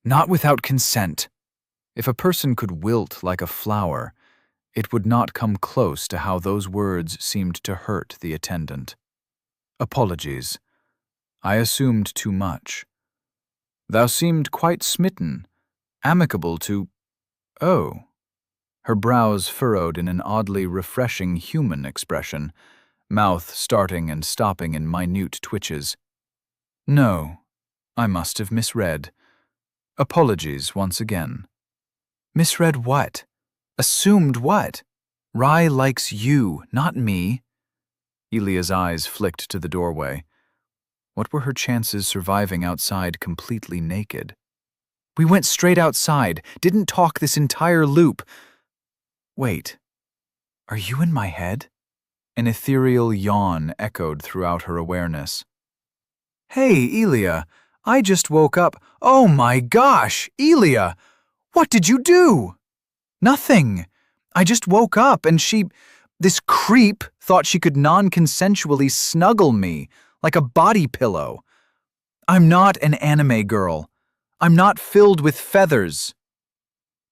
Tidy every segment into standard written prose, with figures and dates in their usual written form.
Not without consent. If a person could wilt like a flower, it would not come close to how those words seemed to hurt the attendant. Apologies. I assumed too much. Thou seemed quite smitten, amicable to— Oh. Her brows furrowed in an oddly refreshing human expression, mouth starting and stopping in minute twitches. No, I must have misread. Apologies once again. Misread what? Assumed what? Rye likes you, not me. Elia's eyes flicked to the doorway. What were her chances surviving outside completely naked? We went straight outside, didn't talk this entire loop. Wait, are you in my head? An ethereal yawn echoed throughout her awareness. Hey, Elia, I just woke up. Oh my gosh, Elia, what did you do? Nothing. I just woke up and this creep thought she could non-consensually snuggle me like a body pillow. I'm not an anime girl. I'm not filled with feathers.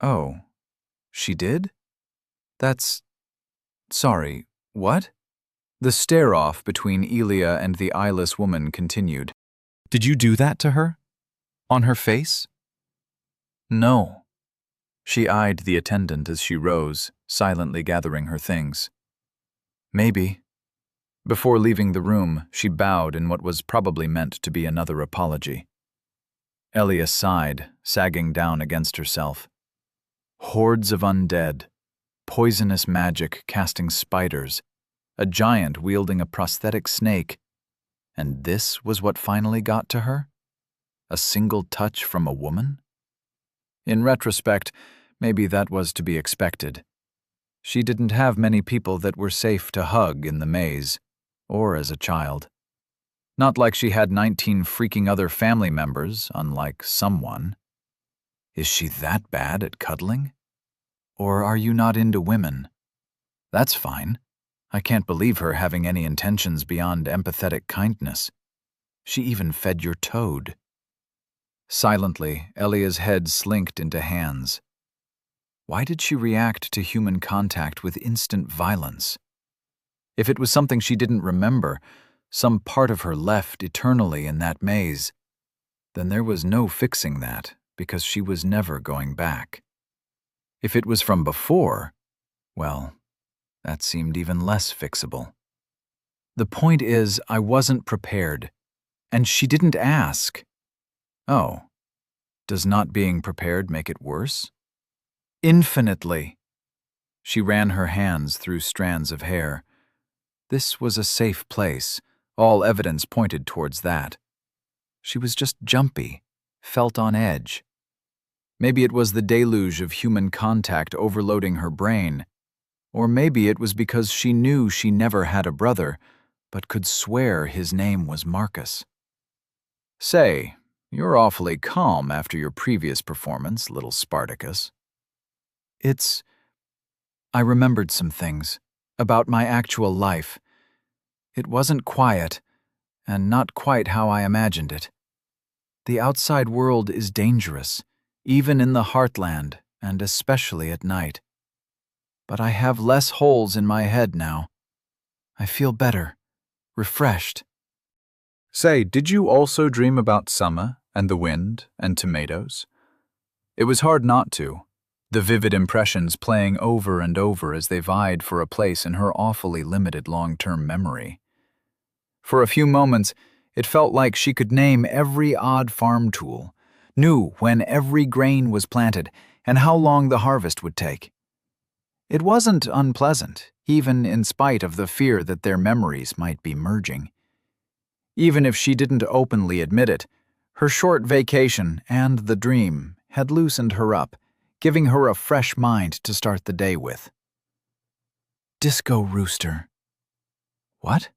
Oh, she did? Sorry, what? The stare-off between Elia and the eyeless woman continued. Did you do that to her? On her face? No. She eyed the attendant as she rose, silently gathering her things. Maybe. Before leaving the room, she bowed in what was probably meant to be another apology. Elia sighed, sagging down against herself. Hordes of undead, poisonous magic casting spiders, a giant wielding a prosthetic snake, and this was what finally got to her? A single touch from a woman? In retrospect, maybe that was to be expected. She didn't have many people that were safe to hug in the maze, or as a child. Not like she had 19 freaking other family members, unlike someone. Is she that bad at cuddling? Or are you not into women? That's fine. I can't believe her having any intentions beyond empathetic kindness. She even fed your toad. Silently, Elia's head slinked into hands. Why did she react to human contact with instant violence? If it was something she didn't remember, some part of her left eternally in that maze, then there was no fixing that because she was never going back. If it was from before, well, that seemed even less fixable. The point is, I wasn't prepared, and she didn't ask. Oh, does not being prepared make it worse? Infinitely. She ran her hands through strands of hair. This was a safe place. All evidence pointed towards that. She was just jumpy, felt on edge. Maybe it was the deluge of human contact overloading her brain, or maybe it was because she knew she never had a brother, but could swear his name was Marcus. Say, you're awfully calm after your previous performance, little Spartacus. I remembered some things about my actual life. It wasn't quiet, and not quite how I imagined it. The outside world is dangerous, even in the heartland, and especially at night. But I have less holes in my head now. I feel better, refreshed. Say, did you also dream about summer and the wind and tomatoes? It was hard not to, the vivid impressions playing over and over as they vied for a place in her awfully limited long-term memory. For a few moments, it felt like she could name every odd farm tool, knew when every grain was planted and how long the harvest would take. It wasn't unpleasant, even in spite of the fear that their memories might be merging. Even if she didn't openly admit it, her short vacation and the dream had loosened her up, giving her a fresh mind to start the day with. Disco rooster. What?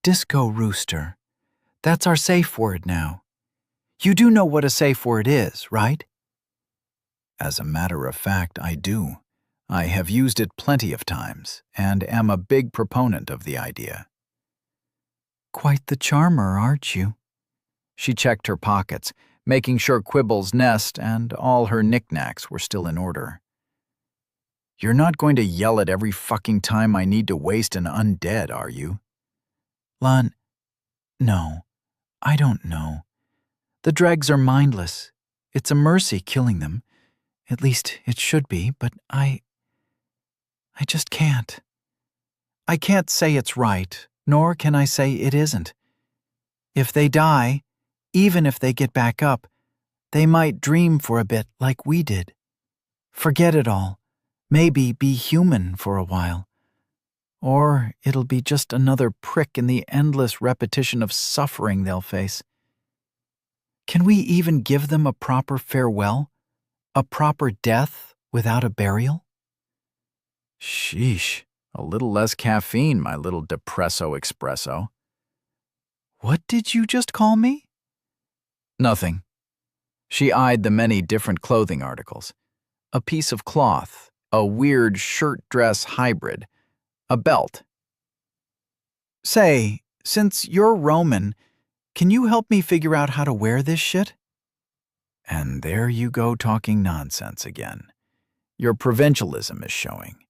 Disco rooster. That's our safe word now. You do know what a safe word is, right? As a matter of fact, I do. I have used it plenty of times, and am a big proponent of the idea. Quite the charmer, aren't you? She checked her pockets, making sure Quibble's nest and all her knickknacks were still in order. "You're not going to yell at every fucking time I need to waste an undead, are you?" "Lon, no, I don't know. The dregs are mindless. It's a mercy killing them. At least it should be, but I just can't. I can't say it's right, nor can I say it isn't. If they die, even if they get back up, they might dream for a bit like we did. Forget it all. Maybe be human for a while. Or it'll be just another prick in the endless repetition of suffering they'll face. Can we even give them a proper farewell? A proper death without a burial?" Sheesh, a little less caffeine, my little depresso espresso. "What did you just call me?" "Nothing." She eyed the many different clothing articles. A piece of cloth, a weird shirt-dress hybrid, a belt. "Say, since you're Roman, can you help me figure out how to wear this shit?" And there you go talking nonsense again. Your provincialism is showing.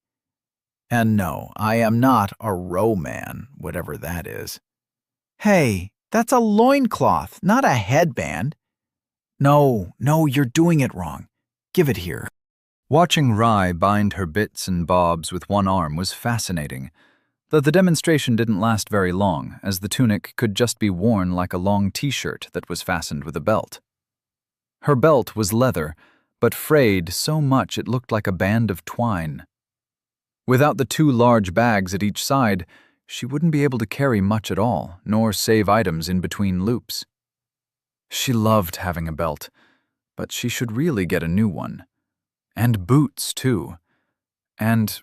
And no, I am not a Roman, whatever that is. "Hey, that's a loincloth, not a headband." No, you're doing it wrong. Give it here." Watching Rye bind her bits and bobs with one arm was fascinating, though the demonstration didn't last very long, as the tunic could just be worn like a long t-shirt that was fastened with a belt. Her belt was leather, but frayed so much it looked like a band of twine. Without the two large bags at each side, she wouldn't be able to carry much at all, nor save items in between loops. She loved having a belt, but she should really get a new one. And boots, too. And,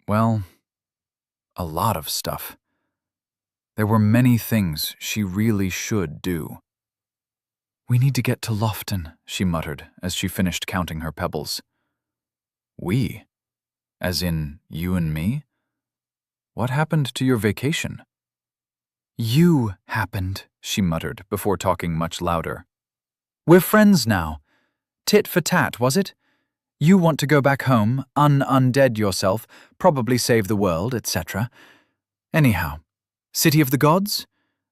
well, a lot of stuff. There were many things she really should do. "We need to get to Lofton," she muttered as she finished counting her pebbles. "We? As in you and me? What happened to your vacation?" "You happened," she muttered before talking much louder. "We're friends now. Tit for tat, was it? You want to go back home, undead yourself, probably save the world, etc. Anyhow, City of the Gods?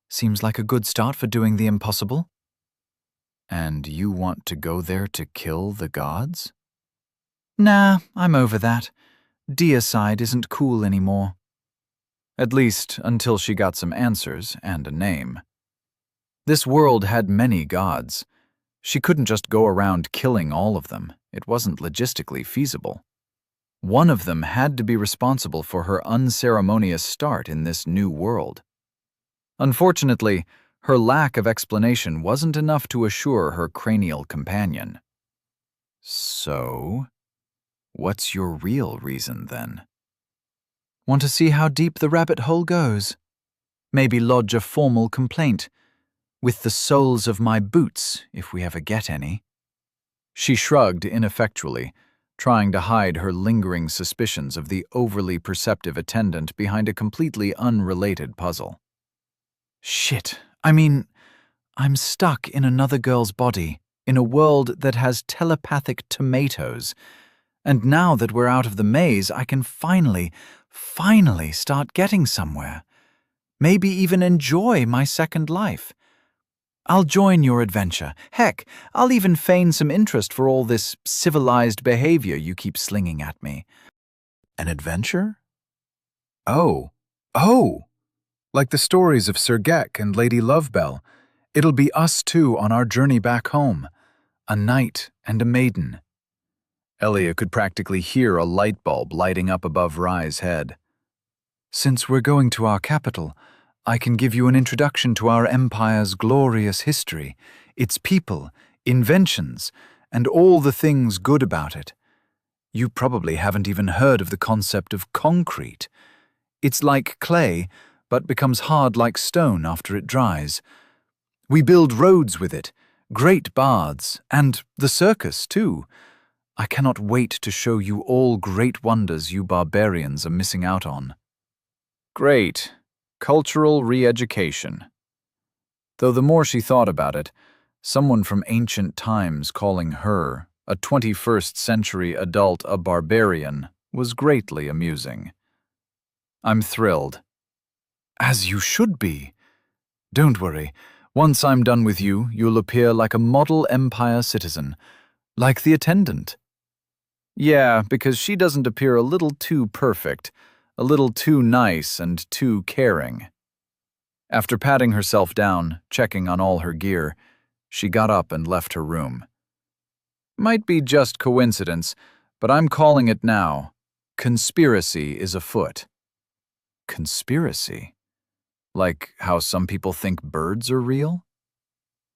Seems like a good start for doing the impossible." "And you want to go there to kill the gods?" "Nah, I'm over that. Deicide isn't cool anymore." At least until she got some answers and a name. This world had many gods. She couldn't just go around killing all of them. It wasn't logistically feasible. One of them had to be responsible for her unceremonious start in this new world. Unfortunately, her lack of explanation wasn't enough to assure her cranial companion. "So, what's your real reason, then?" "Want to see how deep the rabbit hole goes? Maybe lodge a formal complaint. With the soles of my boots, if we ever get any." She shrugged ineffectually, trying to hide her lingering suspicions of the overly perceptive attendant behind a completely unrelated puzzle. "Shit, I'm stuck in another girl's body, in a world that has telepathic tomatoes. And now that we're out of the maze, I can finally start getting somewhere. Maybe even enjoy my second life. I'll join your adventure. Heck, I'll even feign some interest for all this civilized behavior you keep slinging at me." "An adventure? Oh, like the stories of Sir Geck and Lady Lovebell. It'll be us two on our journey back home. A knight and a maiden." Elia could practically hear a light bulb lighting up above Rye's head. "Since we're going to our capital, I can give you an introduction to our empire's glorious history, its people, inventions, and all the things good about it. You probably haven't even heard of the concept of concrete. It's like clay, but becomes hard like stone after it dries. We build roads with it, great baths, and the circus, too. I cannot wait to show you all great wonders you barbarians are missing out on." Great. Cultural re-education. Though the more she thought about it, Someone from ancient times calling her, a 21st century adult, a barbarian, was greatly amusing. I'm thrilled. As you should be. Don't worry. Once I'm done with you, you'll appear like a model Empire citizen, like the attendant. Yeah, because she doesn't appear a little too perfect, a little too nice and too caring. After patting herself down, checking on all her gear, she got up and left her room. Might be just coincidence, but I'm calling it now. Conspiracy is afoot. Conspiracy? Like how some people think birds are real?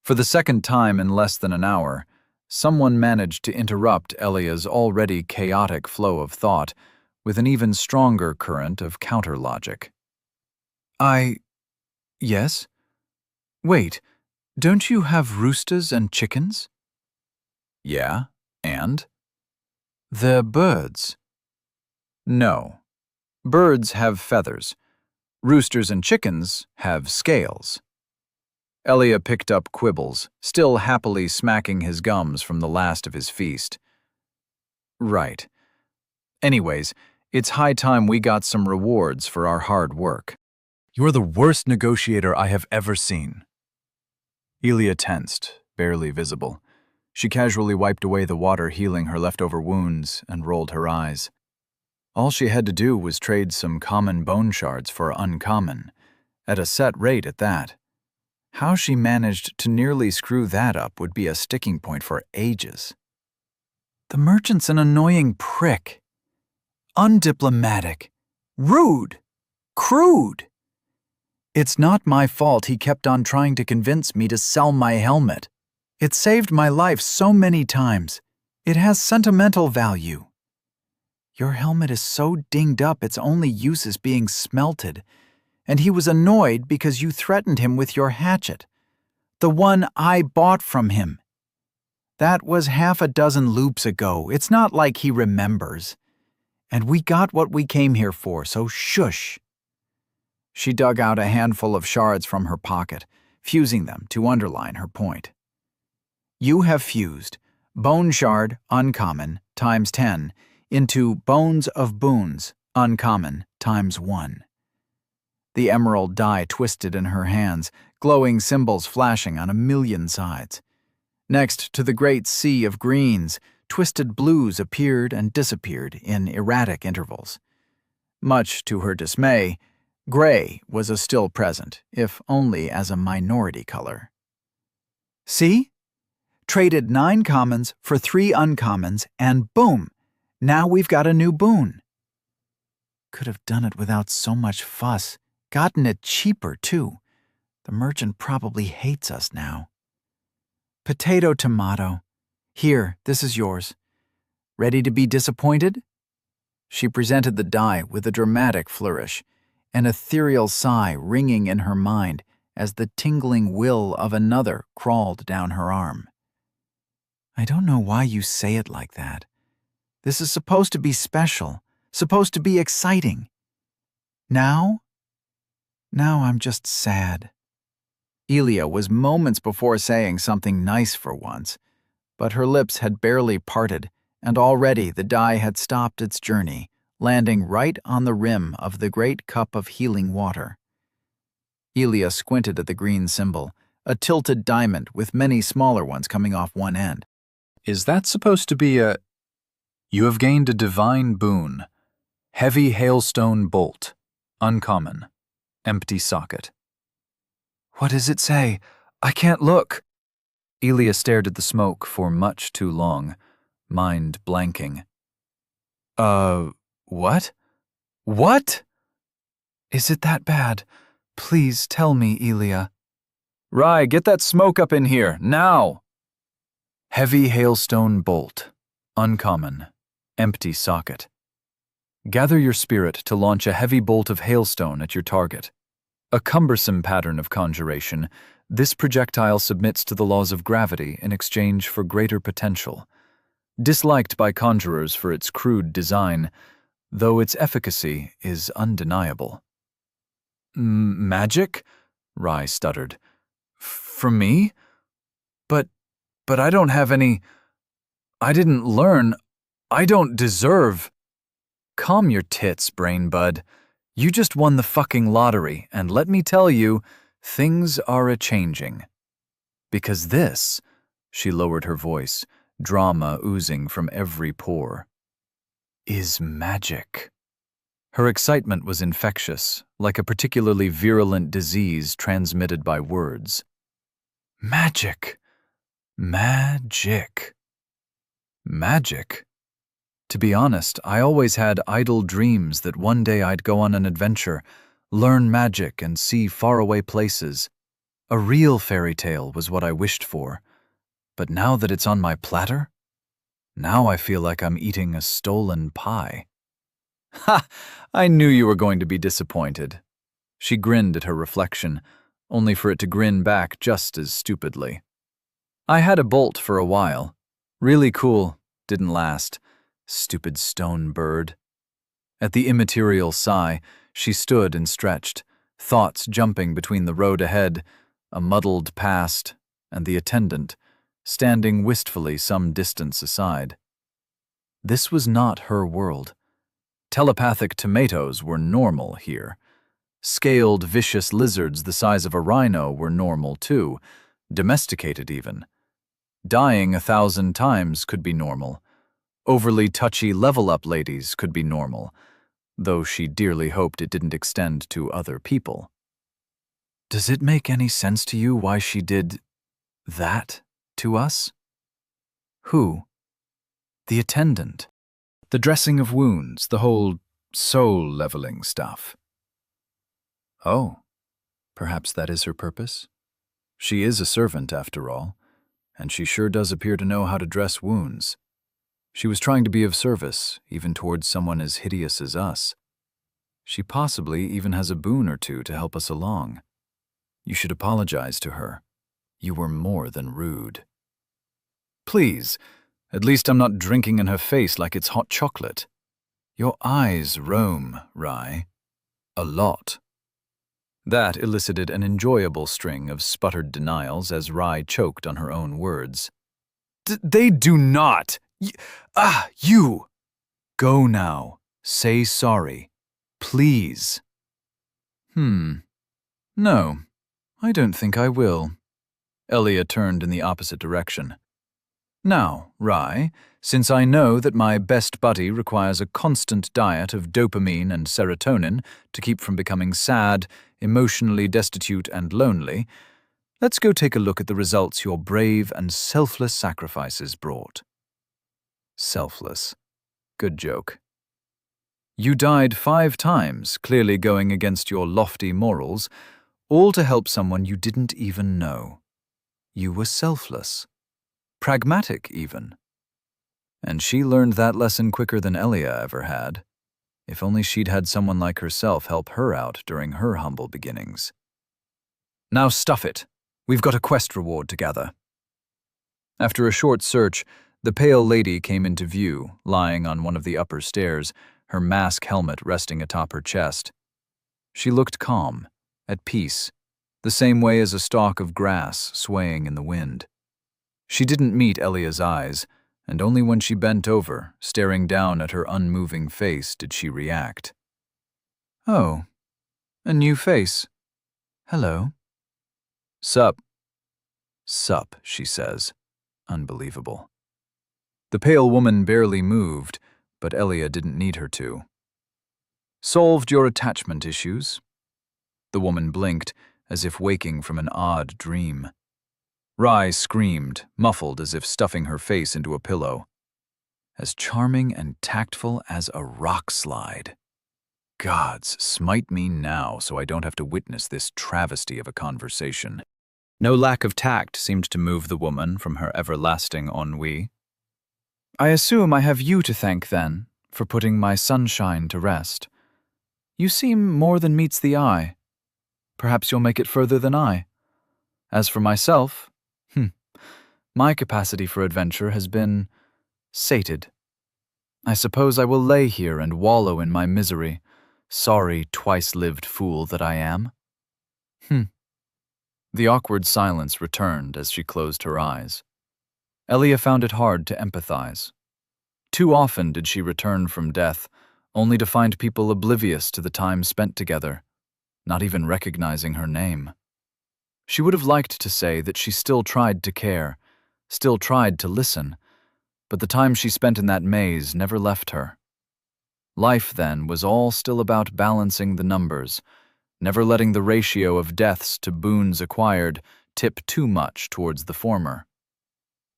For the second time in less than an hour, someone managed to interrupt Elia's already chaotic flow of thought with an even stronger current of counter-logic. Yes? Wait, don't you have roosters and chickens? Yeah, and? They're birds. No. Birds have feathers. Roosters and chickens have scales. Elia picked up quibbles, still happily smacking his gums from the last of his feast. Right. Anyways, it's high time we got some rewards for our hard work. You're the worst negotiator I have ever seen. Elia tensed, barely visible. She casually wiped away the water healing her leftover wounds and rolled her eyes. All she had to do was trade some common bone shards for uncommon, at a set rate at that. How she managed to nearly screw that up would be a sticking point for ages. The merchant's an annoying prick. Undiplomatic. Rude. Crude. It's not my fault he kept on trying to convince me to sell my helmet. It saved my life so many times. It has sentimental value. Your helmet is so dinged up its only use is being smelted, and he was annoyed because you threatened him with your hatchet, the one I bought from him. That was half a dozen loops ago. It's not like he remembers. And we got what we came here for, so shush. She dug out a handful of shards from her pocket, fusing them to underline her point. You have fused Bone Shard, Uncommon, times 10, into Bones of Boons, Uncommon, times 1. The emerald die twisted in her hands, glowing symbols flashing on a million sides. Next to the great sea of greens, twisted blues appeared and disappeared in erratic intervals. Much to her dismay, gray was a still present, if only as a minority color. See? Traded 9 commons for 3 uncommons, and boom! Now we've got a new boon. Could have done it without so much fuss. Gotten it cheaper, too. The merchant probably hates us now. Potato, tomato. Here, this is yours. Ready to be disappointed? She presented the die with a dramatic flourish, an ethereal sigh ringing in her mind as the tingling will of another crawled down her arm. I don't know why you say it like that. This is supposed to be special, supposed to be exciting. Now I'm just sad. Elia was moments before saying something nice for once, but her lips had barely parted, and already the die had stopped its journey, landing right on the rim of the great cup of healing water. Elia squinted at the green symbol, a tilted diamond with many smaller ones coming off one end. Is that supposed to be a... You have gained a divine boon. Heavy hailstone bolt. Uncommon. Empty socket. What does it say? I can't look. Elia stared at the smoke for much too long, mind blanking. What? What? Is it that bad? Please tell me, Elia. Rye, get that smoke up in here, now! Heavy hailstone bolt. Uncommon. Empty socket. Gather your spirit to launch a heavy bolt of hailstone at your target. A cumbersome pattern of conjuration, this projectile submits to the laws of gravity in exchange for greater potential. Disliked by conjurers for its crude design, though its efficacy is undeniable. Magic? Rye stuttered. From me? But I don't have any. I didn't learn. I don't deserve. Calm your tits, brain bud. You just won the fucking lottery, and let me tell you, things are a-changing. Because this, she lowered her voice, drama oozing from every pore, is magic. Her excitement was infectious, like a particularly virulent disease transmitted by words. Magic. Magic. Magic? To be honest, I always had idle dreams that one day I'd go on an adventure, learn magic, and see faraway places. A real fairy tale was what I wished for. But now that it's on my platter, now I feel like I'm eating a stolen pie. Ha! I knew you were going to be disappointed. She grinned at her reflection, only for it to grin back just as stupidly. I had a bolt for a while. Really cool, didn't last. Stupid stone bird. At the immaterial sigh, she stood and stretched, thoughts jumping between the road ahead, a muddled past, and the attendant, standing wistfully some distance aside. This was not her world. Telepathic tomatoes were normal here. Scaled, vicious lizards the size of a rhino were normal too, domesticated even. Dying 1,000 times could be normal. Overly touchy level-up ladies could be normal, though she dearly hoped it didn't extend to other people. Does it make any sense to you why she did that to us? Who? The attendant. The dressing of wounds, the whole soul-leveling stuff. Oh, perhaps that is her purpose? She is a servant, after all, and she sure does appear to know how to dress wounds. She was trying to be of service, even towards someone as hideous as us. She possibly even has a boon or two to help us along. You should apologize to her. You were more than rude. Please, at least I'm not drinking in her face like it's hot chocolate. Your eyes roam, Rye. A lot. That elicited an enjoyable string of sputtered denials as Rye choked on her own words. They do not! You! Go now. Say sorry. Please. No, I don't think I will. Elia turned in the opposite direction. Now, Rye, since I know that my best buddy requires a constant diet of dopamine and serotonin to keep from becoming sad, emotionally destitute, and lonely, let's go take a look at the results your brave and selfless sacrifices brought. Selfless. Good joke. You died 5 times, clearly going against your lofty morals, all to help someone you didn't even know. You were selfless. Pragmatic, even. And she learned that lesson quicker than Elia ever had. If only she'd had someone like herself help her out during her humble beginnings. Now stuff it. We've got a quest reward to gather. After a short search, the pale lady came into view, lying on one of the upper stairs, her mask helmet resting atop her chest. She looked calm, at peace, the same way as a stalk of grass swaying in the wind. She didn't meet Elia's eyes, and only when she bent over, staring down at her unmoving face, did she react. Oh, a new face. Hello. Sup. Sup, she says. Unbelievable. The pale woman barely moved, but Elia didn't need her to. Solved your attachment issues? The woman blinked, as if waking from an odd dream. Rye screamed, muffled as if stuffing her face into a pillow. As charming and tactful as a rock slide. Gods, smite me now so I don't have to witness this travesty of a conversation. No lack of tact seemed to move the woman from her everlasting ennui. I assume I have you to thank, then, for putting my sunshine to rest. You seem more than meets the eye. Perhaps you'll make it further than I. As for myself, my capacity for adventure has been sated. I suppose I will lay here and wallow in my misery, sorry twice-lived fool that I am. The awkward silence returned as she closed her eyes. Elia found it hard to empathize. Too often did she return from death, only to find people oblivious to the time spent together, not even recognizing her name. She would have liked to say that she still tried to care, still tried to listen, but the time she spent in that maze never left her. Life, then, was all still about balancing the numbers, never letting the ratio of deaths to boons acquired tip too much towards the former.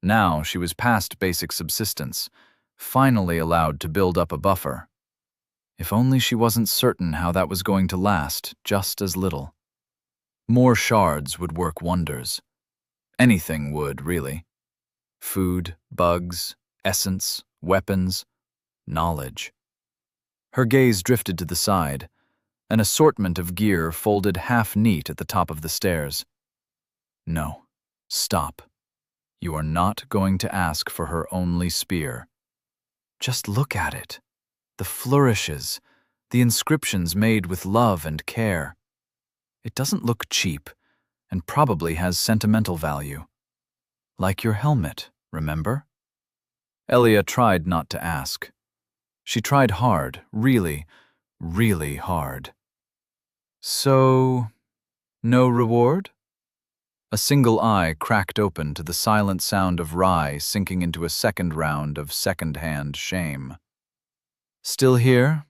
Now she was past basic subsistence, finally allowed to build up a buffer. If only she wasn't certain how that was going to last just as little. More shards would work wonders. Anything would, really. Food, bugs, essence, weapons, knowledge. Her gaze drifted to the side, an assortment of gear folded half neat at the top of the stairs. No, stop. You are not going to ask for her only spear. Just look at it. The flourishes, the inscriptions made with love and care. It doesn't look cheap, and probably has sentimental value. Like your helmet, remember? Elia tried not to ask. She tried hard, really, really hard. So, no reward? A single eye cracked open to the silent sound of rye sinking into a second round of second-hand shame. Still here?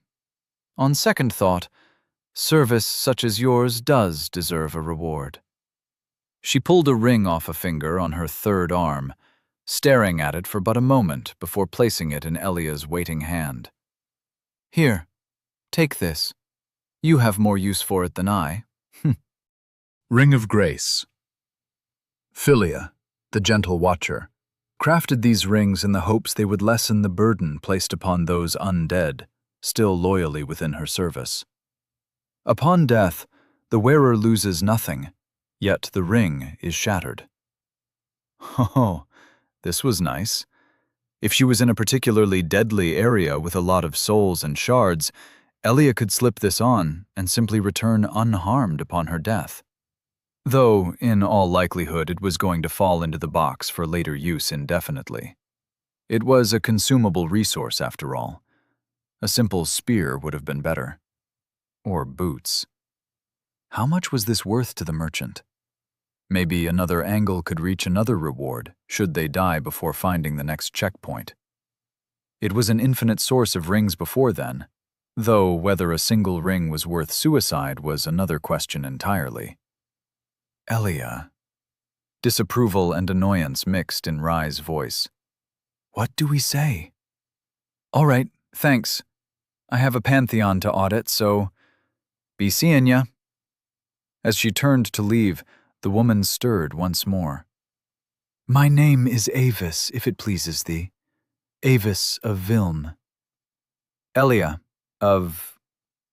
On second thought, service such as yours does deserve a reward. She pulled a ring off a finger on her third arm, staring at it for but a moment before placing it in Elia's waiting hand. Here, take this. You have more use for it than I. Ring of Grace. Philia, the gentle watcher, crafted these rings in the hopes they would lessen the burden placed upon those undead, still loyally within her service. Upon death, the wearer loses nothing, yet the ring is shattered. Oh, this was nice. If she was in a particularly deadly area with a lot of souls and shards, Elia could slip this on and simply return unharmed upon her death. Though, in all likelihood, it was going to fall into the box for later use indefinitely. It was a consumable resource, after all. A simple spear would have been better. Or boots. How much was this worth to the merchant? Maybe another angle could reach another reward, should they die before finding the next checkpoint. It was an infinite source of rings before then, though whether a single ring was worth suicide was another question entirely. Elia. Disapproval and annoyance mixed in Rye's voice. What do we say? All right, thanks. I have a pantheon to audit, so be seeing ya. As she turned to leave, the woman stirred once more. My name is Avis, if it pleases thee. Avis of Vilm. Elia, of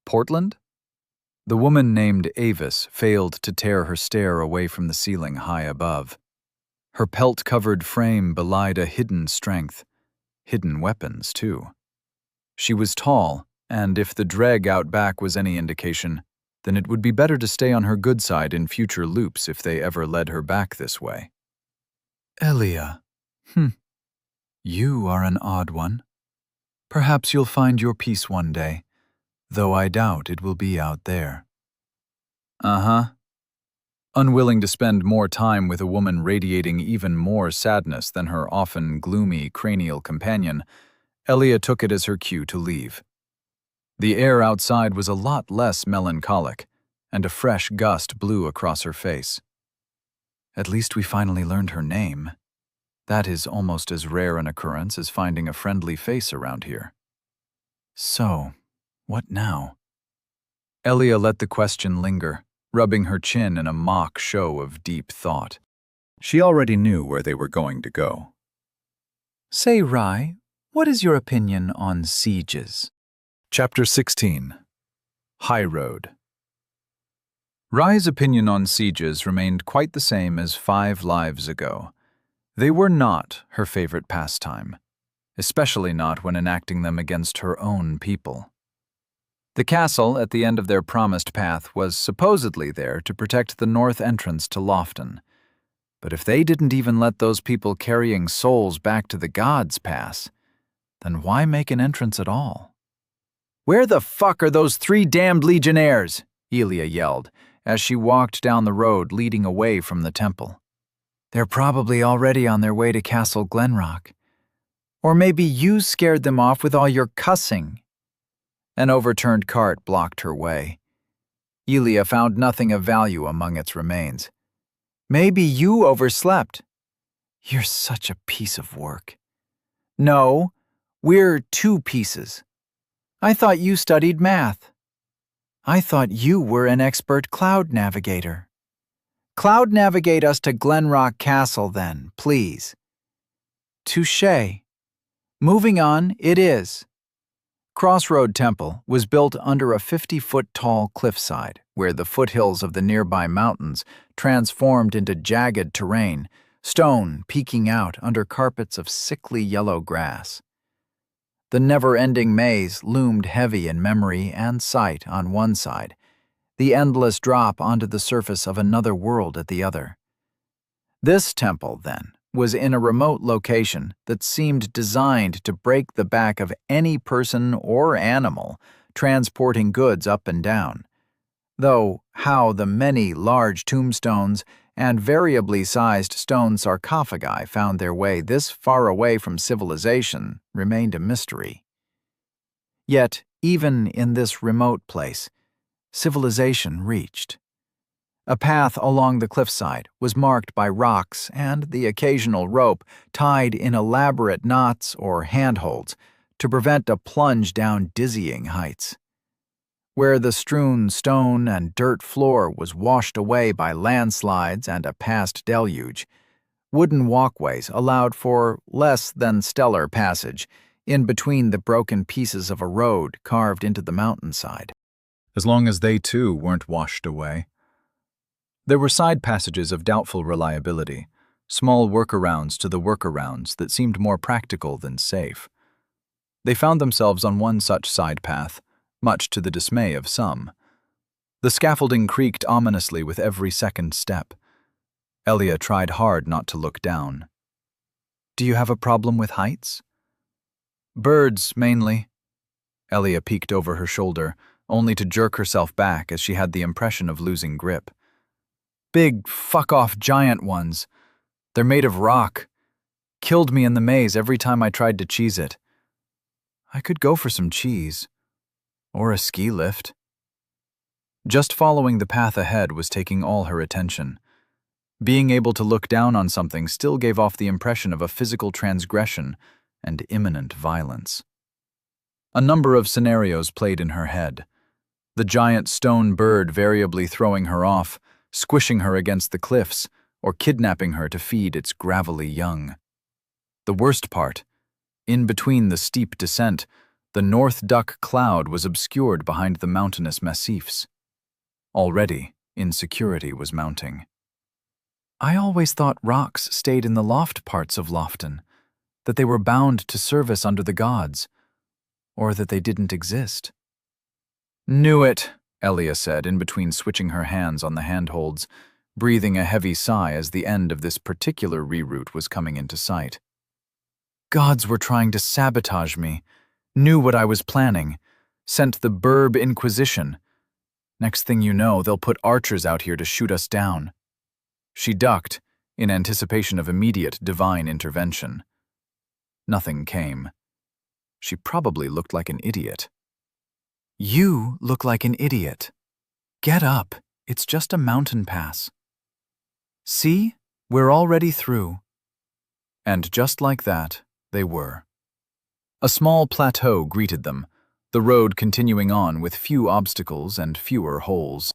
Portland? The woman named Avis failed to tear her stare away from the ceiling high above. Her pelt-covered frame belied a hidden strength, hidden weapons, too. She was tall, and if the dreg out back was any indication, then it would be better to stay on her good side in future loops if they ever led her back this way. Elia. You are an odd one. Perhaps you'll find your peace one day, though I doubt it will be out there. Uh-huh. Unwilling to spend more time with a woman radiating even more sadness than her often gloomy cranial companion, Elia took it as her cue to leave. The air outside was a lot less melancholic, and a fresh gust blew across her face. At least we finally learned her name. That is almost as rare an occurrence as finding a friendly face around here. So, what now? Elia let the question linger, rubbing her chin in a mock show of deep thought. She already knew where they were going to go. Say, Rye, what is your opinion on sieges? Chapter 16. High Road. Rye's opinion on sieges remained quite the same as 5 lives ago. They were not her favorite pastime, especially not when enacting them against her own people. The castle at the end of their promised path was supposedly there to protect the north entrance to Lofton. But if they didn't even let those people carrying souls back to the gods pass, then why make an entrance at all? "Where the fuck are those 3 damned legionnaires?" Elia yelled as she walked down the road leading away from the temple. "They're probably already on their way to Castle Glenrock. Or maybe you scared them off with all your cussing." An overturned cart blocked her way. Elia found nothing of value among its remains. "Maybe you overslept." "You're such a piece of work." "No, we're 2 pieces. I thought you studied math." "I thought you were an expert cloud navigator." "Cloud navigate us to Glenrock Castle then, please." "Touché. Moving on, it is." Crossroad Temple was built under a 50-foot-tall cliffside, where the foothills of the nearby mountains transformed into jagged terrain, stone peeking out under carpets of sickly yellow grass. The never-ending maze loomed heavy in memory and sight on one side, the endless drop onto the surface of another world at the other. This temple, then, was in a remote location that seemed designed to break the back of any person or animal transporting goods up and down. Though how the many large tombstones and variably sized stone sarcophagi found their way this far away from civilization remained a mystery. Yet, even in this remote place, civilization reached. A path along the cliffside was marked by rocks and the occasional rope tied in elaborate knots or handholds to prevent a plunge down dizzying heights. Where the strewn stone and dirt floor was washed away by landslides and a past deluge, wooden walkways allowed for less than stellar passage in between the broken pieces of a road carved into the mountainside. As long as they too weren't washed away. There were side passages of doubtful reliability, small workarounds to the workarounds that seemed more practical than safe. They found themselves on one such side path, much to the dismay of some. The scaffolding creaked ominously with every second step. Elia tried hard not to look down. "Do you have a problem with heights?" "Birds, mainly." Elia peeked over her shoulder, only to jerk herself back as she had the impression of losing grip. "Big, fuck-off giant ones. They're made of rock. Killed me in the maze every time I tried to cheese it. I could go for some cheese. Or a ski lift." Just following the path ahead was taking all her attention. Being able to look down on something still gave off the impression of a physical transgression and imminent violence. A number of scenarios played in her head. The giant stone bird variably throwing her off, squishing her against the cliffs, or kidnapping her to feed its gravelly young. The worst part, in between the steep descent, the North Duck cloud was obscured behind the mountainous massifs. Already, insecurity was mounting. "I always thought rocks stayed in the loft parts of Lofton, that they were bound to service under the gods, or that they didn't exist." "Knew it," Elia said, in between switching her hands on the handholds, breathing a heavy sigh as the end of this particular reroute was coming into sight. "Gods were trying to sabotage me, knew what I was planning, sent the Burb Inquisition. Next thing you know, they'll put archers out here to shoot us down." She ducked, in anticipation of immediate divine intervention. Nothing came. She probably looked like an idiot. "You look like an idiot. Get up, it's just a mountain pass." "See, we're already through." And just like that, they were. A small plateau greeted them, the road continuing on with few obstacles and fewer holes.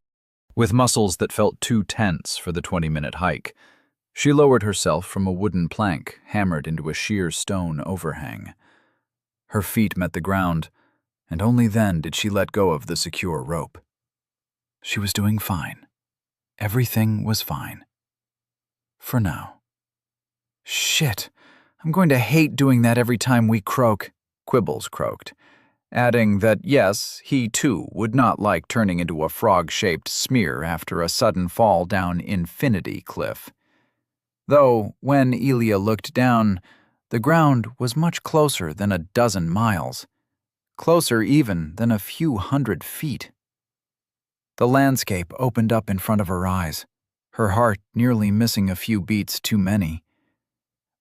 With muscles that felt too tense for the 20-minute hike, she lowered herself from a wooden plank hammered into a sheer stone overhang. Her feet met the ground, and only then did she let go of the secure rope. She was doing fine. Everything was fine. For now. "Shit, I'm going to hate doing that every time we croak," Quibbles croaked, adding that yes, he too would not like turning into a frog-shaped smear after a sudden fall down Infinity Cliff. Though, when Elia looked down, the ground was much closer than a dozen miles, closer even than a few hundred feet. The landscape opened up in front of her eyes, her heart nearly missing a few beats too many.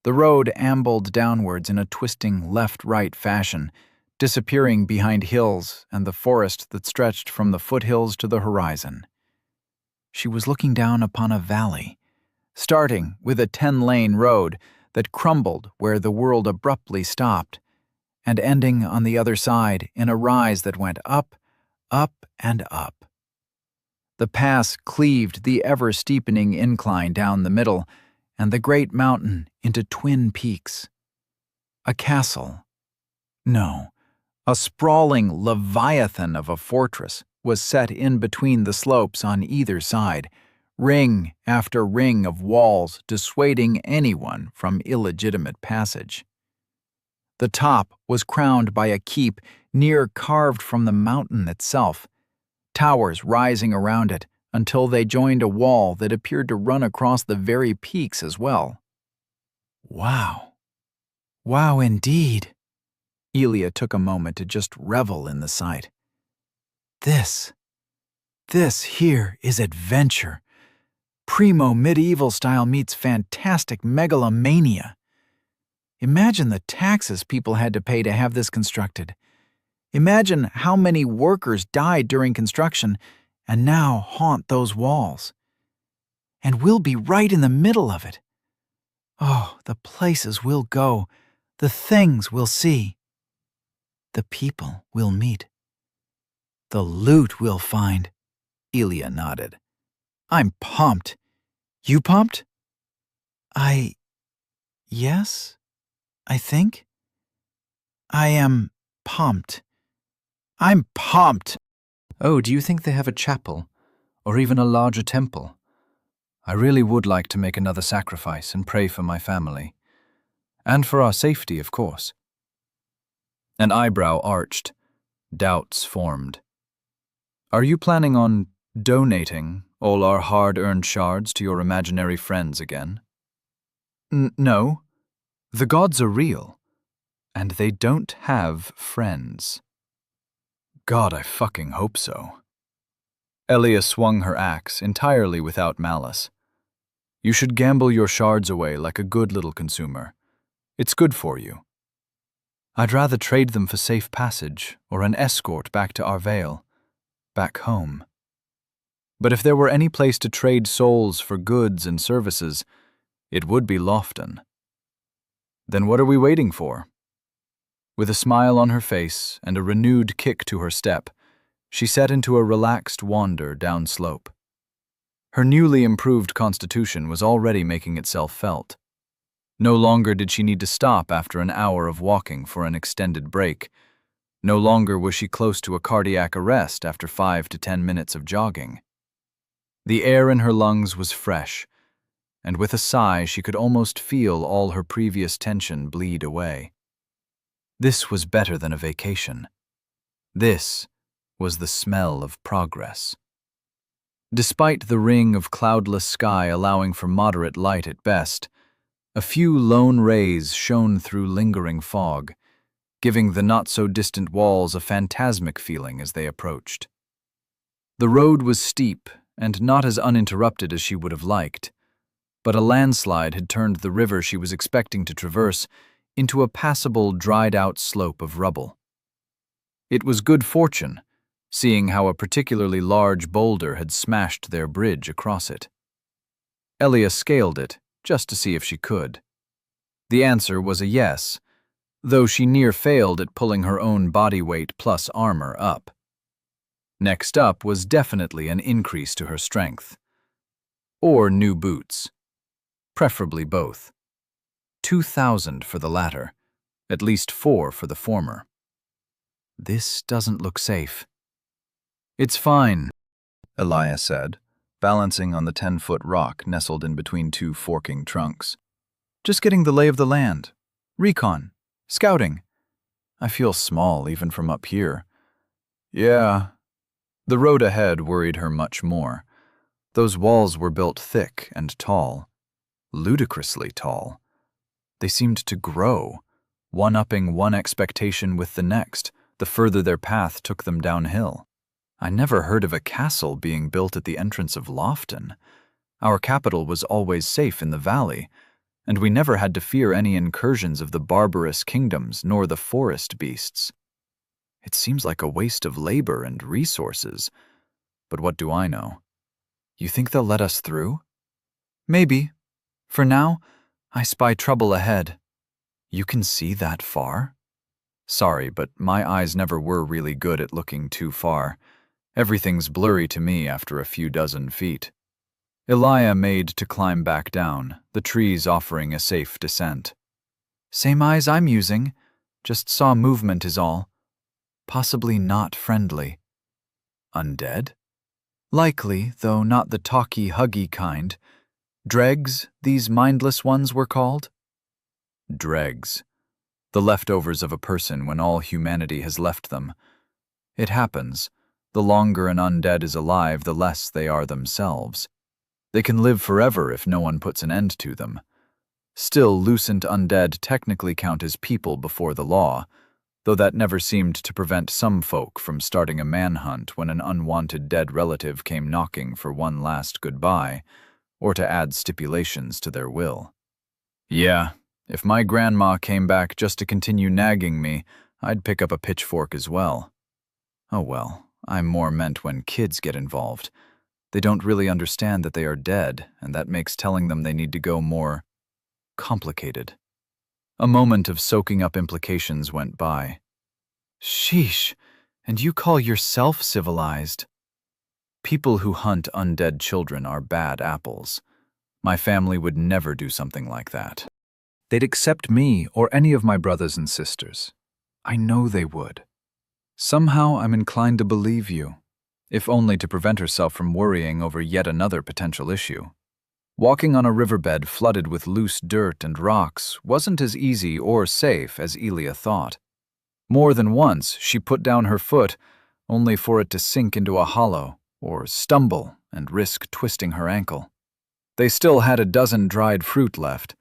The road ambled downwards in a twisting left-right fashion, disappearing behind hills and the forest that stretched from the foothills to the horizon. She was looking down upon a valley, starting with a 10-lane road that crumbled where the world abruptly stopped, and ending on the other side in a rise that went up, up, and up. The pass cleaved the ever-steepening incline down the middle, and the great mountain into twin peaks. A castle. No, a sprawling leviathan of a fortress was set in between the slopes on either side, ring after ring of walls dissuading anyone from illegitimate passage. The top was crowned by a keep near carved from the mountain itself, towers rising around it until they joined a wall that appeared to run across the very peaks as well. Wow. Wow indeed. Elia took a moment to just revel in the sight. This here is adventure. Primo medieval style meets fantastic megalomania. Imagine the taxes people had to pay to have this constructed. Imagine how many workers died during construction and now haunt those walls. And we'll be right in the middle of it. Oh, the places we'll go, the things we'll see, the people we'll meet, the loot we'll find. Elia nodded. I'm pumped. You pumped? Yes, I think. I am pumped. I'm pumped. Oh, do you think they have a chapel, or even a larger temple? I really would like to make another sacrifice and pray for my family. And for our safety, of course. An eyebrow arched. Doubts formed. Are you planning on donating all our hard-earned shards to your imaginary friends again? No. The gods are real, and they don't have friends. God, I fucking hope so. Elia swung her axe entirely without malice. You should gamble your shards away like a good little consumer. It's good for you. I'd rather trade them for safe passage or an escort back to Arvale, back home. But if there were any place to trade souls for goods and services, it would be Lofton. Then what are we waiting for? With a smile on her face and a renewed kick to her step, she set into a relaxed wander downslope. Her newly improved constitution was already making itself felt. No longer did she need to stop after an hour of walking for an extended break. No longer was she close to a cardiac arrest after 5 to 10 minutes of jogging. The air in her lungs was fresh, and with a sigh she could almost feel all her previous tension bleed away. This was better than a vacation. This was the smell of progress. Despite the ring of cloudless sky allowing for moderate light at best, a few lone rays shone through lingering fog, giving the not-so-distant walls a phantasmic feeling as they approached. The road was steep and not as uninterrupted as she would have liked, but a landslide had turned the river she was expecting to traverse into a passable, dried-out slope of rubble. It was good fortune, seeing how a particularly large boulder had smashed their bridge across it. Elia scaled it, just to see if she could. The answer was a yes, though she near failed at pulling her own body weight plus armor up. Next up was definitely an increase to her strength. Or new boots. Preferably both. 2,000 for the latter, at least 4 for the former. This doesn't look safe. It's fine, Elia said, balancing on the 10-foot rock nestled in between 2 forking trunks. Just getting the lay of the land. Recon. Scouting. I feel small even from up here. Yeah. The road ahead worried her much more. Those walls were built thick and tall, ludicrously tall. They seemed to grow, one-upping one expectation with the next, the further their path took them downhill. I never heard of a castle being built at the entrance of Lofton. Our capital was always safe in the valley, and we never had to fear any incursions of the barbarous kingdoms nor the forest beasts. It seems like a waste of labor and resources, but what do I know? You think they'll let us through? Maybe. For now, I spy trouble ahead. You can see that far? Sorry, but my eyes never were really good at looking too far. Everything's blurry to me after a few dozen feet. Elia made to climb back down, the trees offering a safe descent. Same eyes I'm using, just saw movement is all. Possibly not friendly. Undead? Likely, though not the talky, huggy kind. Dregs, these mindless ones were called? Dregs. The leftovers of a person when all humanity has left them. It happens. The longer an undead is alive, the less they are themselves. They can live forever if no one puts an end to them. Still, lucent undead technically count as people before the law, though that never seemed to prevent some folk from starting a manhunt when an unwanted dead relative came knocking for one last goodbye, or to add stipulations to their will. Yeah, if my grandma came back just to continue nagging me, I'd pick up a pitchfork as well. Oh well, I more meant when kids get involved. They don't really understand that they are dead, and that makes telling them they need to go more complicated. A moment of soaking up implications went by. Sheesh, and you call yourself civilized? People who hunt undead children are bad apples. My family would never do something like that. They'd accept me or any of my brothers and sisters. I know they would. Somehow I'm inclined to believe you, if only to prevent herself from worrying over yet another potential issue. Walking on a riverbed flooded with loose dirt and rocks wasn't as easy or safe as Elia thought. More than once, she put down her foot, only for it to sink into a hollow, or stumble and risk twisting her ankle. They still had a dozen dried fruit left,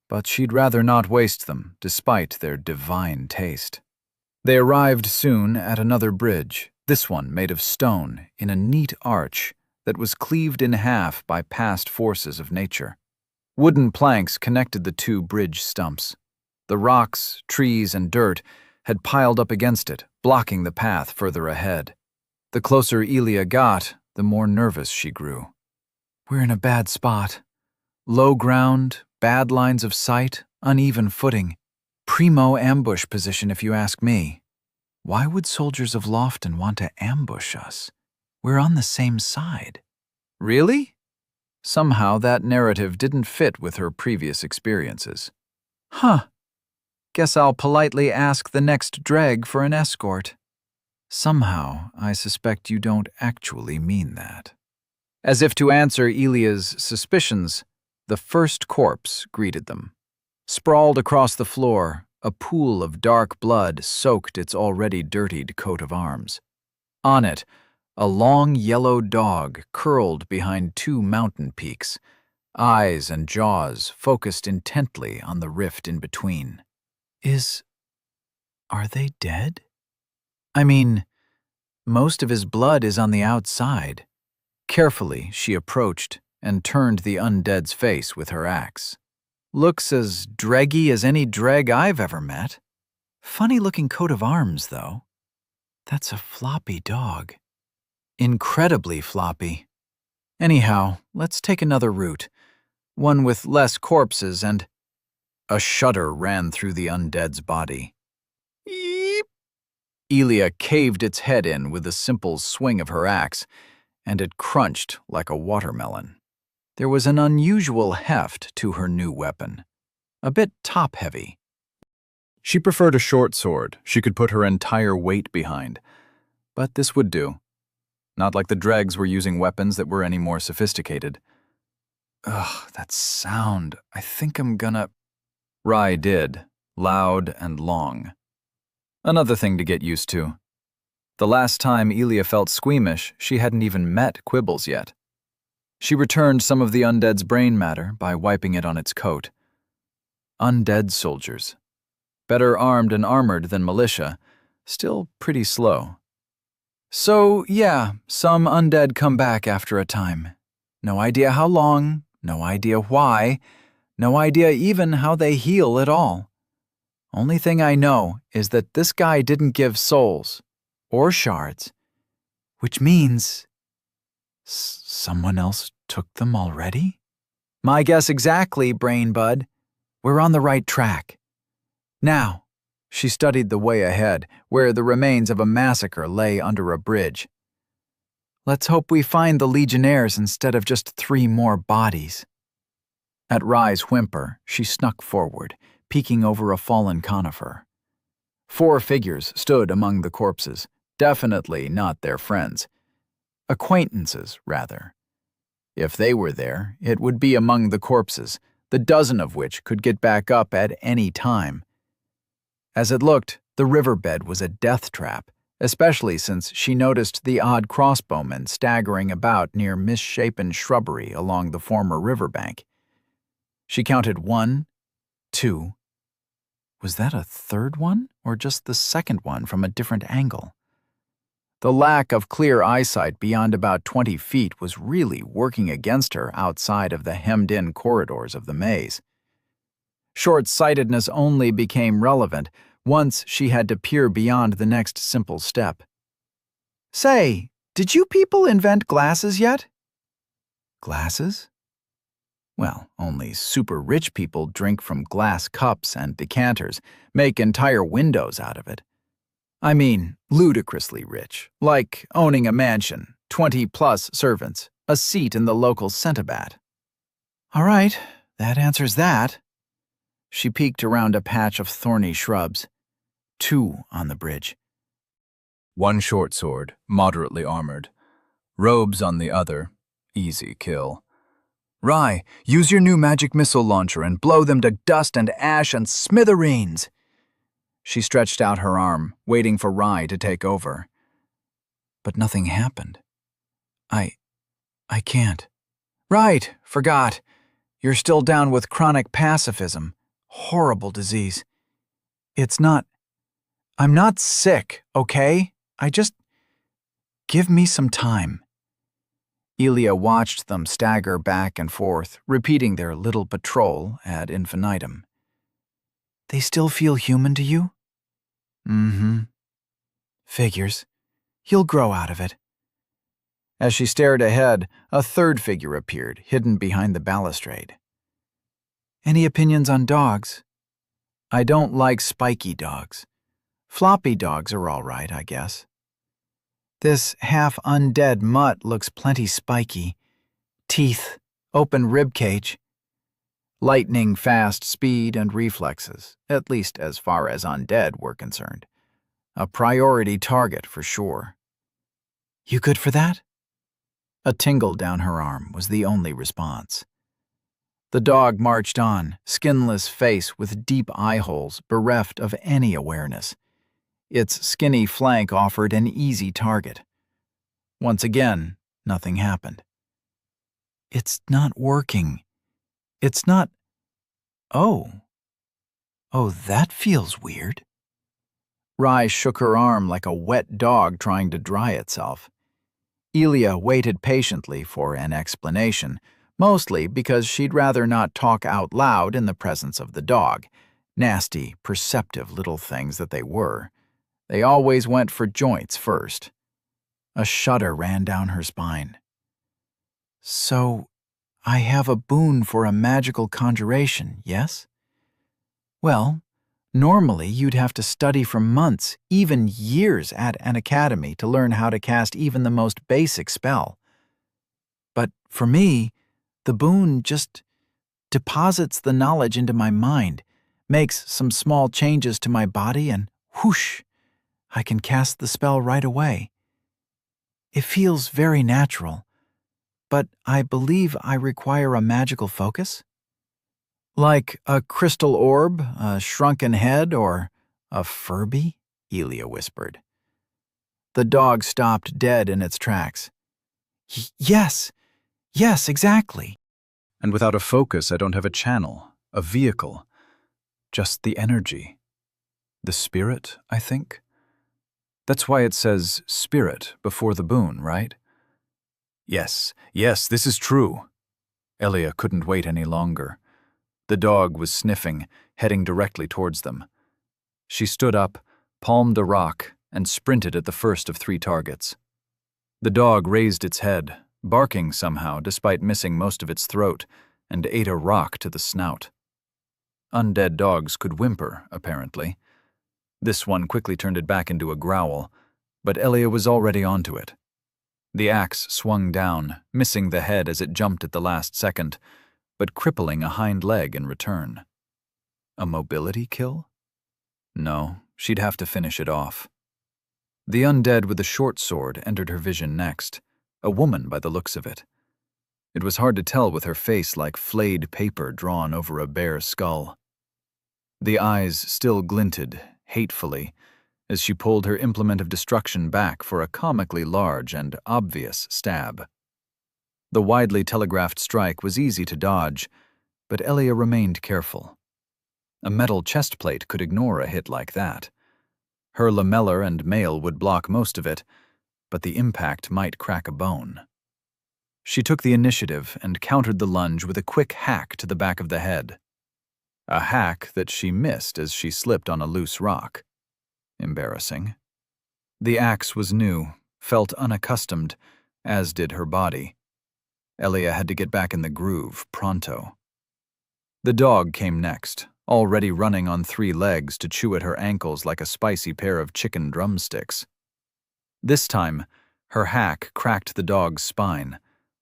but she'd rather not waste them, despite their divine taste. They arrived soon at another bridge, this one made of stone, in a neat arch that was cleaved in half by past forces of nature. Wooden planks connected the two bridge stumps. The rocks, trees, and dirt had piled up against it, blocking the path further ahead. The closer Elia got, the more nervous she grew. We're in a bad spot. Low ground, bad lines of sight, uneven footing. Primo ambush position if you ask me. Why would soldiers of Lofton want to ambush us? We're on the same side. Really? Somehow that narrative didn't fit with her previous experiences. Huh. Guess I'll politely ask the next dreg for an escort. Somehow, I suspect you don't actually mean that. As if to answer Elia's suspicions, the first corpse greeted them. Sprawled across the floor, a pool of dark blood soaked its already dirtied coat of arms. On it, a long yellow dog curled behind two mountain peaks, eyes and jaws focused intently on the rift in between. Are they dead? I mean, most of his blood is on the outside. Carefully, she approached and turned the undead's face with her axe. Looks as dreggy as any dreg I've ever met. Funny-looking coat of arms, though. That's a floppy dog. Incredibly floppy. Anyhow, let's take another route. One with less corpses and... A shudder ran through the undead's body. Eep! Elia caved its head in with a simple swing of her axe, and it crunched like a watermelon. There was an unusual heft to her new weapon, a bit top-heavy. She preferred a short sword she could put her entire weight behind, but this would do. Not like the dregs were using weapons that were any more sophisticated. Ugh, that sound. I think I'm gonna... Rye did, loud and long. Another thing to get used to. The last time Elia felt squeamish, she hadn't even met Quibbles yet. She returned some of the undead's brain matter by wiping it on its coat. Undead soldiers. Better armed and armored than militia, still pretty slow. So, yeah, some undead come back after a time. No idea how long, no idea why, no idea even how they heal at all. Only thing I know is that this guy didn't give souls, or shards, which means someone else took them already? My guess exactly, Brain Bud. We're on the right track. Now, she studied the way ahead, where the remains of a massacre lay under a bridge. Let's hope we find the Legionnaires instead of just 3 more bodies. At Rye's whimper, she snuck forward, peeking over a fallen conifer. 4 figures stood among the corpses, definitely not their friends. Acquaintances, rather. If they were there, it would be among the corpses, the dozen of which could get back up at any time. As it looked, the riverbed was a death trap, especially since she noticed the odd crossbowmen staggering about near misshapen shrubbery along the former riverbank. She counted 1, 2. Was that a third one, or just the second one from a different angle? The lack of clear eyesight beyond about 20 feet was really working against her outside of the hemmed-in corridors of the maze. Short-sightedness only became relevant once she had to peer beyond the next simple step. Say, did you people invent glasses yet? Glasses? Well, only super rich people drink from glass cups and decanters, make entire windows out of it. I mean, ludicrously rich, like owning a mansion, 20-plus servants, a seat in the local centabat. All right, that answers that. She peeked around a patch of thorny shrubs. 2 on the bridge. 1 short sword, moderately armored. Robes on the other, easy kill. Rye, use your new magic missile launcher and blow them to dust and ash and smithereens. She stretched out her arm, waiting for Rye to take over. But nothing happened. I can't. Right, forgot. You're still down with chronic pacifism. Horrible disease. I'm not sick, okay? Give me some time. Elia watched them stagger back and forth, repeating their little patrol ad infinitum. They still feel human to you? Mm-hmm. Figures. You'll grow out of it. As she stared ahead, a third figure appeared, hidden behind the balustrade. Any opinions on dogs? I don't like spiky dogs. Floppy dogs are all right, I guess. This half-undead mutt looks plenty spiky. Teeth, open ribcage. Lightning-fast speed and reflexes, at least as far as undead were concerned. A priority target for sure. You good for that? A tingle down her arm was the only response. The dog marched on, skinless face with deep eye holes bereft of any awareness. Its skinny flank offered an easy target. Once again, nothing happened. It's not working. It's not... Oh, that feels weird. Rye shook her arm like a wet dog trying to dry itself. Elia waited patiently for an explanation, mostly because she'd rather not talk out loud in the presence of the dog. Nasty, perceptive little things that they were. They always went for joints first. A shudder ran down her spine. So, I have a boon for a magical conjuration, yes? Well, normally you'd have to study for months, even years at an academy to learn how to cast even the most basic spell. But for me, the boon just deposits the knowledge into my mind, makes some small changes to my body, and whoosh, I can cast the spell right away. It feels very natural, but I believe I require a magical focus? Like a crystal orb, a shrunken head, or a Furby? Elia whispered. The dog stopped dead in its tracks. Yes, exactly. And without a focus, I don't have a channel, a vehicle. Just the energy. The spirit, I think? That's why it says spirit before the boon, right? Yes, this is true. Elia couldn't wait any longer. The dog was sniffing, heading directly towards them. She stood up, palmed a rock, and sprinted at the first of 3 targets. The dog raised its head, barking somehow despite missing most of its throat, and ate a rock to the snout. Undead dogs could whimper, apparently. This one quickly turned it back into a growl, but Elia was already onto it. The axe swung down, missing the head as it jumped at the last second, but crippling a hind leg in return. A mobility kill? No, she'd have to finish it off. The undead with the short sword entered her vision next, a woman by the looks of it. It was hard to tell with her face like flayed paper drawn over a bare skull. The eyes still glinted, hatefully, as she pulled her implement of destruction back for a comically large and obvious stab. The widely telegraphed strike was easy to dodge, but Elia remained careful. A metal chest plate could ignore a hit like that. Her lamellar and mail would block most of it, but the impact might crack a bone. She took the initiative and countered the lunge with a quick hack to the back of the head. A hack that she missed as she slipped on a loose rock. Embarrassing. The axe was new, felt unaccustomed, as did her body. Elia had to get back in the groove, pronto. The dog came next, already running on 3 legs to chew at her ankles like a spicy pair of chicken drumsticks. This time, her hack cracked the dog's spine,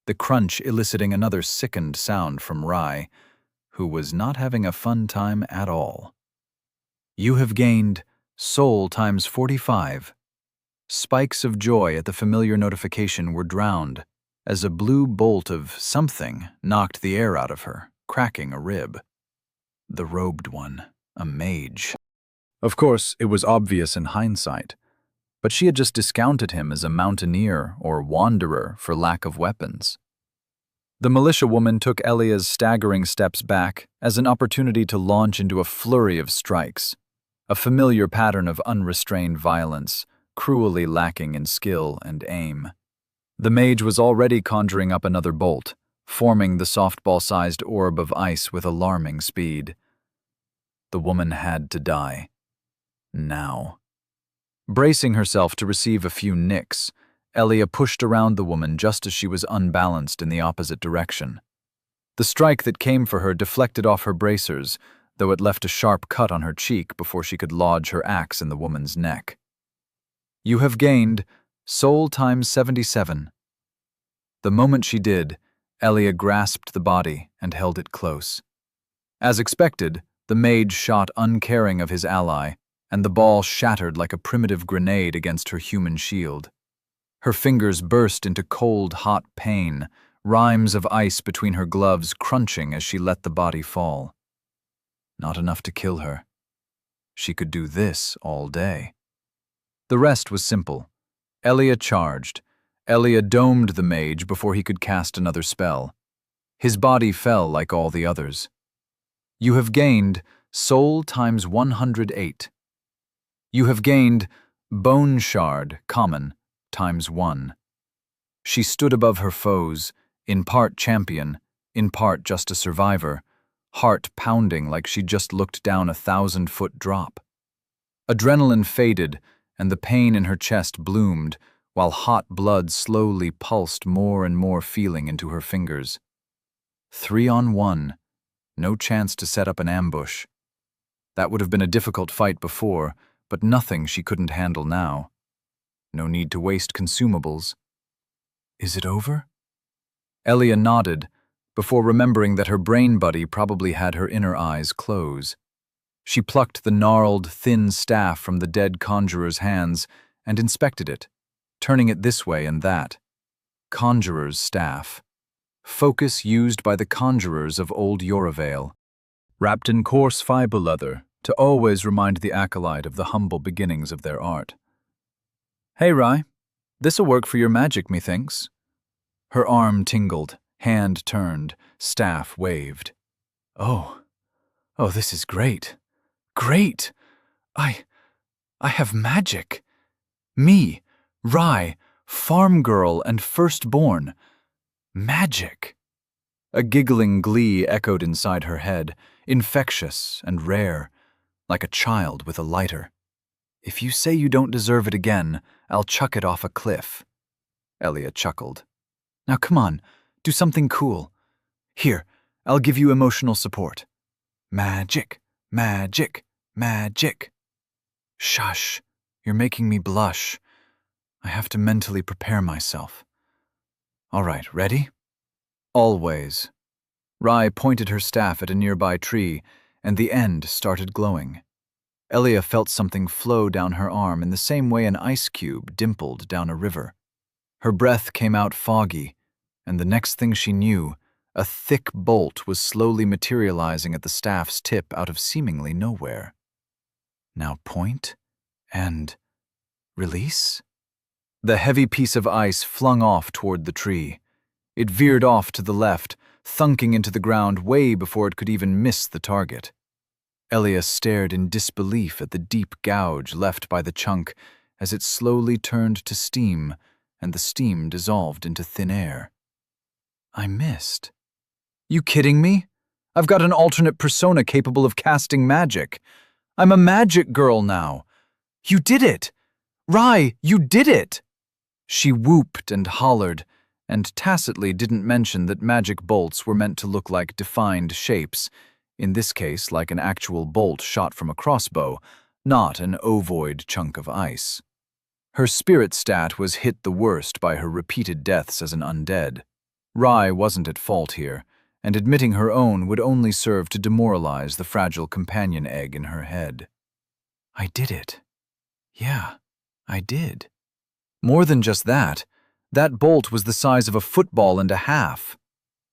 the crunch eliciting another sickened sound from Rye, who was not having a fun time at all. You have gained soul times 45. Spikes of joy at the familiar notification were drowned as a blue bolt of something knocked the air out of her, cracking a rib. The robed one, a mage. Of course, it was obvious in hindsight, but she had just discounted him as a mountaineer or wanderer for lack of weapons. The militia woman took Elia's staggering steps back as an opportunity to launch into a flurry of strikes, a familiar pattern of unrestrained violence, cruelly lacking in skill and aim. The mage was already conjuring up another bolt, forming the softball-sized orb of ice with alarming speed. The woman had to die. Now. Bracing herself to receive a few nicks, Elia pushed around the woman just as she was unbalanced in the opposite direction. The strike that came for her deflected off her bracers, though it left a sharp cut on her cheek before she could lodge her axe in the woman's neck. You have gained soul times 77. The moment she did, Elia grasped the body and held it close. As expected, the mage shot uncaring of his ally, and the ball shattered like a primitive grenade against her human shield. Her fingers burst into cold, hot pain, rimes of ice between her gloves crunching as she let the body fall. Not enough to kill her. She could do this all day. The rest was simple. Elia charged. Elia domed the mage before he could cast another spell. His body fell like all the others. You have gained soul times 108. You have gained bone shard, common, times 1. She stood above her foes, in part champion, in part just a survivor, heart pounding like she'd just looked down a 1,000-foot drop. Adrenaline faded, and the pain in her chest bloomed, while hot blood slowly pulsed more and more feeling into her fingers. 3 on 1. No chance to set up an ambush. That would have been a difficult fight before, but nothing she couldn't handle now. No need to waste consumables. Is it over? Elia nodded, before remembering that her brain buddy probably had her inner eyes close. She plucked the gnarled, thin staff from the dead conjurer's hands and inspected it, turning it this way and that. Conjurer's staff. Focus used by the conjurers of old Yorovale. Wrapped in coarse fiber leather, to always remind the acolyte of the humble beginnings of their art. "Hey, Rye, this'll work for your magic, methinks." Her arm tingled, hand turned, staff waved. Oh, this is great. Great! I have magic. Me, Rye, farm girl and firstborn. Magic. A giggling glee echoed inside her head, infectious and rare, like a child with a lighter. "If you say you don't deserve it again, I'll chuck it off a cliff." Elia chuckled. "Now come on, do something cool. Here, I'll give you emotional support. Magic, magic, magic." "Shush, you're making me blush. I have to mentally prepare myself." "All right, ready?" "Always." Rye pointed her staff at a nearby tree, and the end started glowing. Elia felt something flow down her arm in the same way an ice cube dimpled down a river. Her breath came out foggy, and the next thing she knew, a thick bolt was slowly materializing at the staff's tip out of seemingly nowhere. Now point and release. The heavy piece of ice flung off toward the tree. It veered off to the left, thunking into the ground way before it could even miss the target. Elia stared in disbelief at the deep gouge left by the chunk as it slowly turned to steam, and the steam dissolved into thin air. "I missed." "You kidding me? I've got an alternate persona capable of casting magic. I'm a magic girl now. You did it! Rye, you did it!" She whooped and hollered, and tacitly didn't mention that magic bolts were meant to look like defined shapes, in this case like an actual bolt shot from a crossbow, not an ovoid chunk of ice. Her spirit stat was hit the worst by her repeated deaths as an undead. Rye wasn't at fault here, and admitting her own would only serve to demoralize the fragile companion egg in her head. "I did it. Yeah, I did. More than just that, that bolt was the size of a football and a half."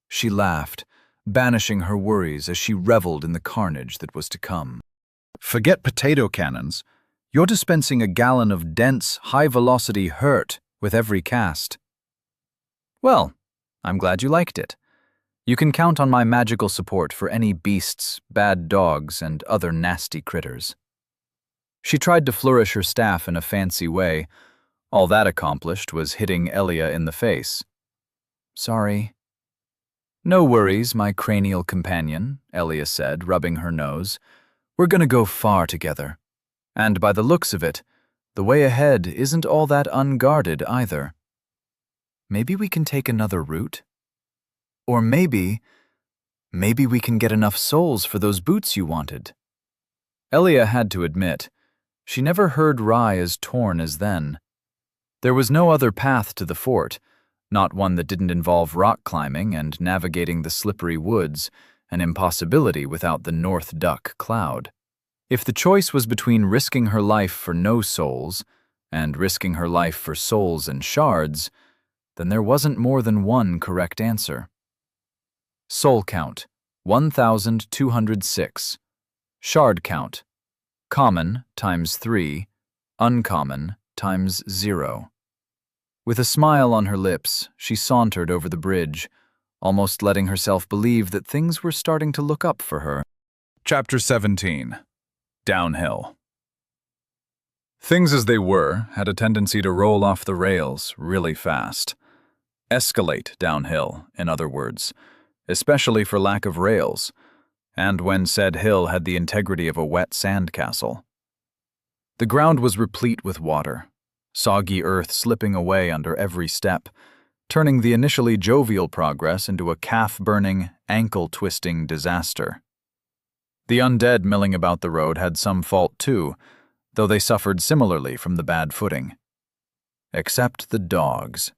She laughed, banishing her worries as she reveled in the carnage that was to come. "Forget potato cannons. You're dispensing a gallon of dense, high-velocity hurt with every cast." "Well, I'm glad you liked it. You can count on my magical support for any beasts, bad dogs, and other nasty critters." She tried to flourish her staff in a fancy way. All that accomplished was hitting Elia in the face. "Sorry." "No worries, my cranial companion," Elia said, rubbing her nose. "We're gonna go far together. And by the looks of it, the way ahead isn't all that unguarded either. Maybe we can take another route? Or maybe we can get enough souls for those boots you wanted." Elia had to admit, she never heard Rye as torn as then. There was no other path to the fort, not one that didn't involve rock climbing and navigating the slippery woods, an impossibility without the North Duck cloud. If the choice was between risking her life for no souls and risking her life for souls and shards, then there wasn't more than one correct answer. Soul count, 1,206. Shard count, common times 3, uncommon times 0. With a smile on her lips, she sauntered over the bridge, almost letting herself believe that things were starting to look up for her. Chapter 17. Downhill. Things as they were had a tendency to roll off the rails really fast. Escalate downhill, in other words, especially for lack of rails, and when said hill had the integrity of a wet sandcastle. The ground was replete with water, soggy earth slipping away under every step, turning the initially jovial progress into a calf-burning, ankle-twisting disaster. The undead milling about the road had some fault too, though they suffered similarly from the bad footing. Except the dogs.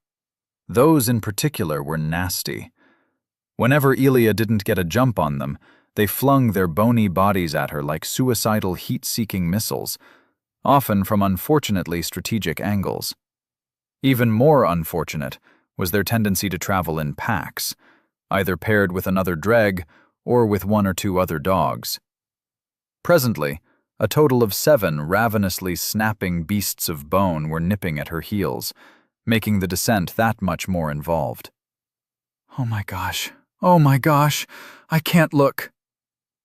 Those in particular were nasty. Whenever Elia didn't get a jump on them, they flung their bony bodies at her like suicidal heat-seeking missiles, often from unfortunately strategic angles. Even more unfortunate was their tendency to travel in packs, either paired with another dreg or with one or two other dogs. Presently, a total of 7 ravenously snapping beasts of bone were nipping at her heels, making the descent that much more involved. Oh my gosh, I can't look.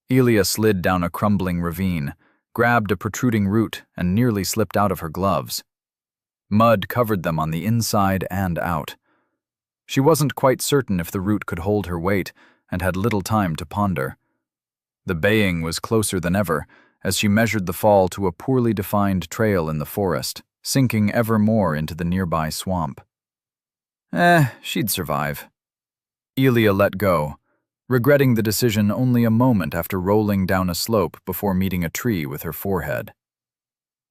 Elia slid down a crumbling ravine, grabbed a protruding root, and nearly slipped out of her gloves. Mud covered them on the inside and out. She wasn't quite certain if the root could hold her weight, and had little time to ponder. The baying was closer than ever, as she measured the fall to a poorly defined trail in the forest, sinking ever more into the nearby swamp. She'd survive. Elia let go, regretting the decision only a moment after rolling down a slope before meeting a tree with her forehead.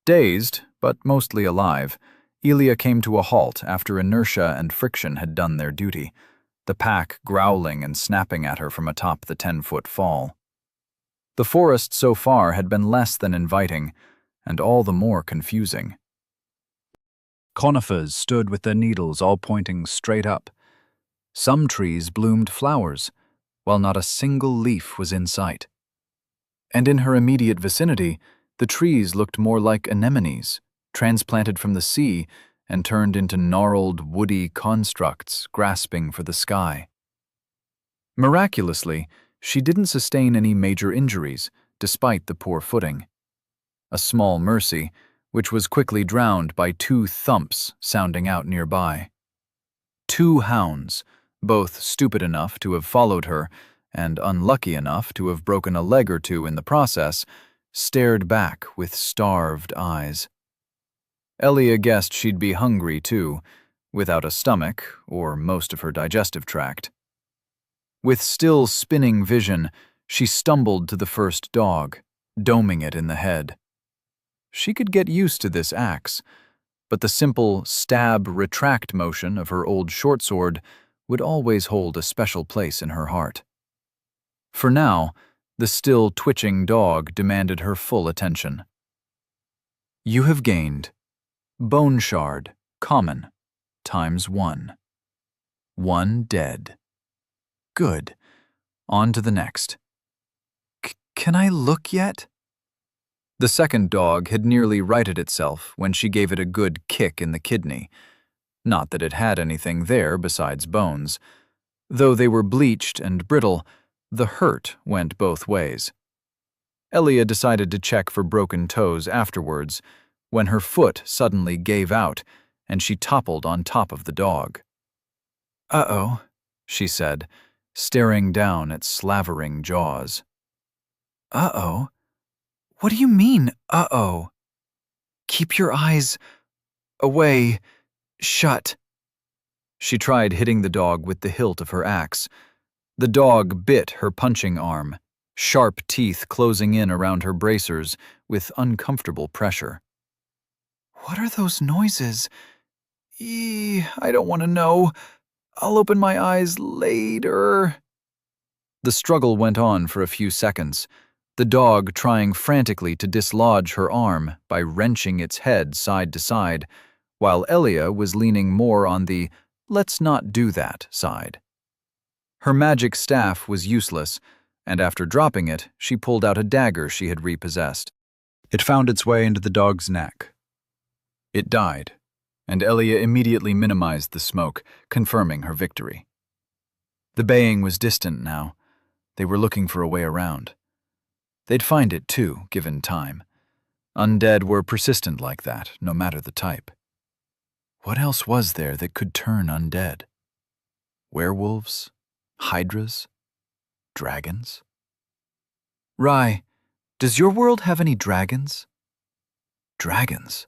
Dazed, but mostly alive, Elia came to a halt after inertia and friction had done their duty, the pack growling and snapping at her from atop the 10-foot fall. The forest so far had been less than inviting, and all the more confusing. Conifers stood with their needles all pointing straight up. Some trees bloomed flowers, while not a single leaf was in sight. And in her immediate vicinity, the trees looked more like anemones, transplanted from the sea and turned into gnarled, woody constructs grasping for the sky. Miraculously, she didn't sustain any major injuries, despite the poor footing. A small mercy, which was quickly drowned by 2 thumps sounding out nearby. 2 hounds, both stupid enough to have followed her and unlucky enough to have broken a leg or 2 in the process, stared back with starved eyes. Elia guessed she'd be hungry, too, without a stomach or most of her digestive tract. With still spinning vision, she stumbled to the first dog, doming it in the head. She could get used to this axe, but the simple stab-retract motion of her old short sword would always hold a special place in her heart. For now, the still twitching dog demanded her full attention. You have gained Bone Shard, Common, ×1. 1 dead. Good. On to the next. Can I look yet? The second dog had nearly righted itself when she gave it a good kick in the kidney. Not that it had anything there besides bones. Though they were bleached and brittle, the hurt went both ways. Elia decided to check for broken toes afterwards, when her foot suddenly gave out and she toppled on top of the dog. Uh-oh, she said, staring down at slavering jaws. Uh-oh? What do you mean, uh-oh? Keep your eyes away, shut. She tried hitting the dog with the hilt of her axe. The dog bit her punching arm, sharp teeth closing in around her bracers with uncomfortable pressure. What are those noises? I don't want to know. I'll open my eyes later. The struggle went on for a few seconds, the dog trying frantically to dislodge her arm by wrenching its head side to side, while Elia was leaning more on the let's not do that side. Her magic staff was useless, and after dropping it, she pulled out a dagger she had repossessed. It found its way into the dog's neck. It died, and Elia immediately minimized the smoke, confirming her victory. The baying was distant now. They were looking for a way around. They'd find it, too, given time. Undead were persistent like that, no matter the type. What else was there that could turn undead? Werewolves? Hydras? Dragons? Rai, does your world have any dragons? Dragons?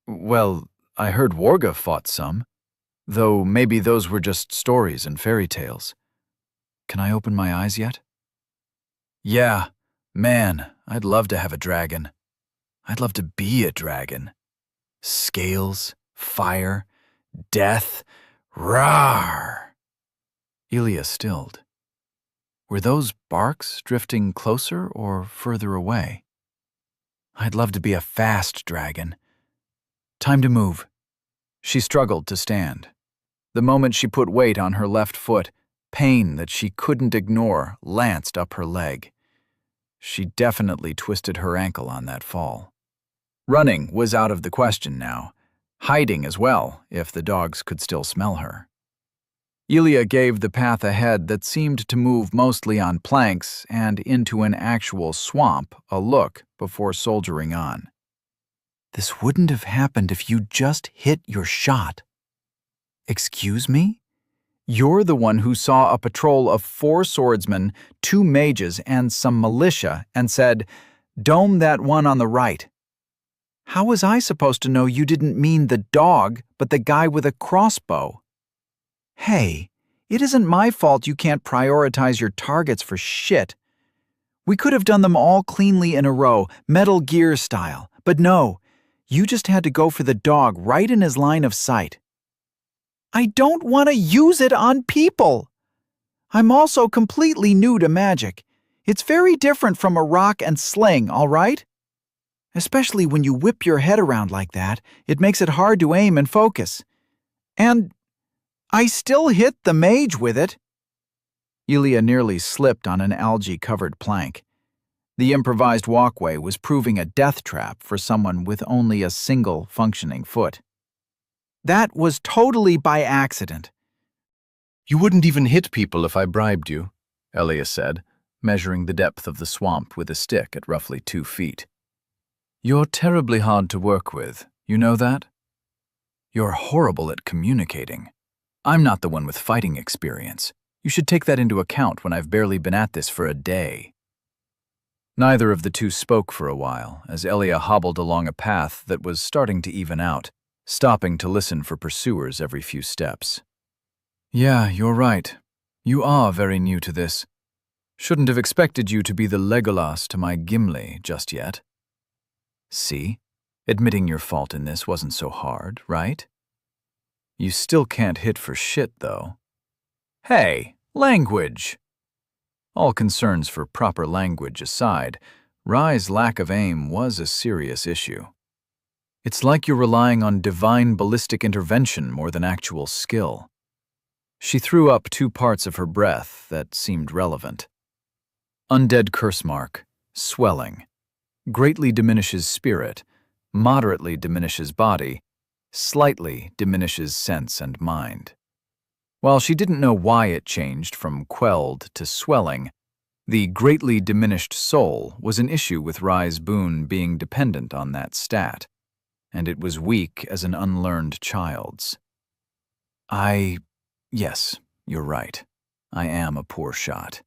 Well, I heard Warga fought some, though maybe those were just stories and fairy tales. Can I open my eyes yet? Yeah, man, I'd love to have a dragon. I'd love to be a dragon. Scales, fire, death, rawr! Elia stilled. Were those barks drifting closer or further away? I'd love to be a fast dragon. Time to move. She struggled to stand. The moment she put weight on her left foot, pain that she couldn't ignore lanced up her leg. She definitely twisted her ankle on that fall. Running was out of the question now. Hiding as well, if the dogs could still smell her. Elia gave the path ahead that seemed to move mostly on planks and into an actual swamp a look before soldiering on. This wouldn't have happened if you just hit your shot. Excuse me? You're the one who saw a patrol of 4 swordsmen, 2 mages, and some militia and said, "Dome that one on the right." How was I supposed to know you didn't mean the dog, but the guy with a crossbow? Hey, it isn't my fault you can't prioritize your targets for shit. We could have done them all cleanly in a row, Metal Gear style, but no, you just had to go for the dog right in his line of sight. I don't want to use it on people. I'm also completely new to magic. It's very different from a rock and sling, all right? Especially when you whip your head around like that, it makes it hard to aim and focus. And I still hit the mage with it. Elia nearly slipped on an algae-covered plank. The improvised walkway was proving a death trap for someone with only a single functioning foot. That was totally by accident. You wouldn't even hit people if I bribed you, Elia said, measuring the depth of the swamp with a stick at roughly 2 feet. You're terribly hard to work with, you know that? You're horrible at communicating. I'm not the one with fighting experience. You should take that into account when I've barely been at this for a day. Neither of the two spoke for a while, as Elia hobbled along a path that was starting to even out, stopping to listen for pursuers every few steps. Yeah, you're right. You are very new to this. Shouldn't have expected you to be the Legolas to my Gimli just yet. See? Admitting your fault in this wasn't so hard, right? You still can't hit for shit, though. Hey, language! All concerns for proper language aside, Rye's lack of aim was a serious issue. It's like you're relying on divine ballistic intervention more than actual skill. She threw up 2 parts of her breath that seemed relevant. Undead curse mark, swelling. Greatly diminishes spirit, moderately diminishes body, slightly diminishes sense and mind. While she didn't know why it changed from quelled to swelling, the greatly diminished soul was an issue with Rye's boon being dependent on that stat, and it was weak as an unlearned child's. Yes, you're right. I am a poor shot.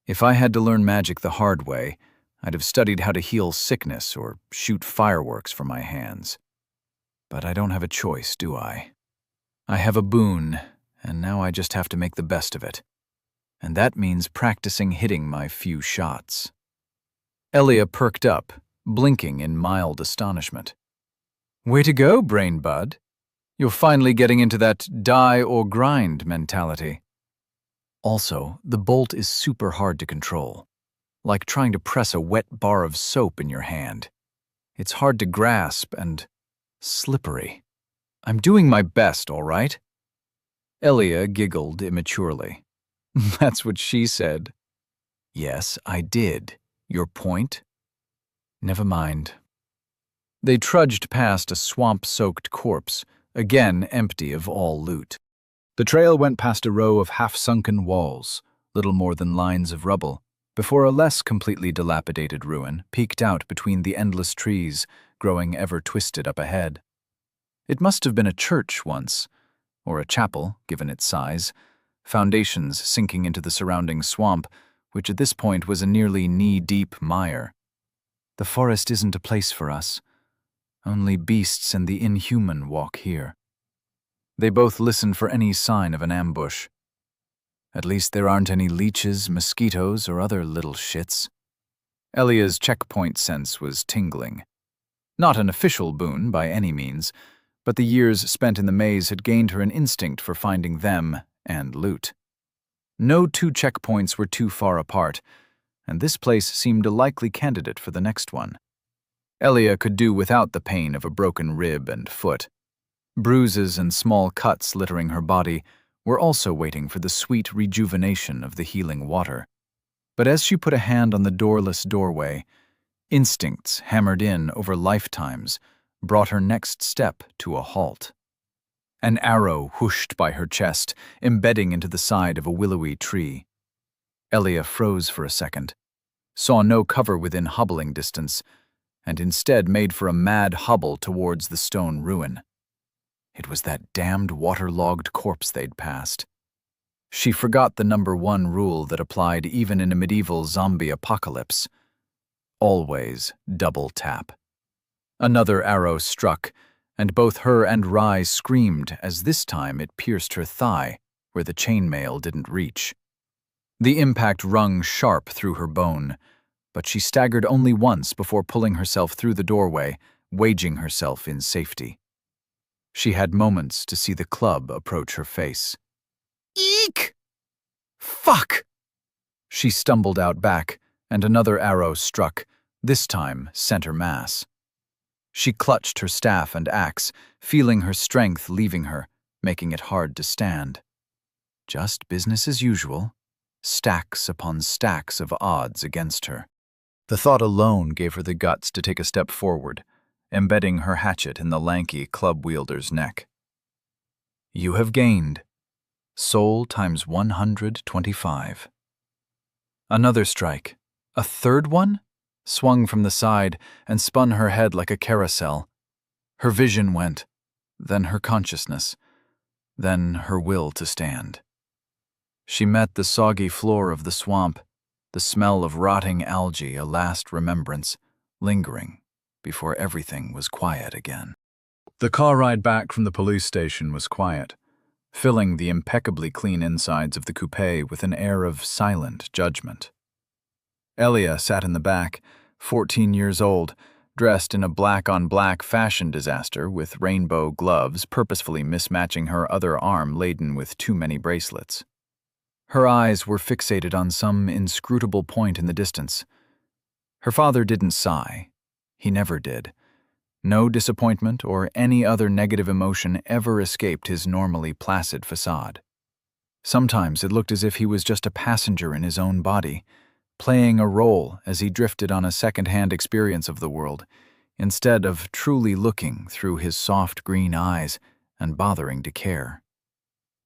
If I had to learn magic the hard way, I'd have studied how to heal sickness or shoot fireworks from my hands. But I don't have a choice, do I? I have a boon, and now I just have to make the best of it. And that means practicing hitting my few shots. Elia perked up, blinking in mild astonishment. Way to go, brain bud. You're finally getting into that die or grind mentality. Also, the bolt is super hard to control. Like trying to press a wet bar of soap in your hand. It's hard to grasp and slippery. I'm doing my best, all right? Elia giggled immaturely. That's what she said. Yes, I did. Your point? Never mind. They trudged past a swamp-soaked corpse, again empty of all loot. The trail went past a row of half-sunken walls, little more than lines of rubble, before a less completely dilapidated ruin peeked out between the endless trees growing ever twisted up ahead. It must have been a church once, or a chapel, given its size, foundations sinking into the surrounding swamp, which at this point was a nearly knee-deep mire. The forest isn't a place for us. Only beasts and the inhuman walk here. They both listened for any sign of an ambush. At least there aren't any leeches, mosquitoes, or other little shits. Elia's checkpoint sense was tingling. Not an official boon by any means, but the years spent in the maze had gained her an instinct for finding them and loot. No 2 checkpoints were too far apart, and this place seemed a likely candidate for the next one. Elia could do without the pain of a broken rib and foot. Bruises and small cuts littering her body were also waiting for the sweet rejuvenation of the healing water. But as she put a hand on the doorless doorway, instincts hammered in over lifetimes brought her next step to a halt. An arrow whooshed by her chest, embedding into the side of a willowy tree. Elia froze for a second, saw no cover within hobbling distance, and instead made for a mad hobble towards the stone ruin. It was that damned waterlogged corpse they'd passed. She forgot the number one rule that applied even in a medieval zombie apocalypse. Always double tap. Another arrow struck, and both her and Rye screamed as this time it pierced her thigh, where the chainmail didn't reach. The impact rung sharp through her bone, but she staggered only once before pulling herself through the doorway, waging herself in safety. She had moments to see the club approach her face. Eek! Fuck! She stumbled out back, and another arrow struck, this time center mass. She clutched her staff and axe, feeling her strength leaving her, making it hard to stand. Just business as usual, stacks upon stacks of odds against her. The thought alone gave her the guts to take a step forward, embedding her hatchet in the lanky club wielder's neck. You have gained soul times 125. Another strike, a third one, swung from the side and spun her head like a carousel. Her vision went, then her consciousness, then her will to stand. She met the soggy floor of the swamp, the smell of rotting algae a last remembrance, lingering before everything was quiet again. The car ride back from the police station was quiet, filling the impeccably clean insides of the coupe with an air of silent judgment. Elia sat in the back, 14 years old, dressed in a black-on-black fashion disaster with rainbow gloves purposefully mismatching her other arm laden with too many bracelets. Her eyes were fixated on some inscrutable point in the distance. Her father didn't sigh. He never did. No disappointment or any other negative emotion ever escaped his normally placid facade. Sometimes it looked as if he was just a passenger in his own body, playing a role as he drifted on a second-hand experience of the world, instead of truly looking through his soft green eyes and bothering to care.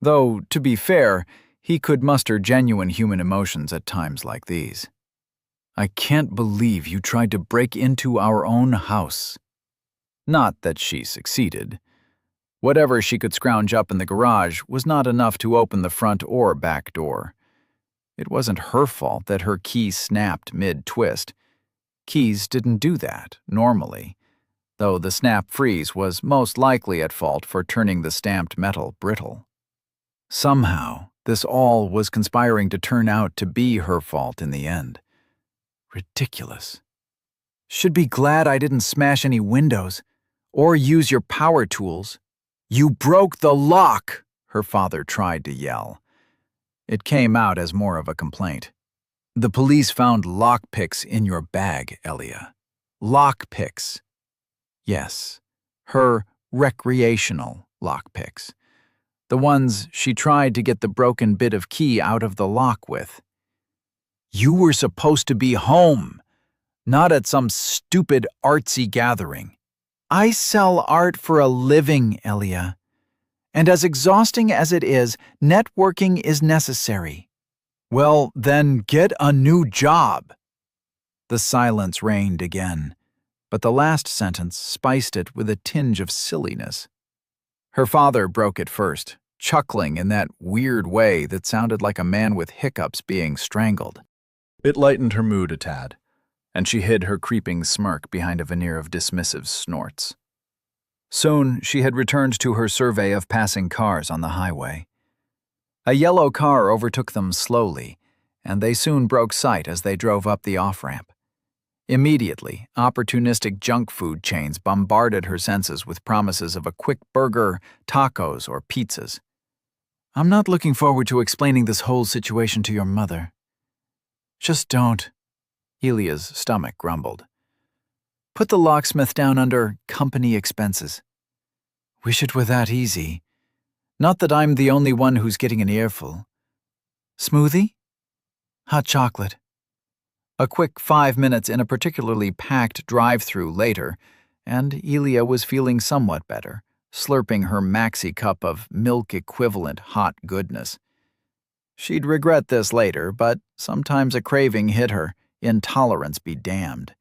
Though, to be fair, he could muster genuine human emotions at times like these. I can't believe you tried to break into our own house. Not that she succeeded. Whatever she could scrounge up in the garage was not enough to open the front or back door. It wasn't her fault that her key snapped mid-twist. Keys didn't do that, normally, though the snap freeze was most likely at fault for turning the stamped metal brittle. Somehow, this all was conspiring to turn out to be her fault in the end. Ridiculous. Should be glad I didn't smash any windows or use your power tools. You broke the lock, her father tried to yell. It came out as more of a complaint. The police found lockpicks in your bag, Elia. Lockpicks. Yes, her recreational lockpicks. The ones she tried to get the broken bit of key out of the lock with. You were supposed to be home, not at some stupid artsy gathering. I sell art for a living, Elia. And as exhausting as it is, networking is necessary. Well, then get a new job. The silence reigned again, but the last sentence spiced it with a tinge of silliness. Her father broke it first, chuckling in that weird way that sounded like a man with hiccups being strangled. It lightened her mood a tad, and she hid her creeping smirk behind a veneer of dismissive snorts. Soon she had returned to her survey of passing cars on the highway. A yellow car overtook them slowly, and they soon broke sight as they drove up the off-ramp. Immediately, opportunistic junk food chains bombarded her senses with promises of a quick burger, tacos, or pizzas. I'm not looking forward to explaining this whole situation to your mother. Just don't, Elia's stomach grumbled. Put the locksmith down under company expenses. Wish it were that easy. Not that I'm the only one who's getting an earful. Smoothie? Hot chocolate. A quick 5 minutes in a particularly packed drive-through later, and Elia was feeling somewhat better, slurping her maxi cup of milk-equivalent hot goodness. She'd regret this later, but sometimes a craving hit her, intolerance be damned.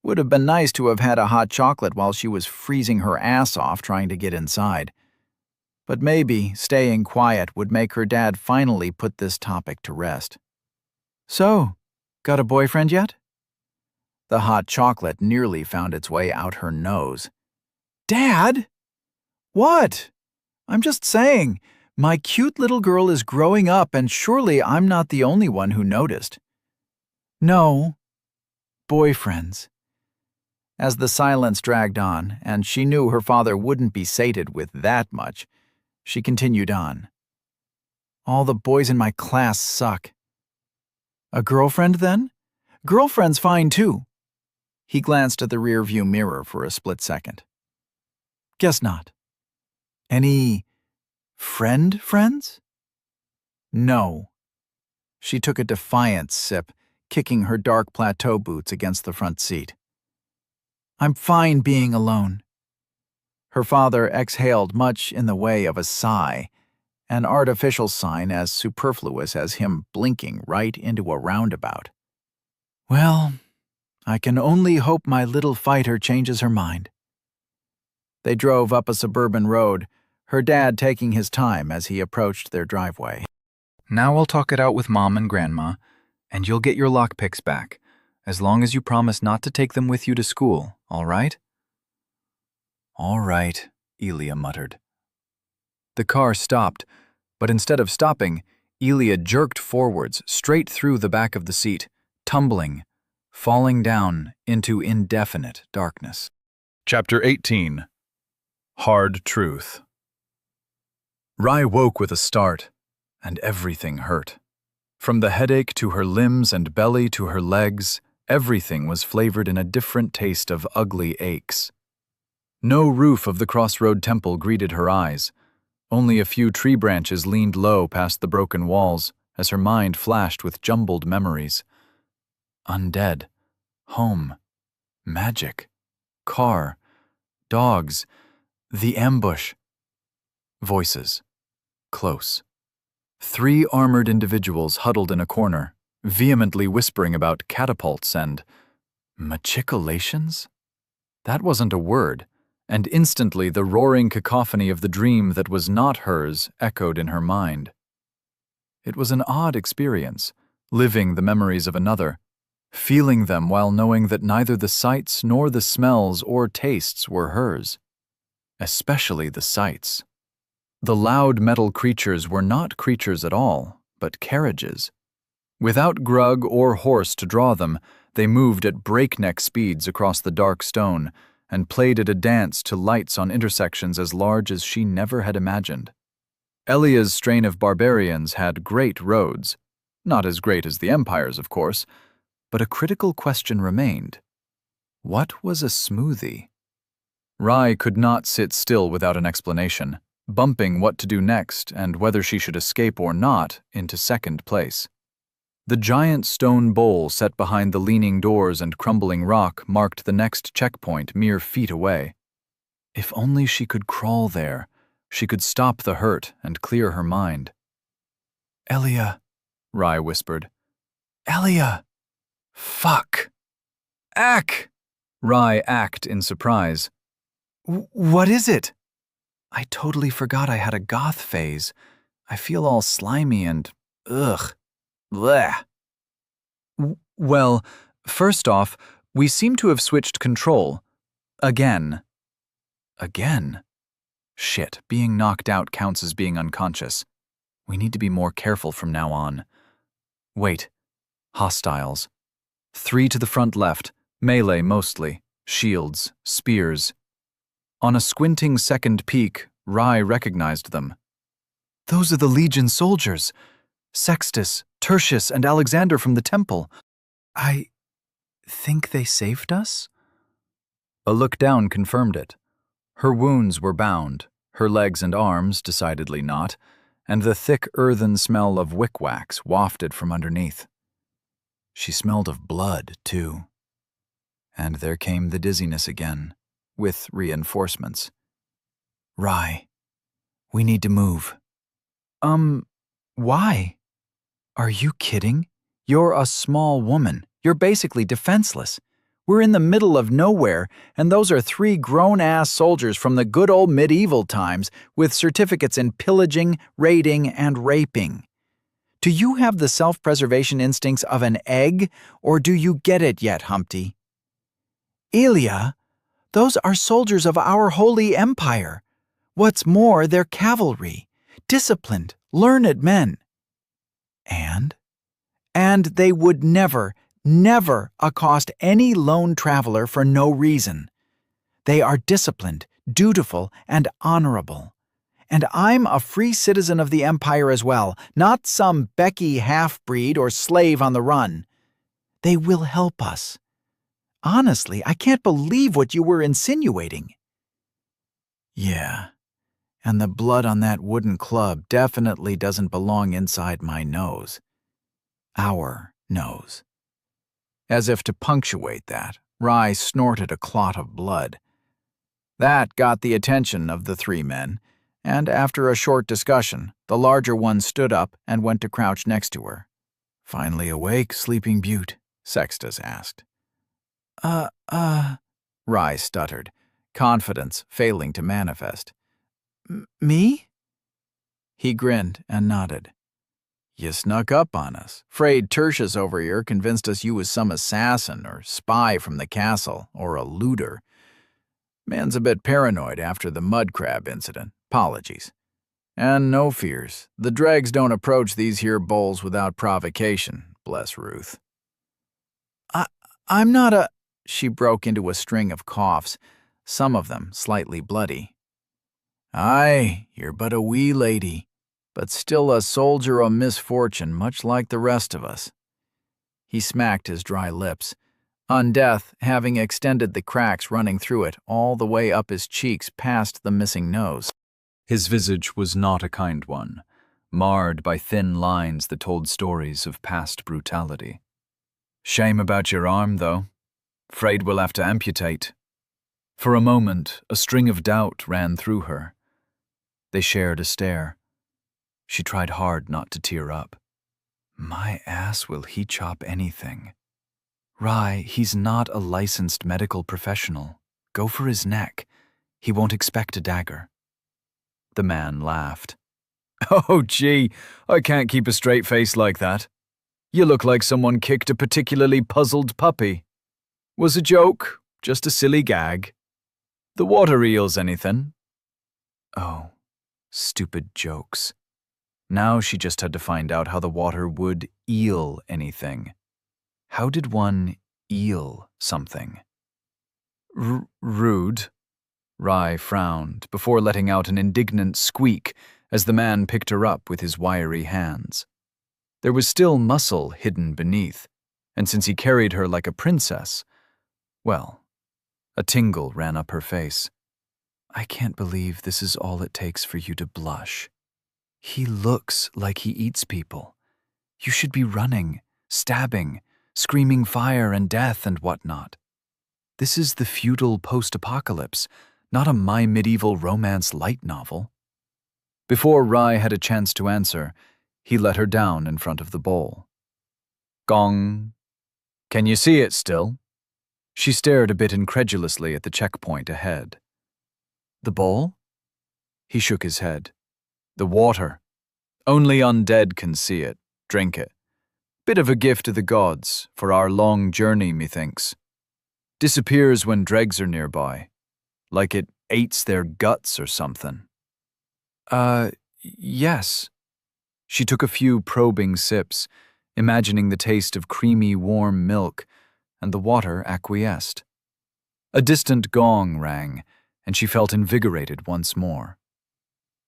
Would have been nice to have had a hot chocolate while she was freezing her ass off trying to get inside. But maybe staying quiet would make her dad finally put this topic to rest. So, got a boyfriend yet? The hot chocolate nearly found its way out her nose. Dad? What? I'm just saying, my cute little girl is growing up and surely I'm not the only one who noticed. No. Boyfriends. As the silence dragged on, and she knew her father wouldn't be sated with that much, she continued on. All the boys in my class suck. A girlfriend, then? Girlfriend's fine, too. He glanced at the rearview mirror for a split second. Guess not. Any friends? No. She took a defiant sip, kicking her dark plateau boots against the front seat. I'm fine being alone. Her father exhaled much in the way of a sigh, an artificial sign as superfluous as him blinking right into a roundabout. Well, I can only hope my little fighter changes her mind. They drove up a suburban road, her dad taking his time as he approached their driveway. Now I'll talk it out with Mom and Grandma, and you'll get your lockpicks back, as long as you promise not to take them with you to school, all right? All right, Elia muttered. The car stopped, but instead of stopping, Elia jerked forwards straight through the back of the seat, tumbling, falling down into indefinite darkness. Chapter 18. Hard Truth. Rye woke with a start, and everything hurt. From the headache to her limbs and belly to her legs, everything was flavored in a different taste of ugly aches. No roof of the crossroad temple greeted her eyes. Only a few tree branches leaned low past the broken walls as her mind flashed with jumbled memories. Undead, home, magic, car, dogs, the ambush. Voices. Close. 3 armored individuals huddled in a corner, vehemently whispering about catapults and machicolations? That wasn't a word, and instantly the roaring cacophony of the dream that was not hers echoed in her mind. It was an odd experience, living the memories of another, feeling them while knowing that neither the sights nor the smells or tastes were hers. Especially the sights. The loud metal creatures were not creatures at all, but carriages. Without grug or horse to draw them, they moved at breakneck speeds across the dark stone and played at a dance to lights on intersections as large as she never had imagined. Elia's strain of barbarians had great roads, not as great as the Empire's, of course, but a critical question remained. What was a smoothie? Rye could not sit still without an explanation, bumping what to do next and whether she should escape or not into second place. The giant stone bowl set behind the leaning doors and crumbling rock marked the next checkpoint mere feet away. If only she could crawl there, she could stop the hurt and clear her mind. Elia, Rye whispered. Elia! Fuck! Ack! Rye acked in surprise. What is it? I totally forgot I had a goth phase. I feel all slimy and ugh. Blech. Well, first off, we seem to have switched control. Again. Again? Shit, being knocked out counts as being unconscious. We need to be more careful from now on. Wait. Hostiles. 3 to the front left, melee mostly, shields, spears. On a squinting second peek, Rye recognized them. Those are the Legion soldiers. Sextus, Tertius, and Alexander from the temple. I think they saved us? A look down confirmed it. Her wounds were bound, her legs and arms decidedly not, and the thick earthen smell of wick wax wafted from underneath. She smelled of blood, too. And there came the dizziness again, with reinforcements. Rye, we need to move. Why? Are you kidding? You're a small woman. You're basically defenseless. We're in the middle of nowhere, and those are 3 grown-ass soldiers from the good old medieval times with certificates in pillaging, raiding, and raping. Do you have the self-preservation instincts of an egg, or do you get it yet, Humpty? Elia, those are soldiers of our holy empire. What's more, they're cavalry, disciplined, learned men. And they would never accost any lone traveler for no reason. They are disciplined, dutiful, and honorable. And I'm a free citizen of the Empire as well, not some Becky half-breed or slave on the run. They will help us. Honestly, I can't believe what you were insinuating. Yeah, and the blood on that wooden club definitely doesn't belong inside my nose. Our nose. As if to punctuate that, Rye snorted a clot of blood. That got the attention of the 3 men, and after a short discussion, the larger one stood up and went to crouch next to her. Finally awake, Sleeping Beaut? Sextus asked. Rye stuttered, confidence failing to manifest. Me? He grinned and nodded. You snuck up on us. Fraid Tertius over here convinced us you was some assassin or spy from the castle or a looter. Man's a bit paranoid after the mud crab incident. Apologies. And no fears. The dregs don't approach these here bowls without provocation, bless Ruth. I'm not a... She broke into a string of coughs, some of them slightly bloody. Aye, you're but a wee lady, but still a soldier o' misfortune much like the rest of us. He smacked his dry lips, Undeath having extended the cracks running through it all the way up his cheeks past the missing nose. His visage was not a kind one, marred by thin lines that told stories of past brutality. Shame about your arm, though. Afraid we'll have to amputate. For a moment, a string of doubt ran through her. They shared a stare. She tried hard not to tear up. My ass, will he chop anything. Rye, he's not a licensed medical professional. Go for his neck. He won't expect a dagger. The man laughed. Oh, gee, I can't keep a straight face like that. You look like someone kicked a particularly puzzled puppy. Was a joke, just a silly gag. The water eels anything? Oh, stupid jokes. Now she just had to find out how the water would eel anything. How did one eel something? Rude. Rye frowned before letting out an indignant squeak as the man picked her up with his wiry hands. There was still muscle hidden beneath, and since he carried her like a princess, well, a tingle ran up her face. I can't believe this is all it takes for you to blush. He looks like he eats people. You should be running, stabbing, screaming fire and death and whatnot. This is the feudal post-apocalypse, not a My Medieval Romance light novel. Before Rye had a chance to answer, he let her down in front of the bowl. Gong. Can you see it still? She stared a bit incredulously at the checkpoint ahead. The bowl? He shook his head. The water. Only undead can see it, drink it. Bit of a gift to the gods for our long journey, methinks. Disappears when dregs are nearby, like it eats their guts or something. Yes. She took a few probing sips, imagining the taste of creamy, warm milk, and the water acquiesced. A distant gong rang, and she felt invigorated once more.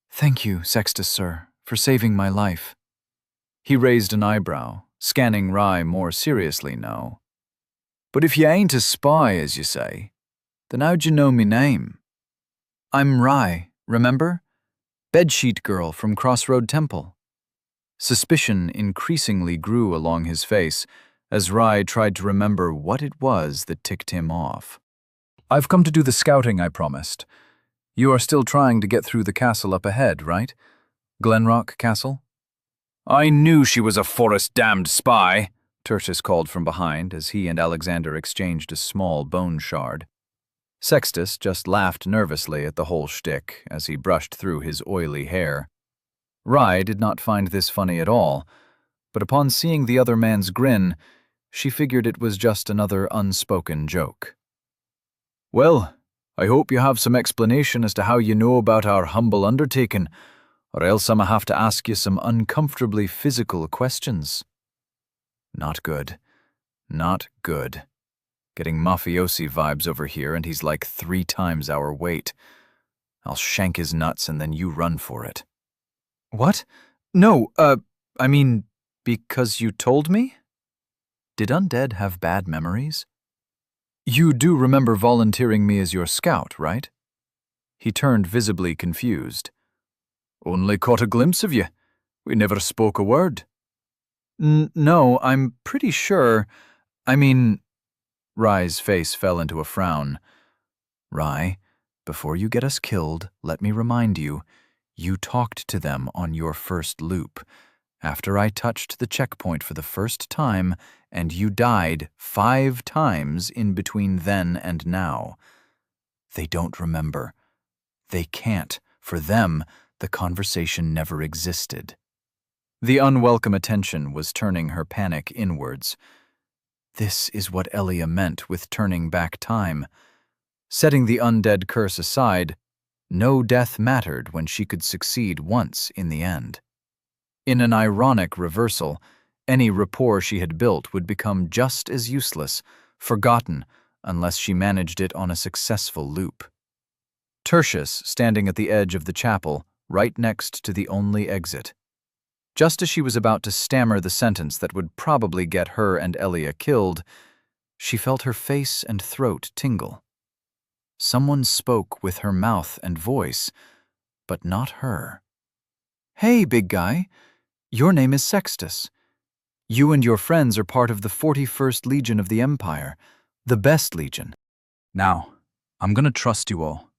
Thank you, Sextus, sir, for saving my life. He raised an eyebrow, scanning Rye more seriously now. But if you ain't a spy, as you say, then how'd you know me name? I'm Rye, remember? Bedsheet girl from Crossroad Temple. Suspicion increasingly grew along his face as Rai tried to remember what it was that ticked him off. I've come to do the scouting I promised. You are still trying to get through the castle up ahead, right? Glenrock Castle? I knew she was a forest-damned spy, Tertius called from behind as he and Alexander exchanged a small bone shard. Sextus just laughed nervously at the whole shtick as he brushed through his oily hair. Rai did not find this funny at all, but upon seeing the other man's grin, she figured it was just another unspoken joke. Well, I hope you have some explanation as to how you know about our humble undertaking, or else I'ma have to ask you some uncomfortably physical questions. Not good. Not good. Getting mafiosi vibes over here, and he's like 3 times our weight. I'll shank his nuts and then you run for it. What? No, I mean, because you told me? Did undead have bad memories? You do remember volunteering me as your scout, right? He turned visibly confused. Only caught a glimpse of you. We never spoke a word. No, I'm pretty sure. I mean... Rai's face fell into a frown. Rai, before you get us killed, let me remind you, you talked to them on your first loop, after I touched the checkpoint for the first time, and you died 5 times in between then and now. They don't remember. They can't. For them, the conversation never existed. The unwelcome attention was turning her panic inwards. This is what Elia meant with turning back time. Setting the undead curse aside, no death mattered when she could succeed once in the end. In an ironic reversal, any rapport she had built would become just as useless, forgotten, unless she managed it on a successful loop. Tertius, standing at the edge of the chapel, right next to the only exit. Just as she was about to stammer the sentence that would probably get her and Elia killed, she felt her face and throat tingle. Someone spoke with her mouth and voice, but not her. Hey, big guy. Your name is Sextus. You and your friends are part of the 41st Legion of the Empire, the best legion. Now, I'm gonna trust you all.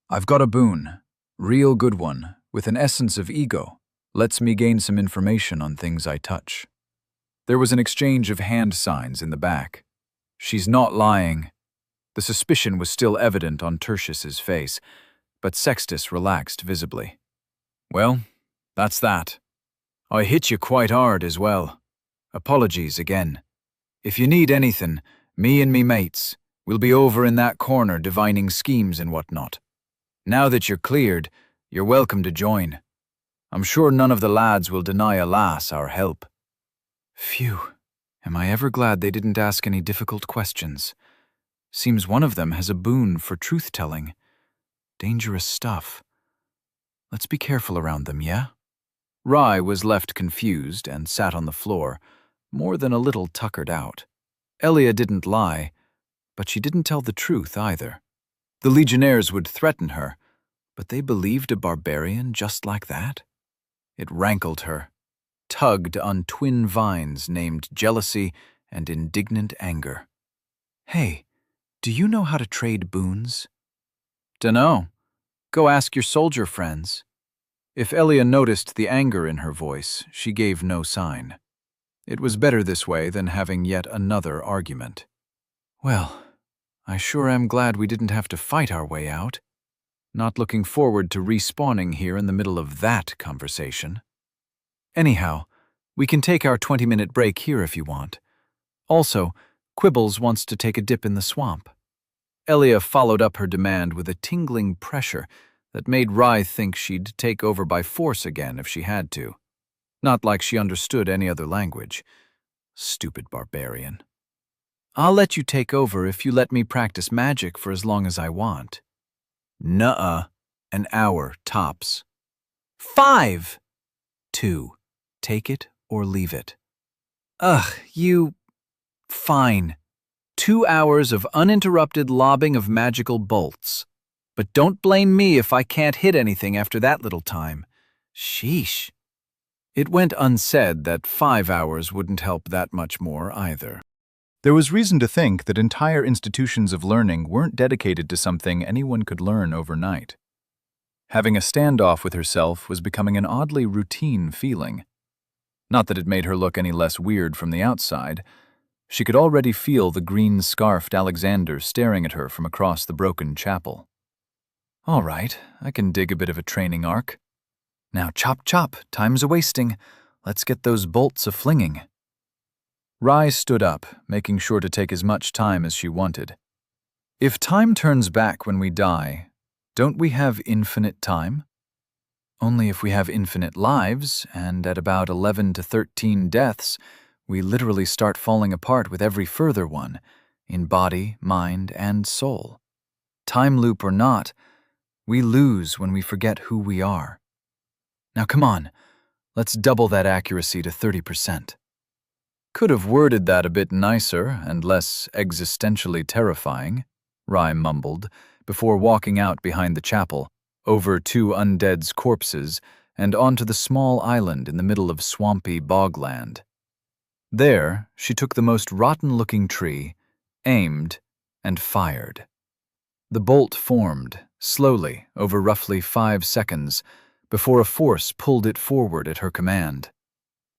I've got a boon, real good one, with an essence of ego. Lets me gain some information on things I touch. There was an exchange of hand signs in the back. She's not lying. The suspicion was still evident on Tertius's face, but Sextus relaxed visibly. Well, that's that. I hit you quite hard as well. Apologies again. If you need anything, me and me mates, we'll be over in that corner divining schemes and whatnot. Now that you're cleared, you're welcome to join. I'm sure none of the lads will deny a lass our help. Phew, am I ever glad they didn't ask any difficult questions. Seems one of them has a boon for truth-telling. Dangerous stuff. Let's be careful around them, yeah? Rai was left confused and sat on the floor, more than a little tuckered out. Elia didn't lie, but she didn't tell the truth either. The legionnaires would threaten her, but they believed a barbarian just like that? It rankled her, tugged on twin vines named jealousy and indignant anger. Hey, do you know how to trade boons? Dunno. Go ask your soldier friends. If Elia noticed the anger in her voice, she gave no sign. It was better this way than having yet another argument. Well, I sure am glad we didn't have to fight our way out. Not looking forward to respawning here in the middle of that conversation. Anyhow, we can take our 20-minute break here if you want. Also, Quibbles wants to take a dip in the swamp. Elia followed up her demand with a tingling pressure that made Rai think she'd take over by force again if she had to. Not like she understood any other language. Stupid barbarian. I'll let you take over if you let me practice magic for as long as I want. Nuh-uh. An hour, tops. 5! 2. Take it or leave it. Ugh, you... Fine. 2 hours of uninterrupted lobbing of magical bolts. But don't blame me if I can't hit anything after that little time. Sheesh. It went unsaid that 5 hours wouldn't help that much more either. There was reason to think that entire institutions of learning weren't dedicated to something anyone could learn overnight. Having a standoff with herself was becoming an oddly routine feeling. Not that it made her look any less weird from the outside. She could already feel the green-scarfed Alexander staring at her from across the broken chapel. All right, I can dig a bit of a training arc. Now chop chop, time's a-wasting. Let's get those bolts a-flinging. Rye stood up, making sure to take as much time as she wanted. If time turns back when we die, don't we have infinite time? Only if we have infinite lives, and at about 11 to 13 deaths, we literally start falling apart with every further one, in body, mind, and soul. Time loop or not, we lose when we forget who we are. Now come on, let's double that accuracy to 30%. Could have worded that a bit nicer and less existentially terrifying, Rye mumbled, before walking out behind the chapel, over 2 undead's corpses, and onto the small island in the middle of swampy bogland. There, she took the most rotten-looking tree, aimed, and fired. The bolt formed, slowly, over roughly 5 seconds, before a force pulled it forward at her command.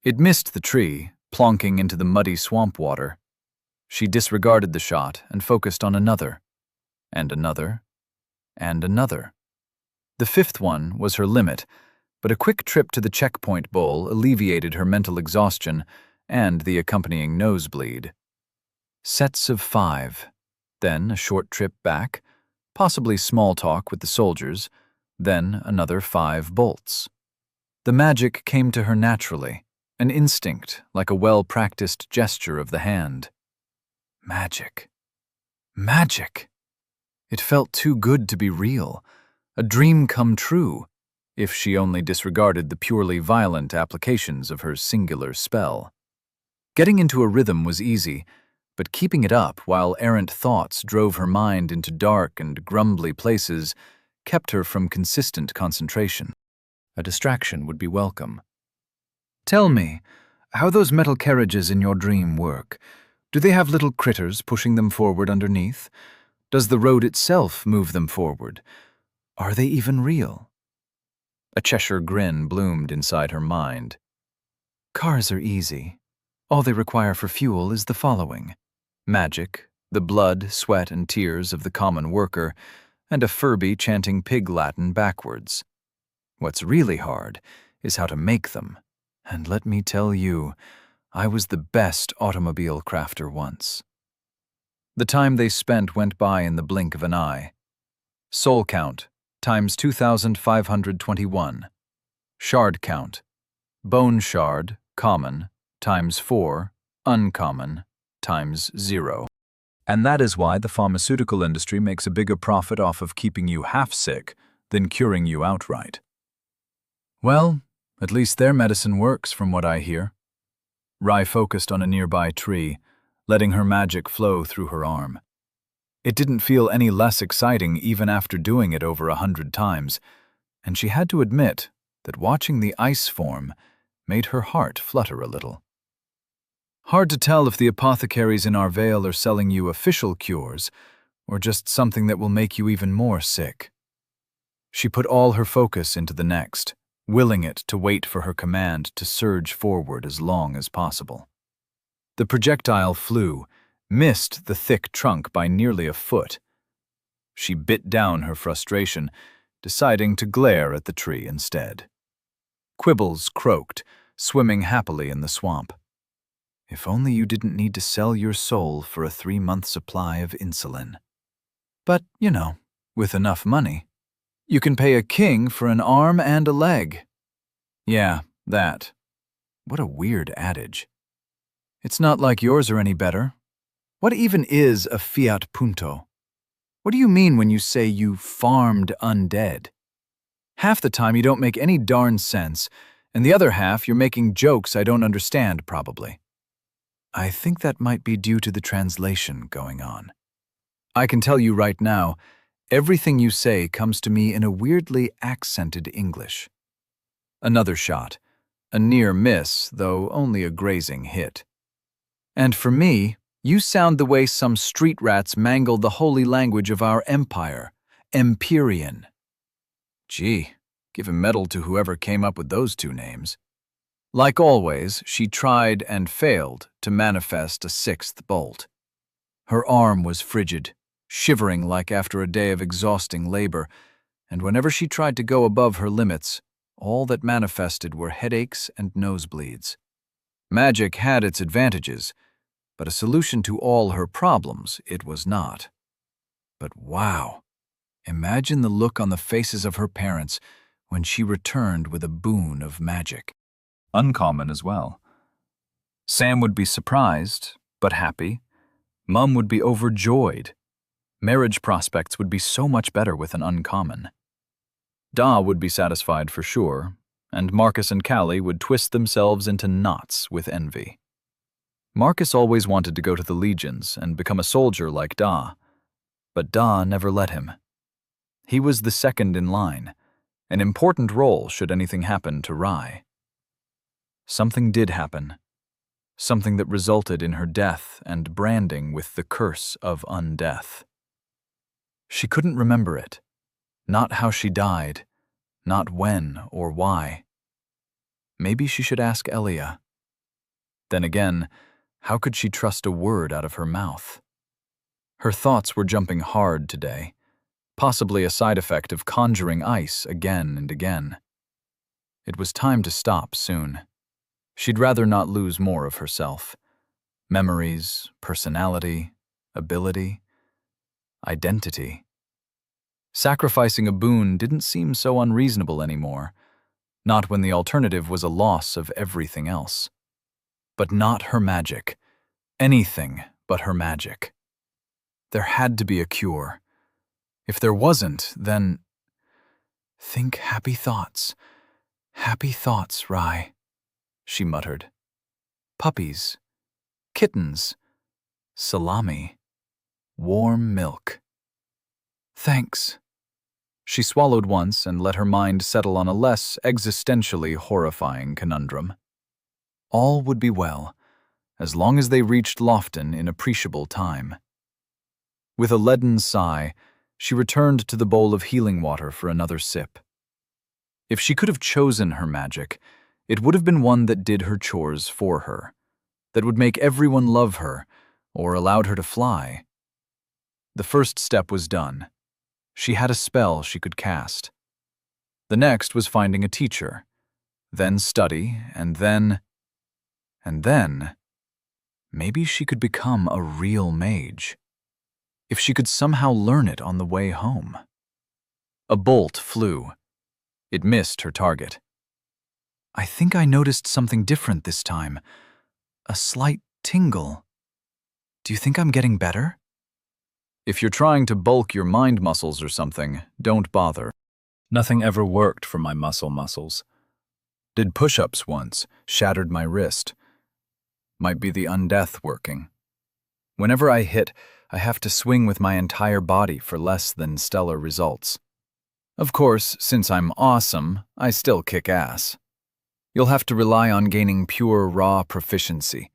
It missed the tree, plonking into the muddy swamp water. She disregarded the shot and focused on another, and another, and another. The 5th one was her limit, but a quick trip to the checkpoint bowl alleviated her mental exhaustion and the accompanying nosebleed. Sets of 5, then a short trip back, possibly small talk with the soldiers, then another 5 bolts. The magic came to her naturally, an instinct like a well-practiced gesture of the hand. Magic. Magic! It felt too good to be real, a dream come true, if she only disregarded the purely violent applications of her singular spell. Getting into a rhythm was easy, but keeping it up while errant thoughts drove her mind into dark and grumbly places kept her from consistent concentration. A distraction would be welcome. Tell me, how those metal carriages in your dream work? Do they have little critters pushing them forward underneath? Does the road itself move them forward? Are they even real? A Cheshire grin bloomed inside her mind. Cars are easy. All they require for fuel is the following: magic, the blood, sweat, and tears of the common worker, and a Furby chanting pig Latin backwards. What's really hard is how to make them. And let me tell you, I was the best automobile crafter once. The time they spent went by in the blink of an eye. Soul count, times 2,521. Shard count, bone shard, common, times 4, uncommon, times 0. And that is why the pharmaceutical industry makes a bigger profit off of keeping you half sick than curing you outright. Well, at least their medicine works from what I hear. Rye focused on a nearby tree, letting her magic flow through her arm. It didn't feel any less exciting even after doing it over 100 times, and she had to admit that watching the ice form made her heart flutter a little. Hard to tell if the apothecaries in our vale are selling you official cures, or just something that will make you even more sick. She put all her focus into the next, willing it to wait for her command to surge forward as long as possible. The projectile flew, missed the thick trunk by nearly a foot. She bit down her frustration, deciding to glare at the tree instead. Quibbles croaked, swimming happily in the swamp. If only you didn't need to sell your soul for a 3-month supply of insulin. But, you know, with enough money, you can pay a king for an arm and a leg. Yeah, that. What a weird adage. It's not like yours are any better. What even is a fiat punto? What do you mean when you say you farmed undead? Half the time you don't make any darn sense, and the other half you're making jokes I don't understand, probably. I think that might be due to the translation going on. I can tell you right now, everything you say comes to me in a weirdly accented English. Another shot, A near miss, though only a grazing hit. And for me, you sound the way some street rats mangle the holy language of our empire, Empyrean. Gee, give a medal to whoever came up with those two names. Like always, she tried and failed to manifest a sixth bolt. Her arm was frigid, shivering like after a day of exhausting labor, and whenever she tried to go above her limits, all that manifested were headaches and nosebleeds. Magic had its advantages, but a solution to all her problems it was not. But wow, imagine the look on the faces of her parents when she returned with a boon of magic. Uncommon as well. Sam would be surprised, but happy. Mum would be overjoyed. Marriage prospects would be so much better with an uncommon. Da would be satisfied for sure, and Marcus and Callie would twist themselves into knots with envy. Marcus always wanted to go to the legions and become a soldier like Da, but Da never let him. He was the second in line, an important role should anything happen to Rai. Something did happen, something that resulted in her death and branding with the curse of undeath. She couldn't remember it, not how she died, not when or why. Maybe she should ask Elia. Then again, how could she trust a word out of her mouth? Her thoughts were jumping hard today, possibly a side effect of conjuring ice again and again. It was time to stop soon. She'd rather not lose more of herself. Memories, personality, ability, identity. Sacrificing a boon didn't seem so unreasonable anymore, not when the alternative was a loss of everything else. But not her magic. Anything but her magic. There had to be a cure. If there wasn't, then... Think happy thoughts, Rai, she muttered. Puppies, kittens, salami, warm milk. Thanks. She swallowed once and let her mind settle on a less existentially horrifying conundrum. All would be well, as long as they reached Lofton in appreciable time. With a leaden sigh, she returned to the bowl of healing water for another sip. If she could have chosen her magic, it would have been one that did her chores for her, that would make everyone love her, or allowed her to fly. The first step was done. She had a spell she could cast. The next was finding a teacher, then study, and then, maybe she could become a real mage. If she could somehow learn it on the way home. A bolt flew. It missed her target. I think I noticed something different this time. A slight tingle. Do you think I'm getting better? If you're trying to bulk your mind muscles or something, don't bother. Nothing ever worked for my muscles. Did push-ups once, shattered my wrist. Might be the undeath working. Whenever I hit, I have to swing with my entire body for less than stellar results. Of course, since I'm awesome, I still kick ass. You'll have to rely on gaining pure raw proficiency.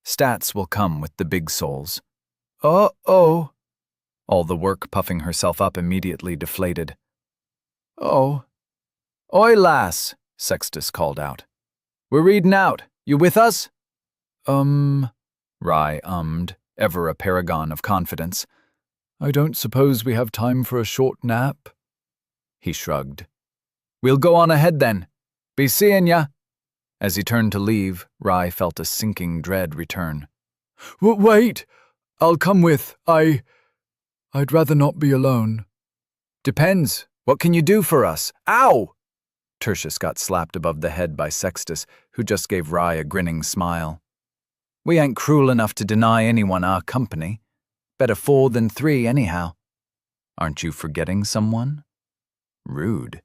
Stats will come with the big souls. Oh. All the work puffing herself up immediately deflated. Oh. Oi, lass, Sextus called out. We're reading out. You with us? Rai ummed, ever a paragon of confidence. I don't suppose we have time for a short nap? He shrugged. We'll go on ahead then. Be seeing ya. As he turned to leave, Rai felt a sinking dread return. Wait! I'll come with. I'd rather not be alone. Depends. What can you do for us? Ow! Tertius got slapped above the head by Sextus, who just gave Rai a grinning smile. We ain't cruel enough to deny anyone our company. Better 4 than 3 anyhow. Aren't you forgetting someone? Rude.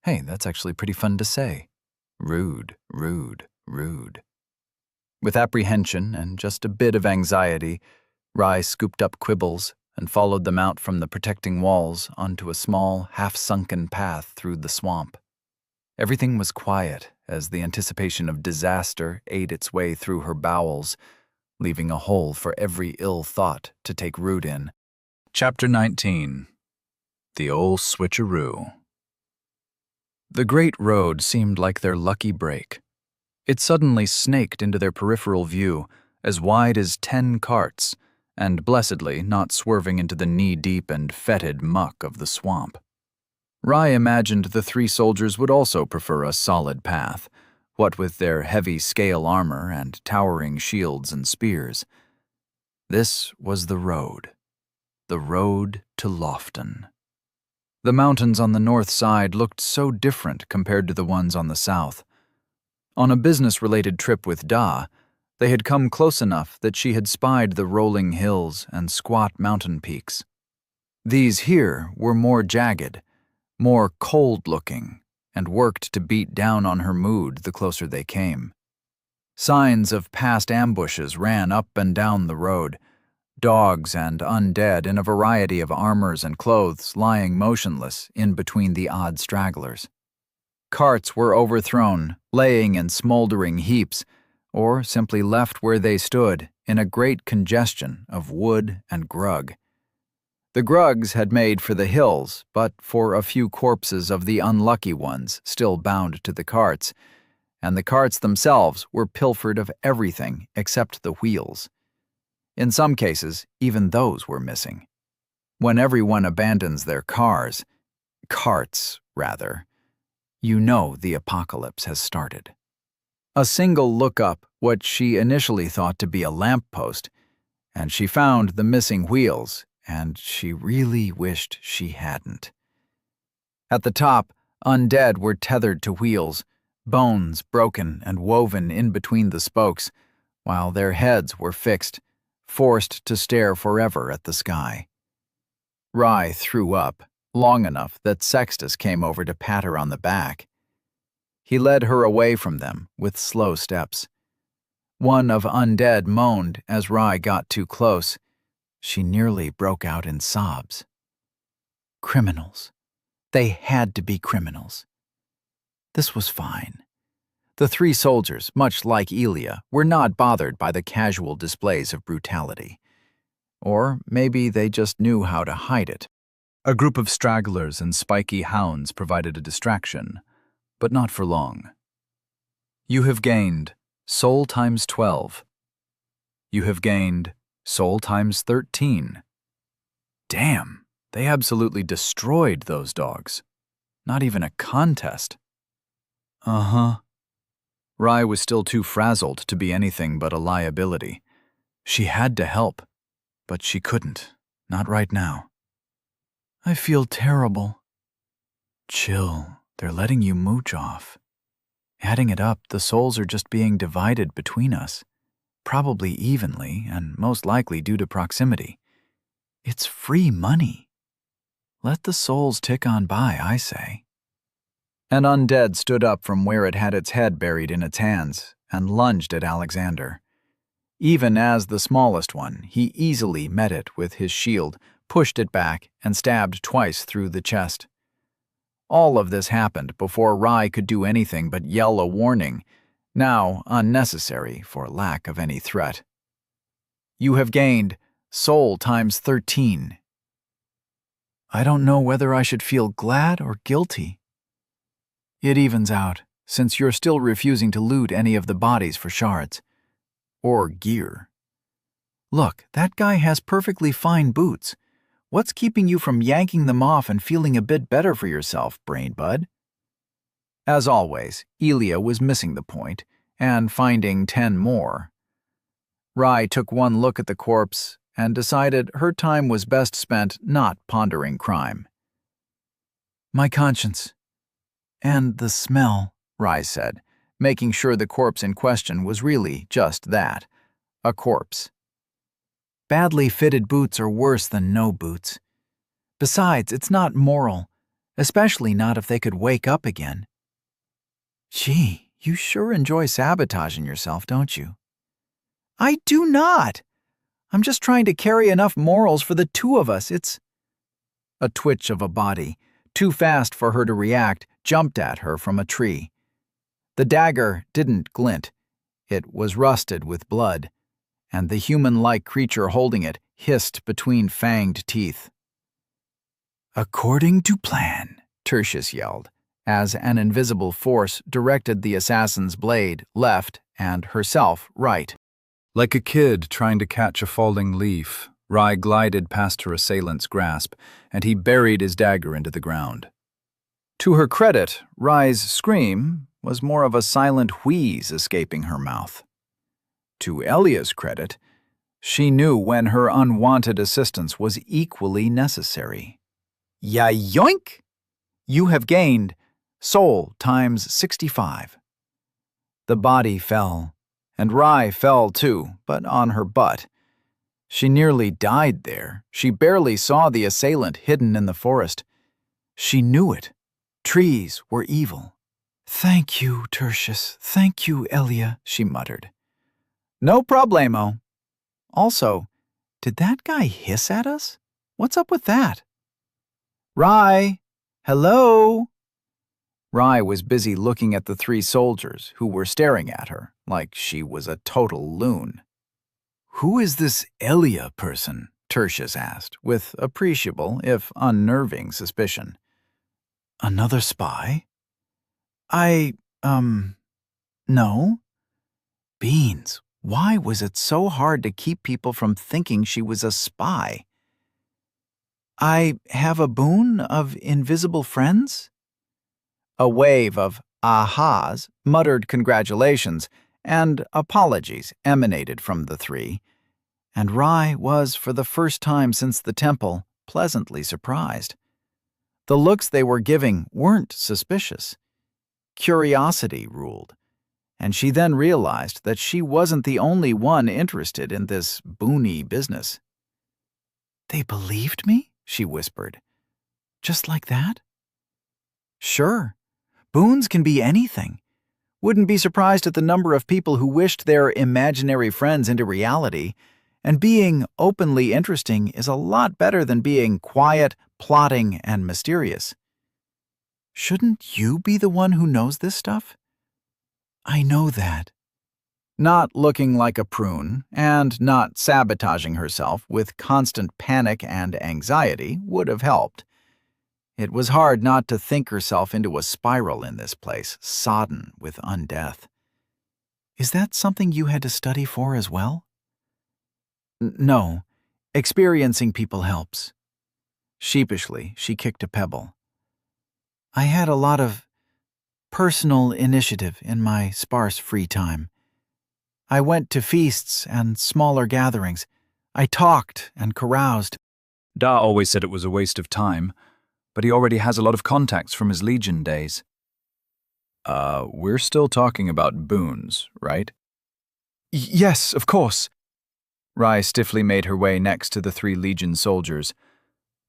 Hey, that's actually pretty fun to say. Rude. With apprehension and just a bit of anxiety, Rai scooped up quibbles and followed them out from the protecting walls onto a small, half-sunken path through the swamp. Everything was quiet as the anticipation of disaster ate its way through her bowels, leaving a hole for every ill thought to take root in. Chapter 19. The Old Switcheroo. The great road seemed like their lucky break. It suddenly snaked into their peripheral view, as wide as 10 carts, and blessedly not swerving into the knee-deep and fetid muck of the swamp. Rye imagined the 3 soldiers would also prefer a solid path, what with their heavy scale armor and towering shields and spears. This was the road to Lofton. The mountains on the north side looked so different compared to the ones on the south. On a business-related trip with Da, they had come close enough that she had spied the rolling hills and squat mountain peaks. These here were more jagged, more cold-looking, and worked to beat down on her mood the closer they came. Signs of past ambushes ran up and down the road, dogs and undead in a variety of armors and clothes lying motionless in between the odd stragglers. Carts were overthrown, laying in smoldering heaps, or simply left where they stood in a great congestion of wood and grug. The grugs had made for the hills, but for a few corpses of the unlucky ones still bound to the carts, and the carts themselves were pilfered of everything except the wheels. In some cases, even those were missing. When everyone abandons their carts, you know the apocalypse has started. A single look up what she initially thought to be a lamppost, and she found the missing wheels, and she really wished she hadn't. At the top, undead were tethered to wheels, bones broken and woven in between the spokes, while their heads were fixed, forced to stare forever at the sky. Rye threw up, long enough that Sextus came over to pat her on the back. He led her away from them with slow steps. One of undead moaned as Rye got too close. She nearly broke out in sobs. Criminals. They had to be criminals. This was fine. The 3 soldiers, much like Elia, were not bothered by the casual displays of brutality. Or maybe they just knew how to hide it. A group of stragglers and spiky hounds provided a distraction, but not for long. You have gained soul times 12. You have gained soul times 13. Damn, they absolutely destroyed those dogs. Not even a contest. Uh-huh. Rye was still too frazzled to be anything but a liability. She had to help, but she couldn't. Not right now. I feel terrible. Chill. They're letting you mooch off. Adding it up, the souls are just being divided between us, probably evenly and most likely due to proximity. It's free money. Let the souls tick on by, I say. An undead stood up from where it had its head buried in its hands and lunged at Alexander. Even as the smallest one, he easily met it with his shield, pushed it back, and stabbed twice through the chest. All of this happened before Rye could do anything but yell a warning, now unnecessary for lack of any threat. You have gained soul times 13. I don't know whether I should feel glad or guilty. It evens out, since you're still refusing to loot any of the bodies for shards. Or gear. Look, that guy has perfectly fine boots. What's keeping you from yanking them off and feeling a bit better for yourself, brain bud? As always, Elia was missing the point, and finding 10 more. Rye took one look at the corpse and decided her time was best spent not pondering crime. My conscience. And the smell, Rye said, making sure the corpse in question was really just that, a corpse. Badly fitted boots are worse than no boots. Besides, it's not moral, especially not if they could wake up again. Gee, you sure enjoy sabotaging yourself, don't you? I do not. I'm just trying to carry enough morals for the 2 of us. It's... A twitch of a body, too fast for her to react, jumped at her from a tree. The dagger didn't glint. It was rusted with blood, and the human-like creature holding it hissed between fanged teeth. "According to plan," Tertius yelled, as an invisible force directed the assassin's blade left and herself right. Like a kid trying to catch a falling leaf, Rye glided past her assailant's grasp, and he buried his dagger into the ground. To her credit, Rye's scream was more of a silent wheeze escaping her mouth. To Elia's credit, she knew when her unwanted assistance was equally necessary. Ya-yoink! You have gained soul times 65. The body fell, and Rye fell too, but on her butt. She nearly died there. She barely saw the assailant hidden in the forest. She knew it. Trees were evil. "Thank you, Tertius. Thank you, Elia," she muttered. "No problemo." Also, did that guy hiss at us? What's up with that? "Rye! Hello?" Rye was busy looking at the three soldiers who were staring at her like she was a total loon. "Who is this Elia person?" Tertius asked, with appreciable, if unnerving, suspicion. "Another spy?" No. Beans, why was it so hard to keep people from thinking she was a spy? "I have a boon of invisible friends?" A wave of ahas, muttered congratulations, and apologies emanated from the three, and Rye was, for the first time since the temple, pleasantly surprised. The looks they were giving weren't suspicious. Curiosity ruled, and she then realized that she wasn't the only one interested in this boony business. "They believed me?" she whispered. "Just like that?" "Sure. Boons can be anything. Wouldn't be surprised at the number of people who wished their imaginary friends into reality, and being openly interesting is a lot better than being quiet, plotting, and mysterious." "Shouldn't you be the one who knows this stuff?" "I know that." Not looking like a prune, and not sabotaging herself with constant panic and anxiety would have helped. It was hard not to think herself into a spiral in this place, sodden with undeath. "Is that something you had to study for as well?" No. Experiencing people helps." Sheepishly, she kicked a pebble. "I had a lot of personal initiative in my sparse free time. I went to feasts and smaller gatherings. I talked and caroused." Da always said it was a waste of time, but he already has a lot of contacts from his Legion days. We're still talking about boons, right? "Yes, of course." Rye stiffly made her way next to the three Legion soldiers.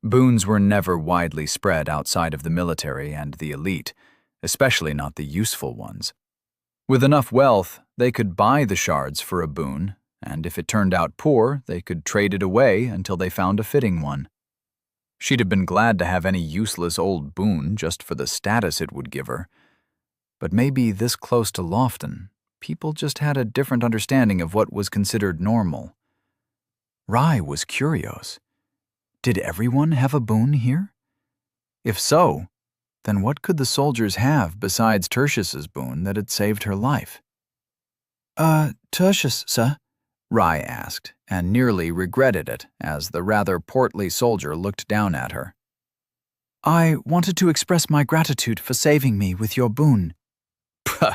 Boons were never widely spread outside of the military and the elite, especially not the useful ones. With enough wealth, they could buy the shards for a boon, and if it turned out poor, they could trade it away until they found a fitting one. She'd have been glad to have any useless old boon just for the status it would give her. But maybe this close to Lofton, people just had a different understanding of what was considered normal. Rye was curious. Did everyone have a boon here? If so, then what could the soldiers have besides Tertius's boon that had saved her life? Tertius, sir?" Rye asked, and nearly regretted it as the rather portly soldier looked down at her. "I wanted to express my gratitude for saving me with your boon." "Puh!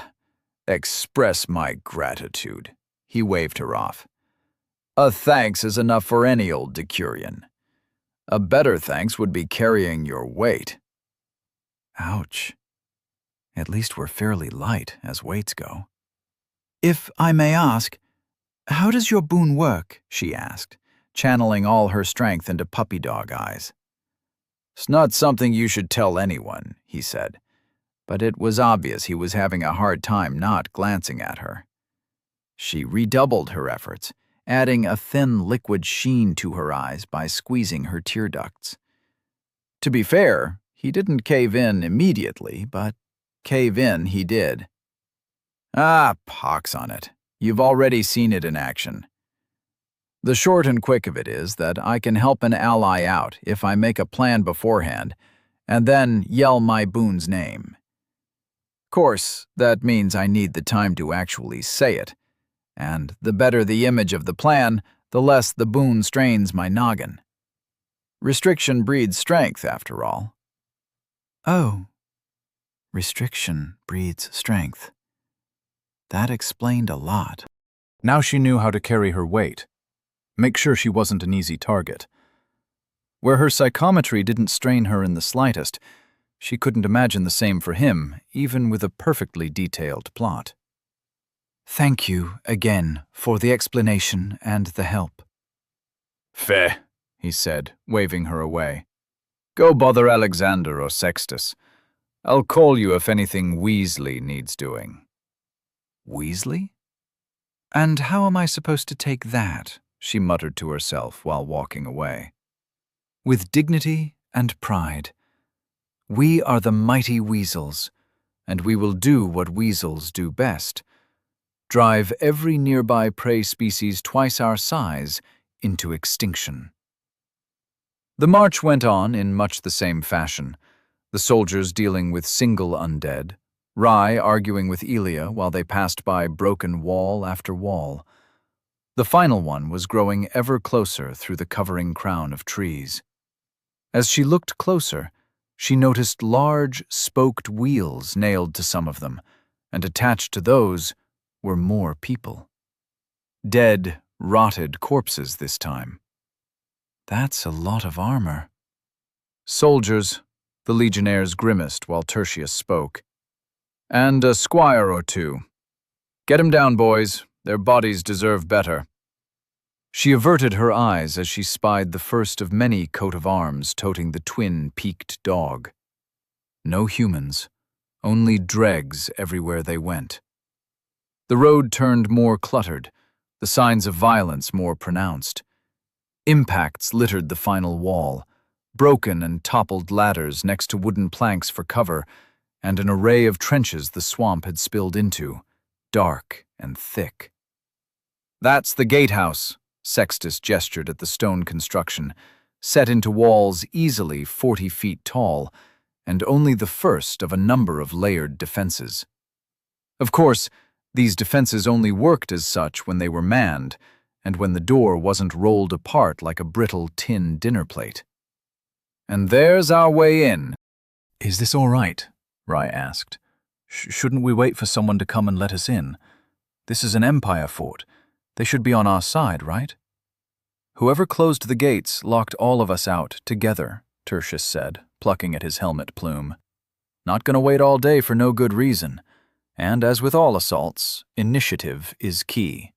Express my gratitude," he waved her off. "A thanks is enough for any old Decurion. A better thanks would be carrying your weight." Ouch. At least we're fairly light as weights go. "If I may ask, how does your boon work?" she asked, channeling all her strength into puppy dog eyes. "It's not something you should tell anyone," he said, but it was obvious he was having a hard time not glancing at her. She redoubled her efforts, adding a thin liquid sheen to her eyes by squeezing her tear ducts. To be fair, he didn't cave in immediately, but cave in he did. Ah, pox on it. You've already seen it in action. The short and quick of it is that I can help an ally out if I make a plan beforehand and then yell my boon's name. Course, that means I need the time to actually say it, and the better the image of the plan, the less the boon strains my noggin. Restriction breeds strength, after all. Oh, restriction breeds strength. That explained a lot. Now she knew how to carry her weight. Make sure she wasn't an easy target. Where her psychometry didn't strain her in the slightest, she couldn't imagine the same for him, even with a perfectly detailed plot. Thank you again for the explanation and the help. Fair, he said, waving her away. Go bother Alexander or Sextus. I'll call you if anything Weasley needs doing. Weasley? And how am I supposed to take that? She muttered to herself while walking away. With dignity and pride. We are the mighty weasels, and we will do what weasels do best. Drive every nearby prey species twice our size into extinction. The march went on in much the same fashion, the soldiers dealing with single undead, Rye arguing with Elia while they passed by broken wall after wall. The final one was growing ever closer through the covering crown of trees. As she looked closer, she noticed large, spoked wheels nailed to some of them, and attached to those were more people. Dead, rotted corpses this time. That's a lot of armor. Soldiers, the legionnaires grimaced while Tertius spoke. And a squire or two. Get 'em down, boys. Their bodies deserve better. She averted her eyes as she spied the first of many coat of arms toting the twin peaked dog. No humans, only dregs everywhere they went. The road turned more cluttered, the signs of violence more pronounced. Impacts littered the final wall, broken and toppled ladders next to wooden planks for cover, and an array of trenches the swamp had spilled into, dark and thick. That's the gatehouse, Sextus gestured at the stone construction, set into walls easily 40 feet tall, and only the first of a number of layered defenses. Of course, these defenses only worked as such when they were manned, and when the door wasn't rolled apart like a brittle tin dinner plate. And there's our way in. Is this all right? Rye asked. Shouldn't we wait for someone to come and let us in? This is an Empire fort. They should be on our side, right? Whoever closed the gates locked all of us out together, Tertius said, plucking at his helmet plume. Not gonna wait all day for no good reason. And as with all assaults, initiative is key.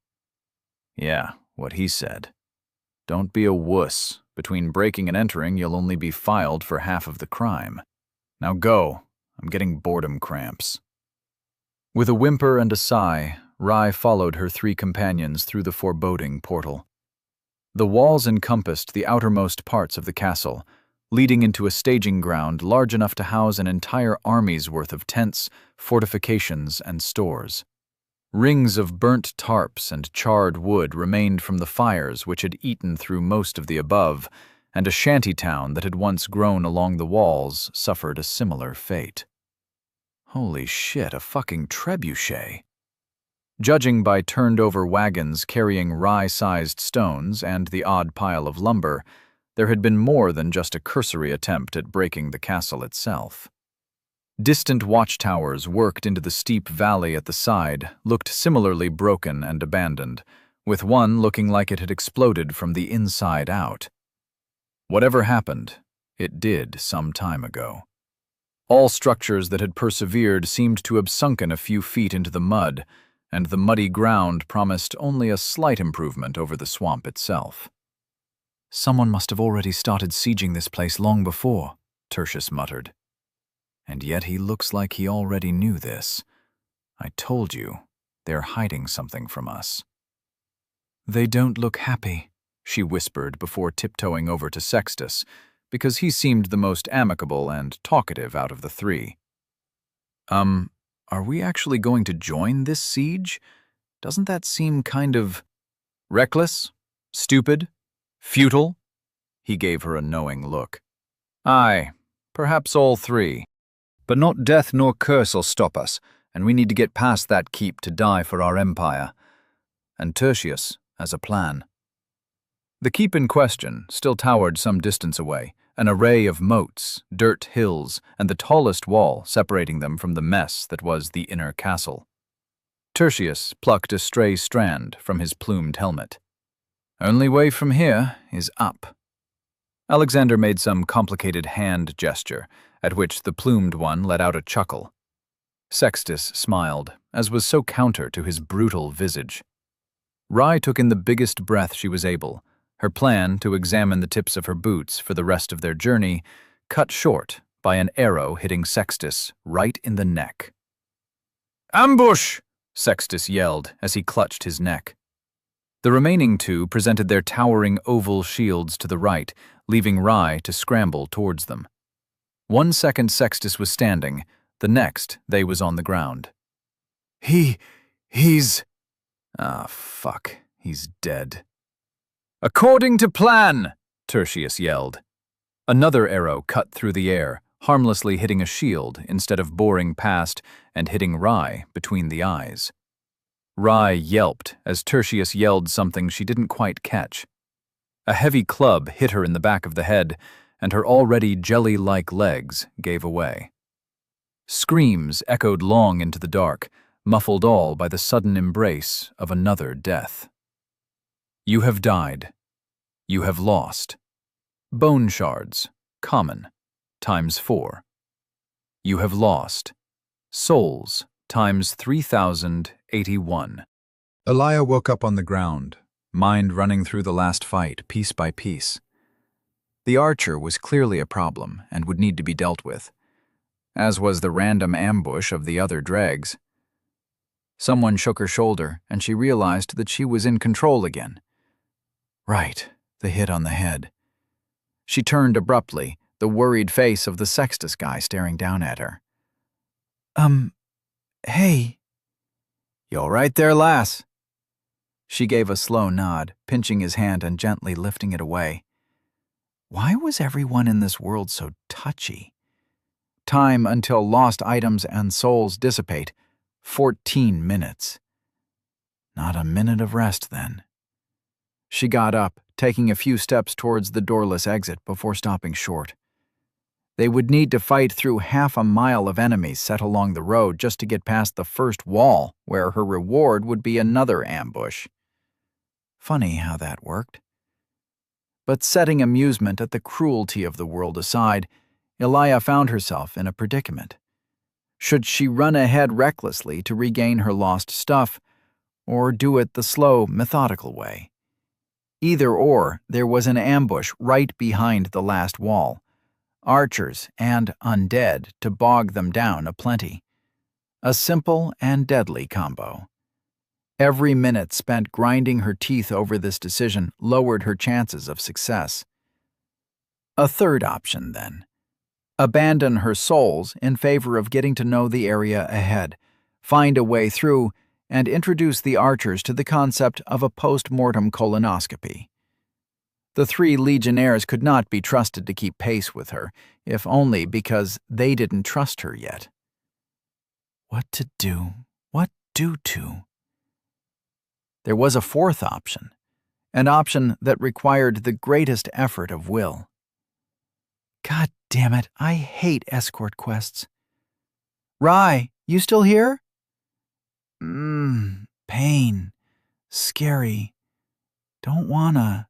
Yeah, what he said. Don't be a wuss. Between breaking and entering, you'll only be filed for half of the crime. Now go. I'm getting boredom cramps. With a whimper and a sigh, Rye followed her three companions through the foreboding portal. The walls encompassed the outermost parts of the castle, leading into a staging ground large enough to house an entire army's worth of tents, fortifications, and stores. Rings of burnt tarps and charred wood remained from the fires which had eaten through most of the above, and a shanty town that had once grown along the walls suffered a similar fate. Holy shit, a fucking trebuchet. Judging by turned-over wagons carrying rye-sized stones and the odd pile of lumber, there had been more than just a cursory attempt at breaking the castle itself. Distant watchtowers worked into the steep valley at the side looked similarly broken and abandoned, with one looking like it had exploded from the inside out. Whatever happened, it did some time ago. All structures that had persevered seemed to have sunken a few feet into the mud, and the muddy ground promised only a slight improvement over the swamp itself. Someone must have already started sieging this place long before, Tertius muttered. And yet he looks like he already knew this. I told you, they're hiding something from us. They don't look happy, she whispered before tiptoeing over to Sextus, because he seemed the most amicable and talkative out of the three. Are we actually going to join this siege? Doesn't that seem kind of reckless? Stupid? Futile? He gave her a knowing look. Aye, perhaps all three. But not death nor curse'll stop us, and we need to get past that keep to die for our empire. And Tertius has a plan. The keep in question still towered some distance away, an array of moats, dirt hills, and the tallest wall separating them from the mess that was the inner castle. Tertius plucked a stray strand from his plumed helmet. Only way from here is up. Alexander made some complicated hand gesture, at which the plumed one let out a chuckle. Sextus smiled, as was so counter to his brutal visage. Rye took in the biggest breath she was able, her plan to examine the tips of her boots for the rest of their journey cut short by an arrow hitting Sextus right in the neck. "Ambush!" Sextus yelled as he clutched his neck. The remaining two presented their towering oval shields to the right, leaving Rye to scramble towards them. 1 second Sextus was standing, the next they was on the ground. He's... Ah, fuck, he's dead. "According to plan!" Tertius yelled. Another arrow cut through the air, harmlessly hitting a shield instead of boring past and hitting Rye between the eyes. Rye yelped as Tertius yelled something she didn't quite catch. A heavy club hit her in the back of the head, and her already jelly-like legs gave away. Screams echoed long into the dark, muffled all by the sudden embrace of another death. You have died. You have lost. Bone shards, common, ×4. You have lost. Souls, ×3081. Elia woke up on the ground, mind running through the last fight piece by piece. The archer was clearly a problem and would need to be dealt with, as was the random ambush of the other dregs. Someone shook her shoulder, and she realized that she was in control again. Right, the hit on the head. She turned abruptly, the worried face of the Sextus guy staring down at her. Hey. You all right there, lass? She gave a slow nod, pinching his hand and gently lifting it away. Why was everyone in this world so touchy? Time until lost items and souls dissipate. 14 minutes. Not a minute of rest, then. She got up, taking a few steps towards the doorless exit before stopping short. They would need to fight through half a mile of enemies set along the road just to get past the first wall, where her reward would be another ambush. Funny how that worked. But setting amusement at the cruelty of the world aside, Elia found herself in a predicament. Should she run ahead recklessly to regain her lost stuff, or do it the slow, methodical way? Either or, there was an ambush right behind the last wall. Archers and undead to bog them down aplenty. A simple and deadly combo. Every minute spent grinding her teeth over this decision lowered her chances of success. A third option, then. Abandon her souls in favor of getting to know the area ahead, find a way through, and introduce the archers to the concept of a post-mortem colonoscopy. The 3 legionnaires could not be trusted to keep pace with her, if only because they didn't trust her yet. What to do? What do to? There was a fourth option, an option that required the greatest effort of will. God damn it, I hate escort quests. Rye, you still here? Pain. Scary. Don't wanna.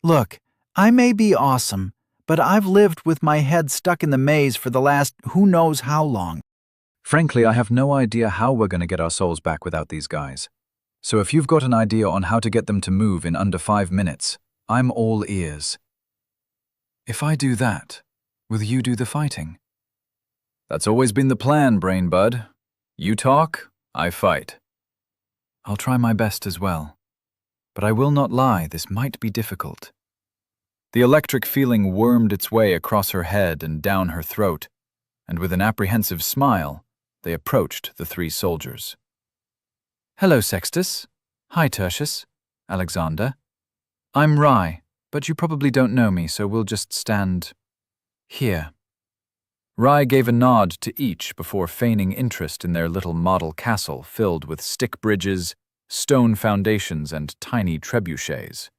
Look, I may be awesome, but I've lived with my head stuck in the maze for the last who knows how long. Frankly, I have no idea how we're going to get our souls back without these guys. So if you've got an idea on how to get them to move in under 5 minutes, I'm all ears. If I do that, will you do the fighting? That's always been the plan, Brain Bud. You talk, I fight. I'll try my best as well. But I will not lie, this might be difficult. The electric feeling wormed its way across her head and down her throat, and with an apprehensive smile, They approached the three soldiers. "Hello, Sextus. Hi, Tertius. Alexander. I'm Rye, but you probably don't know me, so we'll just stand here." Rye gave a nod to each before feigning interest in their little model castle filled with stick bridges, stone foundations, and tiny trebuchets.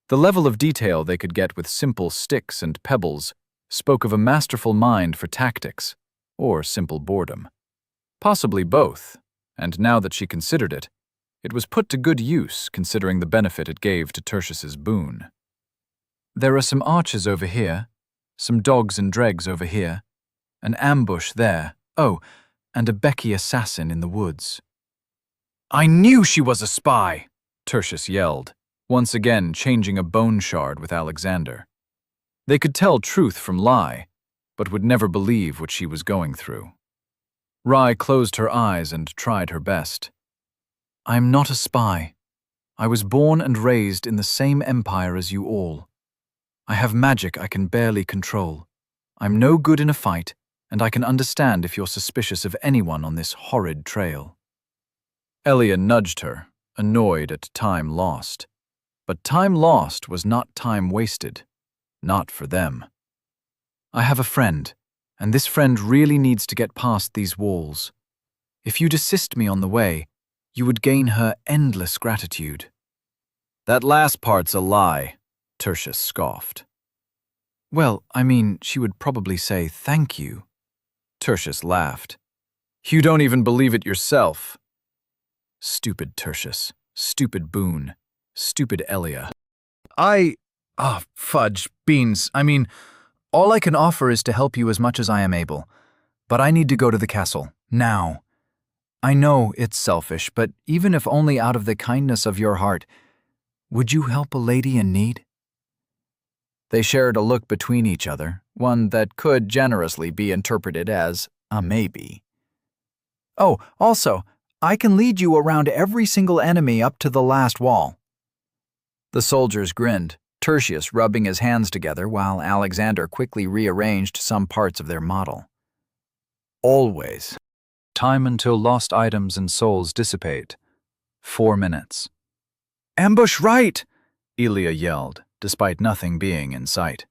The level of detail they could get with simple sticks and pebbles spoke of a masterful mind for tactics, or simple boredom. Possibly both, and now that she considered it, it was put to good use considering the benefit it gave to Tertius's boon. "There are some archers over here, some dogs and dregs over here, an ambush there, oh, and a Becky assassin in the woods." "I knew she was a spy!" Tertius yelled, once again changing a bone shard with Alexander. They could tell truth from lie, but would never believe what she was going through. Rye closed her eyes and tried her best. "I'm not a spy. I was born and raised in the same empire as you all. I have magic I can barely control. I'm no good in a fight, and I can understand if you're suspicious of anyone on this horrid trail." Elia nudged her, annoyed at time lost. But time lost was not time wasted. Not for them. "I have a friend, and this friend really needs to get past these walls. If you'd assist me on the way, you would gain her endless gratitude." "That last part's a lie," Tertius scoffed. "Well, I mean, she would probably say thank you." Tertius laughed. "You don't even believe it yourself." Stupid Tertius. Stupid Boone. Stupid Elia. Fudge, beans. I mean, all I can offer is to help you as much as I am able. But I need to go to the castle, now. I know it's selfish, but even if only out of the kindness of your heart, would you help a lady in need?" They shared a look between each other, one that could generously be interpreted as a maybe. "Oh, also, I can lead you around every single enemy up to the last wall." The soldiers grinned, Tertius rubbing his hands together while Alexander quickly rearranged some parts of their model. "Always. Time until lost items and souls dissipate. 4 minutes. "Ambush right!" Elia yelled, despite nothing being in sight.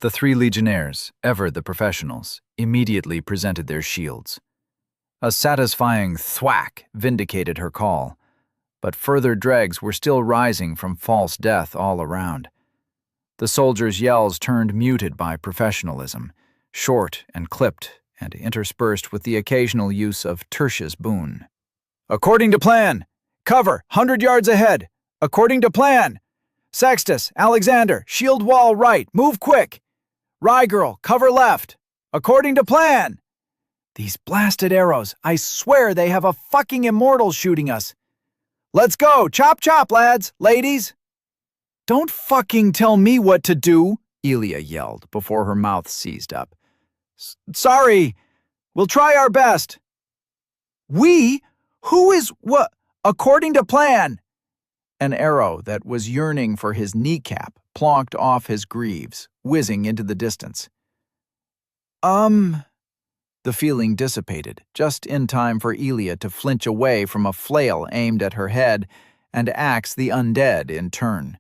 The 3 legionnaires, ever the professionals, immediately presented their shields. A satisfying thwack vindicated her call, but further dregs were still rising from false death all around. The soldiers' yells turned muted by professionalism, short and clipped and interspersed with the occasional use of Tertius boon. "According to plan! Cover, 100 yards ahead! According to plan! Sextus, Alexander, shield wall right, move quick! Rye girl, cover left! According to plan! These blasted arrows, I swear they have a fucking immortal shooting us! Let's go, chop chop, lads, ladies!" "Don't fucking tell me what to do," Elia yelled before her mouth seized up. "Sorry, we'll try our best." "We? Who is what? According to plan." An arrow that was yearning for his kneecap plonked off his greaves, whizzing into the distance. The feeling dissipated, just in time for Elia to flinch away from a flail aimed at her head and axe the undead in turn.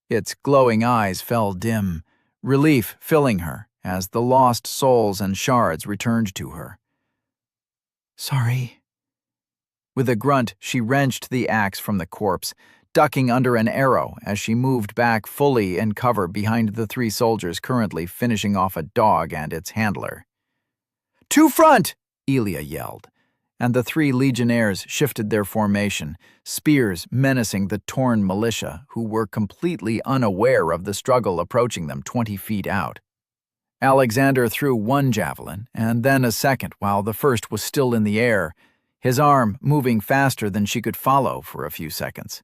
Its glowing eyes fell dim, relief filling her as the lost souls and shards returned to her. "Sorry." With a grunt, she wrenched the axe from the corpse, ducking under an arrow as she moved back fully in cover behind the 3 soldiers currently finishing off a dog and its handler. "To front!" Elia yelled, and the 3 legionnaires shifted their formation, spears menacing the torn militia who were completely unaware of the struggle approaching them 20 feet out. Alexander threw 1 javelin and then a second while the first was still in the air, his arm moving faster than she could follow for a few seconds.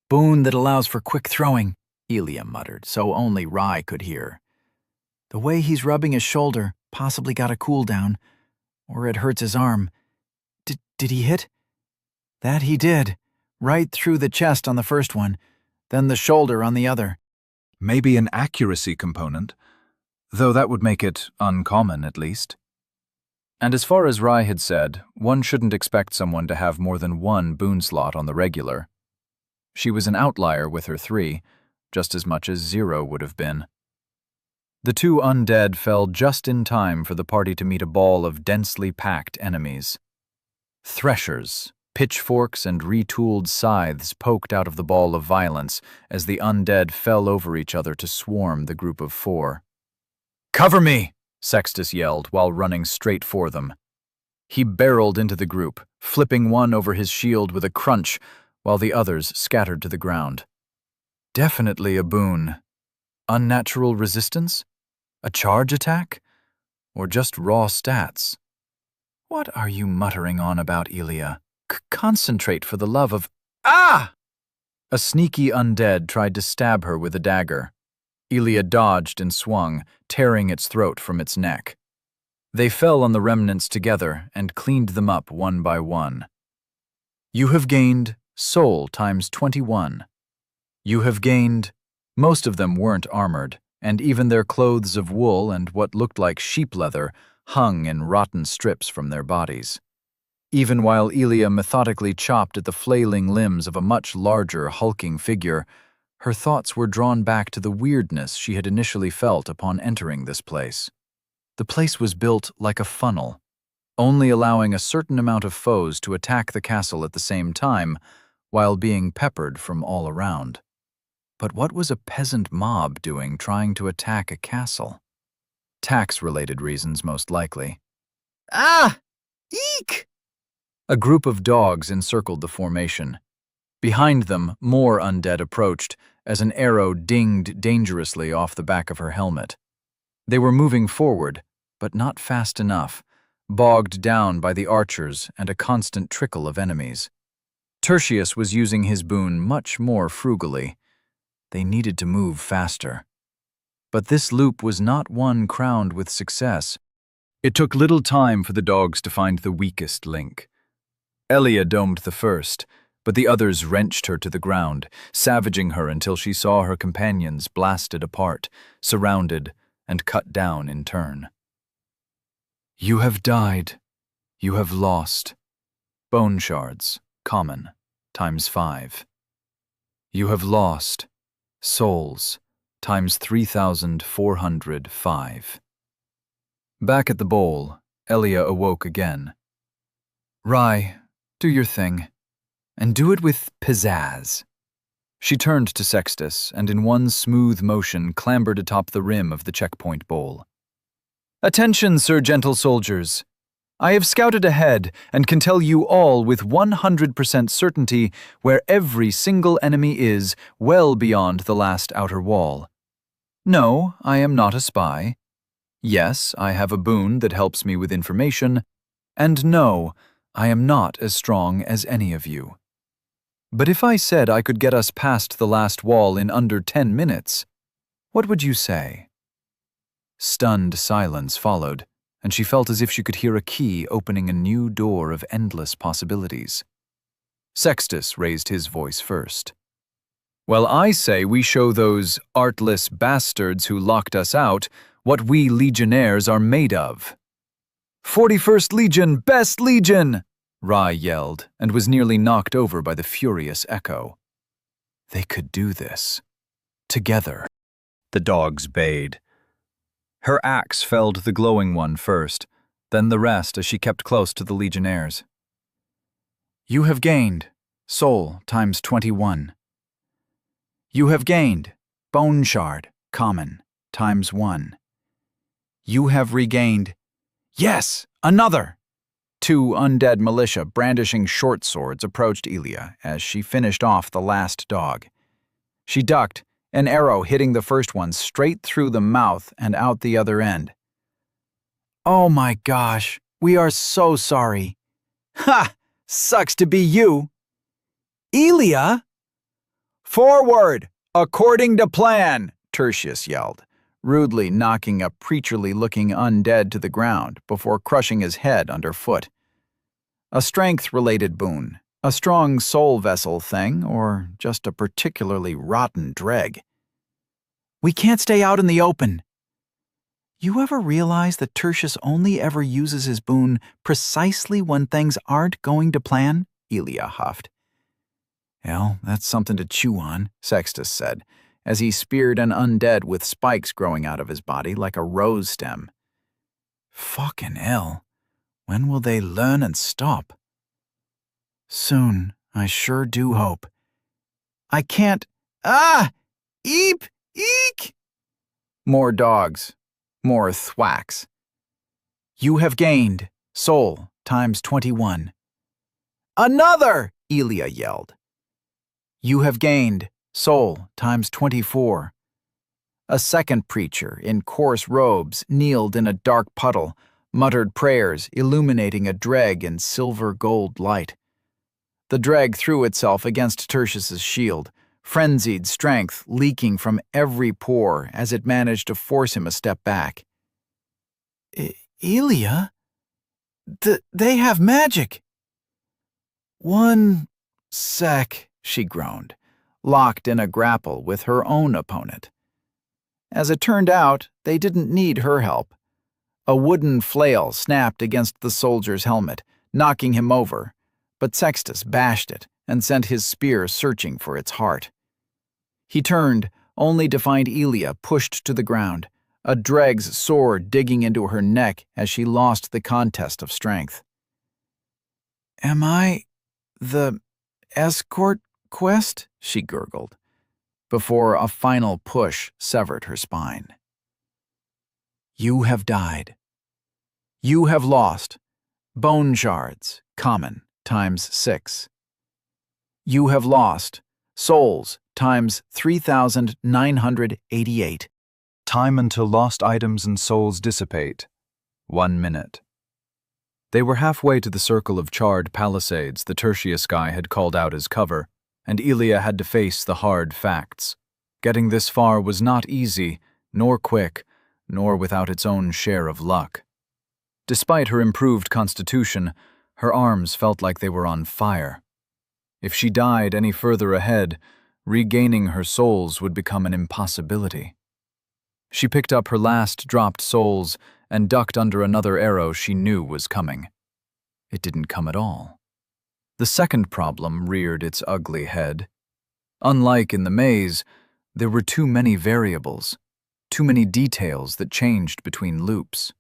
"Boon that allows for quick throwing," Elia muttered, so only Rye could hear. "The way he's rubbing his shoulder possibly got a cooldown, or it hurts his arm. Did he hit?" "That he did, right through the chest on the first one, then the shoulder on the other." Maybe an accuracy component, though that would make it uncommon at least. And as far as Rai had said, one shouldn't expect someone to have more than one boon slot on the regular. She was an outlier with her 3, just as much as 0 would have been. The 2 undead fell just in time for the party to meet a ball of densely packed enemies. Threshers, pitchforks, and retooled scythes poked out of the ball of violence as the undead fell over each other to swarm the group of 4. "Cover me!" Sextus yelled while running straight for them. He barreled into the group, flipping one over his shield with a crunch while the others scattered to the ground. Definitely a boon. Unnatural resistance? A charge attack? Or just raw stats? What are you muttering on about, Elia? Concentrate for the love of— Ah! A sneaky undead tried to stab her with a dagger. Elia dodged and swung, tearing its throat from its neck. They fell on the remnants together and cleaned them up one by one. You have gained soul times 21. You have gained— Most of them weren't armored, and even their clothes of wool and what looked like sheep leather hung in rotten strips from their bodies. Even while Elia methodically chopped at the flailing limbs of a much larger, hulking figure, her thoughts were drawn back to the weirdness she had initially felt upon entering this place. The place was built like a funnel, only allowing a certain amount of foes to attack the castle at the same time, while being peppered from all around. But what was a peasant mob doing trying to attack a castle? Tax-related reasons, most likely. Ah! Eek! A group of dogs encircled the formation. Behind them, more undead approached as an arrow dinged dangerously off the back of her helmet. They were moving forward, but not fast enough, bogged down by the archers and a constant trickle of enemies. Tertius was using his boon much more frugally. They needed to move faster. But this loop was not one crowned with success. It took little time for the dogs to find the weakest link. Elia domed the first, but the others wrenched her to the ground, savaging her until she saw her companions blasted apart, surrounded, and cut down in turn. You have died. You have lost. Bone shards, common, times 5. You have lost. Souls, times 3,405. Back at the bowl, Elia awoke again. Rai, do your thing, and do it with pizzazz. She turned to Sextus and in one smooth motion clambered atop the rim of the checkpoint bowl. Attention, Sir Gentle Soldiers! I have scouted ahead and can tell you all with 100% certainty where every single enemy is well beyond the last outer wall. No, I am not a spy. Yes, I have a boon that helps me with information. And no, I am not as strong as any of you. But if I said I could get us past the last wall in under 10 minutes, what would you say? Stunned silence followed, and she felt as if she could hear a key opening a new door of endless possibilities. Sextus raised his voice first. Well, I say we show those artless bastards who locked us out what we legionnaires are made of. 41st Legion, best legion! Rai yelled, and was nearly knocked over by the furious echo. They could do this. Together. The dogs bayed. Her axe felled the glowing one first, then the rest as she kept close to the legionnaires. You have gained soul times 21. You have gained bone shard, common, times 1. You have regained— Yes, another! 2 undead militia brandishing short swords approached Elia as she finished off the last dog. She ducked, an arrow hitting the first one straight through the mouth and out the other end. Oh my gosh, we are so sorry. Ha! Sucks to be you. Elia? Forward, according to plan, Tertius yelled, rudely knocking a preacherly-looking undead to the ground before crushing his head underfoot. A strength-related boon, a strong soul vessel thing, or just a particularly rotten dreg. We can't stay out in the open. You ever realize that Tertius only ever uses his boon precisely when things aren't going to plan? Elia huffed. Well, that's something to chew on, Sextus said, as he speared an undead with spikes growing out of his body like a rose stem. Fucking hell. When will they learn and stop? Soon, I sure do hope. I can't. Ah! Eep! Eek! More dogs. More thwacks. You have gained soul times 21. Another! Elia yelled. You have gained soul times 24. A second preacher in coarse robes kneeled in a dark puddle, muttered prayers, illuminating a dreg in silver-gold light. The dreg threw itself against Tertius's shield, frenzied strength leaking from every pore as it managed to force him a step back. Elia? They have magic! One sec, she groaned, locked in a grapple with her own opponent. As it turned out, they didn't need her help. A wooden flail snapped against the soldier's helmet, knocking him over, but Sextus bashed it and sent his spear searching for its heart. He turned, only to find Elia pushed to the ground, a dreg's sword digging into her neck as she lost the contest of strength. Am I the escort quest? She gurgled, before a final push severed her spine. You have died. You have lost. Bone shards, common, times 6. You have lost. Souls, times 3,988. Time until lost items and souls dissipate. 1 minute. They were halfway to the circle of charred palisades the Tertius guy had called out as cover, and Elia had to face the hard facts. Getting this far was not easy, nor quick, nor without its own share of luck. Despite her improved constitution, her arms felt like they were on fire. If she died any further ahead, regaining her souls would become an impossibility. She picked up her last dropped souls and ducked under another arrow she knew was coming. It didn't come at all. The second problem reared its ugly head. Unlike in the maze, there were too many variables, too many details that changed between loops.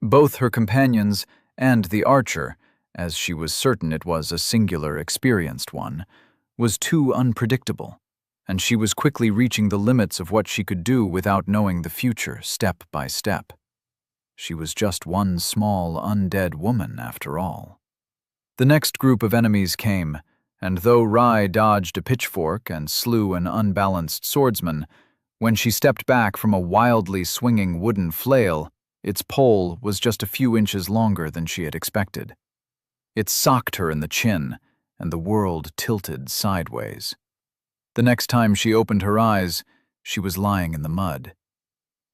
Both her companions and the archer, as she was certain it was a singular, experienced one, was too unpredictable, and she was quickly reaching the limits of what she could do without knowing the future step by step. She was just one small, undead woman, after all. The next group of enemies came, and though Rai dodged a pitchfork and slew an unbalanced swordsman, when she stepped back from a wildly swinging wooden flail, its pole was just a few inches longer than she had expected. It socked her in the chin, and the world tilted sideways. The next time she opened her eyes, she was lying in the mud.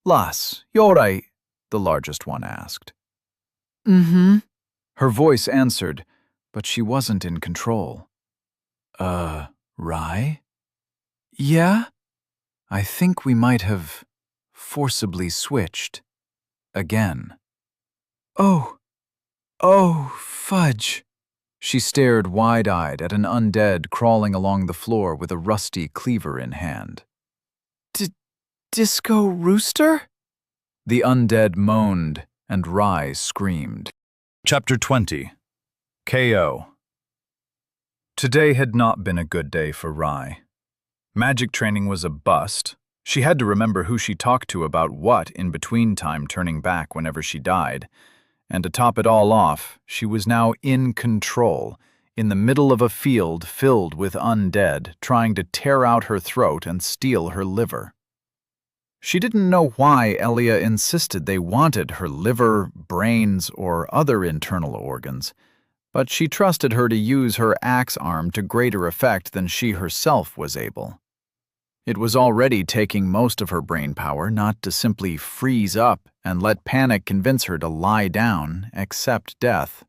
"Lass, you're right," the largest one asked. "Mm-hmm." Her voice answered, but she wasn't in control. Rai? Yeah? I think we might have forcibly switched. Again. Oh, fudge. She stared wide-eyed at an undead crawling along the floor with a rusty cleaver in hand. Disco Rooster? The undead moaned, and Rai screamed. Chapter 20. KO. Today had not been a good day for Rai. Magic training was a bust. She had to remember who she talked to about what in between time turning back whenever she died. And to top it all off, she was now in control, in the middle of a field filled with undead, trying to tear out her throat and steal her liver. She didn't know why Elia insisted they wanted her liver, brains, or other internal organs, but she trusted her to use her axe arm to greater effect than she herself was able. It was already taking most of her brain power not to simply freeze up and let panic convince her to lie down, accept death.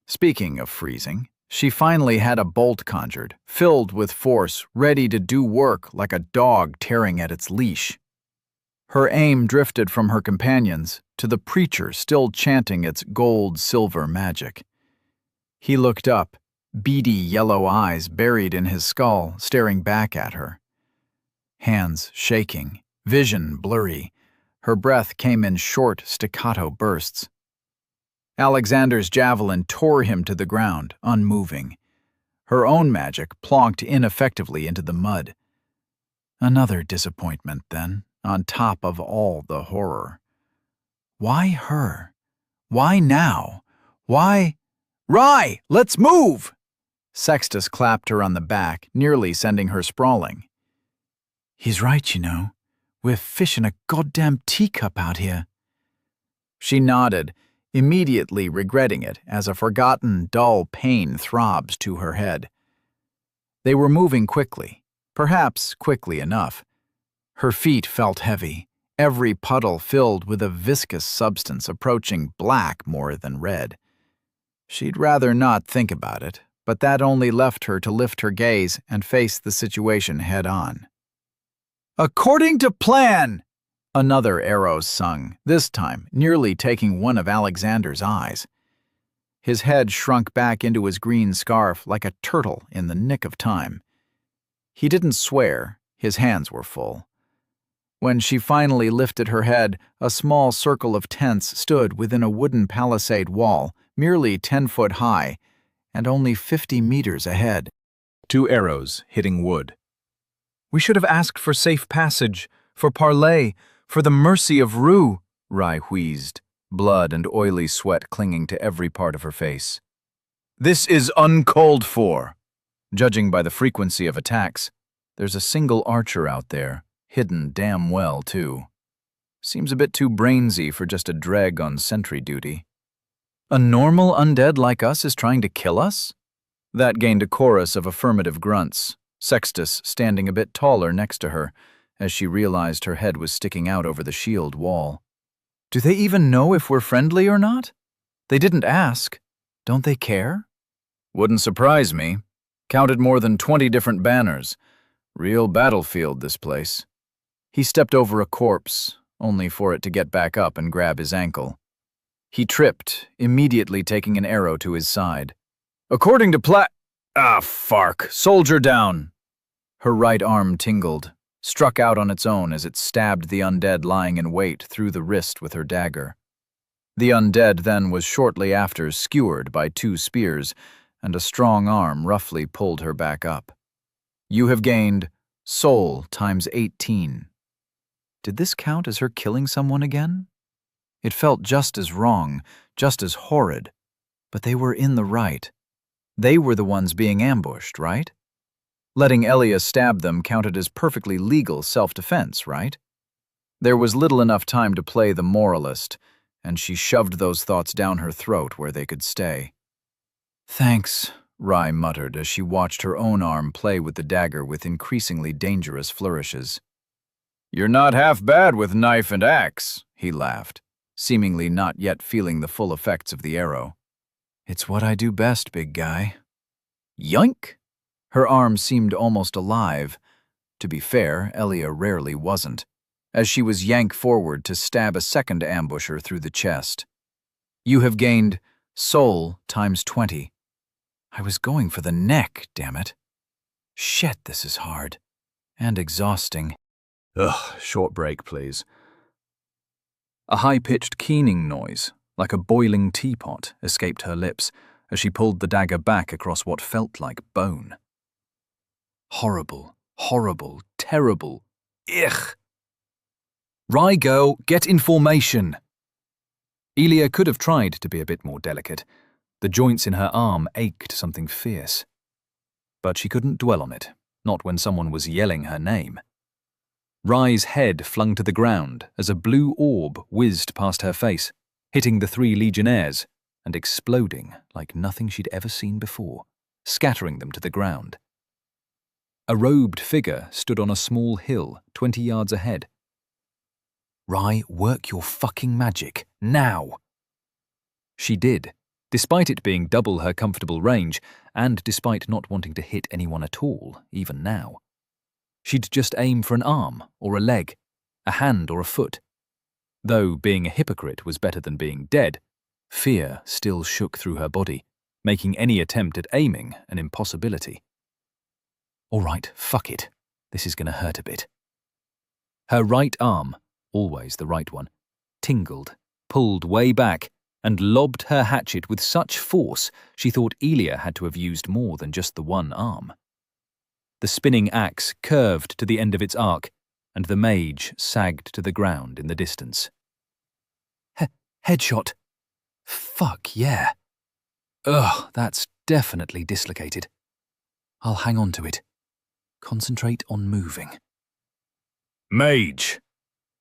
Speaking of freezing, she finally had a bolt conjured, filled with force, ready to do work like a dog tearing at its leash. Her aim drifted from her companions to the preacher still chanting its gold-silver magic. He looked up, beady yellow eyes buried in his skull, staring back at her. Hands shaking, vision blurry, her breath came in short, staccato bursts. Alexander's javelin tore him to the ground, unmoving. Her own magic plonked ineffectively into the mud. Another disappointment, then, on top of all the horror. Why her? Why now? Why? Rye, let's move! Sextus clapped her on the back, nearly sending her sprawling. He's right, you know. We're fish in a goddamn teacup out here. She nodded, immediately regretting it as a forgotten, dull pain throbs to her head. They were moving quickly, perhaps quickly enough. Her feet felt heavy, every puddle filled with a viscous substance approaching black more than red. She'd rather not think about it, but that only left her to lift her gaze and face the situation head-on. "According to plan!" Another arrow sung, this time nearly taking one of Alexander's eyes. His head shrunk back into his green scarf like a turtle in the nick of time. He didn't swear, his hands were full. When she finally lifted her head, a small circle of tents stood within a wooden palisade wall, merely 10 foot high, and only 50 meters ahead. 2 arrows hitting wood. "We should have asked for safe passage, for parley, for the mercy of Rue," Rye wheezed, blood and oily sweat clinging to every part of her face. "This is uncalled for." Judging by the frequency of attacks, there's a single archer out there, hidden damn well, too. Seems a bit too brainsy for just a dreg on sentry duty. "A normal undead like us is trying to kill us?" That gained a chorus of affirmative grunts, Sextus standing a bit taller next to her, as she realized her head was sticking out over the shield wall. "Do they even know if we're friendly or not? They didn't ask. Don't they care?" "Wouldn't surprise me. Counted more than 20 different banners. Real battlefield, this place." He stepped over a corpse, only for it to get back up and grab his ankle. He tripped, immediately taking an arrow to his side. "According to fark! Soldier down!" Her right arm tingled, struck out on its own as it stabbed the undead lying in wait through the wrist with her dagger. The undead then was shortly after skewered by 2 spears, and a strong arm roughly pulled her back up. "You have gained soul times 18. Did this count as her killing someone again? It felt just as wrong, just as horrid, but they were in the right. They were the ones being ambushed, right? Letting Elia stab them counted as perfectly legal self-defense, right? There was little enough time to play the moralist, and she shoved those thoughts down her throat where they could stay. "Thanks," Rye muttered as she watched her own arm play with the dagger with increasingly dangerous flourishes. "You're not half bad with knife and axe," he laughed, seemingly not yet feeling the full effects of the arrow. "It's what I do best, big guy." Yoink! Her arm seemed almost alive. To be fair, Elia rarely wasn't, as she was yanked forward to stab a second ambusher through the chest. "You have gained soul times 20. I was going for the neck, damn it. Shit, this is hard. And exhausting. Ugh, short break, please." A high-pitched keening noise, like a boiling teapot, escaped her lips as she pulled the dagger back across what felt like bone. Horrible, horrible, terrible. Ugh! "Rygo, get in formation!" Elia could have tried to be a bit more delicate. The joints in her arm ached something fierce. But she couldn't dwell on it, not when someone was yelling her name. Rye's head flung to the ground as a blue orb whizzed past her face, hitting the 3 legionnaires and exploding like nothing she'd ever seen before, scattering them to the ground. A robed figure stood on a small hill 20 yards ahead. "Rye, work your fucking magic, now!" She did, despite it being double her comfortable range, and despite not wanting to hit anyone at all, even now. She'd just aim for an arm or a leg, a hand or a foot. Though being a hypocrite was better than being dead, fear still shook through her body, making any attempt at aiming an impossibility. All right, fuck it. This is going to hurt a bit. Her right arm, always the right one, tingled, pulled way back, and lobbed her hatchet with such force she thought Elia had to have used more than just the one arm. The spinning axe curved to the end of its arc, and the mage sagged to the ground in the distance. Headshot. Fuck yeah. Ugh, that's definitely dislocated. I'll hang on to it. Concentrate on moving. Mage!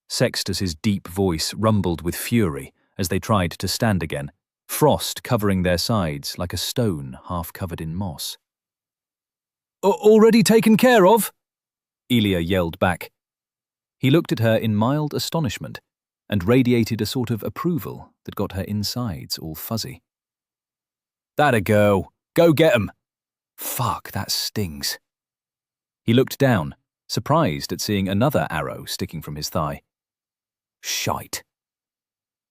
Sextus's deep voice rumbled with fury as they tried to stand again, frost covering their sides like a stone half covered in moss. Already taken care of? Elia yelled back. He looked at her in mild astonishment and radiated a sort of approval that got her insides all fuzzy. That'll go. Go get 'em. Fuck, that stings. He looked down, surprised at seeing another arrow sticking from his thigh. Shite.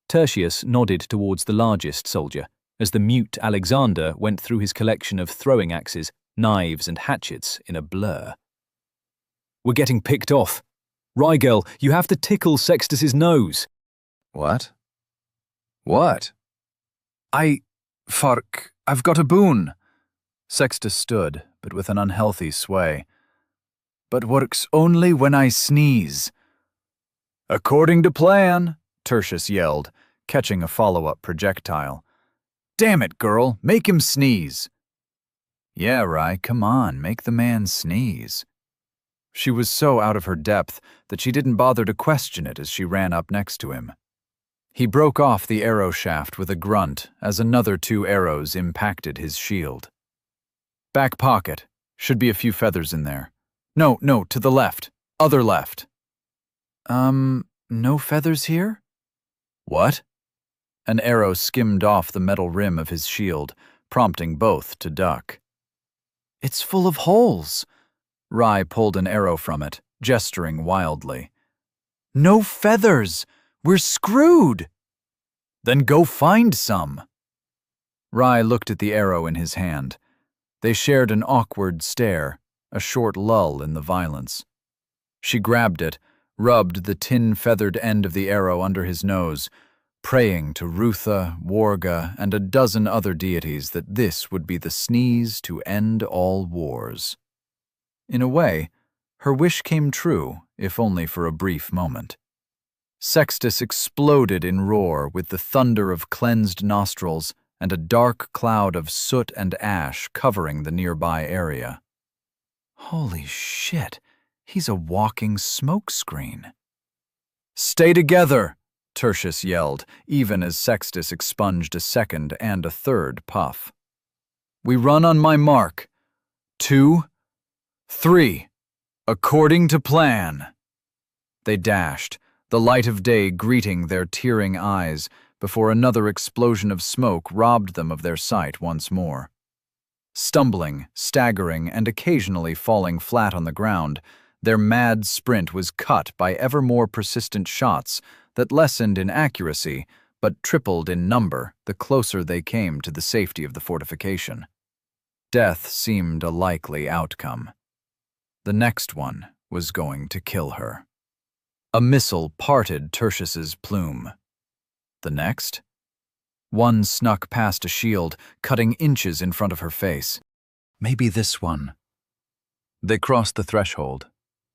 Tertius nodded towards the largest soldier as the mute Alexander went through his collection of throwing axes, knives and hatchets in a blur. We're getting picked off. Rigel, you have to tickle Sextus's nose. What? What? Fark, I've got a boon. Sextus stood, but with an unhealthy sway. But works only when I sneeze. According to plan, Tertius yelled, catching a follow-up projectile. Damn it, girl, make him sneeze. Yeah, Rye, come on, make the man sneeze. She was so out of her depth that she didn't bother to question it as she ran up next to him. He broke off the arrow shaft with a grunt as another 2 arrows impacted his shield. Back pocket. Should be a few feathers in there. No, to the left. Other left. No feathers here? What? An arrow skimmed off the metal rim of his shield, prompting both to duck. It's full of holes. Rye pulled an arrow from it, gesturing wildly. No feathers! We're screwed! Then go find some. Rye looked at the arrow in his hand. They shared an awkward stare, a short lull in the violence. She grabbed it, rubbed the tin-feathered end of the arrow under his nose, praying to Rutha, Warga, and a dozen other deities that this would be the sneeze to end all wars. In a way, her wish came true, if only for a brief moment. Sextus exploded in roar with the thunder of cleansed nostrils and a dark cloud of soot and ash covering the nearby area. Holy shit, he's a walking smokescreen. Stay together, Tertius yelled, even as Sextus expunged a second and a third puff. We run on my mark. 2, 3, according to plan. They dashed, the light of day greeting their tearing eyes before another explosion of smoke robbed them of their sight once more. Stumbling, staggering, and occasionally falling flat on the ground, their mad sprint was cut by ever more persistent shots that lessened in accuracy but tripled in number the closer they came to the safety of the fortification. Death seemed a likely outcome. The next one was going to kill her. A missile parted Tertius's plume. The next? One snuck past a shield, cutting inches in front of her face. Maybe this one. They crossed the threshold,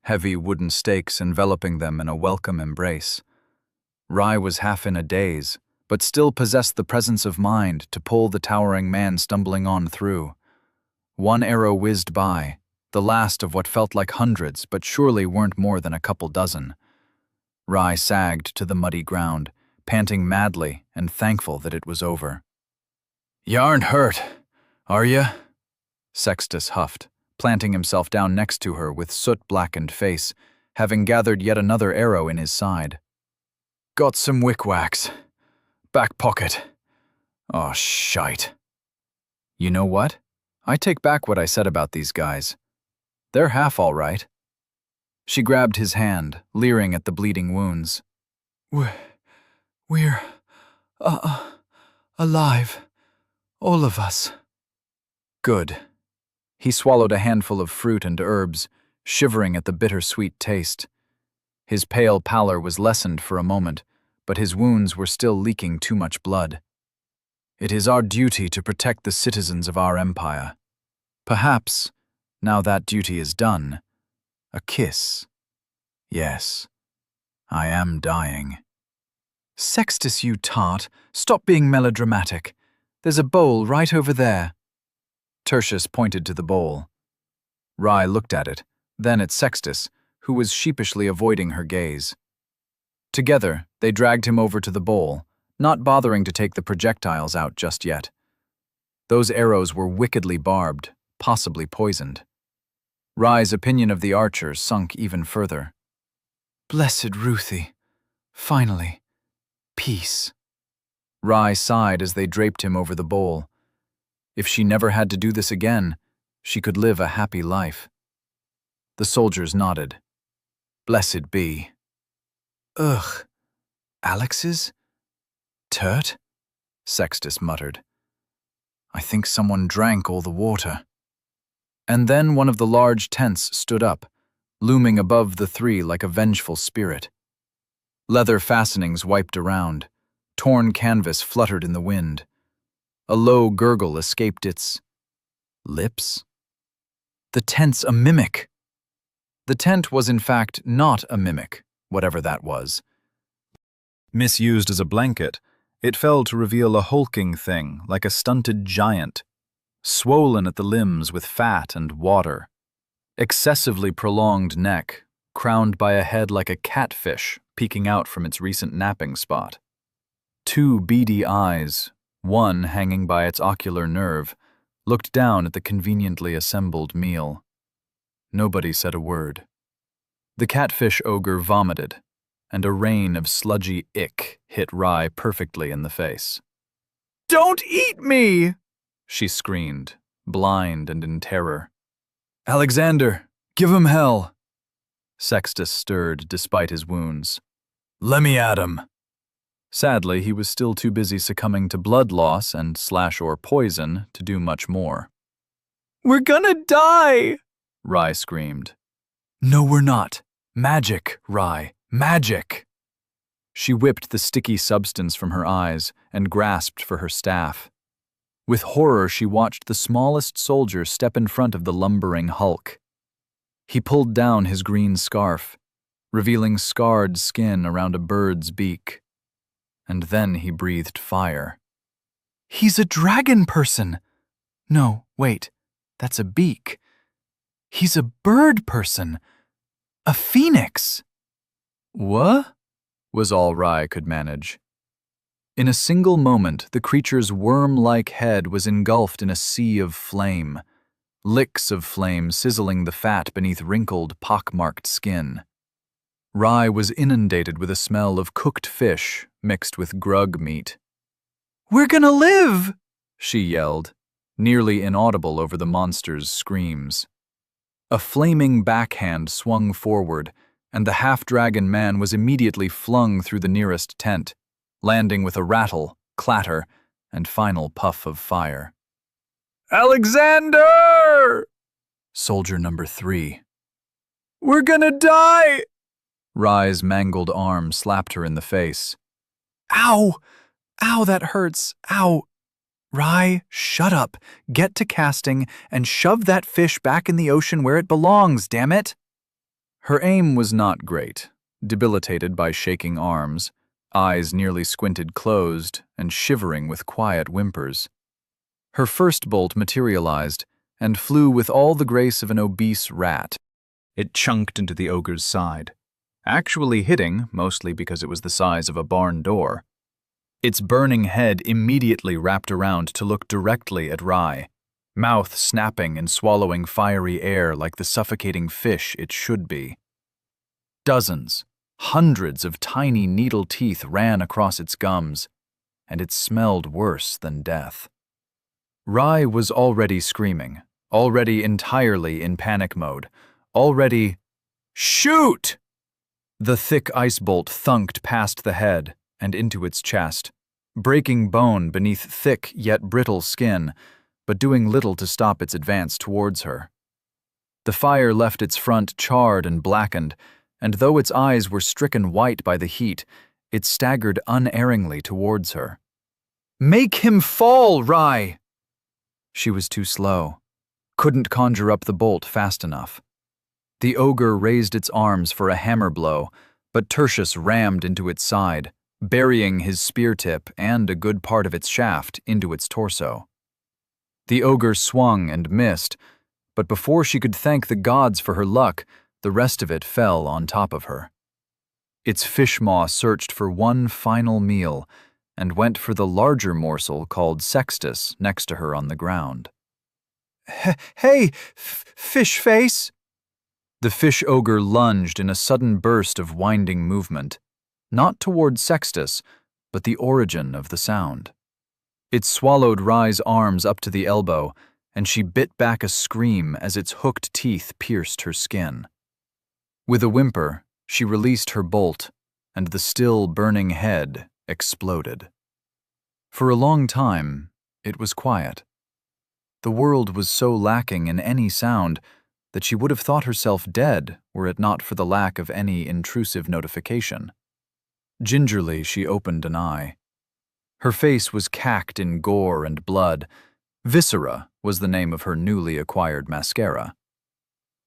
heavy wooden stakes enveloping them in a welcome embrace. Rye was half in a daze, but still possessed the presence of mind to pull the towering man stumbling on through. One arrow whizzed by, the last of what felt like hundreds but surely weren't more than a couple dozen. Rye sagged to the muddy ground, panting madly and thankful that it was over. "You aren't hurt, are you?" Sextus huffed, planting himself down next to her with soot-blackened face, having gathered yet another arrow in his side. "Got some wick-wax. Back pocket. Oh, shite. You know what? I take back what I said about these guys. They're half all right." She grabbed his hand, leering at the bleeding wounds. We're alive. All of us. Good. He swallowed a handful of fruit and herbs, shivering at the bittersweet taste. His pale pallor was lessened for a moment, but his wounds were still leaking too much blood. It is our duty to protect the citizens of our empire. Perhaps, now that duty is done, a kiss. Yes, I am dying. Sextus, you tart, stop being melodramatic. There's a bowl right over there. Tertius pointed to the bowl. Rye looked at it, then at Sextus, who was sheepishly avoiding her gaze. Together, they dragged him over to the bowl, not bothering to take the projectiles out just yet. Those arrows were wickedly barbed, possibly poisoned. Rye's opinion of the archer sunk even further. Blessed Ruthie. Finally. Peace. Rye sighed as they draped him over the bowl. If she never had to do this again, she could live a happy life. The soldiers nodded. Blessed be. Ugh. Alex's? Turt? Sextus muttered. I think someone drank all the water. And then one of the large tents stood up, looming above the three like a vengeful spirit. Leather fastenings wiped around. Torn canvas fluttered in the wind. A low gurgle escaped its lips. The tent's a mimic. The tent was in fact not a mimic, whatever that was. Misused as a blanket, it fell to reveal a hulking thing like a stunted giant, swollen at the limbs with fat and water. Excessively prolonged neck, crowned by a head like a catfish peeking out from its recent napping spot. Two beady eyes, one hanging by its ocular nerve, looked down at the conveniently assembled meal. Nobody said a word. The catfish ogre vomited, and a rain of sludgy ick hit Rye perfectly in the face. "Don't eat me!" she screamed, blind and in terror. "Alexander, give him hell!" Sextus stirred despite his wounds. "Let me at him!" Sadly, he was still too busy succumbing to blood loss and /or poison to do much more. "We're gonna die!" Rye screamed. "No, we're not. Magic, Rye, magic!" She whipped the sticky substance from her eyes and grasped for her staff. With horror, she watched the smallest soldier step in front of the lumbering hulk. He pulled down his green scarf, revealing scarred skin around a bird's beak. And then he breathed fire. "He's a dragon person! No, wait, that's a beak. He's a bird person! A phoenix!" "What?" was all Rye could manage. In a single moment, the creature's worm-like head was engulfed in a sea of flame, licks of flame sizzling the fat beneath wrinkled, pock-marked skin. Rye was inundated with a smell of cooked fish mixed with grug meat. "We're gonna live!" she yelled, nearly inaudible over the monster's screams. A flaming backhand swung forward, and the half-dragon man was immediately flung through the nearest tent, landing with a rattle, clatter, and final puff of fire. "Alexander!" Soldier number 3. "We're gonna die!" Rye's mangled arm slapped her in the face. "Ow! Ow, that hurts! Ow!" "Rye, shut up, get to casting, and shove that fish back in the ocean where it belongs, damn it!" Her aim was not great, debilitated by shaking arms, eyes nearly squinted closed, and shivering with quiet whimpers. Her first bolt materialized, and flew with all the grace of an obese rat. It chunked into the ogre's side, actually hitting, mostly because it was the size of a barn door. Its burning head immediately wrapped around to look directly at Rye, mouth snapping and swallowing fiery air like the suffocating fish it should be. Dozens, hundreds of tiny needle teeth ran across its gums, and it smelled worse than death. Rye was already screaming, already entirely in panic mode, already... Shoot! The thick ice bolt thunked past the head and into its chest, breaking bone beneath thick yet brittle skin, but doing little to stop its advance towards her. The fire left its front charred and blackened, and though its eyes were stricken white by the heat, it staggered unerringly towards her. "Make him fall, Rye!" She was too slow, couldn't conjure up the bolt fast enough. The ogre raised its arms for a hammer blow, but Tertius rammed into its side, burying his spear tip and a good part of its shaft into its torso. The ogre swung and missed, but before she could thank the gods for her luck, the rest of it fell on top of her. Its fish maw searched for one final meal and went for the larger morsel called Sextus next to her on the ground. "Hey, fish face!" The fish ogre lunged in a sudden burst of winding movement, not toward Sextus, but the origin of the sound. It swallowed Rye's arms up to the elbow, and she bit back a scream as its hooked teeth pierced her skin. With a whimper, she released her bolt, and the still burning head exploded. For a long time, it was quiet. The world was so lacking in any sound that she would have thought herself dead were it not for the lack of any intrusive notification. Gingerly, she opened an eye. Her face was cacked in gore and blood. Viscera was the name of her newly acquired mascara.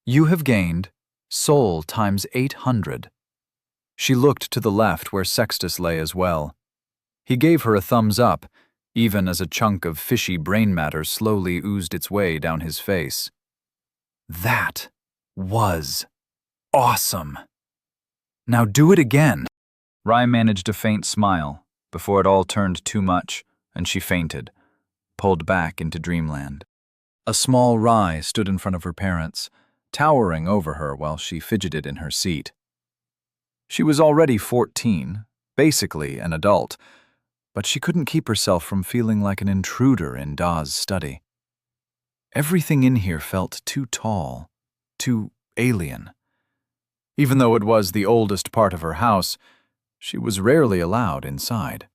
"You have gained soul times 800. She looked to the left where Sextus lay as well. He gave her a thumbs up, even as a chunk of fishy brain matter slowly oozed its way down his face. That was awesome. Now do it again. Rye managed a faint smile before it all turned too much and she fainted, pulled back into dreamland. A small Rye stood in front of her parents, towering over her while she fidgeted in her seat. She was already 14, basically an adult, but she couldn't keep herself from feeling like an intruder in Da's study. Everything in here felt too tall, too alien. Even though it was the oldest part of her house, she was rarely allowed inside.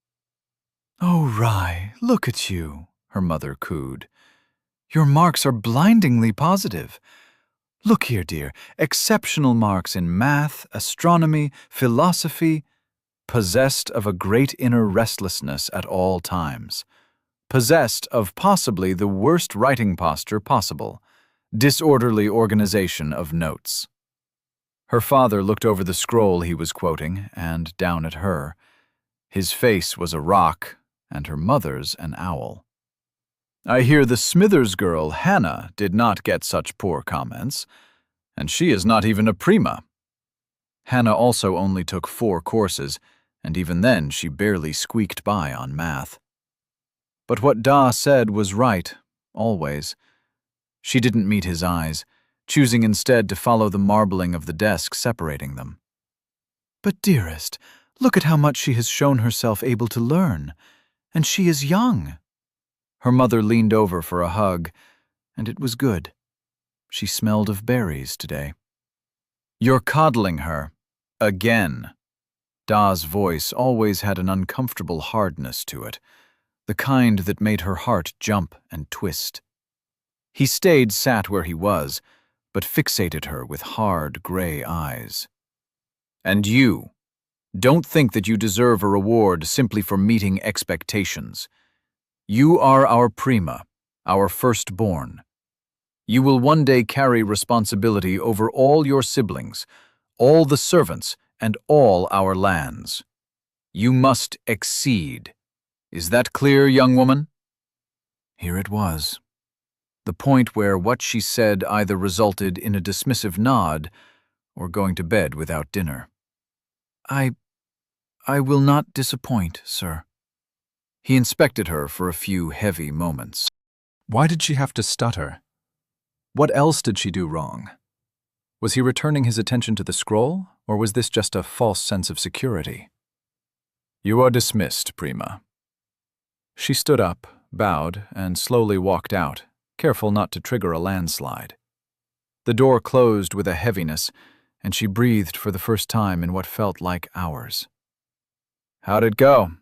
"Oh, Rye, look at you," her mother cooed. "Your marks are blindingly positive. Look here, dear, exceptional marks in math, astronomy, philosophy, possessed of a great inner restlessness at all times. Possessed of possibly the worst writing posture possible, disorderly organization of notes." Her father looked over the scroll he was quoting and down at her. His face was a rock, and her mother's an owl. "I hear the Smithers girl, Hannah, did not get such poor comments, and she is not even a prima." Hannah also only took 4 courses, and even then she barely squeaked by on math. But what Da said was right, always. She didn't meet his eyes, choosing instead to follow the marbling of the desk separating them. "But dearest, look at how much she has shown herself able to learn, and she is young." Her mother leaned over for a hug, and it was good. She smelled of berries today. "You're coddling her. Again." Da's voice always had an uncomfortable hardness to it, the kind that made her heart jump and twist. He stayed sat where he was, but fixated her with hard gray eyes. "And you, don't think that you deserve a reward simply for meeting expectations. You are our prima, our firstborn. You will one day carry responsibility over all your siblings, all the servants, and all our lands. You must exceed. Is that clear, young woman?" Here it was. The point where what she said either resulted in a dismissive nod or going to bed without dinner. I will not disappoint, sir." He inspected her for a few heavy moments. Why did she have to stutter? What else did she do wrong? Was he returning his attention to the scroll, or was this just a false sense of security? "You are dismissed, Prima." She stood up, bowed, and slowly walked out, careful not to trigger a landslide. The door closed with a heaviness, and she breathed for the first time in what felt like hours. "How'd it go?"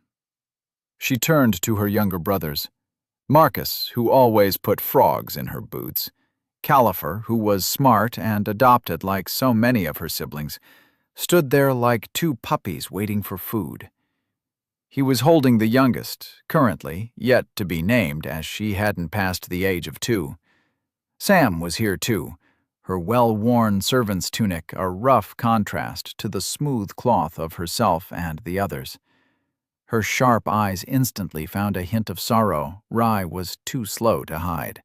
She turned to her younger brothers. Marcus, who always put frogs in her boots. Califer, who was smart and adopted like so many of her siblings, stood there like two puppies waiting for food. He was holding the youngest, currently, yet to be named as she hadn't passed the age of 2. Sam was here too, her well-worn servant's tunic a rough contrast to the smooth cloth of herself and the others. Her sharp eyes instantly found a hint of sorrow Rye was too slow to hide.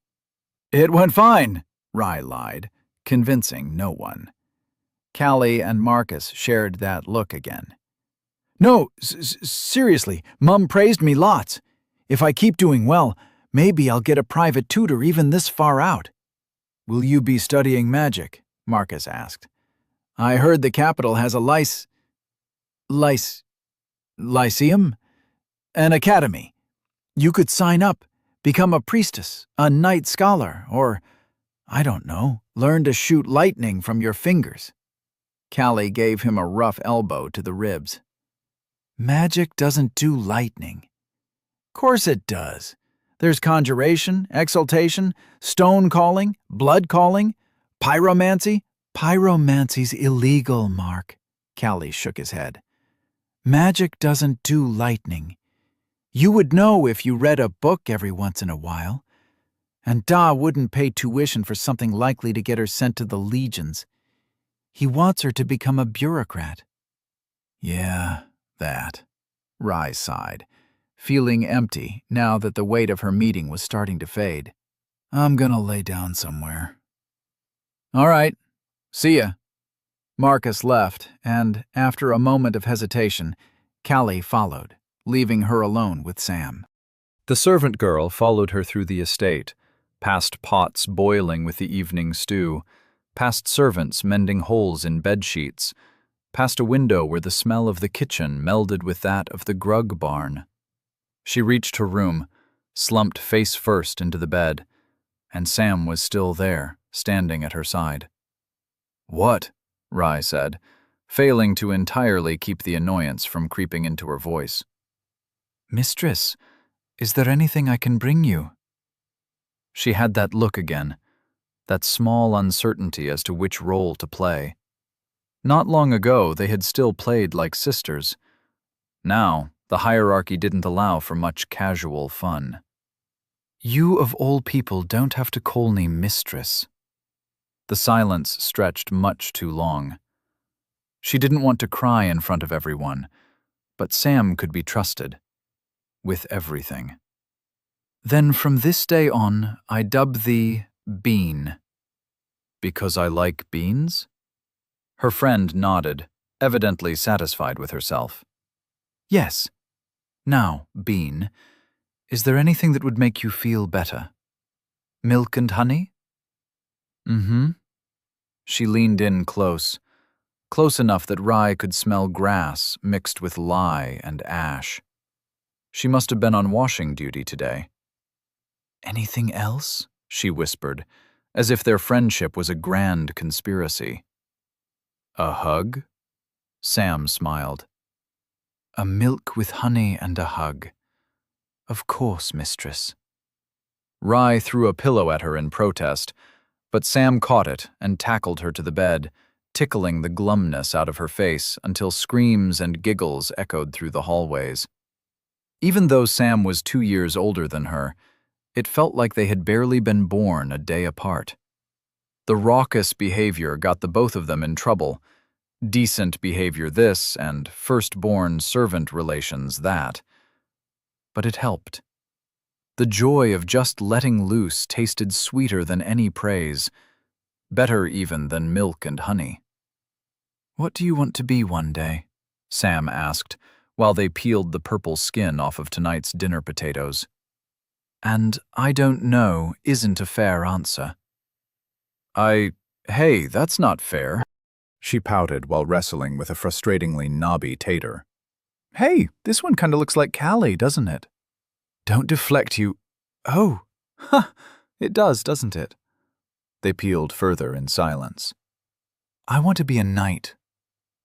"It went fine," Rye lied, convincing no one. Callie and Marcus shared that look again. "No, seriously, Mum praised me lots. If I keep doing well, maybe I'll get a private tutor even this far out." "Will you be studying magic?" Marcus asked. "I heard the capital has a lyceum? An academy. You could sign up, become a priestess, a knight scholar, or, I don't know, learn to shoot lightning from your fingers." Callie gave him a rough elbow to the ribs. "Magic doesn't do lightning." "Course it does. There's conjuration, exaltation, stone calling, blood calling, pyromancy." "Pyromancy's illegal, Mark." Callie shook his head. "Magic doesn't do lightning. You would know if you read a book every once in a while. And Da wouldn't pay tuition for something likely to get her sent to the legions. He wants her to become a bureaucrat." "Yeah, that." Rye sighed, feeling empty now that the weight of her meeting was starting to fade. "I'm gonna lay down somewhere." "All right. See ya." Marcus left, and after a moment of hesitation, Callie followed, leaving her alone with Sam. The servant girl followed her through the estate, past pots boiling with the evening stew, past servants mending holes in bedsheets, past a window where the smell of the kitchen melded with that of the grug barn. She reached her room, slumped face first into the bed, and Sam was still there, standing at her side. "What?" Rye said, failing to entirely keep the annoyance from creeping into her voice. "Mistress, is there anything I can bring you?" She had that look again, that small uncertainty as to which role to play. Not long ago, they had still played like sisters. Now, the hierarchy didn't allow for much casual fun. "You of all people don't have to call me mistress." The silence stretched much too long. She didn't want to cry in front of everyone, but Sam could be trusted. With everything. "Then from this day on, I dub thee Bean." "Because I like beans?" Her friend nodded, evidently satisfied with herself. "Yes. Now, Bean, is there anything that would make you feel better? Milk and honey?" "Mm-hmm." She leaned in close enough that Rye could smell grass mixed with lye and ash. She must have been on washing duty today. "Anything else?" she whispered, as if their friendship was a grand conspiracy. "A hug?" Sam smiled. "A milk with honey and a hug. Of course, mistress." Rye threw a pillow at her in protest, but Sam caught it and tackled her to the bed, tickling the glumness out of her face until screams and giggles echoed through the hallways. Even though Sam was 2 years older than her, it felt like they had barely been born a day apart. The raucous behavior got the both of them in trouble. Decent behavior this, and firstborn servant relations that. But it helped. The joy of just letting loose tasted sweeter than any praise, better even than milk and honey. "What do you want to be one day?" Sam asked, while they peeled the purple skin off of tonight's dinner potatoes. And "I don't know" isn't a fair answer. Hey, that's not fair." She pouted while wrestling with a frustratingly knobby tater. "Hey, this one kinda looks like Callie, doesn't it?" "Don't deflect, you—" "Oh, huh, it does, doesn't it?" They peeled further in silence. I want to be a knight.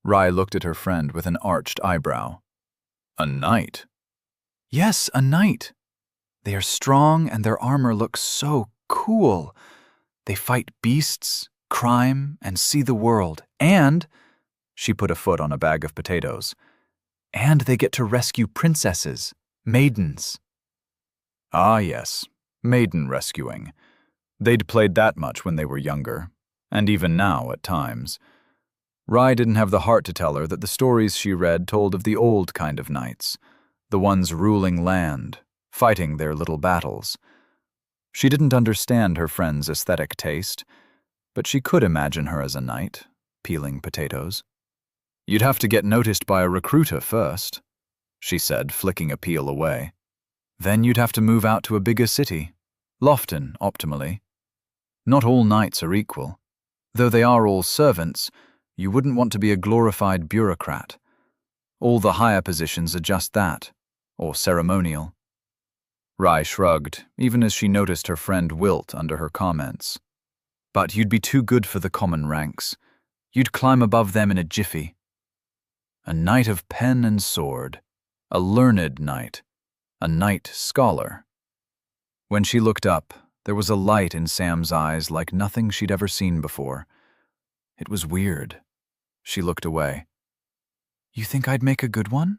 Rai looked at her friend with an arched eyebrow. A knight? Yes, a knight. They are strong and their armor looks so cool. They fight beasts, crime, and see the world. And, she put a foot on a bag of potatoes, and they get to rescue princesses, maidens. Ah, yes, maiden rescuing. They'd played that much when they were younger, and even now at times. Rai didn't have the heart to tell her that the stories she read told of the old kind of knights, the ones ruling land, fighting their little battles. She didn't understand her friend's aesthetic taste, but she could imagine her as a knight, peeling potatoes. You'd have to get noticed by a recruiter first, she said, flicking a peel away. Then you'd have to move out to a bigger city, Lofton, optimally. Not all knights are equal. Though they are all servants, you wouldn't want to be a glorified bureaucrat. All the higher positions are just that, or ceremonial. Rai shrugged, even as she noticed her friend wilt under her comments. But you'd be too good for the common ranks. You'd climb above them in a jiffy. A knight of pen and sword, a learned knight, a knight scholar. When she looked up, there was a light in Sam's eyes like nothing she'd ever seen before. It was weird. She looked away. You think I'd make a good one?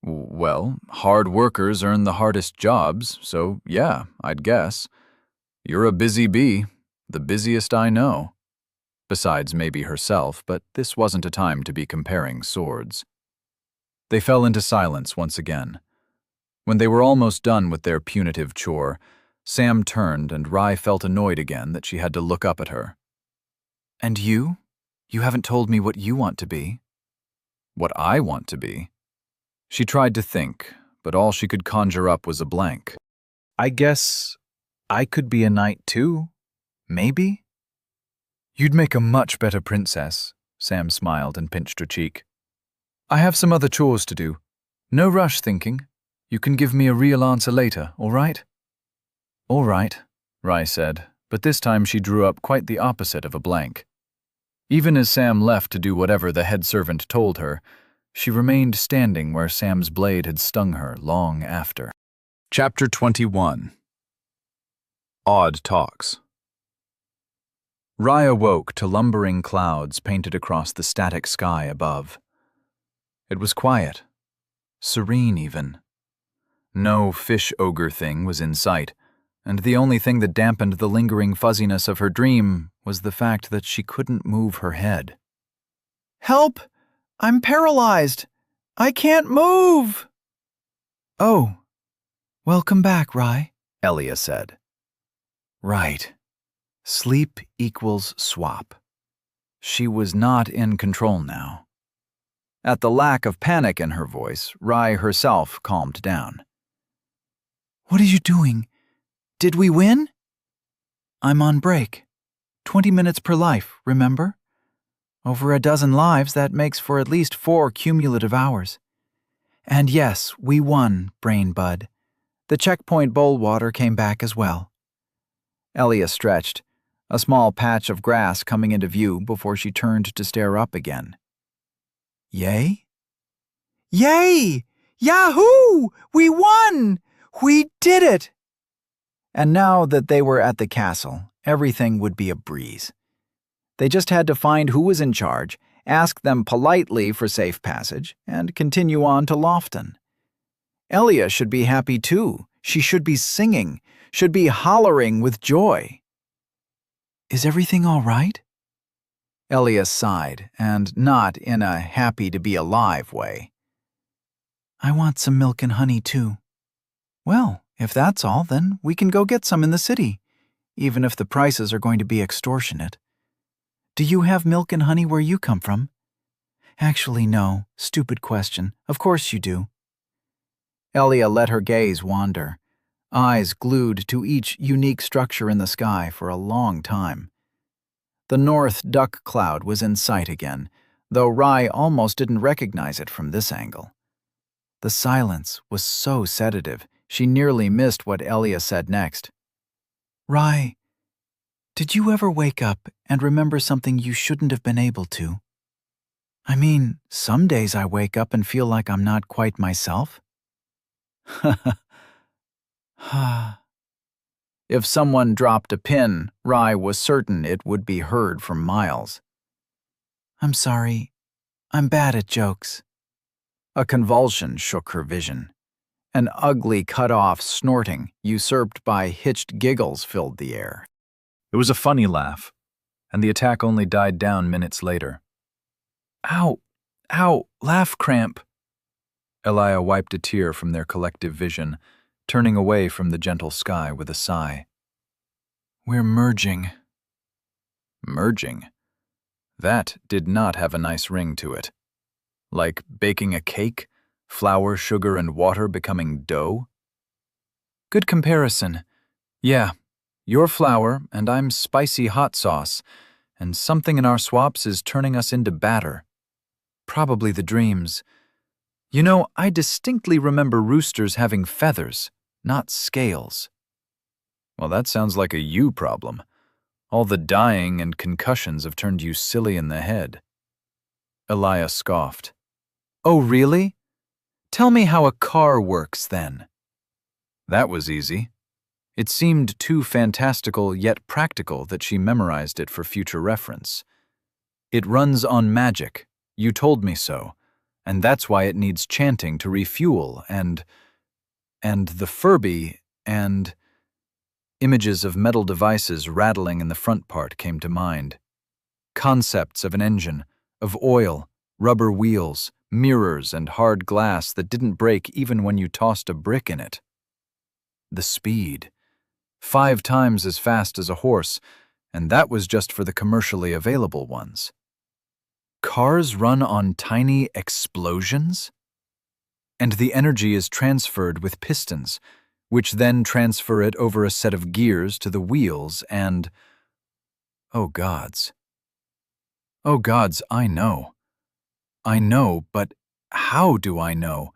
Well, hard workers earn the hardest jobs, so yeah, I'd guess. You're a busy bee, the busiest I know. Besides maybe herself, but this wasn't a time to be comparing swords. They fell into silence once again. When they were almost done with their punitive chore, Sam turned and Rai felt annoyed again that she had to look up at her. And you? You haven't told me what you want to be. What I want to be? She tried to think, but all she could conjure up was a blank. I guess I could be a knight too, maybe? You'd make a much better princess, Sam smiled and pinched her cheek. I have some other chores to do. No rush thinking. You can give me a real answer later, all right? All right, Rai said, but this time she drew up quite the opposite of a blank. Even as Sam left to do whatever the head servant told her, she remained standing where Sam's blade had stung her long after. Chapter 21. Odd Talks. Rai awoke to lumbering clouds painted across the static sky above. It was quiet, serene even. No fish ogre thing was in sight, and the only thing that dampened the lingering fuzziness of her dream was the fact that she couldn't move her head. Help! I'm paralyzed! I can't move! Oh, welcome back, Rai, Elia said. Right. Sleep equals swap. She was not in control now. At the lack of panic in her voice, Rai herself calmed down. What are you doing? Did we win? I'm on break. 20 minutes per life, remember? Over a dozen lives, that makes for at least 4 cumulative hours. And yes, we won, Brain Bud. The checkpoint bowl water came back as well. Elia stretched, a small patch of grass coming into view before she turned to stare up again. Yay? Yay! Yahoo! We won! We did it! And now that they were at the castle, everything would be a breeze. They just had to find who was in charge, ask them politely for safe passage, and continue on to Lofton. Elia should be happy too. She should be singing, should be hollering with joy. Is everything all right? Elia sighed, and not in a happy-to-be-alive way. I want some milk and honey too. Well, if that's all, then we can go get some in the city, even if the prices are going to be extortionate. Do you have milk and honey where you come from? Actually, no. Stupid question. Of course you do. Elia let her gaze wander, eyes glued to each unique structure in the sky for a long time. The north duck cloud was in sight again, though Rai almost didn't recognize it from this angle. The silence was so sedative, she nearly missed what Elia said next. Rai, Did you ever wake up and remember something you shouldn't have been able to? I mean, some days I wake up and feel like I'm not quite myself. If someone dropped a pin, Rye was certain it would be heard for miles. I'm sorry. I'm bad at jokes. A convulsion shook her vision. An ugly, cut-off snorting, usurped by hitched giggles, filled the air. It was a funny laugh, and the attack only died down minutes later. Ow! Ow! Laugh cramp! Elia wiped a tear from their collective vision, turning away from the gentle sky with a sigh. We're merging. Merging? That did not have a nice ring to it. Like baking a cake, flour, sugar, and water becoming dough? Good comparison. Yeah, you're flour, and I'm spicy hot sauce, and something in our swaps is turning us into batter. Probably the dreams. You know, I distinctly remember roosters having feathers, not scales. Well, that sounds like a you problem. All the dying and concussions have turned you silly in the head. Elia scoffed. Oh, really? Tell me how a car works, then. That was easy. It seemed too fantastical yet practical that she memorized it for future reference. It runs on magic. You told me so. And that's why it needs chanting to refuel and the Furby and... Images of metal devices rattling in the front part came to mind. Concepts of an engine, of oil, rubber wheels, mirrors, and hard glass that didn't break even when you tossed a brick in it. The speed. 5 times as fast as a horse, and that was just for the commercially available ones. Cars run on tiny explosions? And the energy is transferred with pistons, which then transfer it over a set of gears to the wheels and... Oh gods. Oh gods, I know. I know, but how do I know?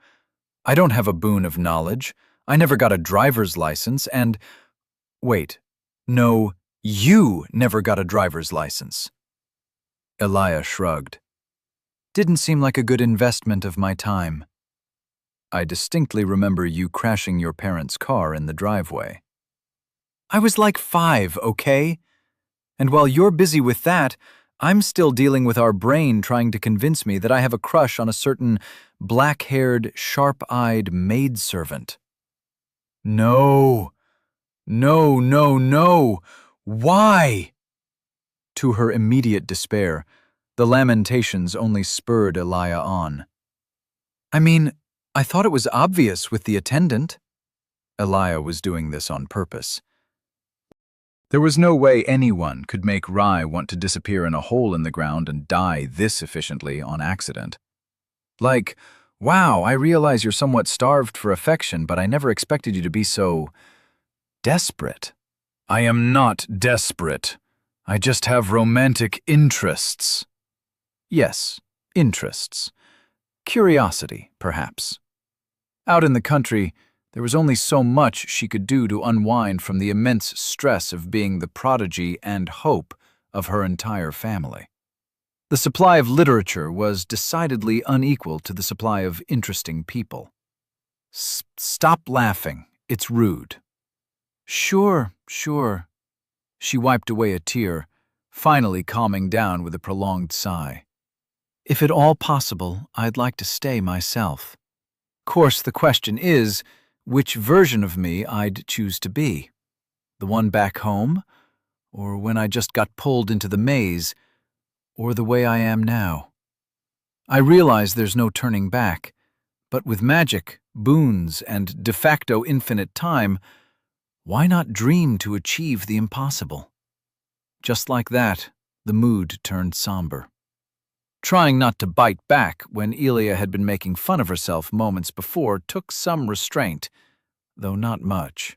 I don't have a boon of knowledge. I never got a driver's license and... Wait. No, you never got a driver's license. Elia shrugged. Didn't seem like a good investment of my time. I distinctly remember you crashing your parents' car in the driveway. I was like 5, okay? And while you're busy with that, I'm still dealing with our brain trying to convince me that I have a crush on a certain black-haired, sharp-eyed maidservant. No. No, no, no. Why? To her immediate despair, the lamentations only spurred Elia on. I mean, I thought it was obvious with the attendant. Elia was doing this on purpose. There was no way anyone could make Rye want to disappear in a hole in the ground and die this efficiently on accident. Like, wow, I realize you're somewhat starved for affection, but I never expected you to be so... desperate. I am not desperate. I just have romantic interests. Yes, interests. Curiosity, perhaps. Out in the country, there was only so much she could do to unwind from the immense stress of being the prodigy and hope of her entire family. The supply of literature was decidedly unequal to the supply of interesting people. Stop laughing. It's rude. Sure. She wiped away a tear, finally calming down with a prolonged sigh. If at all possible, I'd like to stay myself. Course, the question is, which version of me I'd choose to be? The one back home? Or when I just got pulled into the maze? Or the way I am now? I realize there's no turning back, but with magic, boons, and de facto infinite time, why not dream to achieve the impossible? Just like that, the mood turned somber. Trying not to bite back when Elia had been making fun of herself moments before took some restraint, though not much.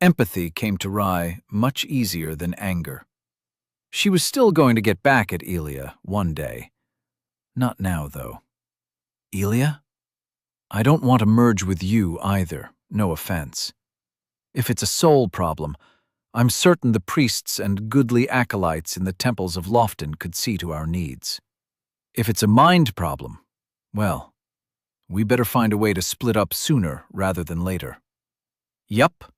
Empathy came to Rye much easier than anger. She was still going to get back at Elia one day. Not now, though. Elia? I don't want to merge with you either, no offense. If it's a soul problem, I'm certain the priests and goodly acolytes in the temples of Lofton could see to our needs. If it's a mind problem, well, we better find a way to split up sooner rather than later. Yup.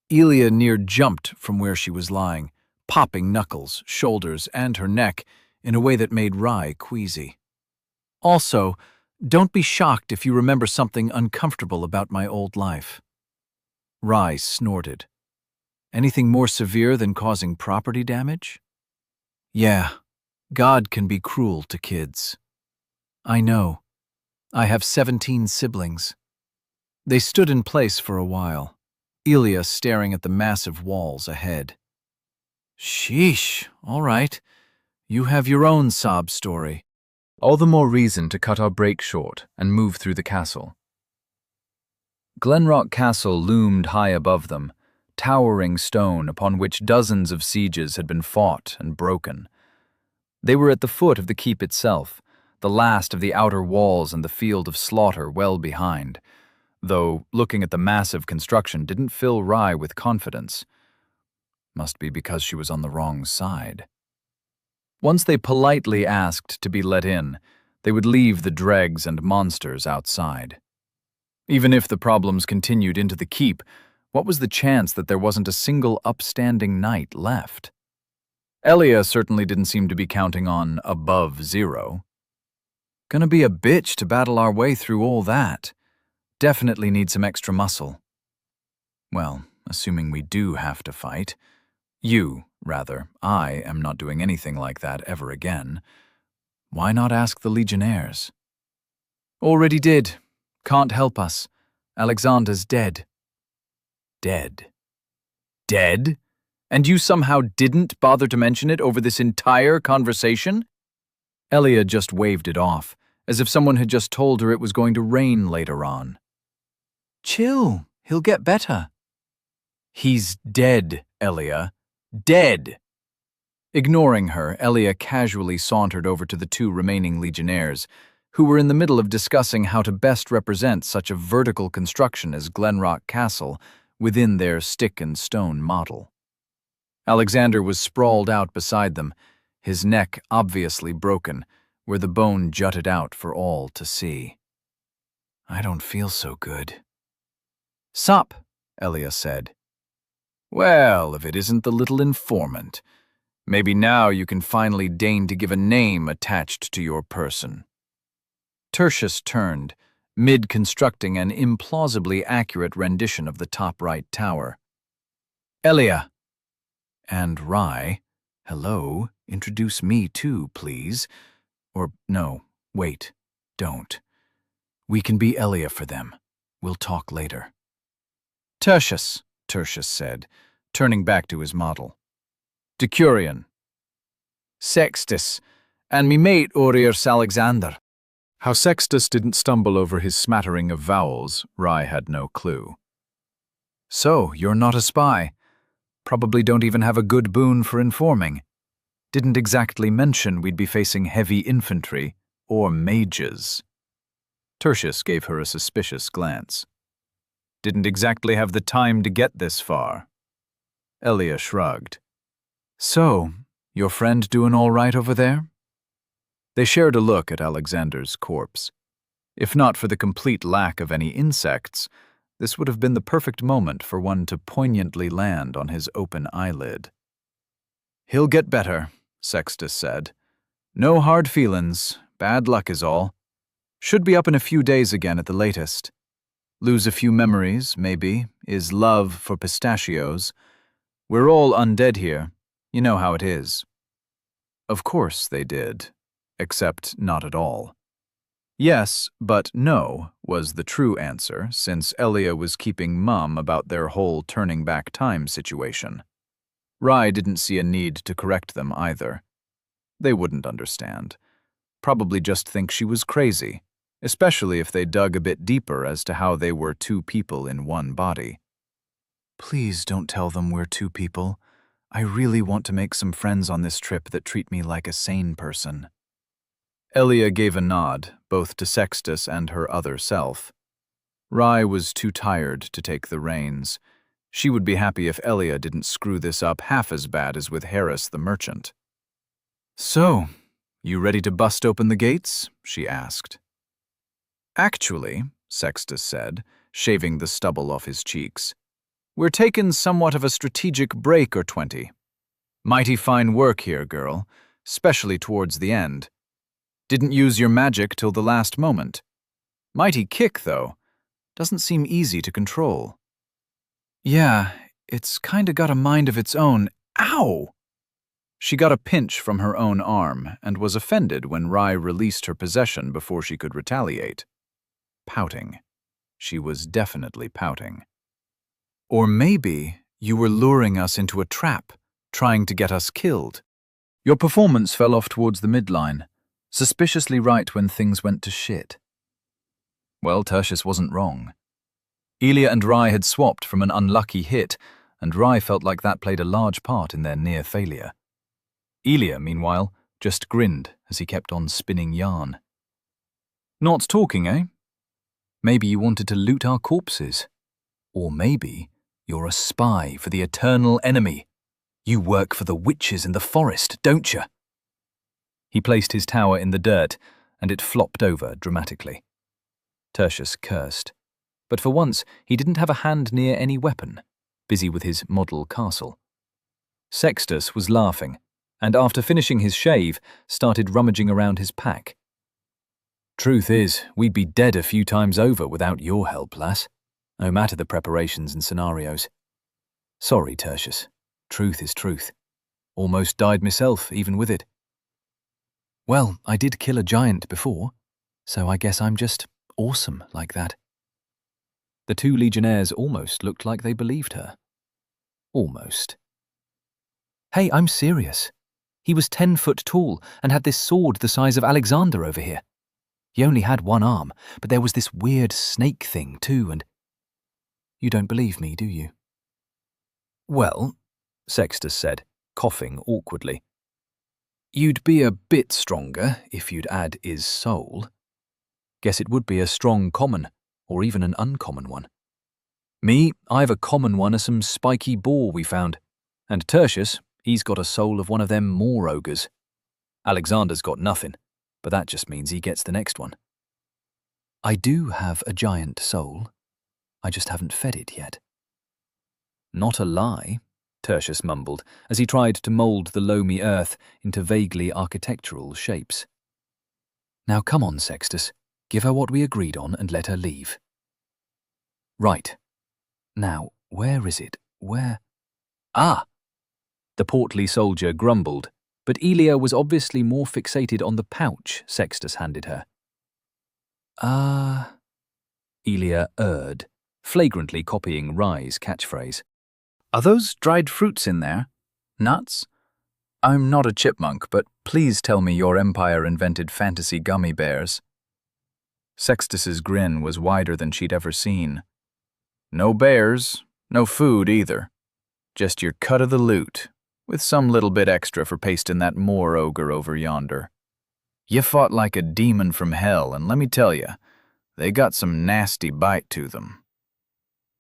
Elia near jumped from where she was lying, popping knuckles, shoulders, and her neck in a way that made Rye queasy. Also, don't be shocked if you remember something uncomfortable about my old life. Rye snorted. Anything more severe than causing property damage? Yeah, God can be cruel to kids. I know. I have 17 siblings. They stood in place for a while, Elia staring at the massive walls ahead. Sheesh, all right. You have your own sob story. All the more reason to cut our break short and move through the castle. Glenrock Castle loomed high above them, towering stone upon which dozens of sieges had been fought and broken. They were at the foot of the keep itself, the last of the outer walls and the field of slaughter well behind, though looking at the massive construction didn't fill Rye with confidence. Must be because she was on the wrong side. Once they politely asked to be let in, they would leave the dregs and monsters outside. Even if the problems continued into the keep, what was the chance that there wasn't a single upstanding knight left? Elia certainly didn't seem to be counting on above zero. Gonna be a bitch to battle our way through all that. Definitely need some extra muscle. Well, assuming we do have to fight. I am not doing anything like that ever again. Why not ask the Legionnaires? Already did. Can't help us. Alexander's dead. Dead? Dead? And you somehow didn't bother to mention it over this entire conversation? Elia just waved it off, as if someone had just told her it was going to rain later on. Chill, he'll get better. He's dead, Elia. Dead! Ignoring her, Elia casually sauntered over to the two remaining Legionnaires, who were in the middle of discussing how to best represent such a vertical construction as Glenrock Castle within their stick-and-stone model. Alexander was sprawled out beside them, his neck obviously broken, where the bone jutted out for all to see. I don't feel so good. Sup, Elia said. Well, if it isn't the little informant. Maybe now you can finally deign to give a name attached to your person. Tertius turned, mid-constructing an implausibly accurate rendition of the top right tower. Elia. And Rye. Hello, introduce me too, please. Or no, wait, don't. We can be Elia for them. We'll talk later. Tertius said, turning back to his model. Decurion. Sextus, and me mate Aureus Alexander. How Sextus didn't stumble over his smattering of vowels, Rye had no clue. So, you're not a spy. Probably don't even have a good boon for informing. Didn't exactly mention we'd be facing heavy infantry, or mages. Tertius gave her a suspicious glance. Didn't exactly have the time to get this far. Elia shrugged. So, your friend doing all right over there? They shared a look at Alexander's corpse. If not for the complete lack of any insects, this would have been the perfect moment for one to poignantly land on his open eyelid. He'll get better, Sextus said. No hard feelings, bad luck is all. Should be up in a few days again at the latest. Lose a few memories, maybe, is love for pistachios. We're all undead here. You know how it is. Of course they did. Except not at all. Yes, but no was the true answer, since Elia was keeping mum about their whole turning back time situation. Rye didn't see a need to correct them either. They wouldn't understand. Probably just think she was crazy, especially if they dug a bit deeper as to how they were two people in one body. Please don't tell them we're two people. I really want to make some friends on this trip that treat me like a sane person. Elia gave a nod, both to Sextus and her other self. Rye was too tired to take the reins. She would be happy if Elia didn't screw this up half as bad as with Harris the merchant. "So, you ready to bust open the gates?" she asked. "Actually," Sextus said, shaving the stubble off his cheeks, "we're taking somewhat of a strategic break or 20. Mighty fine work here, girl, especially towards the end. Didn't use your magic till the last moment. Mighty kick, though. Doesn't seem easy to control." "Yeah, it's kinda got a mind of its own." Ow! She got a pinch from her own arm and was offended when Rye released her possession before she could retaliate. Pouting. She was definitely pouting. "Or maybe you were luring us into a trap, trying to get us killed. Your performance fell off towards the midline, suspiciously right when things went to shit." Well, Tertius wasn't wrong. Elia and Rye had swapped from an unlucky hit, and Rye felt like that played a large part in their near failure. Elia, meanwhile, just grinned as he kept on spinning yarn. "Not talking, eh? Maybe you wanted to loot our corpses. Or maybe you're a spy for the eternal enemy. You work for the witches in the forest, don't you?" He placed his tower in the dirt, and it flopped over dramatically. Tertius cursed. But for once, he didn't have a hand near any weapon, busy with his model castle. Sextus was laughing, and after finishing his shave, started rummaging around his pack. "Truth is, we'd be dead a few times over without your help, lass, no matter the preparations and scenarios. Sorry, Tertius. Truth is truth. Almost died myself, even with it. Well, I did kill a giant before, so I guess I'm just awesome like that." The two legionnaires almost looked like they believed her. Almost. "Hey, I'm serious. He was 10 foot tall and had this sword the size of Alexander over here. He only had one arm, but there was this weird snake thing too, and... You don't believe me, do you?" "Well," Sextus said, coughing awkwardly, "you'd be a bit stronger if you'd add his soul. Guess it would be a strong common, or even an uncommon one. Me, I've a common one of some spiky boar we found, and Tertius, he's got a soul of one of them moor ogres. Alexander's got nothing, but that just means he gets the next one. I do have a giant soul. I just haven't fed it yet." "Not a lie," Tertius mumbled as he tried to mould the loamy earth into vaguely architectural shapes. "Now come on, Sextus. Give her what we agreed on and let her leave." "Right. Now, where is it? Where—" "Ah!" The portly soldier grumbled, but Elia was obviously more fixated on the pouch Sextus handed her. Elia erred, flagrantly copying Rye's catchphrase. "Are those dried fruits in there? Nuts? I'm not a chipmunk, but please tell me your empire invented fantasy gummy bears." Sextus's grin was wider than she'd ever seen. "No bears, no food either. Just your cut of the loot, with some little bit extra for pasting that moor ogre over yonder. You fought like a demon from hell, and let me tell you, they got some nasty bite to them."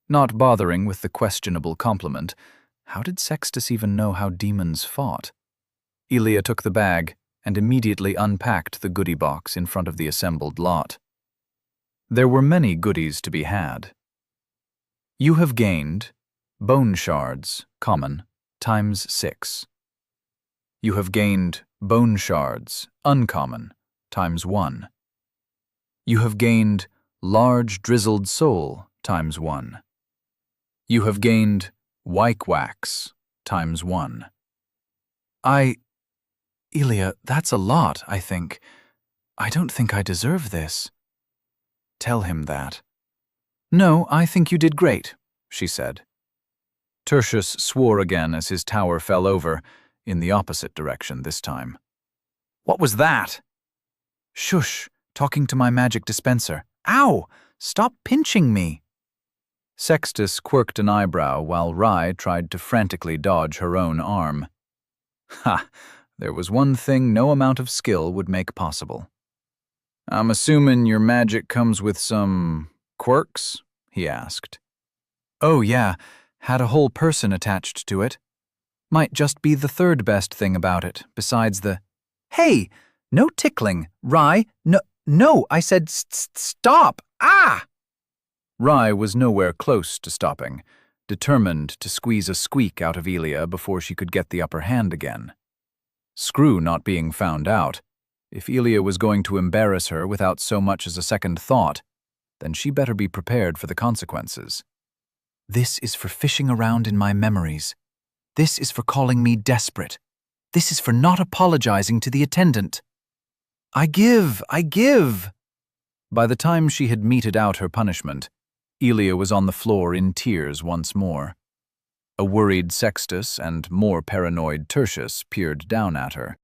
Not bothering with the questionable compliment, how did Sextus even know how demons fought? Elia took the bag and immediately unpacked the goodie box in front of the assembled lot. There were many goodies to be had. You have gained bone shards, common, times 6. You have gained bone shards, uncommon, times 1. You have gained large drizzled soul, times 1. You have gained wyke wax, times 1. Elia, that's a lot, I think. I don't think I deserve this." "Tell him that." "No, I think you did great," she said. Tertius swore again as his tower fell over, in the opposite direction this time. "What was that?" "Shush, talking to my magic dispenser." "Ow! Stop pinching me!" Sextus quirked an eyebrow while Rye tried to frantically dodge her own arm. Ha! There was one thing no amount of skill would make possible. "I'm assuming your magic comes with some quirks?" he asked. "Oh yeah, Had a whole person attached to it. Might just be the third best thing about it, besides the, "Hey, no tickling, Rye, no, I said stop, ah!" Rye was nowhere close to stopping, determined to squeeze a squeak out of Elia before she could get the upper hand again. Screw not being found out. If Elia was going to embarrass her without so much as a second thought, then she better be prepared for the consequences. This is for fishing around in my memories. This is for calling me desperate. This is for not apologizing to the attendant. I give. By the time she had meted out her punishment, Elia was on the floor in tears once more. A worried Sextus and more paranoid Tertius peered down at her.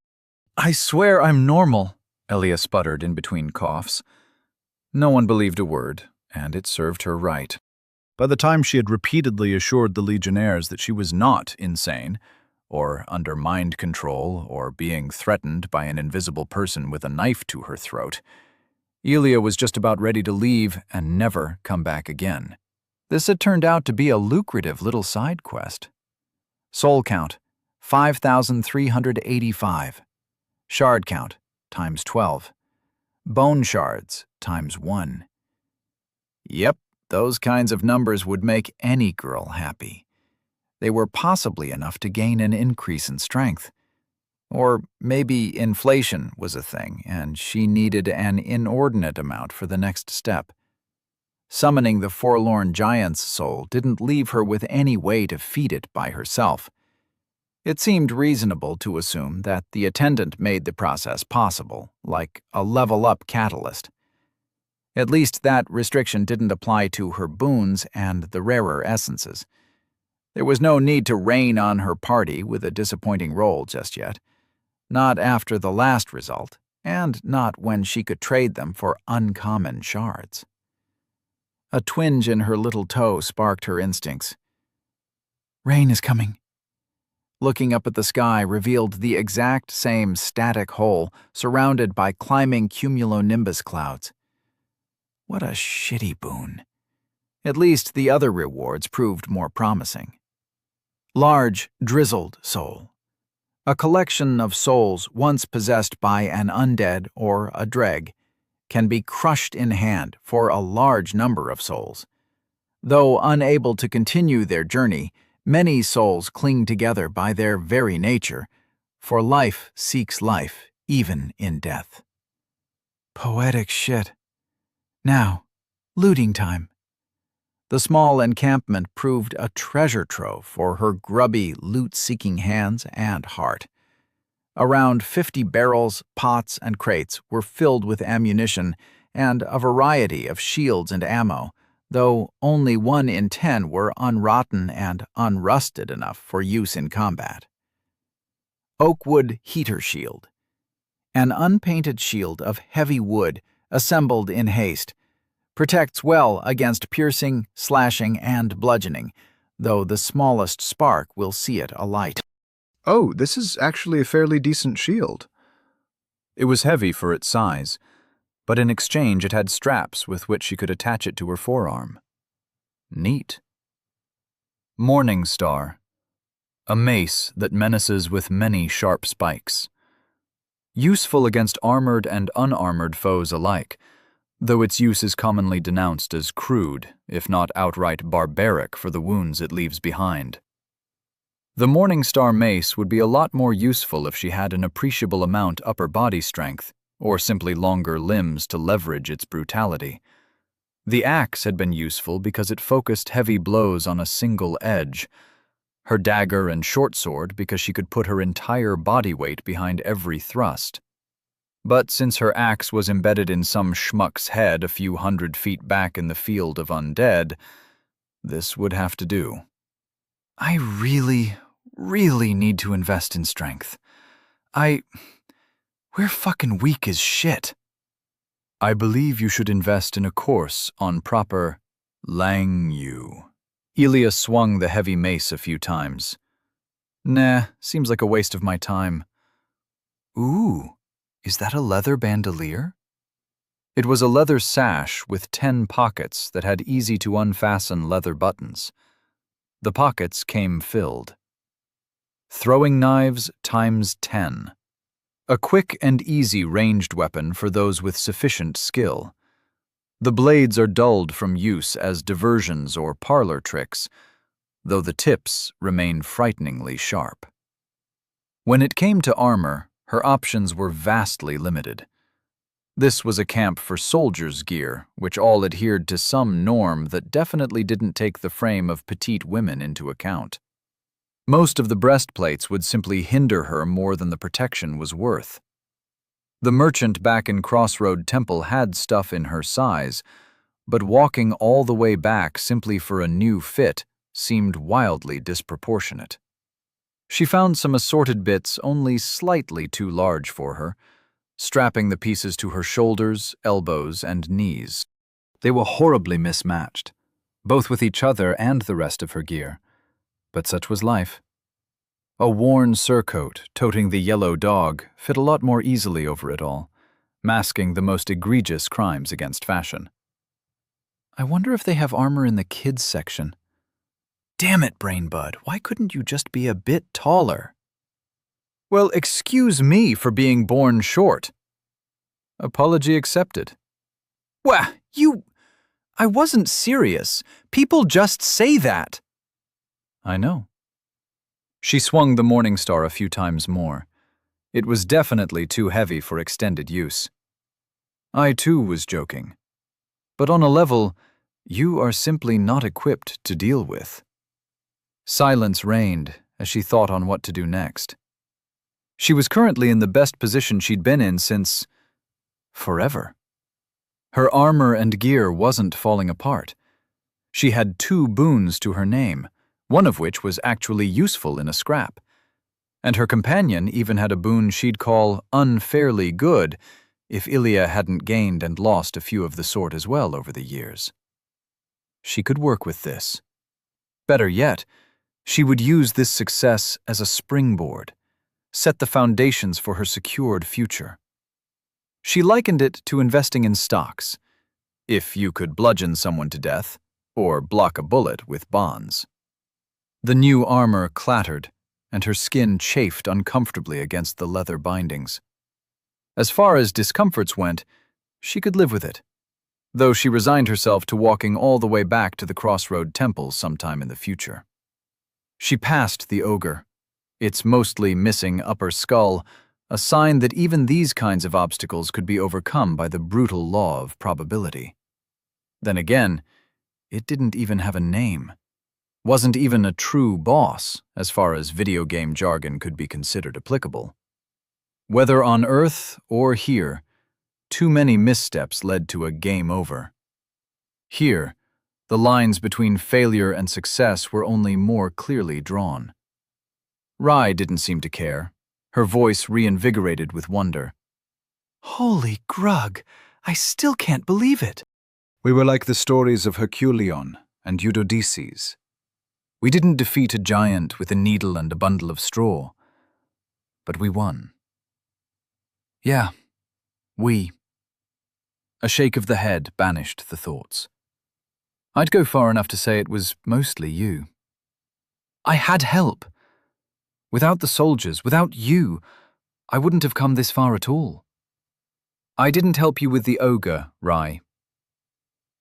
"I swear I'm normal," Elia sputtered in between coughs. No one believed a word, and it served her right. By the time she had repeatedly assured the Legionnaires that she was not insane, or under mind control, or being threatened by an invisible person with a knife to her throat, Elia was just about ready to leave and never come back again. This had turned out to be a lucrative little side quest. Soul count, 5,385. Shard count, times 12. Bone shards, times 1. Yep, those kinds of numbers would make any girl happy. They were possibly enough to gain an increase in strength. Or maybe inflation was a thing, and she needed an inordinate amount for the next step. Summoning the forlorn giant's soul didn't leave her with any way to feed it by herself. It seemed reasonable to assume that the attendant made the process possible, like a level-up catalyst. At least that restriction didn't apply to her boons and the rarer essences. There was no need to rain on her party with a disappointing roll just yet. Not after the last result, and not when she could trade them for uncommon shards. A twinge in her little toe sparked her instincts. Rain is coming. Looking up at the sky revealed the exact same static hole surrounded by climbing cumulonimbus clouds. What a shitty boon. At least the other rewards proved more promising. Large, drizzled soul. A collection of souls once possessed by an undead or a dreg can be crushed in hand for a large number of souls. Though unable to continue their journey, many souls cling together by their very nature, for life seeks life even in death. Poetic shit. Now, looting time. The small encampment proved a treasure trove for her grubby, loot-seeking hands and heart. Around 50 barrels, pots, and crates were filled with ammunition and a variety of shields and ammo, though only 1 in 10 were unrotten and unrusted enough for use in combat. Oakwood heater shield. An unpainted shield of heavy wood assembled in haste. Protects well against piercing, slashing, and bludgeoning, though the smallest spark will see it alight. Oh, this is actually a fairly decent shield. It was heavy for its size, but in exchange it had straps with which she could attach it to her forearm. Neat. Morning Star. A mace that menaces with many sharp spikes. Useful against armored and unarmored foes alike, though its use is commonly denounced as crude, if not outright barbaric for the wounds it leaves behind. The Morning Star mace would be a lot more useful if she had an appreciable amount upper body strength, or simply longer limbs to leverage its brutality. The axe had been useful because it focused heavy blows on a single edge, her dagger and short sword because she could put her entire body weight behind every thrust. But since her axe was embedded in some schmuck's head a few 100 feet back in the field of undead, this would have to do. I really need to invest in strength. We're fucking weak as shit. I believe you should invest in a course on proper Lang Yu. Elia swung the heavy mace a few times. Nah, seems like a waste of my time. Ooh. Is that a leather bandolier? It was a leather sash with 10 pockets that had easy-to-unfasten leather buttons. The pockets came filled. Throwing knives times 10. A quick and easy ranged weapon for those with sufficient skill. The blades are dulled from use as diversions or parlor tricks, though the tips remain frighteningly sharp. When it came to armor, her options were vastly limited. This was a camp for soldiers' gear, which all adhered to some norm that definitely didn't take the frame of petite women into account. Most of the breastplates would simply hinder her more than the protection was worth. The merchant back in Crossroad Temple had stuff in her size, but walking all the way back simply for a new fit seemed wildly disproportionate. She found some assorted bits only slightly too large for her, strapping the pieces to her shoulders, elbows, and knees. They were horribly mismatched, both with each other and the rest of her gear. But such was life. A worn surcoat toting the yellow dog fit a lot more easily over it all, masking the most egregious crimes against fashion. I wonder if they have armor in the kids section. Damn it, Brainbud, why couldn't you just be a bit taller? Well, excuse me for being born short. Apology accepted. Wah, I wasn't serious. People just say that. I know. She swung the Morning Star a few times more. It was definitely too heavy for extended use. I too was joking. But on a level, you are simply not equipped to deal with. Silence reigned as she thought on what to do next. She was currently in the best position she'd been in since forever. Her armor and gear wasn't falling apart. She had 2 boons to her name, one of which was actually useful in a scrap. And her companion even had a boon she'd call unfairly good if Ilya hadn't gained and lost a few of the sort as well over the years. She could work with this. Better yet, she would use this success as a springboard, set the foundations for her secured future. She likened it to investing in stocks, if you could bludgeon someone to death, or block a bullet with bonds. The new armor clattered, and her skin chafed uncomfortably against the leather bindings. As far as discomforts went, she could live with it, though she resigned herself to walking all the way back to the Crossroad Temple sometime in the future. She passed the ogre, its mostly missing upper skull, a sign that even these kinds of obstacles could be overcome by the brutal law of probability. Then again, it didn't even have a name. Wasn't even a true boss, as far as video game jargon could be considered applicable. Whether on Earth or here, too many missteps led to a game over. Here, the lines between failure and success were only more clearly drawn. Rai didn't seem to care, her voice reinvigorated with wonder. Holy grug, I still can't believe it. We were like the stories of Herculeon and Eurydice. We didn't defeat a giant with a needle and a bundle of straw, but we won. Yeah, we. A shake of the head banished the thoughts. I'd go far enough to say it was mostly you. I had help. Without the soldiers, without you, I wouldn't have come this far at all. I didn't help you with the ogre, Rai.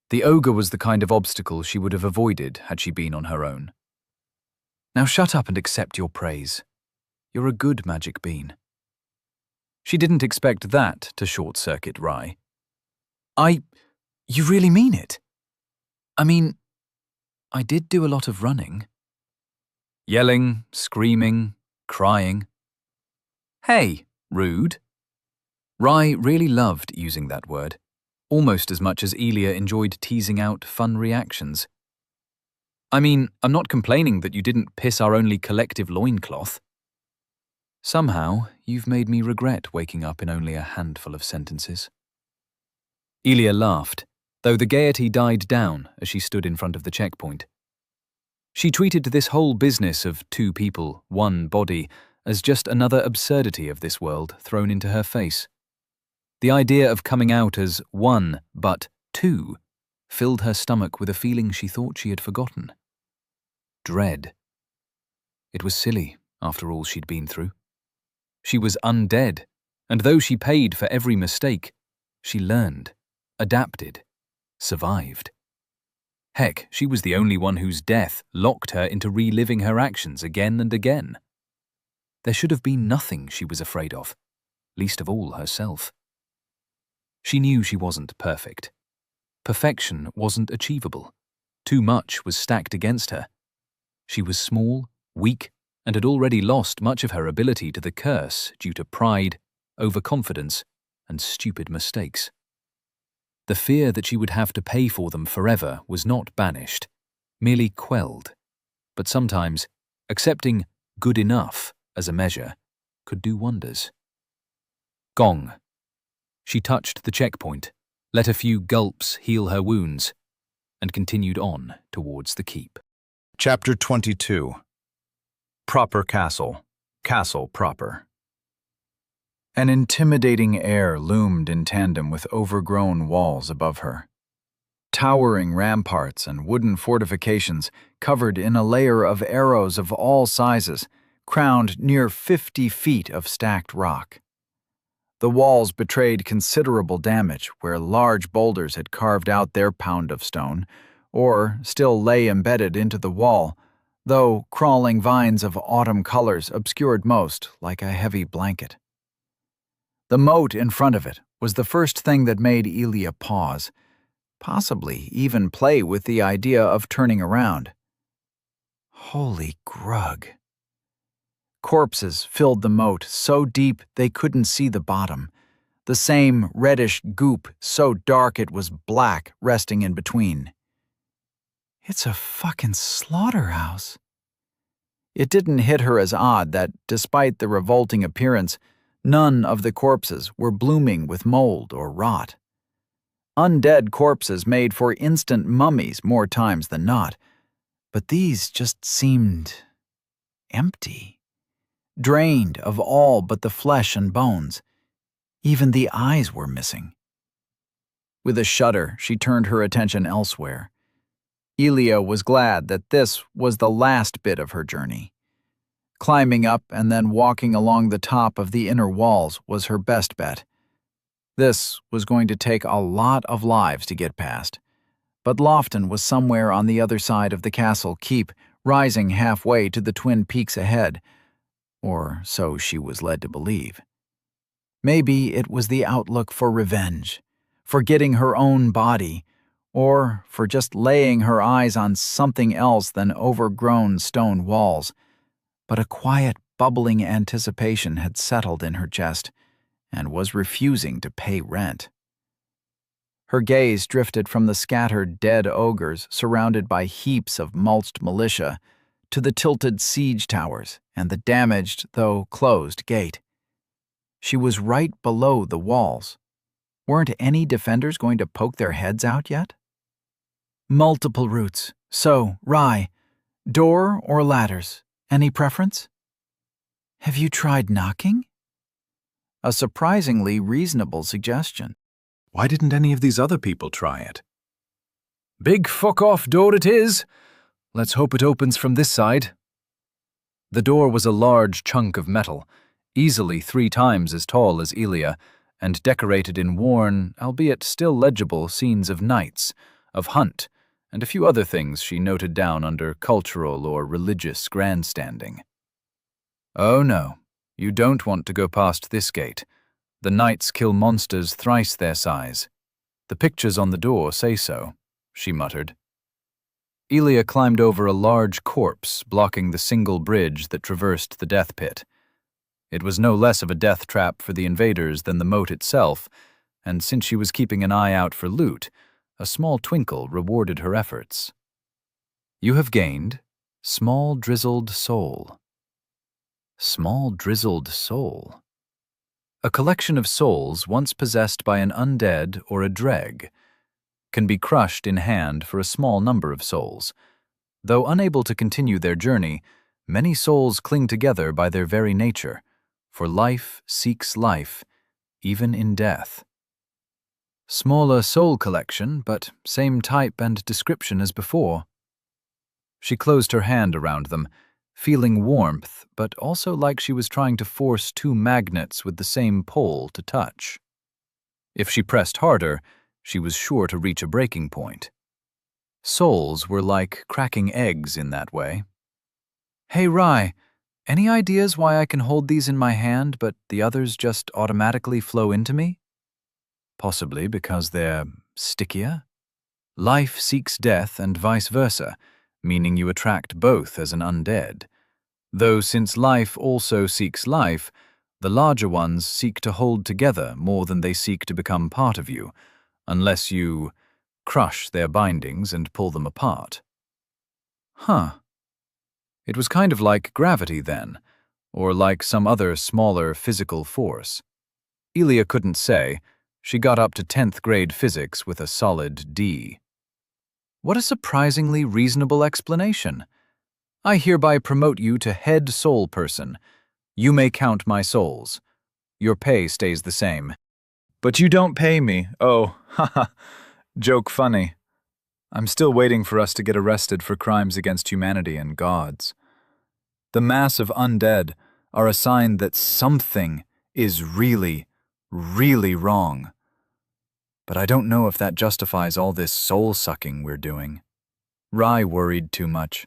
The ogre was the kind of obstacle she would have avoided had she been on her own. Now shut up and accept your praise. You're a good magic bean. She didn't expect that to short-circuit Rai. You really mean it? I mean, I did do a lot of running. Yelling, screaming, crying. Hey, rude. Rai really loved using that word, almost as much as Ilya enjoyed teasing out fun reactions. I mean, I'm not complaining that you didn't piss our only collective loincloth. Somehow, you've made me regret waking up in only a handful of sentences. Ilya laughed, though the gaiety died down as she stood in front of the checkpoint. She treated this whole business of 2 people, 1 body, as just another absurdity of this world thrown into her face. The idea of coming out as 1 but 2 filled her stomach with a feeling she thought she had forgotten. dread. It was silly, after all she'd been through. She was undead, and though she paid for every mistake, she learned, adapted, survived. Heck, she was the only one whose death locked her into reliving her actions again and again. There should have been nothing she was afraid of, least of all herself. She knew she wasn't perfect. Perfection wasn't achievable. Too much was stacked against her. She was small, weak, and had already lost much of her ability to the curse due to pride, overconfidence, and stupid mistakes. The fear that she would have to pay for them forever was not banished, merely quelled. But sometimes, accepting good enough as a measure could do wonders. Gong. She touched the checkpoint, let a few gulps heal her wounds, and continued on towards the keep. Chapter 22. Proper Castle. Castle proper. An intimidating air loomed in tandem with overgrown walls above her. Towering ramparts and wooden fortifications covered in a layer of arrows of all sizes, crowned near 50 feet of stacked rock. The walls betrayed considerable damage where large boulders had carved out their pound of stone, or still lay embedded into the wall, though crawling vines of autumn colors obscured most like a heavy blanket. The moat in front of it was the first thing that made Elia pause, possibly even play with the idea of turning around. Holy grug. Corpses filled the moat so deep they couldn't see the bottom, the same reddish goop so dark it was black resting in between. It's a fucking slaughterhouse. It didn't hit her as odd that, despite the revolting appearance, none of the corpses were blooming with mold or rot. Undead corpses made for instant mummies more times than not, but these just seemed empty, drained of all but the flesh and bones. Even the eyes were missing. With a shudder, she turned her attention elsewhere. Elia was glad that this was the last bit of her journey. Climbing up and then walking along the top of the inner walls was her best bet. This was going to take a lot of lives to get past, but Lofton was somewhere on the other side of the castle keep, rising halfway to the twin peaks ahead, or so she was led to believe. Maybe it was the outlook for revenge, for getting her own body, or for just laying her eyes on something else than overgrown stone walls. But a quiet, bubbling anticipation had settled in her chest and was refusing to pay rent. Her gaze drifted from the scattered dead ogres surrounded by heaps of mulched militia to the tilted siege towers and the damaged, though closed, gate. She was right below the walls. Weren't any defenders going to poke their heads out yet? Multiple routes. So, Rye, door or ladders? Any preference? Have you tried knocking? A surprisingly reasonable suggestion. Why didn't any of these other people try it? Big fuck-off door it is. Let's hope it opens from this side. The door was a large chunk of metal, easily 3 times as tall as Elia, and decorated in worn, albeit still legible, scenes of knights, of hunt, and a few other things she noted down under cultural or religious grandstanding. Oh no, you don't want to go past this gate. The knights kill monsters thrice their size. The pictures on the door say so, she muttered. Elia climbed over a large corpse blocking the single bridge that traversed the death pit. It was no less of a death trap for the invaders than the moat itself, and since she was keeping an eye out for loot, a small twinkle rewarded her efforts. You have gained small drizzled soul. Small drizzled soul. A collection of souls once possessed by an undead or a dreg can be crushed in hand for a small number of souls. Though unable to continue their journey, many souls cling together by their very nature, for life seeks life, even in death. Smaller soul collection, but same type and description as before. She closed her hand around them, feeling warmth, but also like she was trying to force two magnets with the same pole to touch. If she pressed harder, she was sure to reach a breaking point. Souls were like cracking eggs in that way. "Hey, Rai, any ideas why I can hold these in my hand, but the others just automatically flow into me?" "Possibly because they're stickier. Life seeks death and vice versa, meaning you attract both as an undead. Though since life also seeks life, the larger ones seek to hold together more than they seek to become part of you, unless you crush their bindings and pull them apart." Huh. It was kind of like gravity then, or like some other smaller physical force. Elia couldn't say. She got up to 10th grade physics with a solid D. What a surprisingly reasonable explanation. I hereby promote you to head soul person. You may count my souls. Your pay stays the same. But you don't pay me. Oh, haha. Joke funny. I'm still waiting for us to get arrested for crimes against humanity and gods. The mass of undead are a sign that something is really, really wrong. But I don't know if that justifies all this soul-sucking we're doing. Rai worried too much.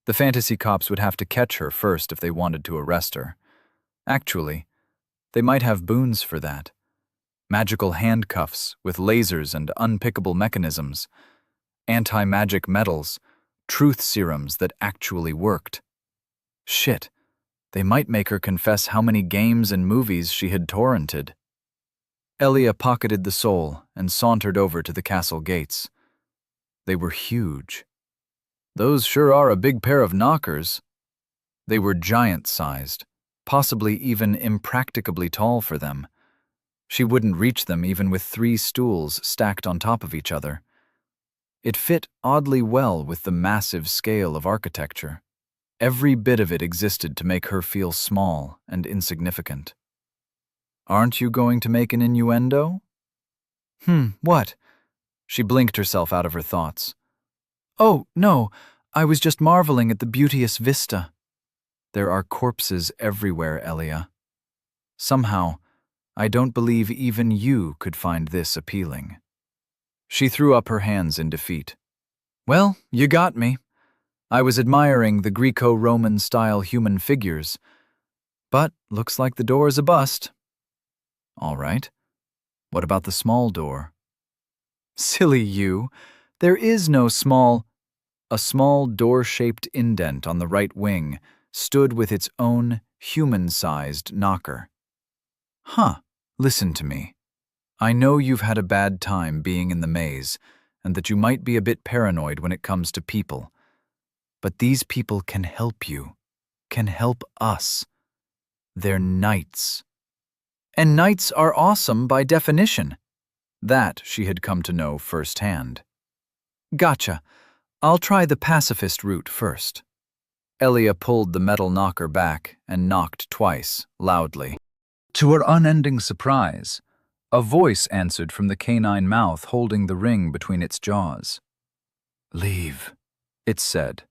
The fantasy cops would have to catch her first if they wanted to arrest her. Actually, they might have boons for that. Magical handcuffs with lasers and unpickable mechanisms, anti-magic metals, truth serums that actually worked. Shit, they might make her confess how many games and movies she had torrented. Elia pocketed the soul and sauntered over to the castle gates. They were huge. Those sure are a big pair of knockers. They were giant-sized, possibly even impracticably tall for them. She wouldn't reach them even with 3 stools stacked on top of each other. It fit oddly well with the massive scale of architecture. Every bit of it existed to make her feel small and insignificant. "Aren't you going to make an innuendo?" What?" She blinked herself out of her thoughts. "Oh, no, I was just marveling at the beauteous vista." There are corpses everywhere, Elia. Somehow, I don't believe even you could find this appealing. She threw up her hands in defeat. "Well, you got me. I was admiring the Greco-Roman style human figures. But looks like the door's a bust." "All right. What about the small door?" "Silly you. There is no small—" A small door-shaped indent on the right wing stood with its own human-sized knocker. "Huh. Listen to me. I know you've had a bad time being in the maze, and that you might be a bit paranoid when it comes to people. But these people can help you, can help us. They're knights. And knights are awesome by definition." That she had come to know firsthand. "Gotcha. I'll try the pacifist route first." Elia pulled the metal knocker back and knocked twice, loudly. To her unending surprise, a voice answered from the canine mouth holding the ring between its jaws. "Leave," it said,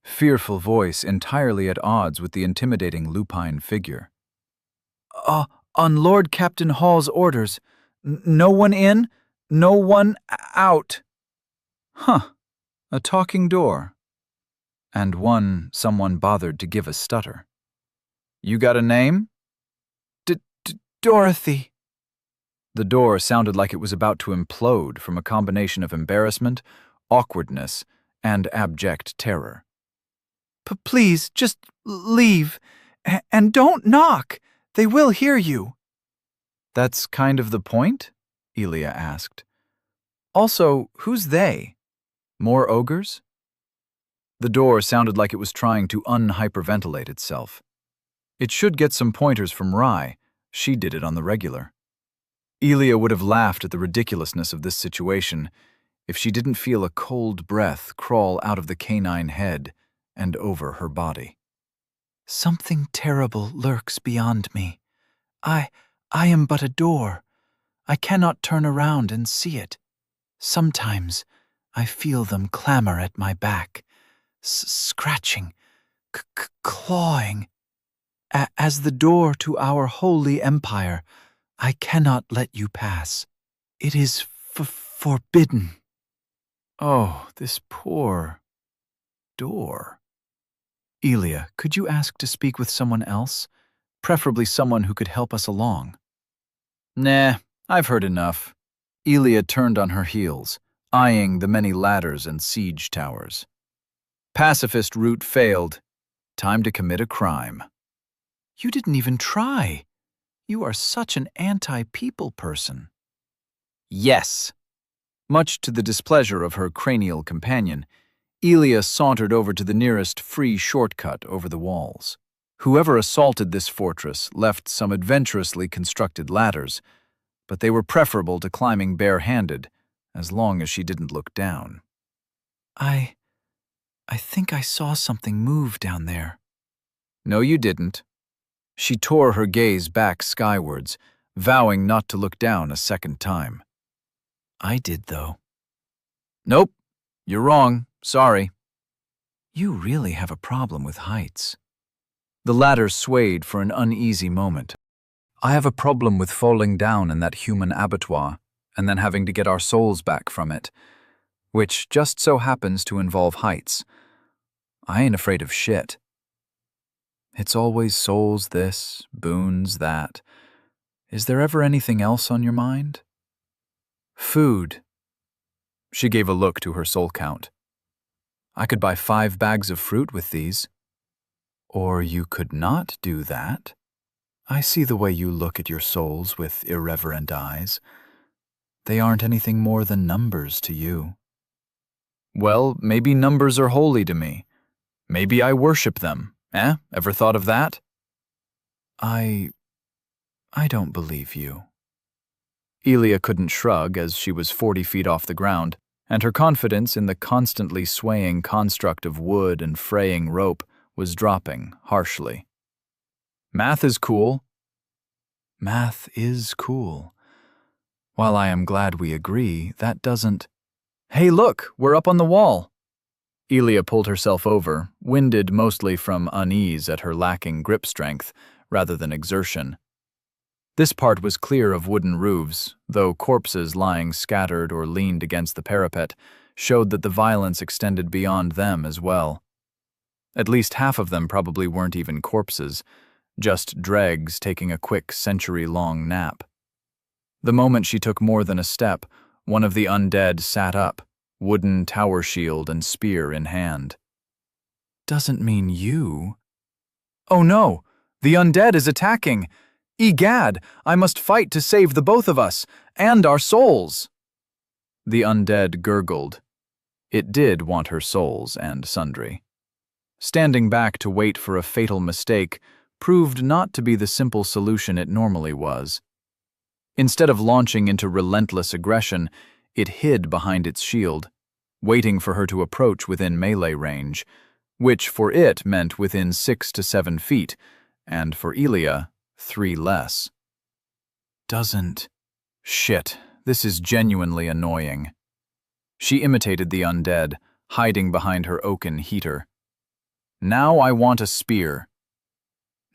fearful voice entirely at odds with the intimidating lupine figure. On Lord Captain Hall's orders. No one in, no one out." Huh, a talking door. And one someone bothered to give a stutter. "You got a name?" Dorothy." The door sounded like it was about to implode from a combination of embarrassment, awkwardness, and abject terror. Please, just leave. And don't knock. They will hear you." "That's kind of the point?" Elia asked. "Also, who's they? More ogres?" The door sounded like it was trying to unhyperventilate itself. It should get some pointers from Rai. She did it on the regular. Elia would have laughed at the ridiculousness of this situation if she didn't feel a cold breath crawl out of the canine head and over her body. "Something terrible lurks beyond me. I am but a door. I cannot turn around and see it. Sometimes I feel them clamor at my back, scratching, clawing. As the door to our holy empire, I cannot let you pass. It is forbidden. Oh, this poor door. Elia, could you ask to speak with someone else? Preferably someone who could help us along. Nah, I've heard enough. Elia turned on her heels, eyeing the many ladders and siege towers. Pacifist route failed. Time to commit a crime. You didn't even try. You are such an anti-people person. Yes. Much to the displeasure of her cranial companion, Elia sauntered over to the nearest free shortcut over the walls. Whoever assaulted this fortress left some adventurously constructed ladders, but they were preferable to climbing bare-handed, as long as she didn't look down. I think I saw something move down there. No, you didn't. She tore her gaze back skywards, vowing not to look down a second time. I did, though. Nope, you're wrong. Sorry. You really have a problem with heights. The ladder swayed for an uneasy moment. I have a problem with falling down in that human abattoir and then having to get our souls back from it, which just so happens to involve heights. I ain't afraid of shit. It's always souls this, boons that. Is there ever anything else on your mind? Food. She gave a look to her soul count. I could buy 5 bags of fruit with these. Or you could not do that. I see the way you look at your souls with irreverent eyes. They aren't anything more than numbers to you. Well, maybe numbers are holy to me. Maybe I worship them. Ever thought of that? I don't believe you. Elia couldn't shrug as she was 40 feet off the ground, and her confidence in the constantly swaying construct of wood and fraying rope was dropping harshly. Math is cool. Math is cool. While I am glad we agree, that doesn't... Hey, look, we're up on the wall. Elia pulled herself over, winded mostly from unease at her lacking grip strength rather than exertion. This part was clear of wooden roofs, though corpses lying scattered or leaned against the parapet showed that the violence extended beyond them as well. At least half of them probably weren't even corpses, just dregs taking a quick century-long nap. The moment she took more than a step, one of the undead sat up, wooden tower shield and spear in hand. Doesn't mean you. Oh no! The undead is attacking! Egad, I must fight to save the both of us, and our souls! The undead gurgled. It did want her souls and sundry. Standing back to wait for a fatal mistake proved not to be the simple solution it normally was. Instead of launching into relentless aggression, it hid behind its shield, waiting for her to approach within melee range, which for it meant within 6 to 7 feet, and for Elia, 3 less. Shit, this is genuinely annoying. She imitated the undead, hiding behind her oaken heater. Now I want a spear.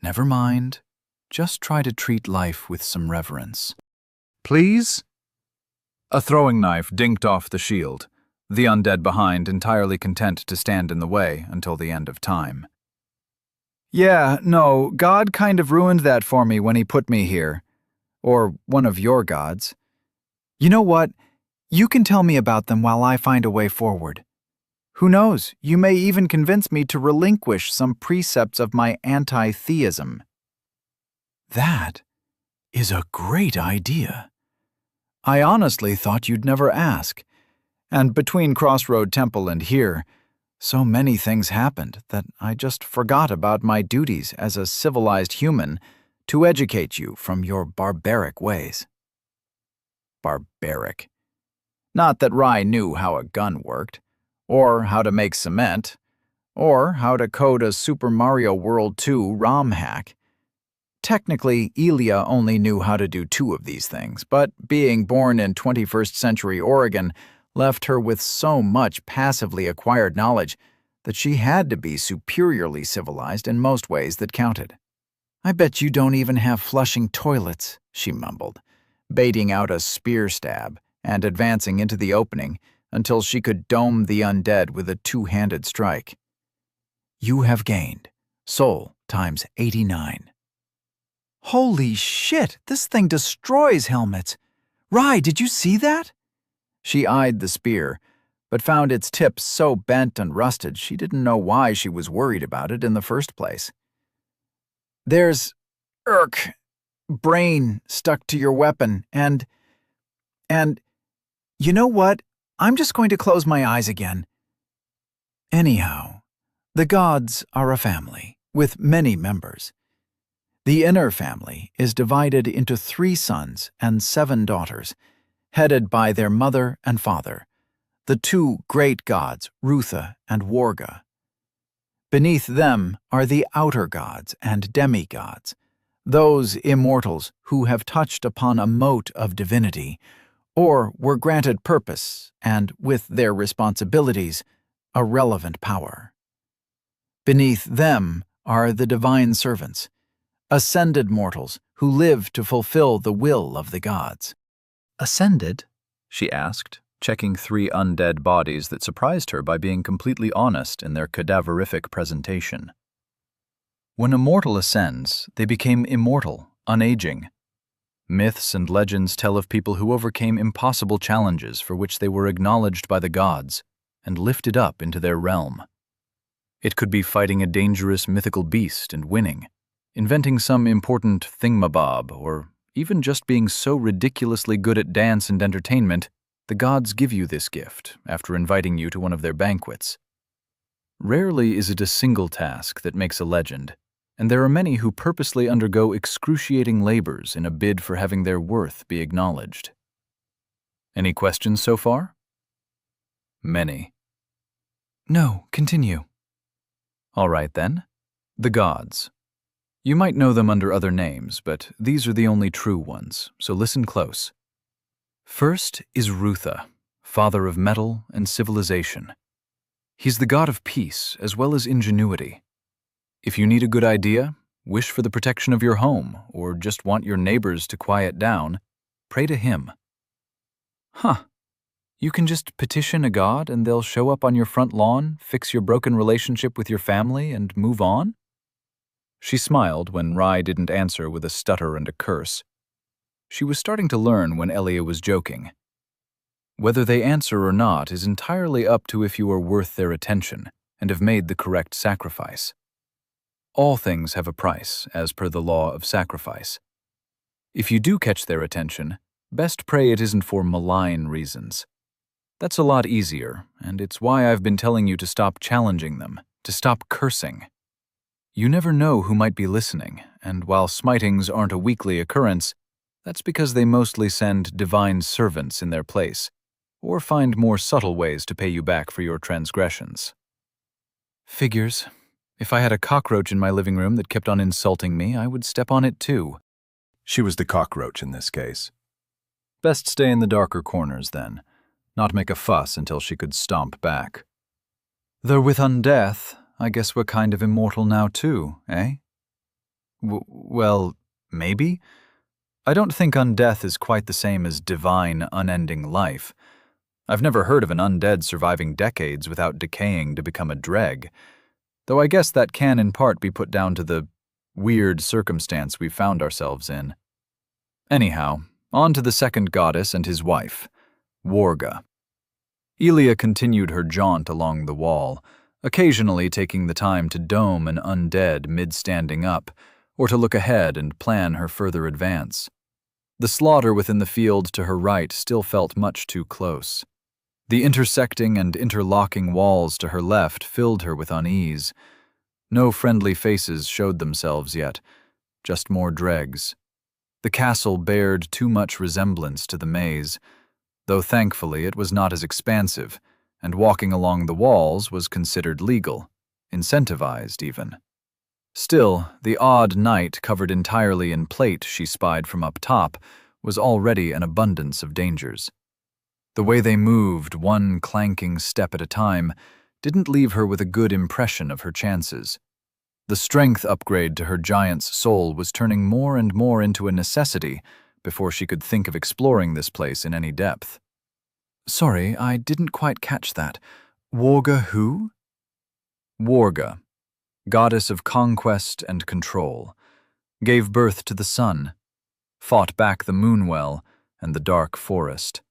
Never mind. Just try to treat life with some reverence. Please? A throwing knife dinked off the shield, the undead behind entirely content to stand in the way until the end of time. Yeah, no, God kind of ruined that for me when he put me here. Or one of your gods. You know what? You can tell me about them while I find a way forward. Who knows, you may even convince me to relinquish some precepts of my anti-theism. That is a great idea. I honestly thought you'd never ask. And between Crossroad Temple and here, so many things happened that I just forgot about my duties as a civilized human to educate you from your barbaric ways. Barbaric. Not that Rye knew how a gun worked, or how to make cement, or how to code a Super Mario World 2 ROM hack. Technically, Elia only knew how to do 2 of these things, but being born in 21st century Oregon left her with so much passively acquired knowledge that she had to be superiorly civilized in most ways that counted. "I bet you don't even have flushing toilets," she mumbled, baiting out a spear stab and advancing into the opening until she could dome the undead with a two-handed strike. "You have gained soul times 89. "Holy shit, this thing destroys helmets! Rye, did you see that?" She eyed the spear, but found its tip so bent and rusted she didn't know why she was worried about it in the first place. "There's brain stuck to your weapon, and you know what? I'm just going to close my eyes again." Anyhow, the gods are a family with many members. The inner family is divided into 3 sons and 7 daughters, headed by their mother and father, the 2 great gods, Rutha and Warga. Beneath them are the outer gods and demigods, those immortals who have touched upon a mote of divinity, or were granted purpose and, with their responsibilities, a relevant power. Beneath them are the divine servants, ascended mortals who live to fulfill the will of the gods. "Ascended?" she asked, checking 3 undead bodies that surprised her by being completely honest in their cadaverific presentation. When a mortal ascends, they became immortal, unaging. Myths and legends tell of people who overcame impossible challenges for which they were acknowledged by the gods and lifted up into their realm. It could be fighting a dangerous mythical beast and winning, inventing some important thingamabob, or even just being so ridiculously good at dance and entertainment, the gods give you this gift after inviting you to one of their banquets. Rarely is it a single task that makes a legend, and there are many who purposely undergo excruciating labors in a bid for having their worth be acknowledged. Any questions so far? Many. No, continue. All right then. The gods. You might know them under other names, but these are the only true ones, so listen close. First is Rutha, father of metal and civilization. He's the god of peace as well as ingenuity. If you need a good idea, wish for the protection of your home, or just want your neighbors to quiet down, pray to him. Huh. You can just petition a god and they'll show up on your front lawn, fix your broken relationship with your family, and move on? She smiled when Rye didn't answer with a stutter and a curse. She was starting to learn when Elia was joking. Whether they answer or not is entirely up to if you are worth their attention and have made the correct sacrifice. All things have a price, as per the law of sacrifice. If you do catch their attention, best pray it isn't for malign reasons. That's a lot easier, and it's why I've been telling you to stop challenging them, to stop cursing. You never know who might be listening, and while smitings aren't a weekly occurrence, that's because they mostly send divine servants in their place, or find more subtle ways to pay you back for your transgressions. Figures. If I had a cockroach in my living room that kept on insulting me, I would step on it too. She was the cockroach in this case. Best stay in the darker corners, then. Not make a fuss until she could stomp back. Though with undeath, I guess we're kind of immortal now too, eh? Well, maybe? I don't think undeath is quite the same as divine, unending life. I've never heard of an undead surviving decades without decaying to become a dreg, though I guess that can in part be put down to the weird circumstance we found ourselves in. Anyhow, on to the second goddess and his wife, Warga. Elia continued her jaunt along the wall, occasionally taking the time to dome an undead mid-standing up, or to look ahead and plan her further advance. The slaughter within the field to her right still felt much too close. The intersecting and interlocking walls to her left filled her with unease. No friendly faces showed themselves yet, just more dregs. The castle bared too much resemblance to the maze, though thankfully it was not as expansive, and walking along the walls was considered legal, incentivized even. Still, the odd night covered entirely in plate she spied from up top was already an abundance of dangers. The way they moved, one clanking step at a time, didn't leave her with a good impression of her chances. The strength upgrade to her giant's soul was turning more and more into a necessity before she could think of exploring this place in any depth. Sorry, I didn't quite catch that. Warga who? Warga, goddess of conquest and control, gave birth to the sun, fought back the moonwell and the dark forest.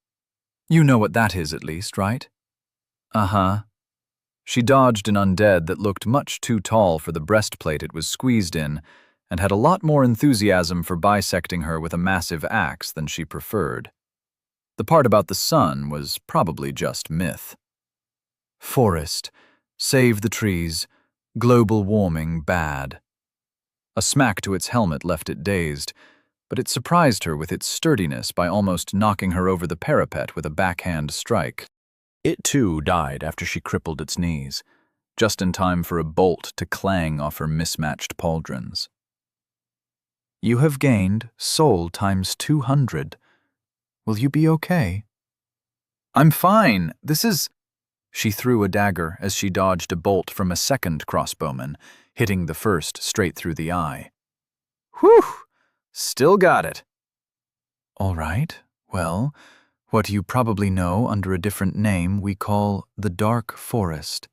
You know what that is at least, right? Uh-huh. She dodged an undead that looked much too tall for the breastplate it was squeezed in, and had a lot more enthusiasm for bisecting her with a massive axe than she preferred. The part about the sun was probably just myth. Forest, save the trees, global warming bad. A smack to its helmet left it dazed, but it surprised her with its sturdiness by almost knocking her over the parapet with a backhand strike. It too died after she crippled its knees, just in time for a bolt to clang off her mismatched pauldrons. You have gained soul times 200. Will you be okay? I'm fine. This is... She threw a dagger as she dodged a bolt from a second crossbowman, hitting the first straight through the eye. Whew! Still got it. All right, well, what you probably know under a different name we call the Dark Forest.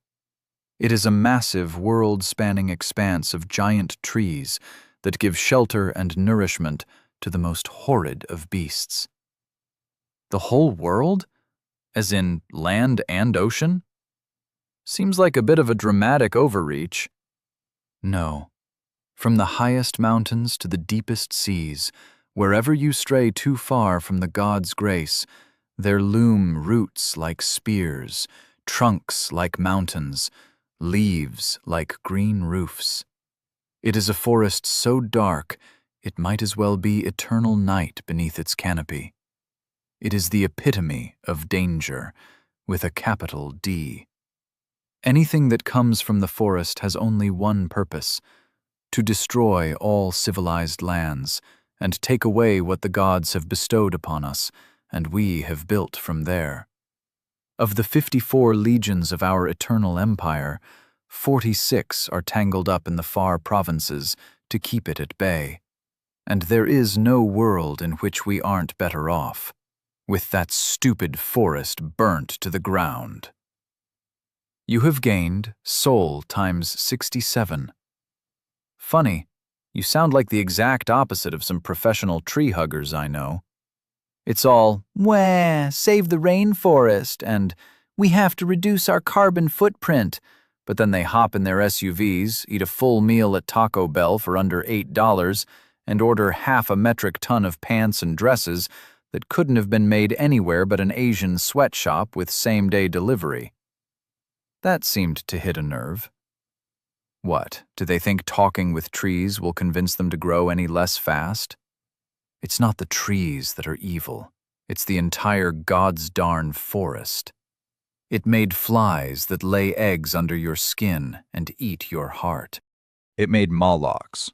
It is a massive, world-spanning expanse of giant trees that give shelter and nourishment to the most horrid of beasts. The whole world? As in land and ocean? Seems like a bit of a dramatic overreach. No. From the highest mountains to the deepest seas, wherever you stray too far from the God's grace, there loom roots like spears, trunks like mountains, leaves like green roofs. It is a forest so dark, it might as well be eternal night beneath its canopy. It is the epitome of danger, with a capital D. Anything that comes from the forest has only one purpose: to destroy all civilized lands and take away what the gods have bestowed upon us and we have built from there. Of the 54 legions of our eternal empire, 46 are tangled up in the far provinces to keep it at bay. And there is no world in which we aren't better off, with that stupid forest burnt to the ground. You have gained soul times 67. Funny, you sound like the exact opposite of some professional tree huggers I know. It's all, "Wah, save the rainforest," and "we have to reduce our carbon footprint," but then they hop in their SUVs, eat a full meal at Taco Bell for under $8, and order half a metric ton of pants and dresses that couldn't have been made anywhere but an Asian sweatshop with same-day delivery. That seemed to hit a nerve. What, do they think talking with trees will convince them to grow any less fast? It's not the trees that are evil. It's the entire God's darn forest. It made flies that lay eggs under your skin and eat your heart. It made Molochs,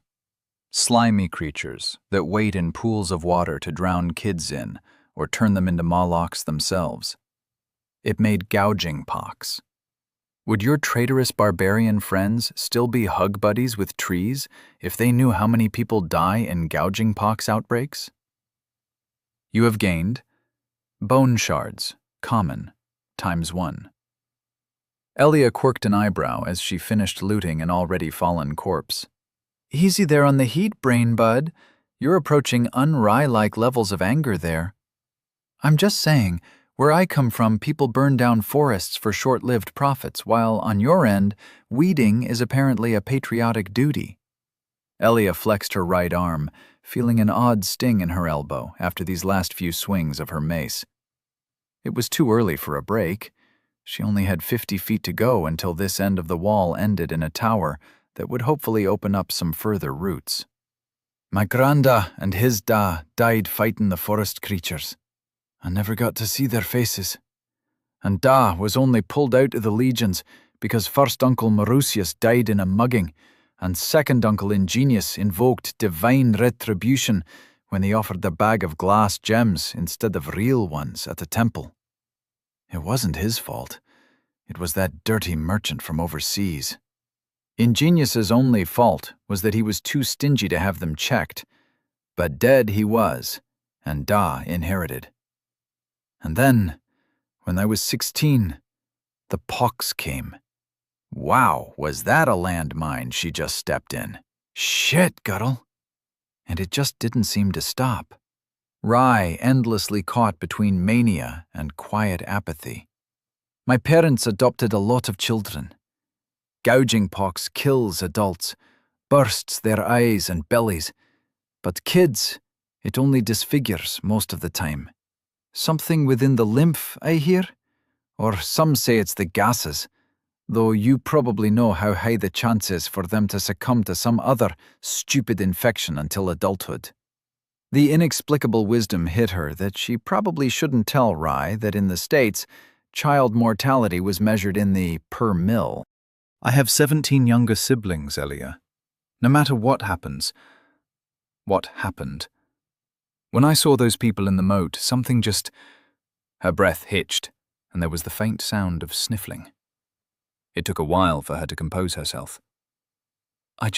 slimy creatures that wait in pools of water to drown kids in or turn them into Molochs themselves. It made gouging pox. Would your traitorous barbarian friends still be hug buddies with trees if they knew how many people die in gouging pox outbreaks? You have gained bone shards, common, times 1. Elia quirked an eyebrow as she finished looting an already fallen corpse. Easy there on the heat, brain bud. You're approaching Unrai-like levels of anger there. I'm just saying, where I come from, people burn down forests for short-lived profits, while on your end, weeding is apparently a patriotic duty. Elia flexed her right arm, feeling an odd sting in her elbow after these last few swings of her mace. It was too early for a break. She only had 50 feet to go until this end of the wall ended in a tower that would hopefully open up some further routes. My granda and his da died fighting the forest creatures. I never got to see their faces. And Da was only pulled out of the legions because first Uncle Marusius died in a mugging, and second Uncle Ingenious invoked divine retribution when he offered the bag of glass gems instead of real ones at the temple. It wasn't his fault. It was that dirty merchant from overseas. Ingenius's only fault was that he was too stingy to have them checked, but dead he was, and Da inherited. And then, when I was 16, the pox came. Wow, was that a landmine she just stepped in? Shit, Guttle. And it just didn't seem to stop. Rye endlessly caught between mania and quiet apathy. My parents adopted a lot of children. Gouging pox kills adults, bursts their eyes and bellies, but kids, it only disfigures most of the time. Something within the lymph, I hear? Or some say it's the gases, though you probably know how high the chance is for them to succumb to some other stupid infection until adulthood. The inexplicable wisdom hit her that she probably shouldn't tell Rye that in the States, child mortality was measured in the per mil. I have 17 younger siblings, Elia. No matter what happened. When I saw those people in the moat, something just... Her breath hitched, and there was the faint sound of sniffling. It took a while for her to compose herself. I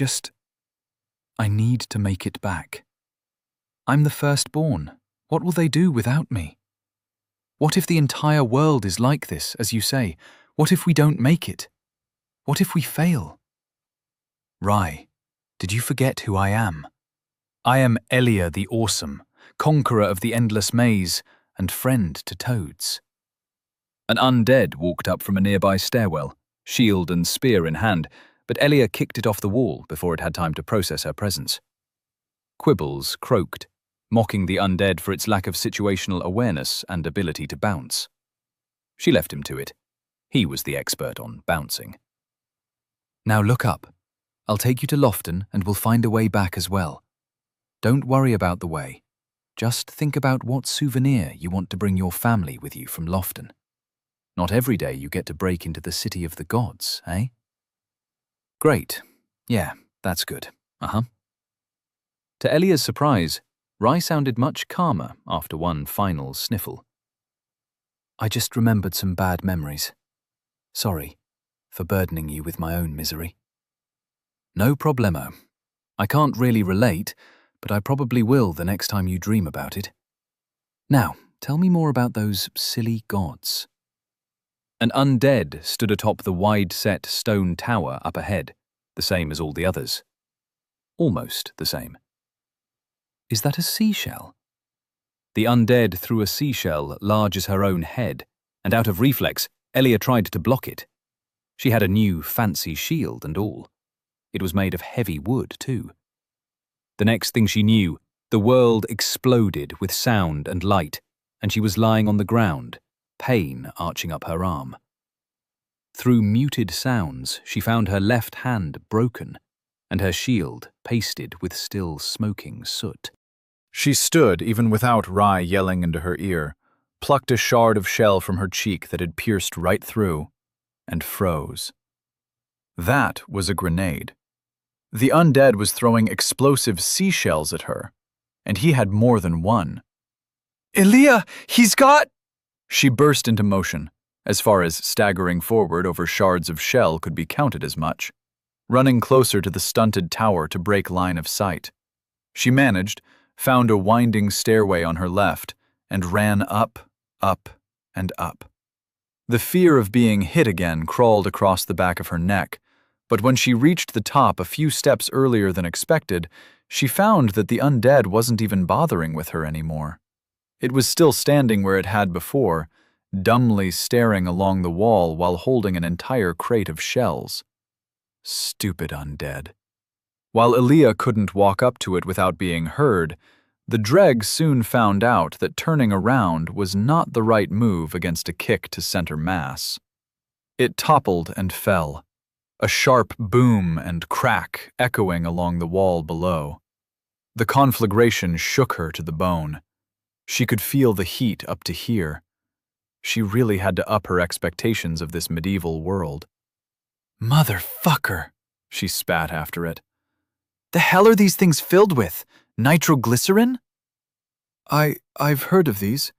need to make it back. I'm the firstborn. What will they do without me? What if the entire world is like this, as you say? What if we don't make it? What if we fail? Rye, did you forget who I am? I am Elia the Awesome, conqueror of the endless maze, and friend to toads. An undead walked up from a nearby stairwell, shield and spear in hand, but Elia kicked it off the wall before it had time to process her presence. Quibbles croaked, mocking the undead for its lack of situational awareness and ability to bounce. She left him to it. He was the expert on bouncing. Now look up. I'll take you to Lofton and we'll find a way back as well. Don't worry about the way. Just think about what souvenir you want to bring your family with you from Lofton. Not every day you get to break into the city of the gods, eh? Great. Yeah, that's good. To Elia's surprise, Rye sounded much calmer after one final sniffle. I just remembered some bad memories. Sorry for burdening you with my own misery. No problemo. I can't really relate, but I probably will the next time you dream about it. Now, tell me more about those silly gods. An undead stood atop the wide-set stone tower up ahead, the same as all the others. Almost the same. Is that a seashell? The undead threw a seashell large as her own head, and out of reflex, Elia tried to block it. She had a new fancy shield and all. It was made of heavy wood, too. The next thing she knew, the world exploded with sound and light, and she was lying on the ground, pain arching up her arm. Through muted sounds, she found her left hand broken, and her shield pasted with still smoking soot. She stood even without Rye yelling into her ear, plucked a shard of shell from her cheek that had pierced right through, and froze. That was a grenade. The undead was throwing explosive seashells at her, and he had more than one. Elia, he's got... She burst into motion, as far as staggering forward over shards of shell could be counted as much, running closer to the stunted tower to break line of sight. She managed, found a winding stairway on her left, and ran up, up, and up. The fear of being hit again crawled across the back of her neck, but when she reached the top a few steps earlier than expected, she found that the undead wasn't even bothering with her anymore. It was still standing where it had before, dumbly staring along the wall while holding an entire crate of shells. Stupid undead. While Elia couldn't walk up to it without being heard, the dregs soon found out that turning around was not the right move against a kick to center mass. It toppled and fell, a sharp boom and crack echoing along the wall below. The conflagration shook her to the bone. She could feel the heat up to here. She really had to up her expectations of this medieval world. Motherfucker, she spat after it. The hell are these things filled with? Nitroglycerin? I've heard of these.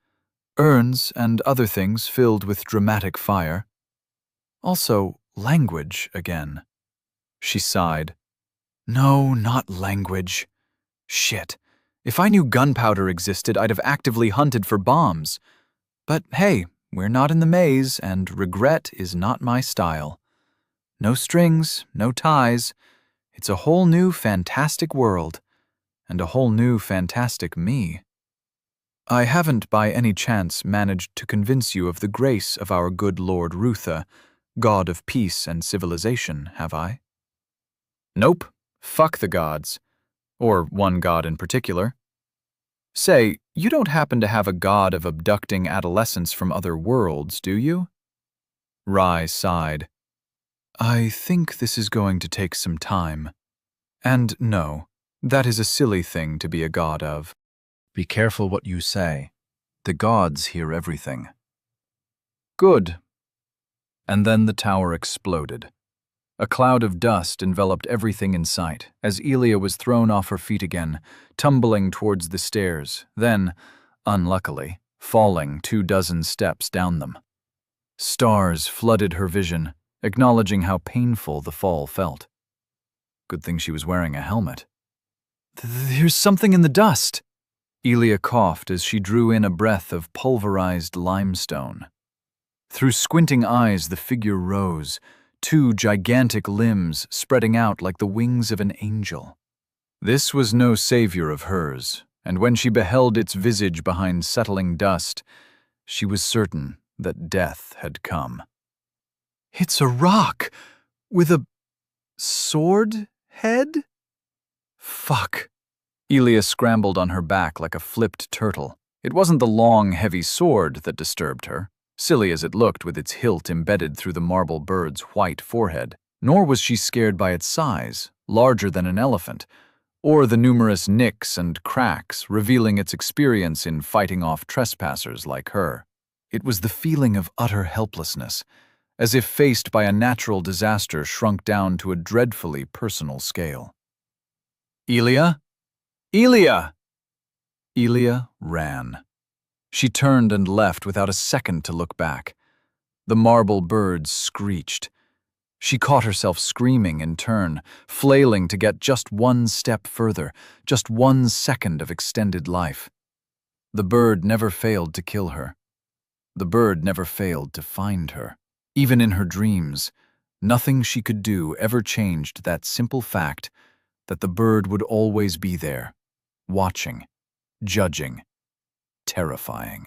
Urns and other things filled with dramatic fire. Also, language again. She sighed. No, not language. Shit. If I knew gunpowder existed, I'd have actively hunted for bombs. But hey, we're not in the maze, and regret is not my style. No strings, no ties. It's a whole new fantastic world, and a whole new fantastic me. I haven't by any chance managed to convince you of the grace of our good Lord Rutha, god of peace and civilization, have I? Nope. Fuck the gods. Or one god in particular. Say, you don't happen to have a god of abducting adolescents from other worlds, do you? Rai sighed. I think this is going to take some time. And no, that is a silly thing to be a god of. Be careful what you say. The gods hear everything. Good. And then the tower exploded. A cloud of dust enveloped everything in sight as Elia was thrown off her feet again, tumbling towards the stairs, then, unluckily, falling 24 steps down them. Stars flooded her vision, acknowledging how painful the fall felt. Good thing she was wearing a helmet. There's something in the dust. Elia coughed as she drew in a breath of pulverized limestone. Through squinting eyes, the figure rose, 2 gigantic limbs spreading out like the wings of an angel. This was no savior of hers, and when she beheld its visage behind settling dust, she was certain that death had come. It's a rock with a sword head? Fuck. Elia scrambled on her back like a flipped turtle. It wasn't the long, heavy sword that disturbed her, silly as it looked with its hilt embedded through the marble bird's white forehead, nor was she scared by its size, larger than an elephant, or the numerous nicks and cracks revealing its experience in fighting off trespassers like her. It was the feeling of utter helplessness, as if faced by a natural disaster shrunk down to a dreadfully personal scale. Elia? Elia! Elia ran. She turned and left without a second to look back. The marble birds screeched. She caught herself screaming in turn, flailing to get just 1 step further, just 1 second of extended life. The bird never failed to kill her. The bird never failed to find her. Even in her dreams, nothing she could do ever changed that simple fact that the bird would always be there, watching, judging, terrifying.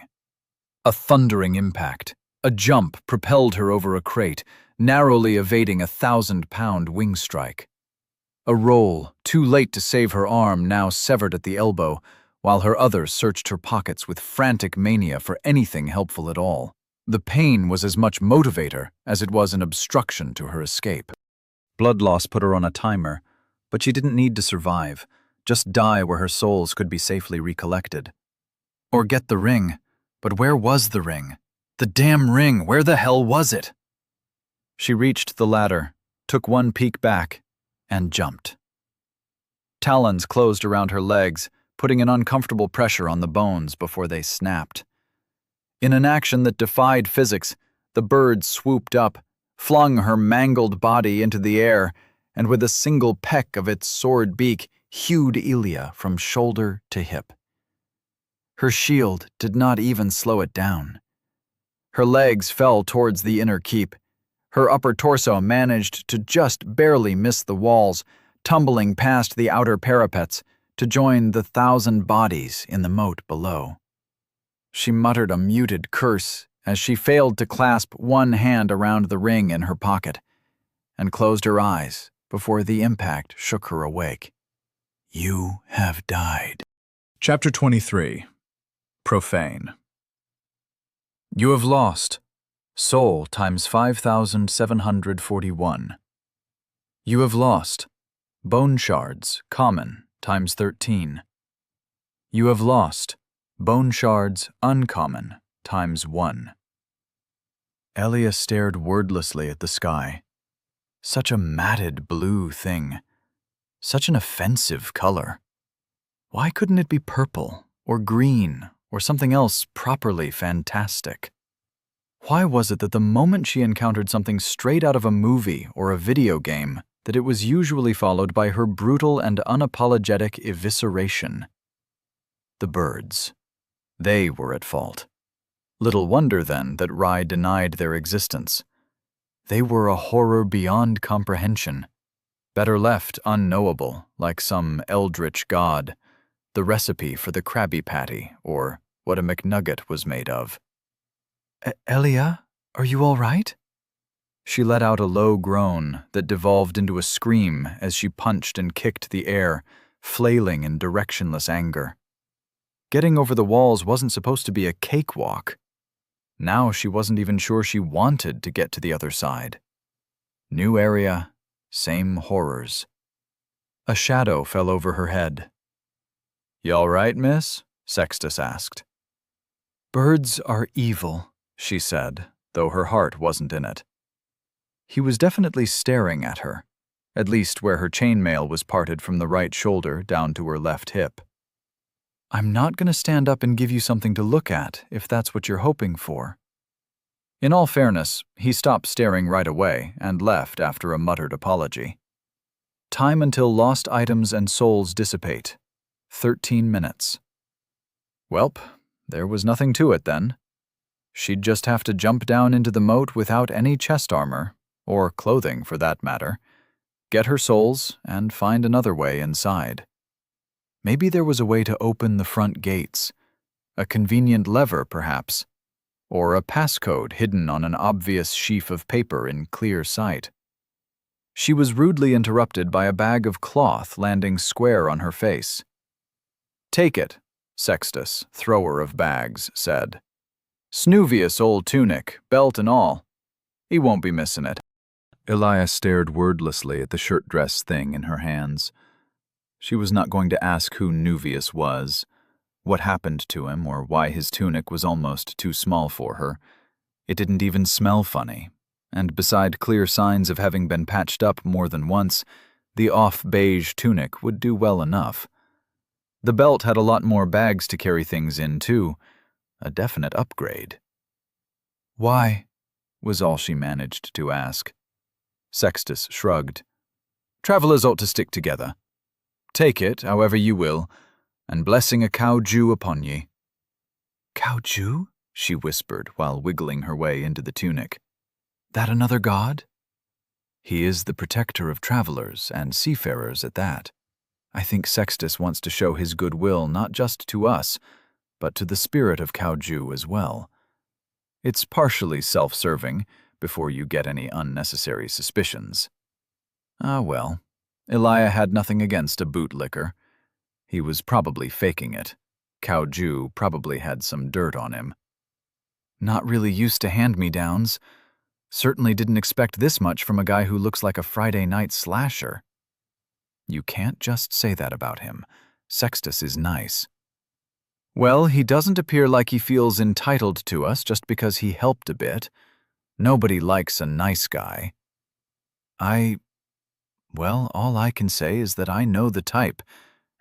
A thundering impact, a jump propelled her over a crate, narrowly evading a 1,000-pound wing strike. A roll, too late to save her arm, now severed at the elbow, while her other searched her pockets with frantic mania for anything helpful at all. The pain was as much motivator as it was an obstruction to her escape. Blood loss put her on a timer, but she didn't need to survive, just die where her souls could be safely recollected. Or get the ring, but where was the ring? The damn ring, where the hell was it? She reached the ladder, took 1 peek back, and jumped. Talons closed around her legs, putting an uncomfortable pressure on the bones before they snapped. In an action that defied physics, the bird swooped up, flung her mangled body into the air, and with a single peck of its sword beak, hewed Elia from shoulder to hip. Her shield did not even slow it down. Her legs fell towards the inner keep. Her upper torso managed to just barely miss the walls, tumbling past the outer parapets to join the 1,000 bodies in the moat below. She muttered a muted curse as she failed to clasp 1 hand around the ring in her pocket, and closed her eyes before the impact shook her awake. You have died. Chapter 23. Profane. You have lost. Soul times 5,741. You have lost. Bone shards, common, times 13. You have lost. Bone shards, uncommon, times 1. Elia stared wordlessly at the sky. Such a matted blue thing. Such an offensive color. Why couldn't it be purple, or green, or something else properly fantastic? Why was it that the moment she encountered something straight out of a movie or a video game, that it was usually followed by her brutal and unapologetic evisceration? The birds. They were at fault. Little wonder, then, that Rye denied their existence. They were a horror beyond comprehension, better left unknowable, like some eldritch god, the recipe for the Krabby Patty, or what a McNugget was made of. Elia, are you all right? She let out a low groan that devolved into a scream as she punched and kicked the air, flailing in directionless anger. Getting over the walls wasn't supposed to be a cakewalk. Now she wasn't even sure she wanted to get to the other side. New area, same horrors. A shadow fell over her head. "You all right, miss?" Sextus asked. "Birds are evil," she said, though her heart wasn't in it. He was definitely staring at her, at least where her chainmail was parted from the right shoulder down to her left hip. "I'm not going to stand up and give you something to look at, if that's what you're hoping for." In all fairness, he stopped staring right away and left after a muttered apology. Time until lost items and souls dissipate. 13 minutes. Welp, there was nothing to it then. She'd just have to jump down into the moat without any chest armor, or clothing for that matter, get her souls, and find another way inside. Maybe there was a way to open the front gates, a convenient lever perhaps, or a passcode hidden on an obvious sheaf of paper in clear sight. She was rudely interrupted by a bag of cloth landing square on her face. "Take it," Sextus, thrower of bags, said. "Snoovious old tunic, belt and all. He won't be missing it." Elia stared wordlessly at the shirt-dress thing in her hands. She was not going to ask who Nuvius was, what happened to him, or why his tunic was almost too small for her. It didn't even smell funny, and beside clear signs of having been patched up more than once, the off-beige tunic would do well enough. The belt had a lot more bags to carry things in, too. A definite upgrade. "Why?" was all she managed to ask. Sextus shrugged. "Travelers ought to stick together. Take it, however you will, and blessing a cow Jew upon ye." "Cow Jew?" she whispered while wiggling her way into the tunic. "That another god?" "He is the protector of travelers and seafarers at that. I think Sextus wants to show his goodwill not just to us, but to the spirit of cow Jew as well. It's partially self-serving, before you get any unnecessary suspicions." Ah well, Elia had nothing against a bootlicker. He was probably faking it. Cow Jew probably had some dirt on him. "Not really used to hand-me-downs. Certainly didn't expect this much from a guy who looks like a Friday night slasher." You can't just say that about him. Sextus is nice. "Well, he doesn't appear like he feels entitled to us just because he helped a bit. Nobody likes a nice guy." Well, all I can say is that I know the type,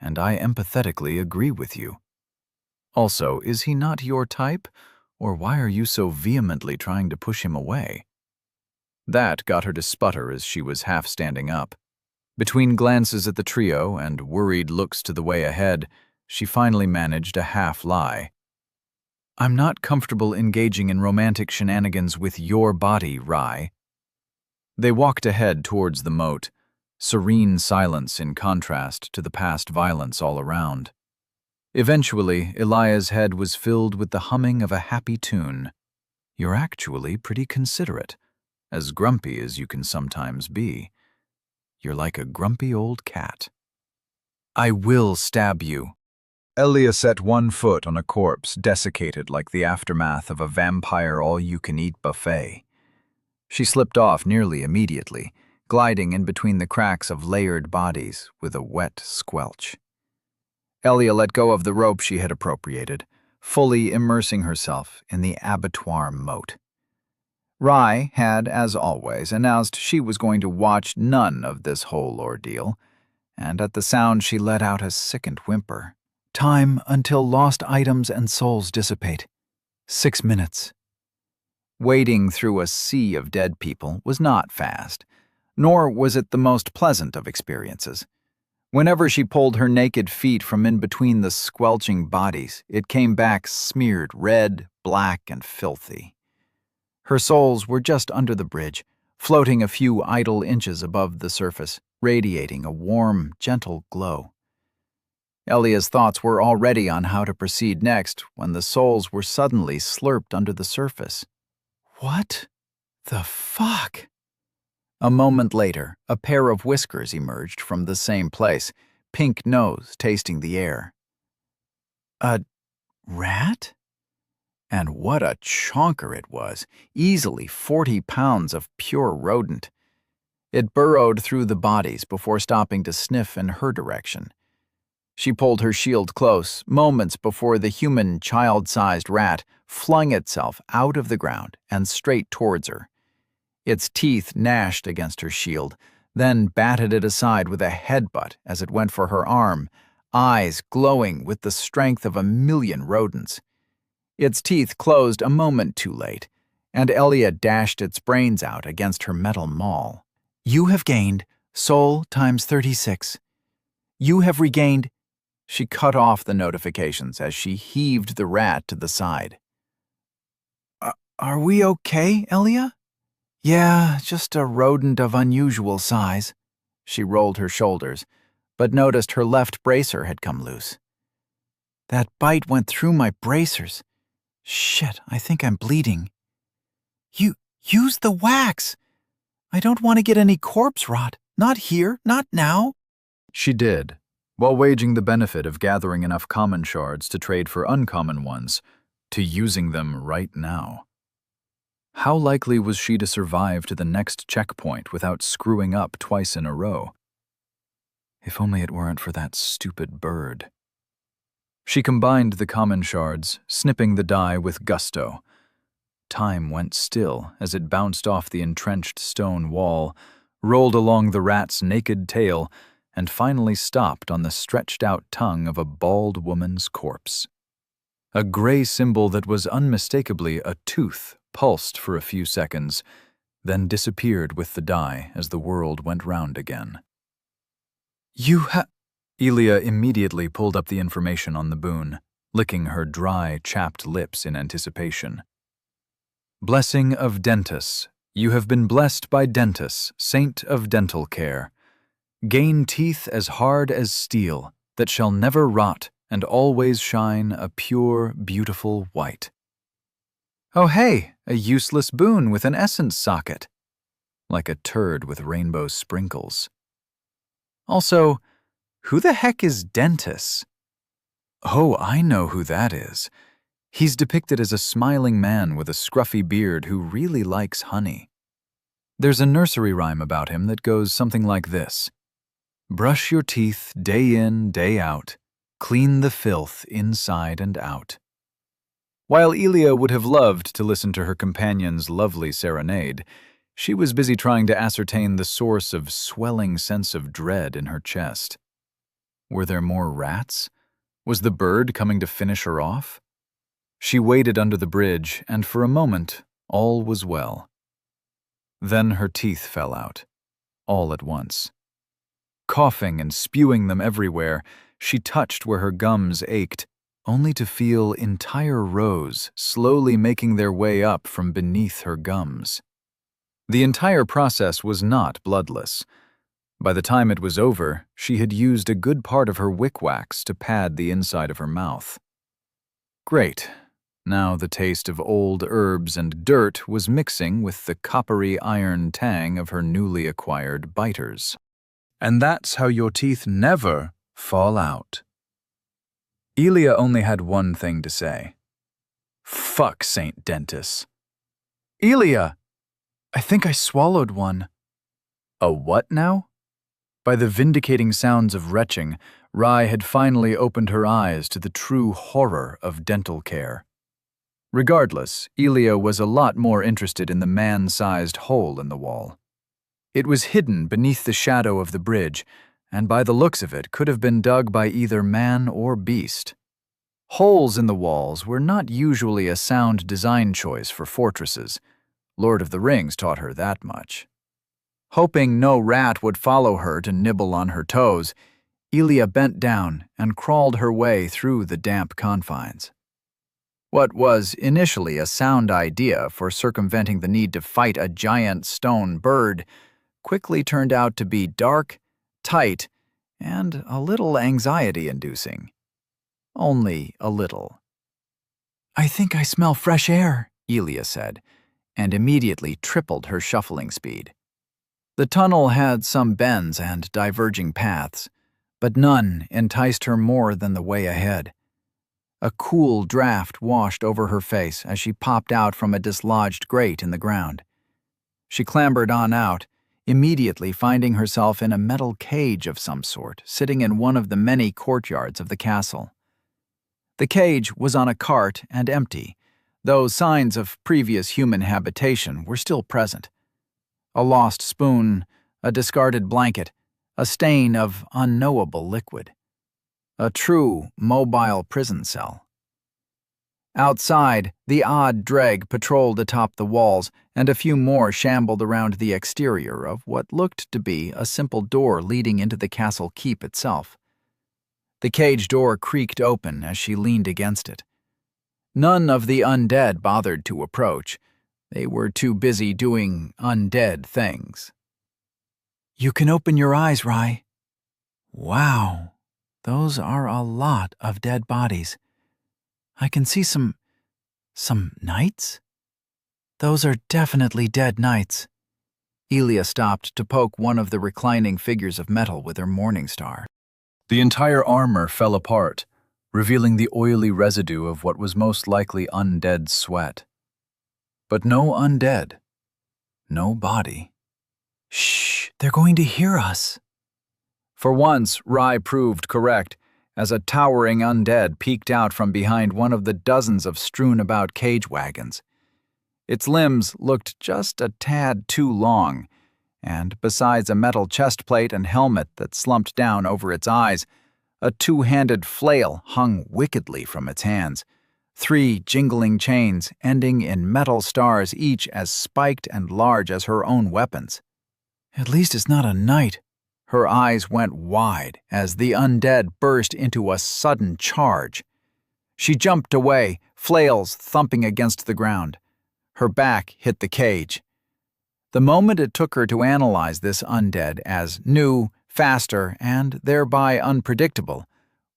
and I empathetically agree with you. Also, is he not your type, or why are you so vehemently trying to push him away?" That got her to sputter as she was half standing up. Between glances at the trio and worried looks to the way ahead, she finally managed a half-lie. "I'm not comfortable engaging in romantic shenanigans with your body, Rye." They walked ahead towards the moat, serene silence in contrast to the past violence all around. Eventually, Elia's head was filled with the humming of a happy tune. "You're actually pretty considerate, as grumpy as you can sometimes be. You're like a grumpy old cat." "I will stab you." Elia set one foot on a corpse desiccated like the aftermath of a vampire all-you-can-eat buffet. She slipped off nearly immediately, gliding in between the cracks of layered bodies with a wet squelch. Elia let go of the rope she had appropriated, fully immersing herself in the abattoir moat. Rye had, as always, announced she was going to watch none of this whole ordeal, and at the sound she let out a sickened whimper. "Time until lost items and souls dissipate. 6 minutes." Wading through a sea of dead people was not fast, nor was it the most pleasant of experiences. Whenever she pulled her naked feet from in between the squelching bodies, it came back smeared red, black, and filthy. Her souls were just under the bridge, floating a few idle inches above the surface, radiating a warm, gentle glow. Elia's thoughts were already on how to proceed next when the souls were suddenly slurped under the surface. What the fuck? A moment later, a pair of whiskers emerged from the same place, pink nose tasting the air. A rat? And what a chonker it was, easily 40 pounds of pure rodent. It burrowed through the bodies before stopping to sniff in her direction. She pulled her shield close, moments before the human, child-sized rat flung itself out of the ground and straight towards her. Its teeth gnashed against her shield, then batted it aside with a headbutt as it went for her arm, eyes glowing with the strength of 1,000,000 rodents. Its teeth closed a moment too late, and Elia dashed its brains out against her metal maul. You have gained soul times 36. You have regained... She cut off the notifications as she heaved the rat to the side. Are we okay, Elia? Yeah, just a rodent of unusual size. She rolled her shoulders, but noticed her left bracer had come loose. That bite went through my bracers. Shit, I think I'm bleeding. You use the wax. I don't want to get any corpse rot. Not here, not now. She did, while waging the benefit of gathering enough common shards to trade for uncommon ones, to using them right now. How likely was she to survive to the next checkpoint without screwing up twice in a row? If only it weren't for that stupid bird. She combined the common shards, snipping the die with gusto. Time went still as it bounced off the entrenched stone wall, rolled along the rat's naked tail, and finally stopped on the stretched-out tongue of a bald woman's corpse. A gray symbol that was unmistakably a tooth pulsed for a few seconds, then disappeared with the die as the world went round again. Elia immediately pulled up the information on the boon, licking her dry, chapped lips in anticipation. Blessing of Dentus. You have been blessed by Dentus, saint of dental care. Gain teeth as hard as steel, that shall never rot and always shine a pure, beautiful white. Oh hey, a useless boon with an essence socket. Like a turd with rainbow sprinkles. Also, who the heck is Dentus? Oh, I know who that is. He's depicted as a smiling man with a scruffy beard who really likes honey. There's a nursery rhyme about him that goes something like this. Brush your teeth day in, day out. Clean the filth inside and out. While Elia would have loved to listen to her companion's lovely serenade, she was busy trying to ascertain the source of swelling sense of dread in her chest. Were there more rats? Was the bird coming to finish her off? She waited under the bridge, and for a moment, all was well. Then her teeth fell out, all at once. Coughing and spewing them everywhere, she touched where her gums ached, only to feel entire rows slowly making their way up from beneath her gums. The entire process was not bloodless. By the time it was over, she had used a good part of her wick wax to pad the inside of her mouth. Great. Now the taste of old herbs and dirt was mixing with the coppery iron tang of her newly acquired biters. And that's how your teeth never fall out. Elia only had one thing to say. Fuck St. Dentus. Elia! I think I swallowed one. A what now? By the vindicating sounds of retching, Rai had finally opened her eyes to the true horror of dental care. Regardless, Elia was a lot more interested in the man-sized hole in the wall. It was hidden beneath the shadow of the bridge, and by the looks of it could have been dug by either man or beast. Holes in the walls were not usually a sound design choice for fortresses, Lord of the Rings taught her that much. Hoping no rat would follow her to nibble on her toes, Elia bent down and crawled her way through the damp confines. What was initially a sound idea for circumventing the need to fight a giant stone bird quickly turned out to be dark, tight, and a little anxiety-inducing. Only a little. "I think I smell fresh air," Elia said, and immediately tripled her shuffling speed. The tunnel had some bends and diverging paths, but none enticed her more than the way ahead. A cool draft washed over her face as she popped out from a dislodged grate in the ground. She clambered on out, immediately finding herself in a metal cage of some sort, sitting in one of the many courtyards of the castle. The cage was on a cart and empty, though signs of previous human habitation were still present. A lost spoon, a discarded blanket, a stain of unknowable liquid. A true mobile prison cell. Outside, the odd dreg patrolled atop the walls, and a few more shambled around the exterior of what looked to be a simple door leading into the castle keep itself. The cage door creaked open as she leaned against it. None of the undead bothered to approach. They were too busy doing undead things. "You can open your eyes, Rye." "Wow, those are a lot of dead bodies. I can see some knights? Those are definitely dead knights." Elia stopped to poke one of the reclining figures of metal with her morning star. The entire armor fell apart, revealing the oily residue of what was most likely undead sweat. But no undead. No body. "Shh, they're going to hear us." For once, Rye proved correct, as a towering undead peeked out from behind one of the dozens of strewn-about cage wagons. Its limbs looked just a tad too long, and besides a metal chest plate and helmet that slumped down over its eyes, a two-handed flail hung wickedly from its hands, 3 jingling chains ending in metal stars each as spiked and large as her own weapons. "At least it's not a knight." Her eyes went wide as the undead burst into a sudden charge. She jumped away, flails thumping against the ground. Her back hit the cage. The moment it took her to analyze this undead as new, faster, and thereby unpredictable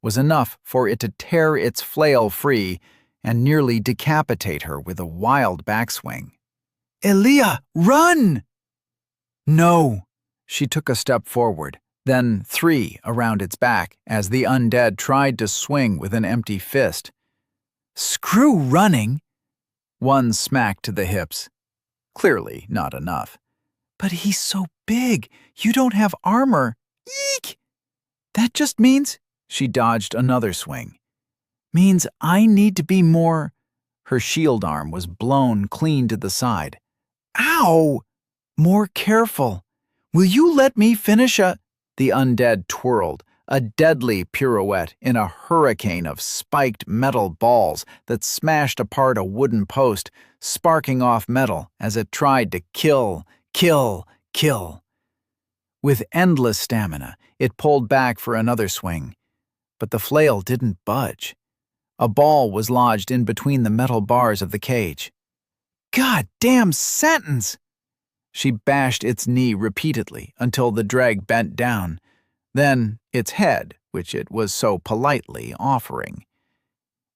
was enough for it to tear its flail free and nearly decapitate her with a wild backswing. "Elia, run!" "No." She took a step forward, then 3 around its back as the undead tried to swing with an empty fist. "Screw running!" One smack to the hips. Clearly not enough. "But he's so big, you don't have armor. Eek! That just means—" She dodged another swing. "Means I need to be more—" Her shield arm was blown clean to the side. "Ow! More careful. Will you let me finish a—" The undead twirled, a deadly pirouette in a hurricane of spiked metal balls that smashed apart a wooden post, sparking off metal as it tried to kill. With endless stamina, it pulled back for another swing, but the flail didn't budge. A ball was lodged in between the metal bars of the cage. "God-damn sentence!" She bashed its knee repeatedly until the dreg bent down, then its head, which it was so politely offering.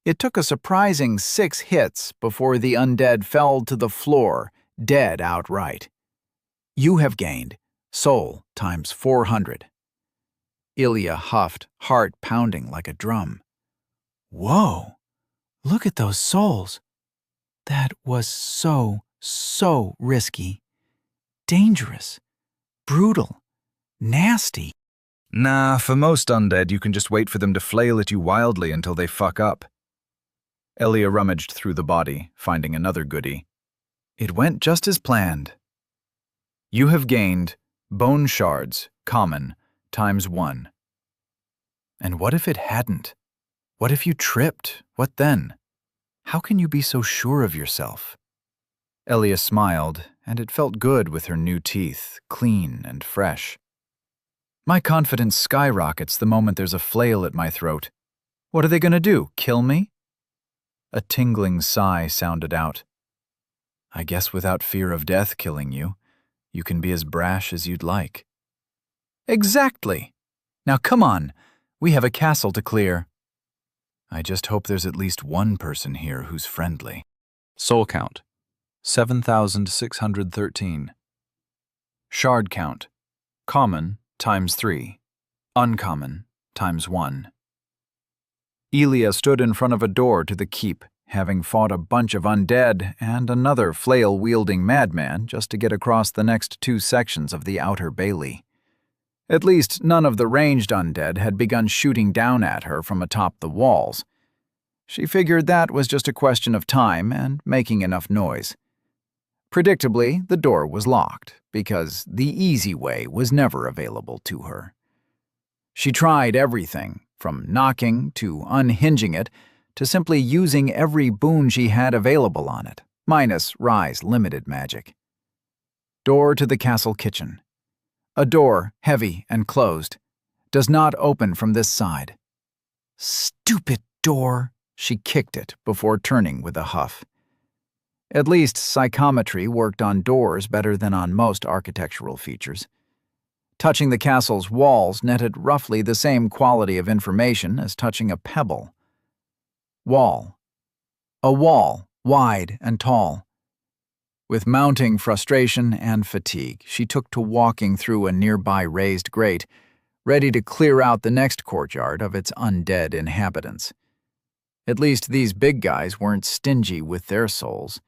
It took a surprising 6 hits before the undead fell to the floor, dead outright. "You have gained soul times 400. Ilya huffed, heart pounding like a drum. "Whoa, look at those souls. That was so risky. Dangerous. Brutal. Nasty." Nah, for most undead, you can just wait for them to flail at you wildly until they fuck up. Elia rummaged through the body, finding another goodie. It went just as planned. You have gained bone shards, common, times 1. And what if it hadn't? What if you tripped? What then? How can you be so sure of yourself? Elia smiled, and it felt good with her new teeth, clean and fresh. My confidence skyrockets the moment there's a flail at my throat. What are they going to do, kill me? A tingling sigh sounded out. I guess without fear of death killing you, you can be as brash as you'd like. Exactly. Now come on, we have a castle to clear. I just hope there's at least one person here who's friendly. Soul count, 7,613. Shard count, common ×3, uncommon ×1. Elia stood in front of a door to the keep, having fought a bunch of undead and another flail-wielding madman just to get across the next 2 sections of the outer bailey. At least none of the ranged undead had begun shooting down at her from atop the walls. She figured that was just a question of time and making enough noise. Predictably, the door was locked, because the easy way was never available to her. She tried everything, from knocking to unhinging it, to simply using every boon she had available on it, minus Rye's limited magic. Door to the castle kitchen. A door, heavy and closed, does not open from this side. Stupid door! She kicked it before turning with a huff. At least psychometry worked on doors better than on most architectural features. Touching the castle's walls netted roughly the same quality of information as touching a pebble. Wall. A wall, wide and tall. With mounting frustration and fatigue, she took to walking through a nearby raised grate, ready to clear out the next courtyard of its undead inhabitants. At least these big guys weren't stingy with their souls.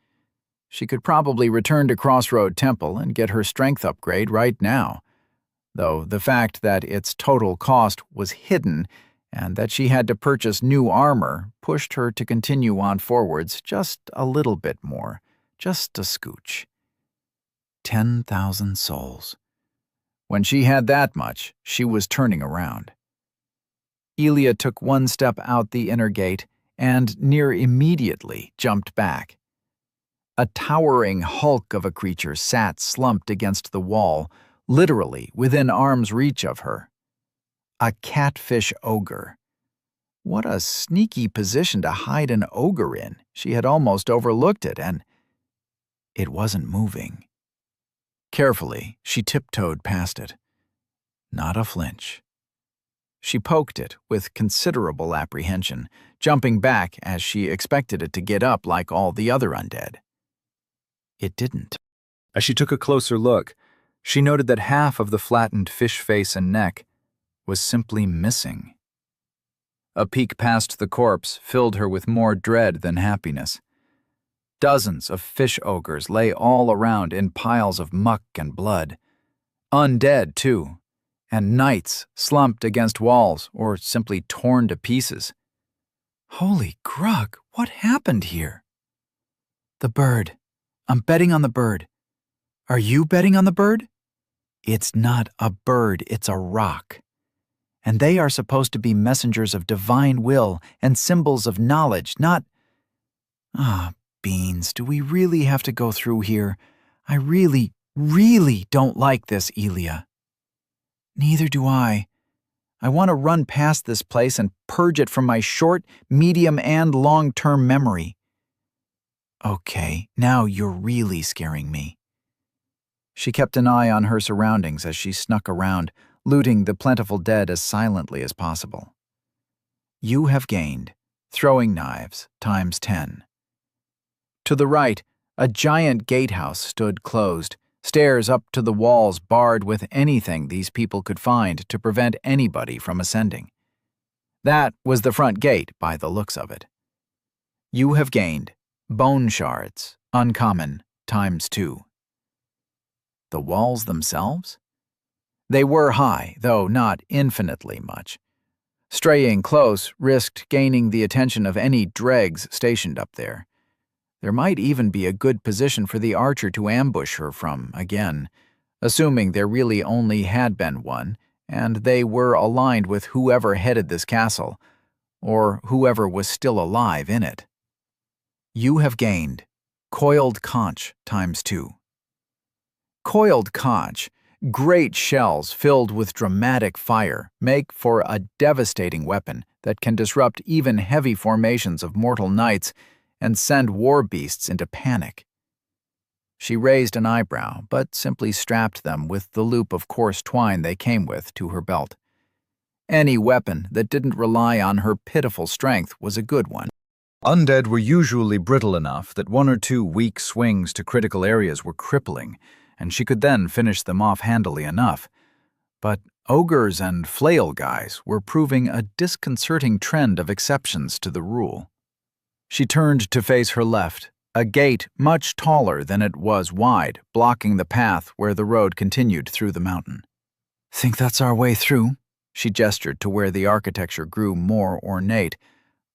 She could probably return to Crossroad Temple and get her strength upgrade right now, though the fact that its total cost was hidden and that she had to purchase new armor pushed her to continue on forwards just a little bit more, just a scooch. 10,000 souls. When she had that much, she was turning around. Elia took one step out the inner gate and near immediately jumped back. A towering hulk of a creature sat slumped against the wall, literally within arm's reach of her. A catfish ogre. What a sneaky position to hide an ogre in. She had almost overlooked it, and it wasn't moving. Carefully, she tiptoed past it. Not a flinch. She poked it with considerable apprehension, jumping back as she expected it to get up like all the other undead. It didn't. As she took a closer look, she noted that half of the flattened fish face and neck was simply missing. A peek past the corpse filled her with more dread than happiness. Dozens of fish ogres lay all around in piles of muck and blood. Undead, too, and knights slumped against walls or simply torn to pieces. Holy grug, what happened here? The bird. I'm betting on the bird. Are you betting on the bird? It's not a bird, it's a rock. And they are supposed to be messengers of divine will and symbols of knowledge, not... Beans, do we really have to go through here? I really, really don't like this, Elia. Neither do I. I want to run past this place and purge it from my short, medium, and long-term memory. Okay, now you're really scaring me. She kept an eye on her surroundings as she snuck around, looting the plentiful dead as silently as possible. You have gained throwing knives ×10. To the right, a giant gatehouse stood closed, stairs up to the walls barred with anything these people could find to prevent anybody from ascending. That was the front gate by the looks of it. You have gained bone shards, uncommon, ×2. The walls themselves? They were high, though not infinitely much. Straying close risked gaining the attention of any dregs stationed up there. There might even be a good position for the archer to ambush her from again, assuming there really only had been one, and they were aligned with whoever headed this castle, or whoever was still alive in it. You have gained Coiled conch ×2. Coiled conch, great shells filled with dramatic fire, make for a devastating weapon that can disrupt even heavy formations of mortal knights and send war beasts into panic. She raised an eyebrow, but simply strapped them with the loop of coarse twine they came with to her belt. Any weapon that didn't rely on her pitiful strength was a good one. Undead were usually brittle enough that 1 or 2 weak swings to critical areas were crippling, and she could then finish them off handily enough. But ogres and flail guys were proving a disconcerting trend of exceptions to the rule. She turned to face her left, a gate much taller than it was wide, blocking the path where the road continued through the mountain. "Think that's our way through?" She gestured to where the architecture grew more ornate,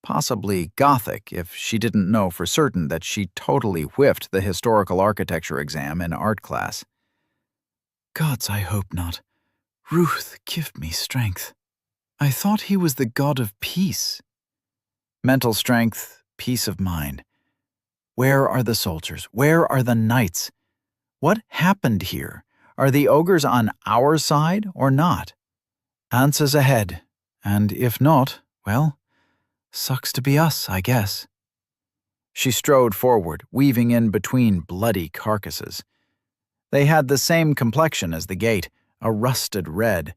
possibly Gothic if she didn't know for certain that she totally whiffed the historical architecture exam in art class. "Gods, I hope not. Ruth, give me strength. I thought he was the god of peace." Mental strength, peace of mind. Where are the soldiers? Where are the knights? What happened here? Are the ogres on our side or not? Answers ahead, and if not, well, sucks to be us, I guess. She strode forward, weaving in between bloody carcasses. They had the same complexion as the gate, a rusted red.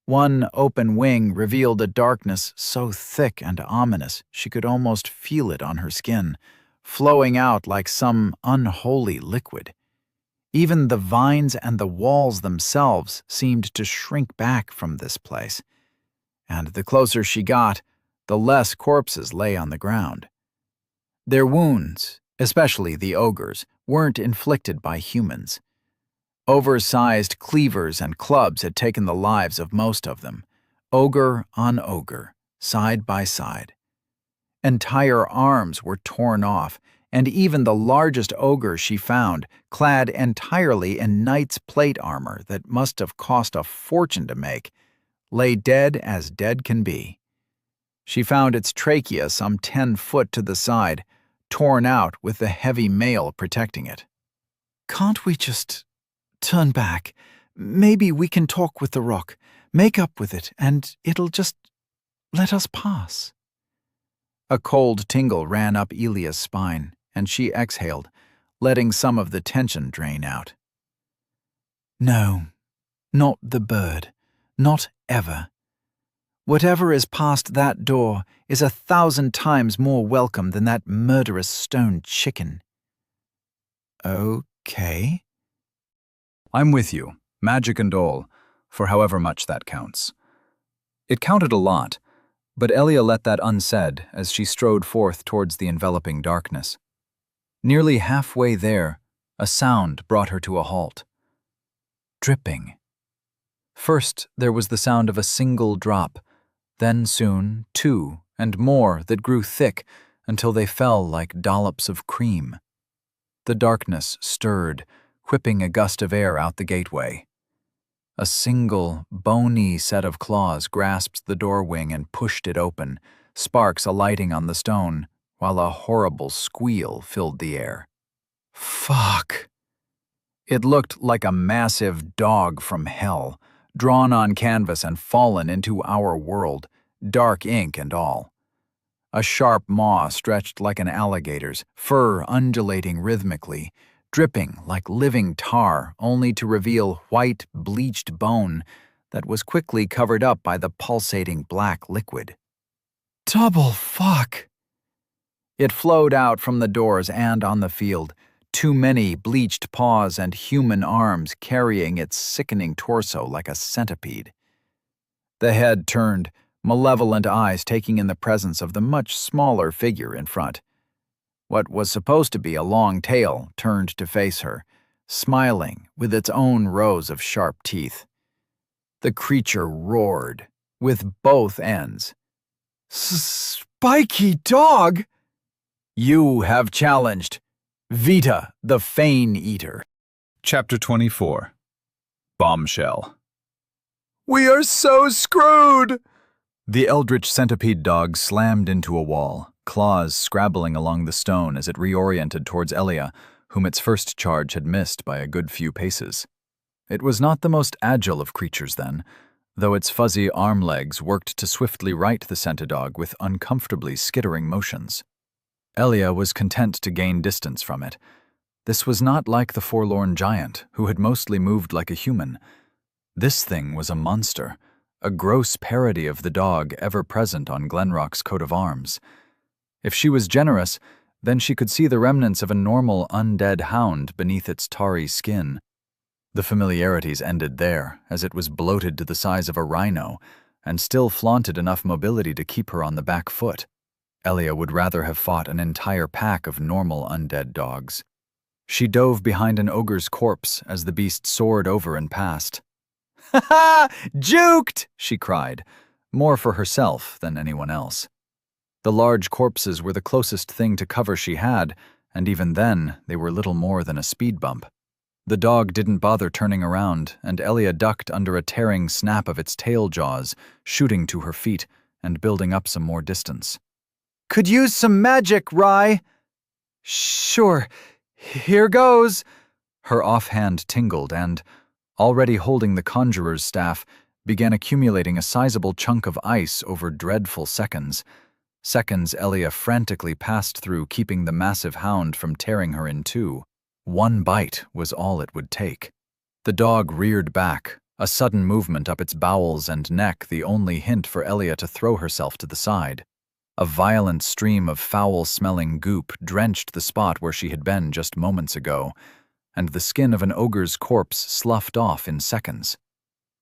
One open wing revealed a darkness so thick and ominous she could almost feel it on her skin, flowing out like some unholy liquid. Even the vines and the walls themselves seemed to shrink back from this place, and the closer she got, the less corpses lay on the ground. Their wounds, especially the ogres, weren't inflicted by humans. Oversized cleavers and clubs had taken the lives of most of them, ogre on ogre, side by side. Entire arms were torn off, and even the largest ogre she found, clad entirely in knight's plate armor that must have cost a fortune to make, lay dead as dead can be. She found its trachea some 10 foot to the side, torn out with the heavy mail protecting it. "Can't we just turn back? Maybe we can talk with the rock, make up with it, and it'll just let us pass." A cold tingle ran up Elia's spine, and she exhaled, letting some of the tension drain out. "No, not the bird, not ever. Whatever is past that door is 1,000 times more welcome than that murderous stone chicken." "Okay." "I'm with you, magic and all, for however much that counts." It counted a lot, but Elia let that unsaid as she strode forth towards the enveloping darkness. Nearly halfway there, a sound brought her to a halt. Dripping. First, there was the sound of a single drop, then soon 2 and more that grew thick until they fell like dollops of cream. The darkness stirred, whipping a gust of air out the gateway. A single, bony set of claws grasped the door wing and pushed it open, sparks alighting on the stone, while a horrible squeal filled the air. Fuck! It looked like a massive dog from hell, drawn on canvas and fallen into our world, dark ink and all. A sharp maw stretched like an alligator's, fur undulating rhythmically, dripping like living tar only to reveal white, bleached bone that was quickly covered up by the pulsating black liquid. Double fuck! It flowed out from the doors and on the field, too many bleached paws and human arms carrying its sickening torso like a centipede. The head turned, malevolent eyes taking in the presence of the much smaller figure in front. What was supposed to be a long tail turned to face her, smiling with its own rows of sharp teeth. The creature roared, with both ends. "Spiky dog! You have challenged Vita the Fane Eater." Chapter 24. Bombshell. "We are so screwed!" The eldritch centipede dog slammed into a wall, claws scrabbling along the stone as it reoriented towards Elia, whom its first charge had missed by a good few paces. It was not the most agile of creatures then, though its fuzzy arm legs worked to swiftly right the Centidog with uncomfortably skittering motions. Elia was content to gain distance from it. This was not like the forlorn giant, who had mostly moved like a human. This thing was a monster, a gross parody of the dog ever present on Glenrock's coat of arms. If she was generous, then she could see the remnants of a normal undead hound beneath its tarry skin. The familiarities ended there, as it was bloated to the size of a rhino, and still flaunted enough mobility to keep her on the back foot. Elia would rather have fought an entire pack of normal undead dogs. She dove behind an ogre's corpse as the beast soared over and past. "Ha ha! Juked!" she cried, more for herself than anyone else. The large corpses were the closest thing to cover she had, and even then they were little more than a speed bump. The dog didn't bother turning around, and Elia ducked under a tearing snap of its tail jaws, shooting to her feet and building up some more distance. "Could use some magic, Rye." "Sure, here goes." Her offhand tingled and, already holding the conjurer's staff, began accumulating a sizable chunk of ice over dreadful seconds. Seconds Elia frantically passed through, keeping the massive hound from tearing her in two. One bite was all it would take. The dog reared back, a sudden movement up its bowels and neck the only hint for Elia to throw herself to the side. A violent stream of foul-smelling goop drenched the spot where she had been just moments ago, and the skin of an ogre's corpse sloughed off in seconds.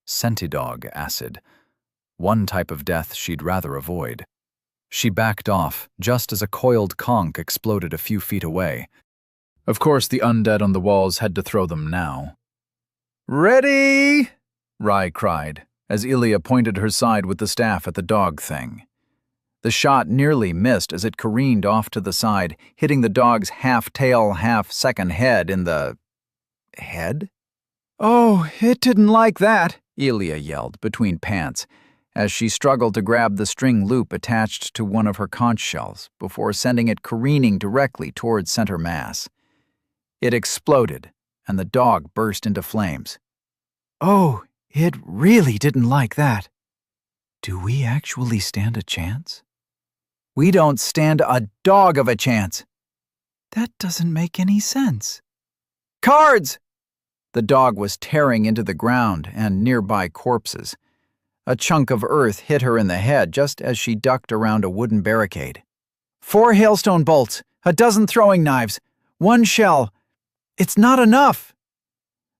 Centidog acid. One type of death she'd rather avoid. She backed off, just as a coiled conch exploded a few feet away. Of course, the undead on the walls had to throw them now. "Ready!" Rye cried, as Elia pointed her side with the staff at the dog thing. The shot nearly missed as it careened off to the side, hitting the dog's half-tail, half-second head in the... head? "Oh, it didn't like that," Elia yelled between pants, as she struggled to grab the string loop attached to one of her conch shells before sending it careening directly towards center mass. It exploded, and the dog burst into flames. "Oh, it really didn't like that." "Do we actually stand a chance?" "We don't stand a dog of a chance." "That doesn't make any sense." "Cards!" The dog was tearing into the ground and nearby corpses. A chunk of earth hit her in the head just as she ducked around a wooden barricade. 4 hailstone bolts, a dozen throwing knives, 1 shell. It's not enough.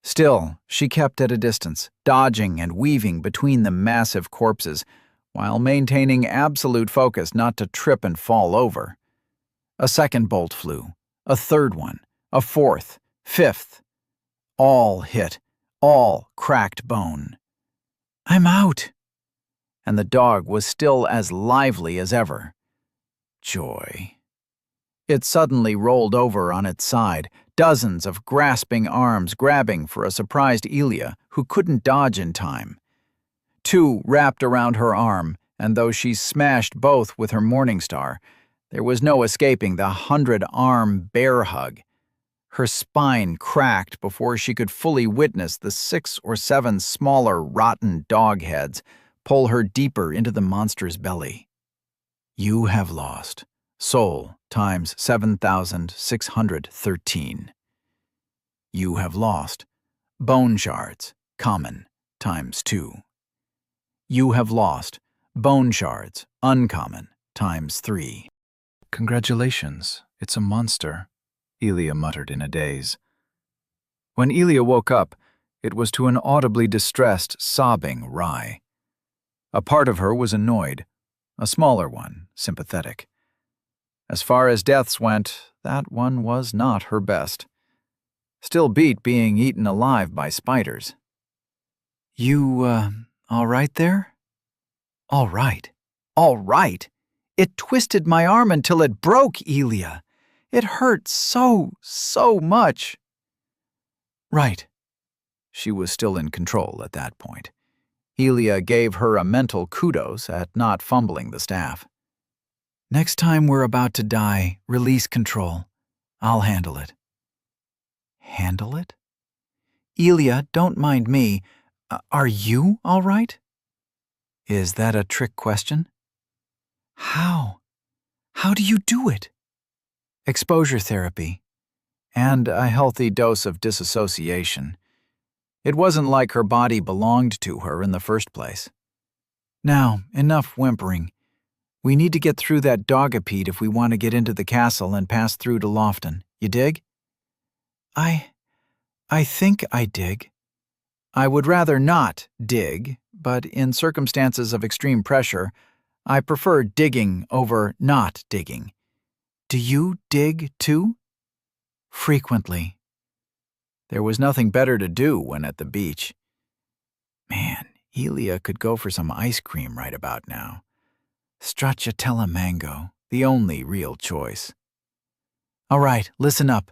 Still, she kept at a distance, dodging and weaving between the massive corpses, while maintaining absolute focus not to trip and fall over. A second bolt flew, a third one, a fourth, fifth. All hit, all cracked bone. "I'm out." And the dog was still as lively as ever. Joy. It suddenly rolled over on its side, dozens of grasping arms grabbing for a surprised Elia who couldn't dodge in time. 2 wrapped around her arm, and though she smashed both with her Morningstar, there was no escaping the 100-arm bear hug. Her spine cracked before she could fully witness the 6 or 7 smaller rotten dog heads pull her deeper into the monster's belly. You have lost. Soul times 7,613. You have lost. Bone shards, common, times 2. You have lost. Bone shards, uncommon, times 3. "Congratulations, it's a monster," Elia muttered in a daze. When Elia woke up, it was to an audibly distressed, sobbing Rye. A part of her was annoyed, a smaller one, sympathetic. As far as deaths went, that one was not her best. Still beat being eaten alive by spiders. "You, all right there?" "All right. All right? It twisted my arm until it broke, Elia. It hurt so much." "Right." She was still in control at that point. Elia gave her a mental kudos at not fumbling the staff. Next time we're about to die, release control. I'll handle it. Handle it? Elia, don't mind me. Are you all right? Is that a trick question? How? How do you do it? Exposure therapy. And a healthy dose of disassociation. It wasn't like her body belonged to her in the first place. Now, enough whimpering. We need to get through that dogapede if we want to get into the castle and pass through to Lofton. You dig? I think I dig. I would rather not dig, but in circumstances of extreme pressure, I prefer digging over not digging. Do you dig too? Frequently. There was nothing better to do when at the beach. Man, Elia could go for some ice cream right about now. Stracciatella mango, the only real choice. All right, listen up.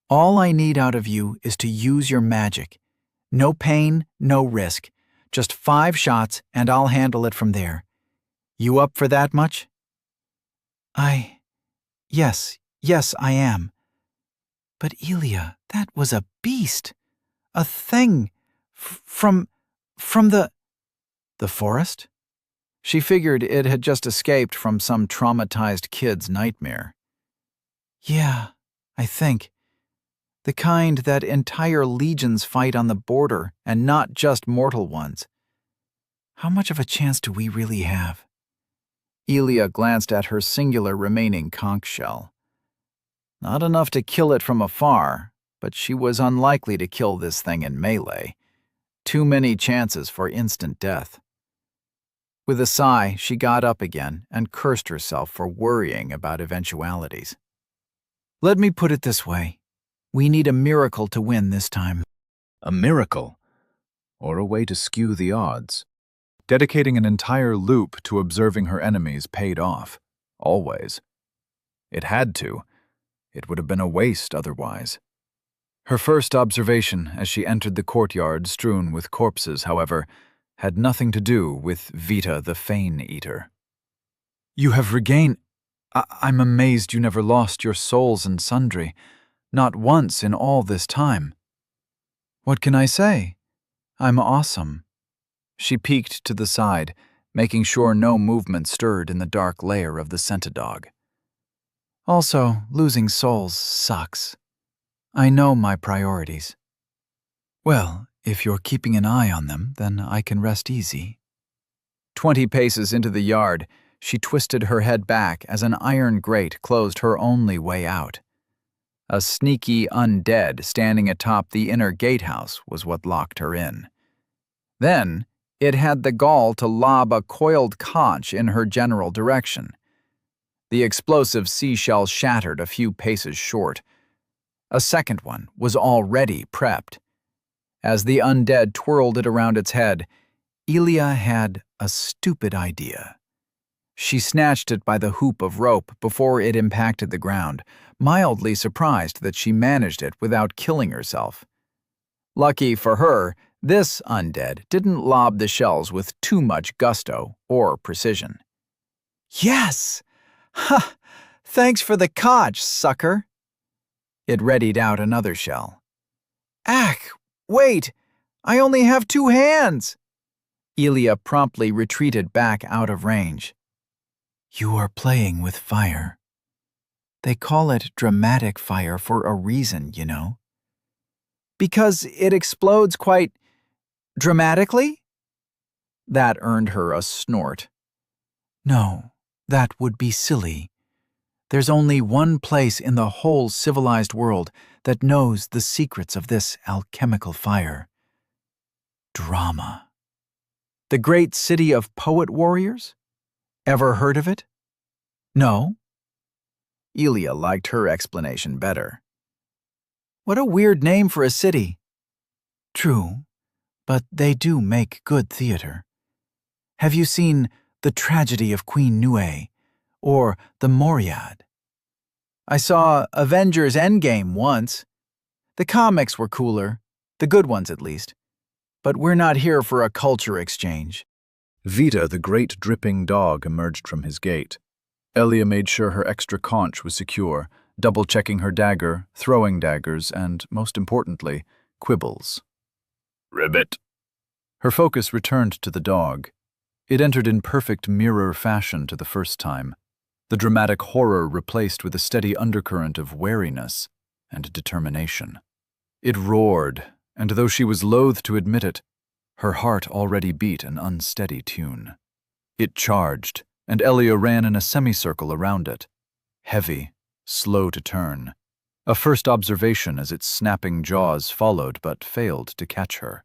All I need out of you is to use your magic. No pain, no risk. Just 5 shots and I'll handle it from there. You up for that much? Yes, I am. But Elia, that was a beast. A thing. From the forest? She figured it had just escaped from some traumatized kid's nightmare. Yeah, I think. The kind that entire legions fight on the border, and not just mortal ones. How much of a chance do we really have? Elia glanced at her singular remaining conch shell. Not enough to kill it from afar, but she was unlikely to kill this thing in melee. Too many chances for instant death. With a sigh, she got up again and cursed herself for worrying about eventualities. Let me put it this way. We need a miracle to win this time. A miracle? Or a way to skew the odds? Dedicating an entire loop to observing her enemies paid off. Always. It had to. It would have been a waste otherwise. Her first observation as she entered the courtyard strewn with corpses, however, had nothing to do with Vita the Fane Eater. You have regained... I'm amazed you never lost your souls in sundry. Not once in all this time. What can I say? I'm awesome. She peeked to the side, making sure no movement stirred in the dark lair of the Centidog. Also, losing souls sucks. I know my priorities. Well, if you're keeping an eye on them, then I can rest easy. 20 paces into the yard, she twisted her head back as an iron grate closed her only way out. A sneaky undead standing atop the inner gatehouse was what locked her in. Then, it had the gall to lob a coiled conch in her general direction. The explosive seashell shattered a few paces short. A second one was already prepped. As the undead twirled it around its head, Elia had a stupid idea. She snatched it by the hoop of rope before it impacted the ground, mildly surprised that she managed it without killing herself. Lucky for her, this undead didn't lob the shells with too much gusto or precision. Yes! Ha! Thanks for the conch, sucker! It readied out another shell. Ack! Wait! I only have 2 hands! Elia promptly retreated back out of range. You are playing with fire. They call it dramatic fire for a reason, you know. Because it explodes quite dramatically? That earned her a snort. No, that would be silly. There's only one place in the whole civilized world that knows the secrets of this alchemical fire. Drama. The great city of poet warriors? Ever heard of it? No? Elia liked her explanation better. What a weird name for a city. True, but they do make good theater. Have you seen The Tragedy of Queen Nue or The Moryad? I saw Avengers Endgame once. The comics were cooler, the good ones at least. But we're not here for a culture exchange. Vita, the great dripping dog, emerged from his gate. Elia made sure her extra conch was secure, double-checking her dagger, throwing daggers, and, most importantly, quibbles. Ribbit. Her focus returned to the dog. It entered in perfect mirror fashion to the first time, the dramatic horror replaced with a steady undercurrent of wariness and determination. It roared, and though she was loath to admit it, her heart already beat an unsteady tune. It charged, and Elia ran in a semicircle around it. Heavy, slow to turn. A first observation as its snapping jaws followed but failed to catch her.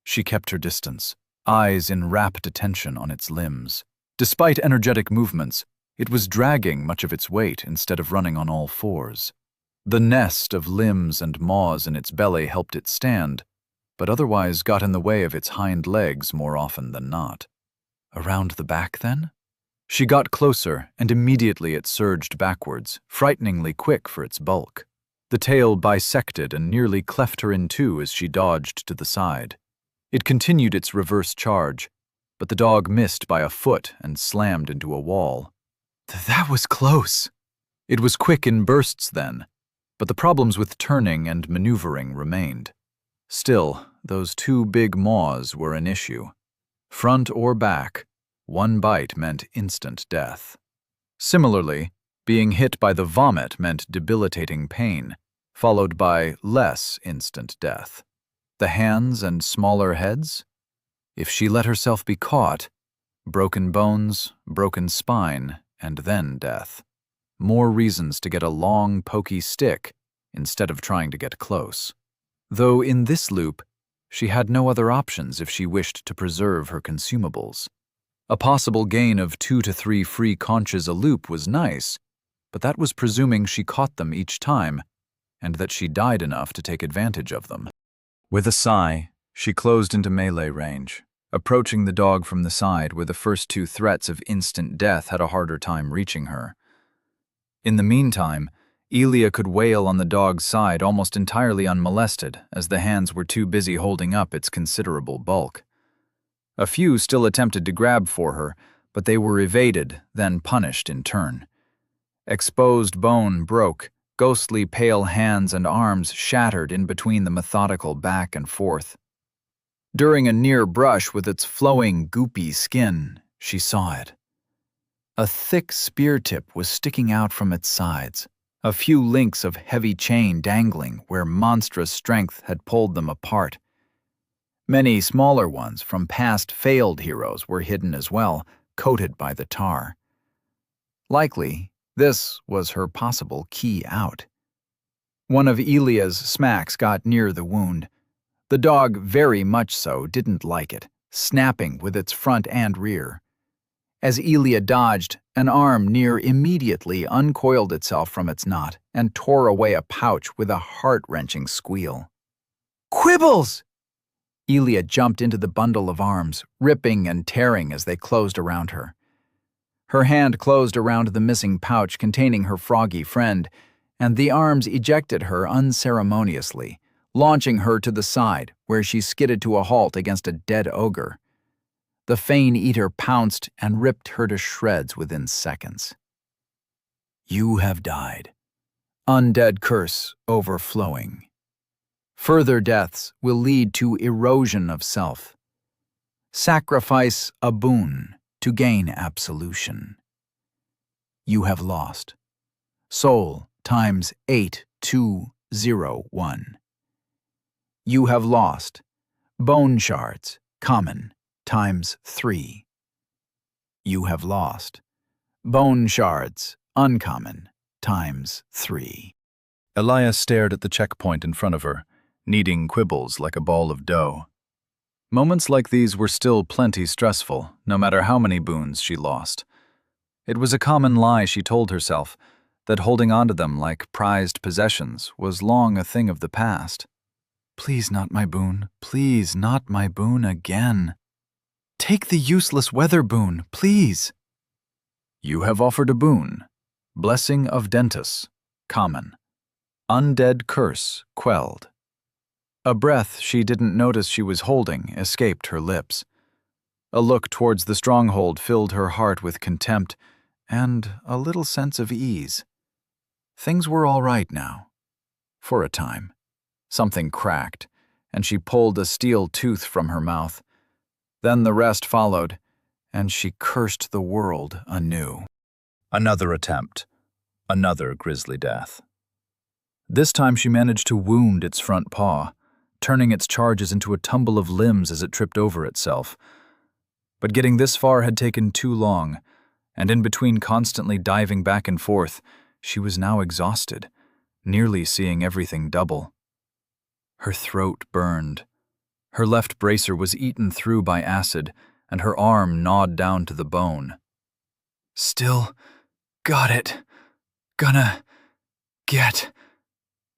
She kept her distance, eyes in rapt attention on its limbs. Despite energetic movements, it was dragging much of its weight instead of running on all fours. The nest of limbs and maws in its belly helped it stand, but otherwise got in the way of its hind legs more often than not. Around the back, then? She got closer, and immediately it surged backwards, frighteningly quick for its bulk. The tail bisected and nearly cleft her in two as she dodged to the side. It continued its reverse charge, but the dog missed by a foot and slammed into a wall. That was close. It was quick in bursts then, but the problems with turning and maneuvering remained. Still, those two big maws were an issue. Front or back, one bite meant instant death. Similarly, being hit by the vomit meant debilitating pain, followed by less instant death. The hands and smaller heads? If she let herself be caught, broken bones, broken spine, and then death. More reasons to get a long, pokey stick instead of trying to get close. Though in this loop, she had no other options if she wished to preserve her consumables. A possible gain of 2 to 3 free conches a loop was nice, but that was presuming she caught them each time, and that she died enough to take advantage of them. With a sigh, she closed into melee range, approaching the dog from the side where the first 2 threats of instant death had a harder time reaching her. In the meantime, Elia could wail on the dog's side almost entirely unmolested, as the hands were too busy holding up its considerable bulk. A few still attempted to grab for her, but they were evaded, then punished in turn. Exposed bone broke, ghostly pale hands and arms shattered in between the methodical back and forth. During a near brush with its flowing, goopy skin, she saw it. A thick spear tip was sticking out from its sides, a few links of heavy chain dangling where monstrous strength had pulled them apart. Many smaller ones from past failed heroes were hidden as well, coated by the tar. Likely, this was her possible key out. One of Elia's smacks got near the wound. The dog very much so didn't like it, snapping with its front and rear. As Elia dodged, an arm near immediately uncoiled itself from its knot and tore away a pouch with a heart-wrenching squeal. "Quibbles!" Elia jumped into the bundle of arms, ripping and tearing as they closed around her. Her hand closed around the missing pouch containing her froggy friend, and the arms ejected her unceremoniously, launching her to the side, where she skidded to a halt against a dead ogre. The Fane Eater pounced and ripped her to shreds within seconds. You have died. Undead curse overflowing. Further deaths will lead to erosion of self. Sacrifice a boon to gain absolution. You have lost. Soul times 8201. You have lost. Bone shards, common, times 3. You have lost. Bone shards, uncommon, times 3. Elia stared at the checkpoint in front of her, kneading quibbles like a ball of dough. Moments like these were still plenty stressful, no matter how many boons she lost. It was a common lie she told herself, that holding onto them like prized possessions was long a thing of the past. Please not my boon, please not my boon again. Take the useless weather boon, please. You have offered a boon. Blessing of Dentus, common. Undead curse, quelled. A breath she didn't notice she was holding escaped her lips. A look towards the stronghold filled her heart with contempt, and a little sense of ease. Things were all right now. For a time. Something cracked, and she pulled a steel tooth from her mouth. Then the rest followed, and she cursed the world anew. Another attempt. Another grisly death. This time she managed to wound its front paw, turning its charges into a tumble of limbs as it tripped over itself. But getting this far had taken too long, and in between constantly diving back and forth, she was now exhausted, nearly seeing everything double. Her throat burned. Her left bracer was eaten through by acid, and her arm gnawed down to the bone. Still got it. Gonna get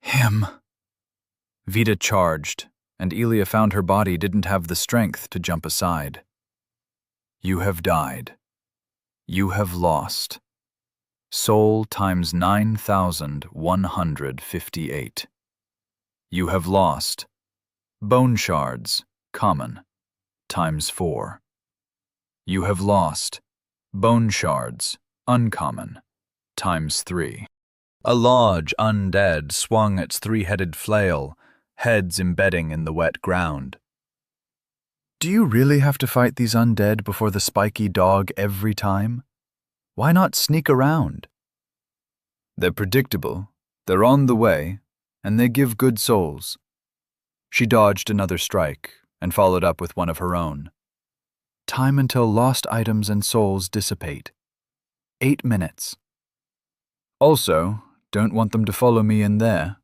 him. Vita charged, and Elia found her body didn't have the strength to jump aside. You have died. You have lost. Soul times 9,158. You have lost. Bone shards, common, times 4. You have lost. Bone shards, uncommon, times 3. A large undead swung its three-headed flail, heads embedding in the wet ground. Do you really have to fight these undead before the spiky dog every time? Why not sneak around? They're predictable, they're on the way, and they give good souls. She dodged another strike and followed up with one of her own. Time until lost items and souls dissipate. 8 minutes. Also, don't want them to follow me in there.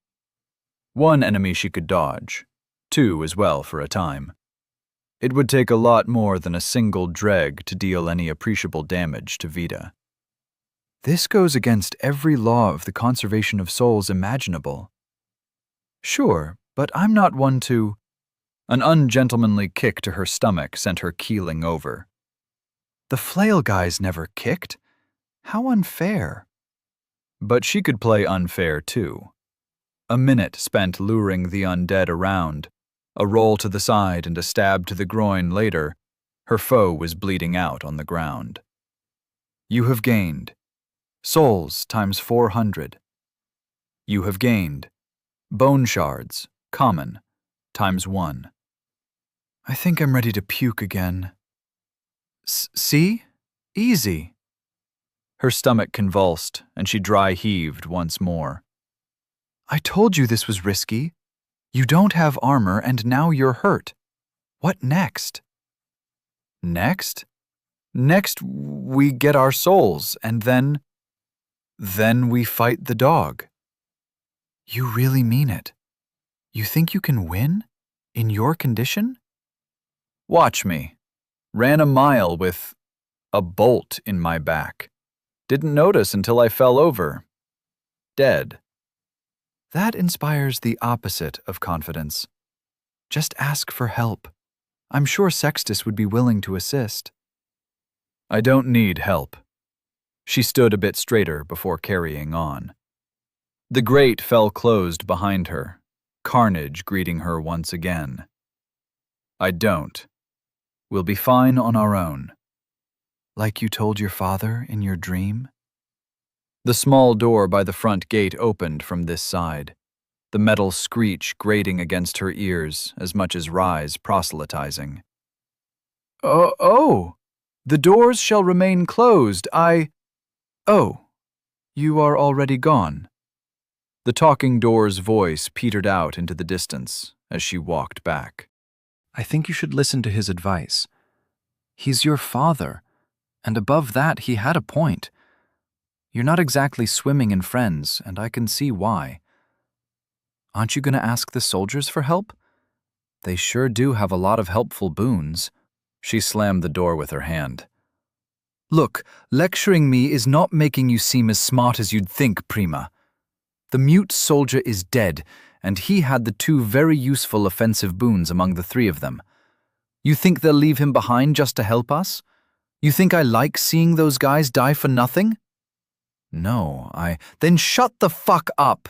1 enemy she could dodge, 2 as well for a time. It would take a lot more than a single dreg to deal any appreciable damage to Vita. This goes against every law of the conservation of souls imaginable. Sure, but I'm not one to... An ungentlemanly kick to her stomach sent her keeling over. The flail guys never kicked. How unfair. But she could play unfair too. A minute spent luring the undead around, a roll to the side and a stab to the groin later, her foe was bleeding out on the ground. You have gained. Souls times 400. You have gained. Bone shards, common, times 1. I think I'm ready to puke again. See? Easy. Her stomach convulsed, and she dry heaved once more. I told you this was risky. You don't have armor, and now you're hurt. What next? Next? Next, we get our souls, and then we fight the dog. You really mean it? You think you can win? In your condition? Watch me. Ran a mile with a bolt in my back. Didn't notice until I fell over. Dead. That inspires the opposite of confidence. Just ask for help. I'm sure Sextus would be willing to assist. I don't need help. She stood a bit straighter before carrying on. The grate fell closed behind her, carnage greeting her once again. I don't. We'll be fine on our own. Like you told your father in your dream? The small door by the front gate opened from this side, the metal screech grating against her ears as much as Rise proselytizing. Oh, the doors shall remain closed. Oh, you are already gone. The talking door's voice petered out into the distance as she walked back. I think you should listen to his advice. He's your father, and above that he had a point. You're not exactly swimming in friends, and I can see why. Aren't you going to ask the soldiers for help? They sure do have a lot of helpful boons. She slammed the door with her hand. Look, lecturing me is not making you seem as smart as you'd think, Prima. The mute soldier is dead, and he had the 2 very useful offensive boons among the 3 of them. You think they'll leave him behind just to help us? You think I like seeing those guys die for nothing? No, Then shut the fuck up!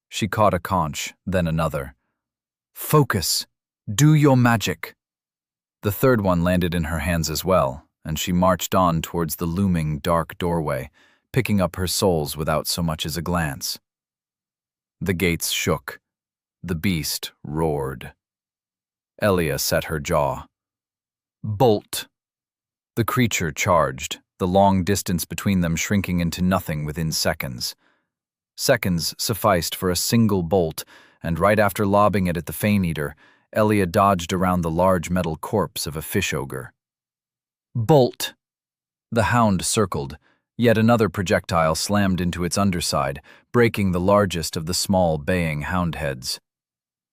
She caught a conch, then another. Focus. Do your magic. The third one landed in her hands as well, and she marched on towards the looming dark doorway, picking up her souls without so much as a glance. The gates shook. The beast roared. Elia set her jaw. Bolt! The creature charged, the long distance between them shrinking into nothing within seconds. Seconds sufficed for a single bolt, and right after lobbing it at the Fane-Eater, Elia dodged around the large metal corpse of a fish ogre. Bolt! The hound circled. Yet another projectile slammed into its underside, breaking the largest of the small baying hound heads.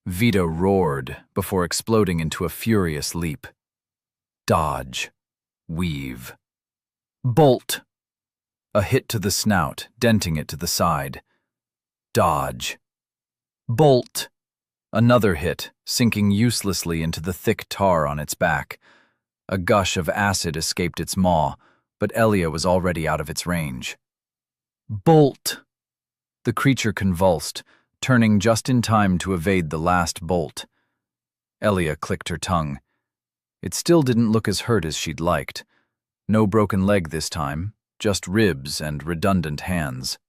Vito roared before exploding into a furious leap. Dodge. Weave. Bolt! A hit to the snout, denting it to the side. Dodge. Bolt! Another hit, sinking uselessly into the thick tar on its back. A gush of acid escaped its maw, but Elia was already out of its range. Bolt! The creature convulsed, turning just in time to evade the last bolt. Elia clicked her tongue. It still didn't look as hurt as she'd liked. No broken leg this time, just ribs and redundant hands.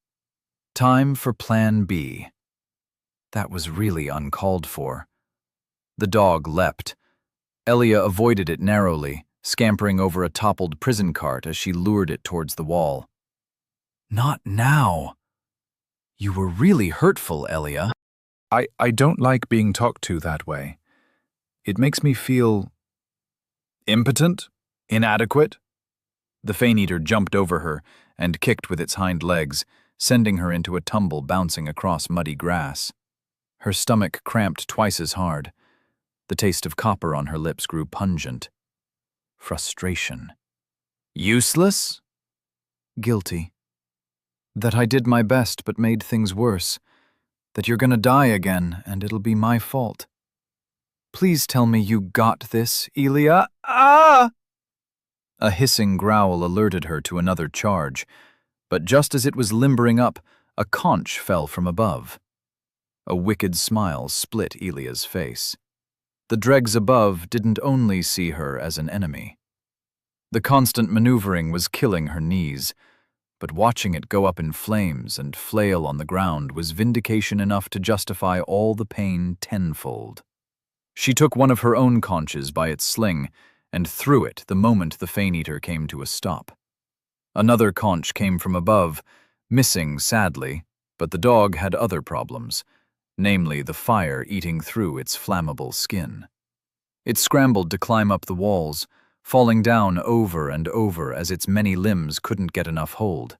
Time for Plan B. That was really uncalled for. The dog leapt. Elia avoided it narrowly, scampering over a toppled prison cart as she lured it towards the wall. Not now. You were really hurtful, Elia. I don't like being talked to that way. It makes me feel impotent, inadequate. The Fane-Eater jumped over her and kicked with its hind legs, sending her into a tumble bouncing across muddy grass. Her stomach cramped twice as hard. The taste of copper on her lips grew pungent. Frustration. Useless? Guilty. That I did my best but made things worse. That you're gonna die again and it'll be my fault. Please tell me you got this, Elia. Ah! A hissing growl alerted her to another charge, but just as it was limbering up, a conch fell from above. A wicked smile split Elia's face. The dregs above didn't only see her as an enemy. The constant maneuvering was killing her knees, but watching it go up in flames and flail on the ground was vindication enough to justify all the pain tenfold. She took one of her own conches by its sling and threw it the moment the Fane-Eater came to a stop. Another conch came from above, missing sadly, but the dog had other problems, namely the fire eating through its flammable skin. It scrambled to climb up the walls, falling down over and over as its many limbs couldn't get enough hold.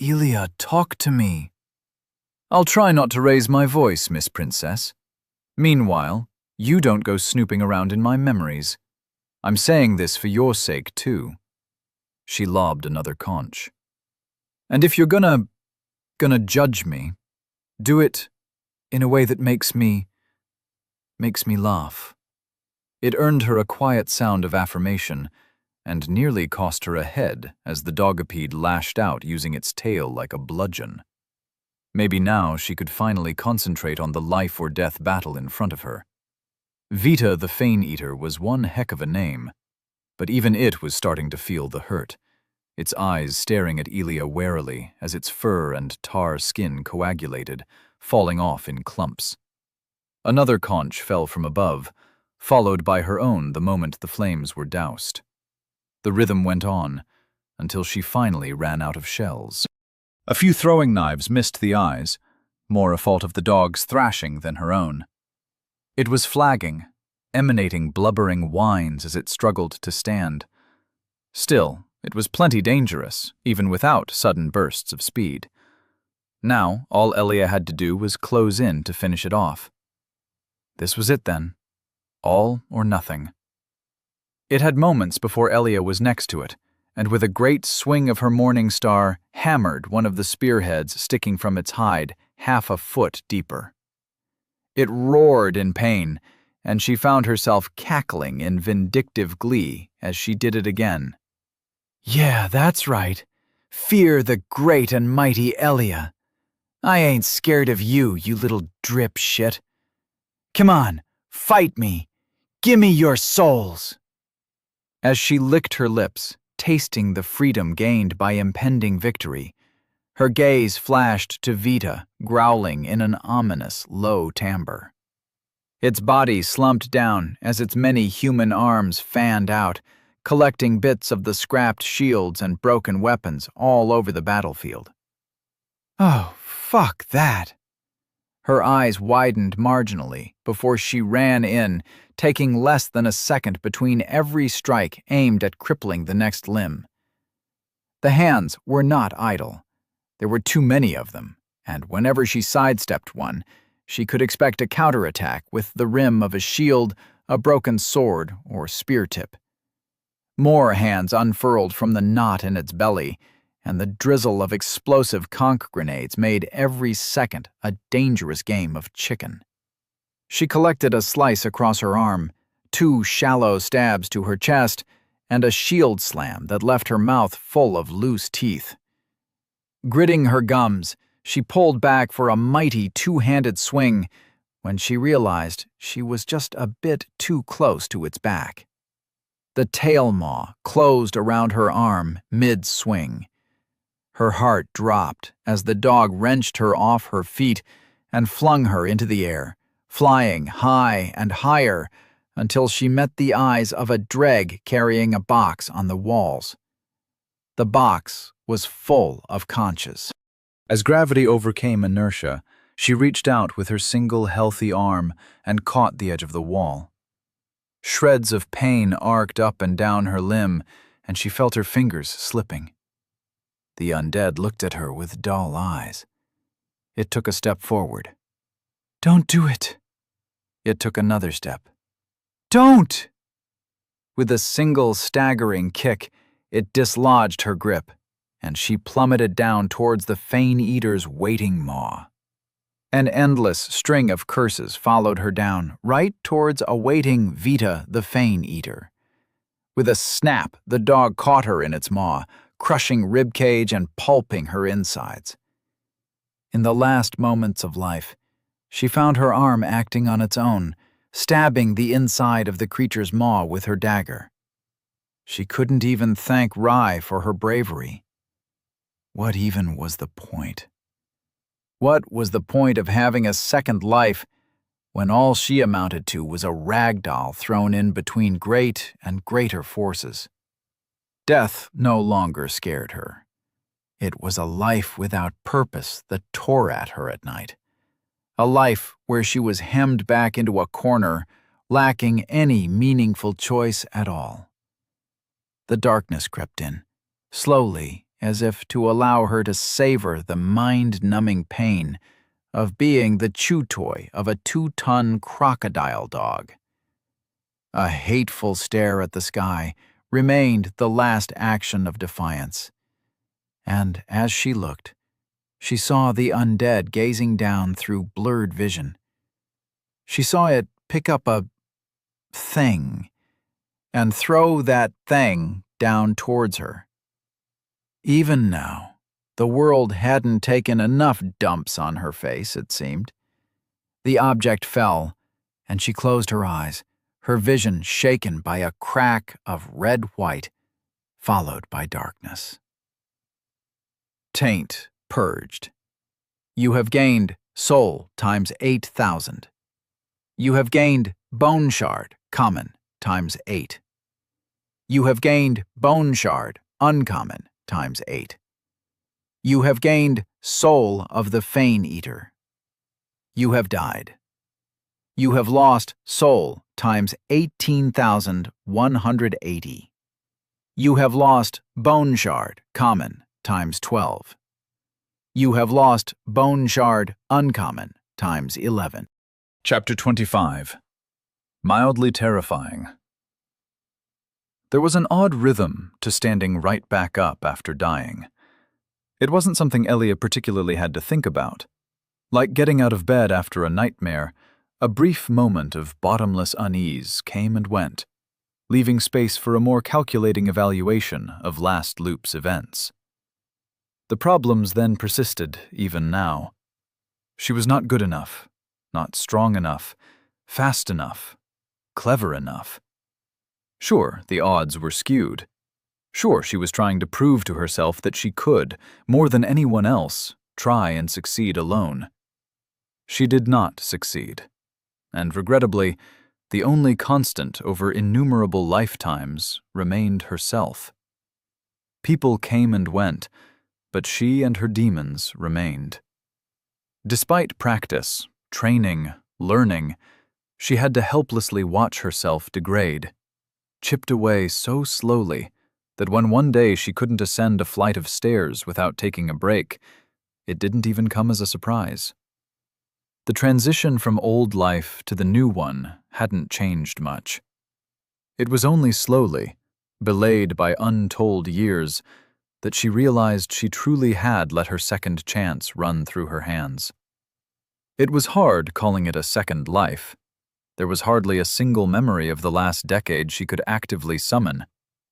Elia, talk to me. I'll try not to raise my voice, Miss Princess. Meanwhile, you don't go snooping around in my memories. I'm saying this for your sake, too. She lobbed another conch. And if you're gonna judge me, do it in a way that makes me laugh. It earned her a quiet sound of affirmation and nearly cost her a head as the dogapede lashed out using its tail like a bludgeon. Maybe now she could finally concentrate on the life-or-death battle in front of her. Vita the Fane-Eater was one heck of a name, but even it was starting to feel the hurt, its eyes staring at Elia warily as its fur and tar skin coagulated, falling off in clumps. Another conch fell from above, followed by her own the moment the flames were doused. The rhythm went on, until she finally ran out of shells. A few throwing knives missed the eyes, more a fault of the dog's thrashing than her own. It was flagging, emanating blubbering whines as it struggled to stand. Still, it was plenty dangerous, even without sudden bursts of speed. Now, all Elia had to do was close in to finish it off. This was it then. All or nothing. It had moments before Elia was next to it, and with a great swing of her morning star, hammered one of the spearheads sticking from its hide 1/2 foot deeper. It roared in pain, and she found herself cackling in vindictive glee as she did it again. Yeah, that's right. Fear the great and mighty Elia. I ain't scared of you, you little drip shit. Come on, fight me. Gimme your souls. As she licked her lips, tasting the freedom gained by impending victory, her gaze flashed to Vita, growling in an ominous, low timbre. Its body slumped down as its many human arms fanned out, collecting bits of the scrapped shields and broken weapons all over the battlefield. "Oh, fuck that!" Her eyes widened marginally before she ran in, taking less than a second between every strike aimed at crippling the next limb. The hands were not idle. There were too many of them, and whenever she sidestepped one, she could expect a counterattack with the rim of a shield, a broken sword, or spear tip. More hands unfurled from the knot in its belly, and the drizzle of explosive conch grenades made every second a dangerous game of chicken. She collected a slice across her arm, 2 shallow stabs to her chest, and a shield slam that left her mouth full of loose teeth. Gritting her gums, she pulled back for a mighty 2-handed swing when she realized she was just a bit too close to its back. The tail maw closed around her arm mid-swing. Her heart dropped as the dog wrenched her off her feet and flung her into the air, flying high and higher until she met the eyes of a dreg carrying a box on the walls. The box was full of conches. As gravity overcame inertia, she reached out with her single healthy arm and caught the edge of the wall. Shreds of pain arced up and down her limb, and she felt her fingers slipping. The undead looked at her with dull eyes. It took a step forward. "Don't do it." It took another step. "Don't!" With a single staggering kick, it dislodged her grip, and she plummeted down towards the Fane-Eater's waiting maw. An endless string of curses followed her down, right towards awaiting Vita the Fane-Eater. With a snap, the dog caught her in its maw, crushing ribcage and pulping her insides. In the last moments of life, she found her arm acting on its own, stabbing the inside of the creature's maw with her dagger. She couldn't even thank Rye for her bravery. What even was the point? What was the point of having a second life when all she amounted to was a rag doll thrown in between great and greater forces? Death no longer scared her. It was a life without purpose that tore at her at night. A life where she was hemmed back into a corner, lacking any meaningful choice at all. The darkness crept in, slowly, as if to allow her to savor the mind-numbing pain of being the chew toy of a 2-ton crocodile dog. A hateful stare at the sky remained the last action of defiance. And as she looked, she saw the undead gazing down through blurred vision. She saw it pick up a thing and throw that thing down towards her. Even now, the world hadn't taken enough dumps on her face, it seemed. The object fell, and she closed her eyes, her vision shaken by a crack of red-white, followed by darkness. Taint purged. You have gained soul times 8,000. You have gained bone shard, common, times 8. You have gained bone shard, uncommon, times 8. You have gained soul of the Fane-Eater. You have died. You have lost soul times 18,180. You have lost bone shard, common, times 12. You have lost bone shard, uncommon, times 11. Chapter 25. Mildly terrifying. There was an odd rhythm to standing right back up after dying. It wasn't something Elia particularly had to think about. Like getting out of bed after a nightmare, a brief moment of bottomless unease came and went, leaving space for a more calculating evaluation of last loop's events. The problems then persisted, even now. She was not good enough, not strong enough, fast enough, clever enough. Sure, the odds were skewed. Sure, she was trying to prove to herself that she could, more than anyone else, try and succeed alone. She did not succeed. And regrettably, the only constant over innumerable lifetimes remained herself. People came and went, but she and her demons remained. Despite practice, training, learning, she had to helplessly watch herself degrade, chipped away so slowly that when one day she couldn't ascend a flight of stairs without taking a break, it didn't even come as a surprise. The transition from old life to the new one hadn't changed much. It was only slowly, belayed by untold years, that she realized she truly had let her second chance run through her hands. It was hard calling it a second life. There was hardly a single memory of the last decade she could actively summon,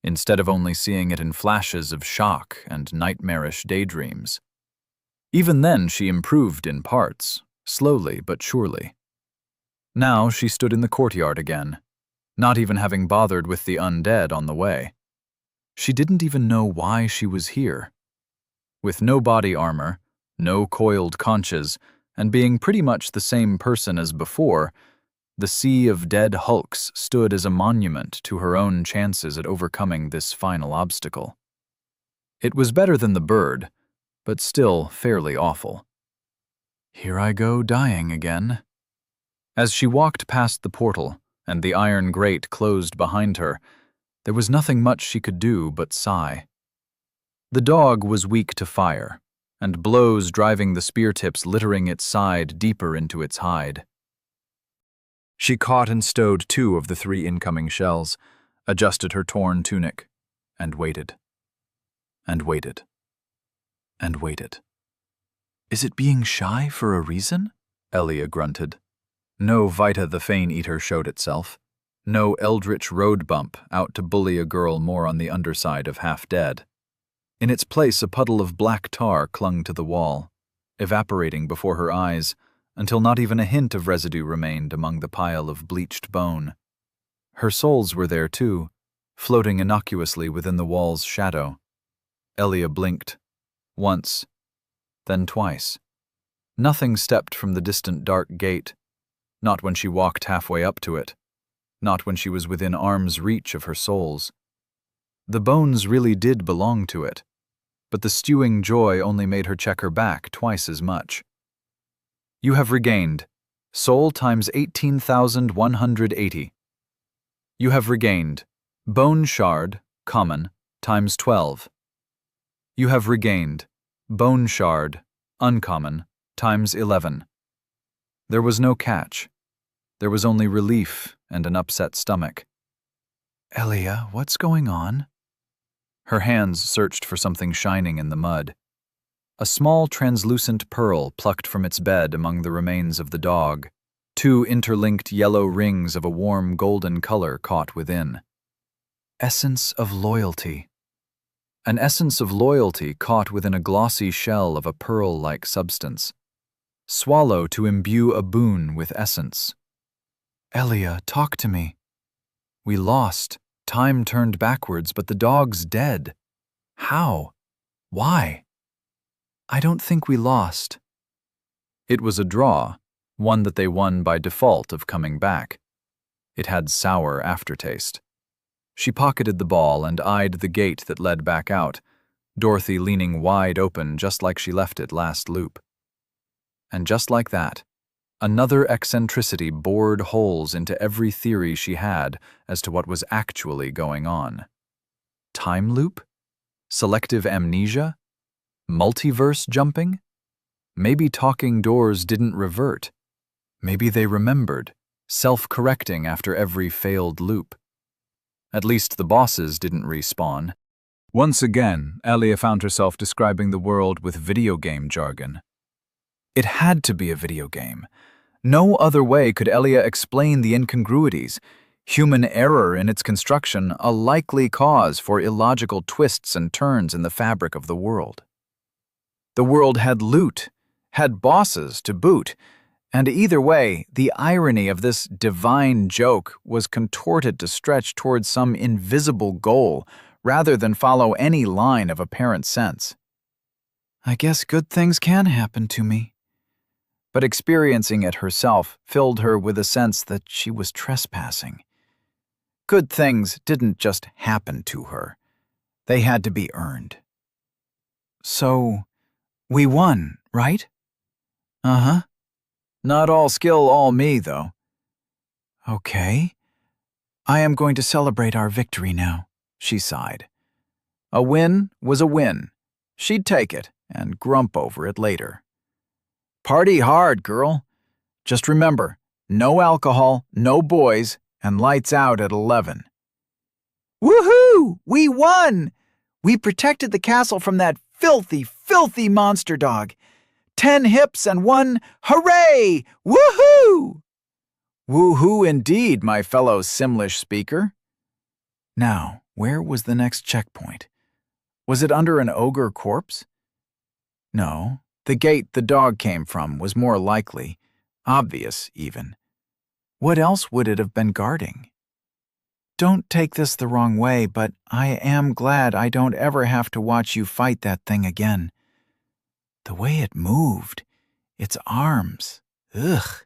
instead of only seeing it in flashes of shock and nightmarish daydreams. Even then she improved in parts, slowly but surely. Now she stood in the courtyard again, not even having bothered with the undead on the way. She didn't even know why she was here. With no body armor, no coiled conches, and being pretty much the same person as before, the sea of dead hulks stood as a monument to her own chances at overcoming this final obstacle. It was better than the bird, but still fairly awful. Here I go dying again. As she walked past the portal and the iron grate closed behind her, there was nothing much she could do but sigh. The dog was weak to fire, and blows driving the spear tips littering its side deeper into its hide. She caught and stowed 2 of the 3 incoming shells, adjusted her torn tunic, and waited. And waited. And waited. Is it being shy for a reason? Elia grunted. No Vita the Fane Eater showed itself. No eldritch road bump out to bully a girl more on the underside of half dead. In its place, a puddle of black tar clung to the wall, evaporating before her eyes, until not even a hint of residue remained among the pile of bleached bone. Her souls were there too, floating innocuously within the wall's shadow. Elia blinked. Once, then twice. Nothing stepped from the distant dark gate, not when she walked halfway up to it, not when she was within arm's reach of her souls. The bones really did belong to it, but the stewing joy only made her check her back twice as much. You have regained soul times 18,180. You have regained bone shard, common, times 12. You have regained bone shard, uncommon, times 11. There was no catch. There was only relief and an upset stomach. Elia, what's going on? Her hands searched for something shining in the mud. A small translucent pearl plucked from its bed among the remains of the dog, 2 interlinked yellow rings of a warm golden color caught within. Essence of loyalty. An essence of loyalty caught within a glossy shell of a pearl-like substance. Swallow to imbue a boon with essence. Elia, talk to me. We lost. Time turned backwards, but the dog's dead. How? Why? I don't think we lost. It was a draw, one that they won by default of coming back. It had sour aftertaste. She pocketed the ball and eyed the gate that led back out, Dorothy leaning wide open just like she left it last loop. And just like that, another eccentricity bored holes into every theory she had as to what was actually going on. Time loop? Selective amnesia? Multiverse jumping? Maybe talking doors didn't revert. Maybe they remembered, self-correcting after every failed loop. At least the bosses didn't respawn. Once again, Elia found herself describing the world with video game jargon. It had to be a video game. No other way could Elia explain the incongruities, human error in its construction, a likely cause for illogical twists and turns in the fabric of the world. The world had loot, had bosses to boot, And either way, the irony of this divine joke was contorted to stretch towards some invisible goal rather than follow any line of apparent sense. I guess good things can happen to me. But experiencing it herself filled her with a sense that she was trespassing. Good things didn't just happen to her. They had to be earned. So, we won, right? Uh-huh. Not all skill, all me, though. Okay. I am going to celebrate our victory now, she sighed. A win was a win. She'd take it and grump over it later. Party hard, girl. Just remember, no alcohol, no boys, and lights out at 11. Woohoo! We won! We protected the castle from that filthy, filthy monster dog. 10 hips and 1 hooray! Woohoo! Woohoo indeed, my fellow Simlish speaker. Now, where was the next checkpoint? Was it under an ogre corpse? No, the gate the dog came from was more likely, obvious even. What else would it have been guarding? Don't take this the wrong way, but I am glad I don't ever have to watch you fight that thing again. The way it moved, its arms, ugh.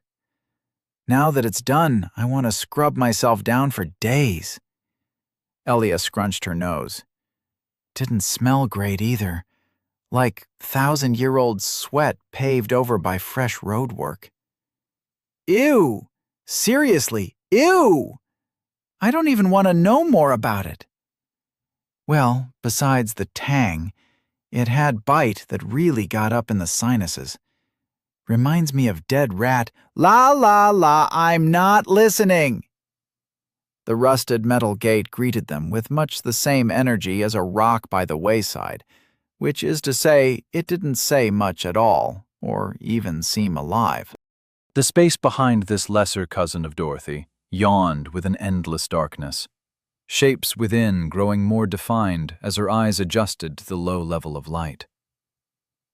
Now that it's done, I want to scrub myself down for days. Elia scrunched her nose. Didn't smell great either, like 1,000-year-old sweat paved over by fresh roadwork. Ew! Seriously, ew! I don't even want to know more about it. Well, besides the tang, it had bite that really got up in the sinuses. Reminds me of dead rat. La la la, I'm not listening. The rusted metal gate greeted them with much the same energy as a rock by the wayside, which is to say, it didn't say much at all, or even seem alive. The space behind this lesser cousin of Dorothy yawned with an endless darkness, shapes within growing more defined as her eyes adjusted to the low level of light.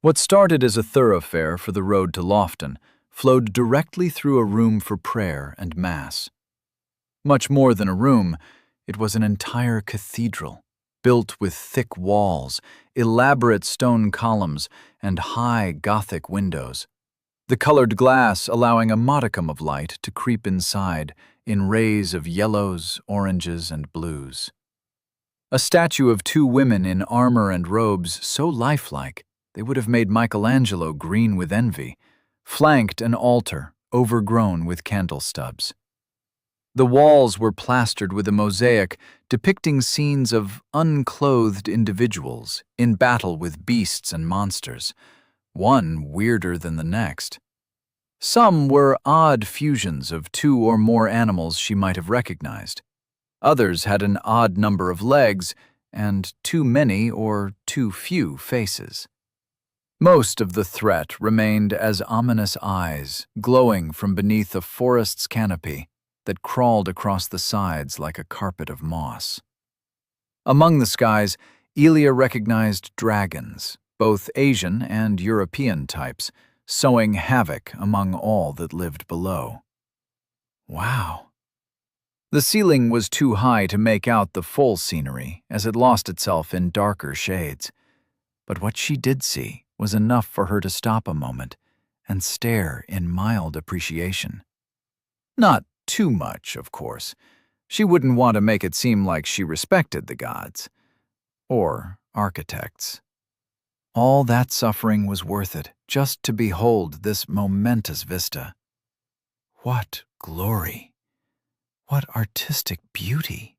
What started as a thoroughfare for the road to Lofton flowed directly through a room for prayer and mass. Much more than a room, it was an entire cathedral, built with thick walls, elaborate stone columns, and high Gothic windows, the colored glass allowing a modicum of light to creep inside in rays of yellows, oranges, and blues. A statue of 2 women in armor and robes so lifelike they would have made Michelangelo green with envy, flanked an altar overgrown with candle stubs. The walls were plastered with a mosaic depicting scenes of unclothed individuals in battle with beasts and monsters, one weirder than the next. Some were odd fusions of 2 or more animals she might have recognized. Others had an odd number of legs and too many or too few faces. Most of the threat remained as ominous eyes glowing from beneath a forest's canopy that crawled across the sides like a carpet of moss. Among the skies, Elia recognized dragons, both Asian and European types, sowing havoc among all that lived below. Wow. The ceiling was too high to make out the full scenery as it lost itself in darker shades, but what she did see was enough for her to stop a moment and stare in mild appreciation. Not too much, of course. She wouldn't want to make it seem like she respected the gods. Or architects. All that suffering was worth it just to behold this momentous vista. What glory! What artistic beauty!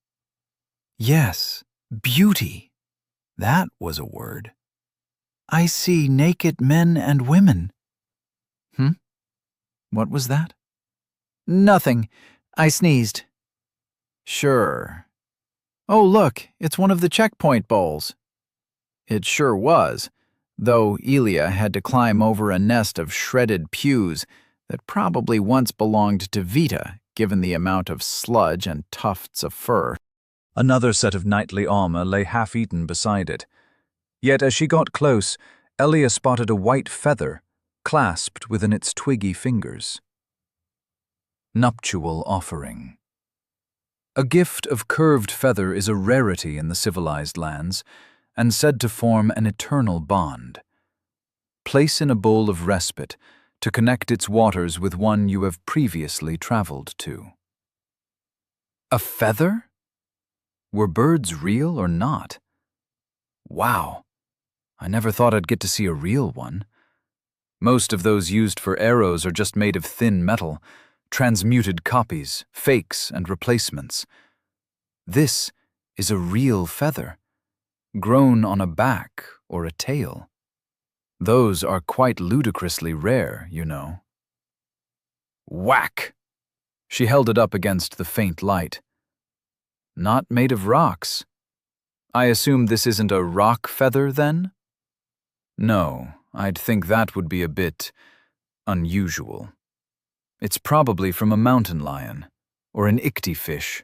Yes, beauty. That was a word. I see naked men and women. What was that? Nothing. I sneezed. Sure. Oh, look, it's one of the checkpoint bowls. It sure was, though Elia had to climb over a nest of shredded pews that probably once belonged to Vita, given the amount of sludge and tufts of fur. Another set of knightly armor lay half-eaten beside it. Yet as she got close, Elia spotted a white feather, clasped within its twiggy fingers. Nuptial offering. A gift of curved feather is a rarity in the civilized lands, and said to form an eternal bond. Place in a bowl of respite to connect its waters with one you have previously traveled to. A feather? Were birds real or not? Wow, I never thought I'd get to see a real one. Most of those used for arrows are just made of thin metal, transmuted copies, fakes, and replacements. This is a real feather, grown on a back or a tail. Those are quite ludicrously rare, you know. Whack! She held it up against the faint light. Not made of rocks. I assume this isn't a rock feather, then? No, I'd think that would be a bit unusual. It's probably from a mountain lion, or an ichtyfish.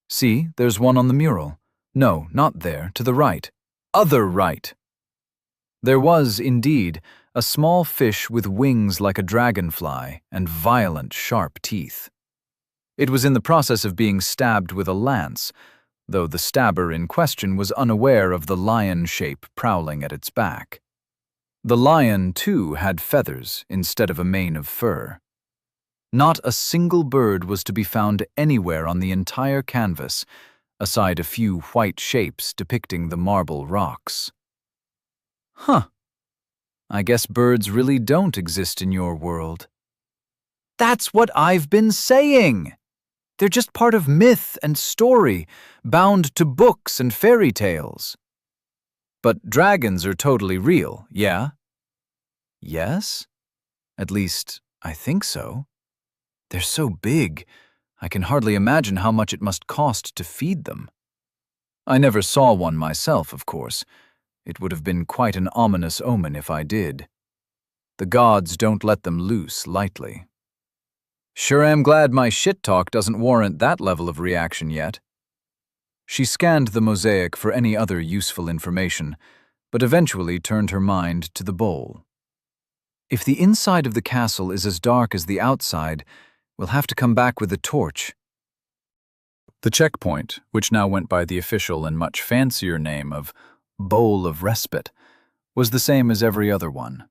See, there's one on the mural. No, not there, to the right. Other right! There was, indeed, a small fish with wings like a dragonfly and violent, sharp teeth. It was in the process of being stabbed with a lance, though the stabber in question was unaware of the lion shape prowling at its back. The lion, too, had feathers instead of a mane of fur. Not a single bird was to be found anywhere on the entire canvas, aside a few white shapes depicting the marble rocks. Huh. I guess birds really don't exist in your world. That's what I've been saying! They're just part of myth and story, bound to books and fairy tales. But dragons are totally real, yeah? Yes? At least, I think so. They're so big, I can hardly imagine how much it must cost to feed them. I never saw one myself, of course. It would have been quite an ominous omen if I did. The gods don't let them loose lightly. Sure am glad my shit talk doesn't warrant that level of reaction yet. She scanned the mosaic for any other useful information, but eventually turned her mind to the bowl. If the inside of the castle is as dark as the outside, we'll have to come back with a torch. The checkpoint, which now went by the official and much fancier name of Bowl of Respite, was the same as every other one.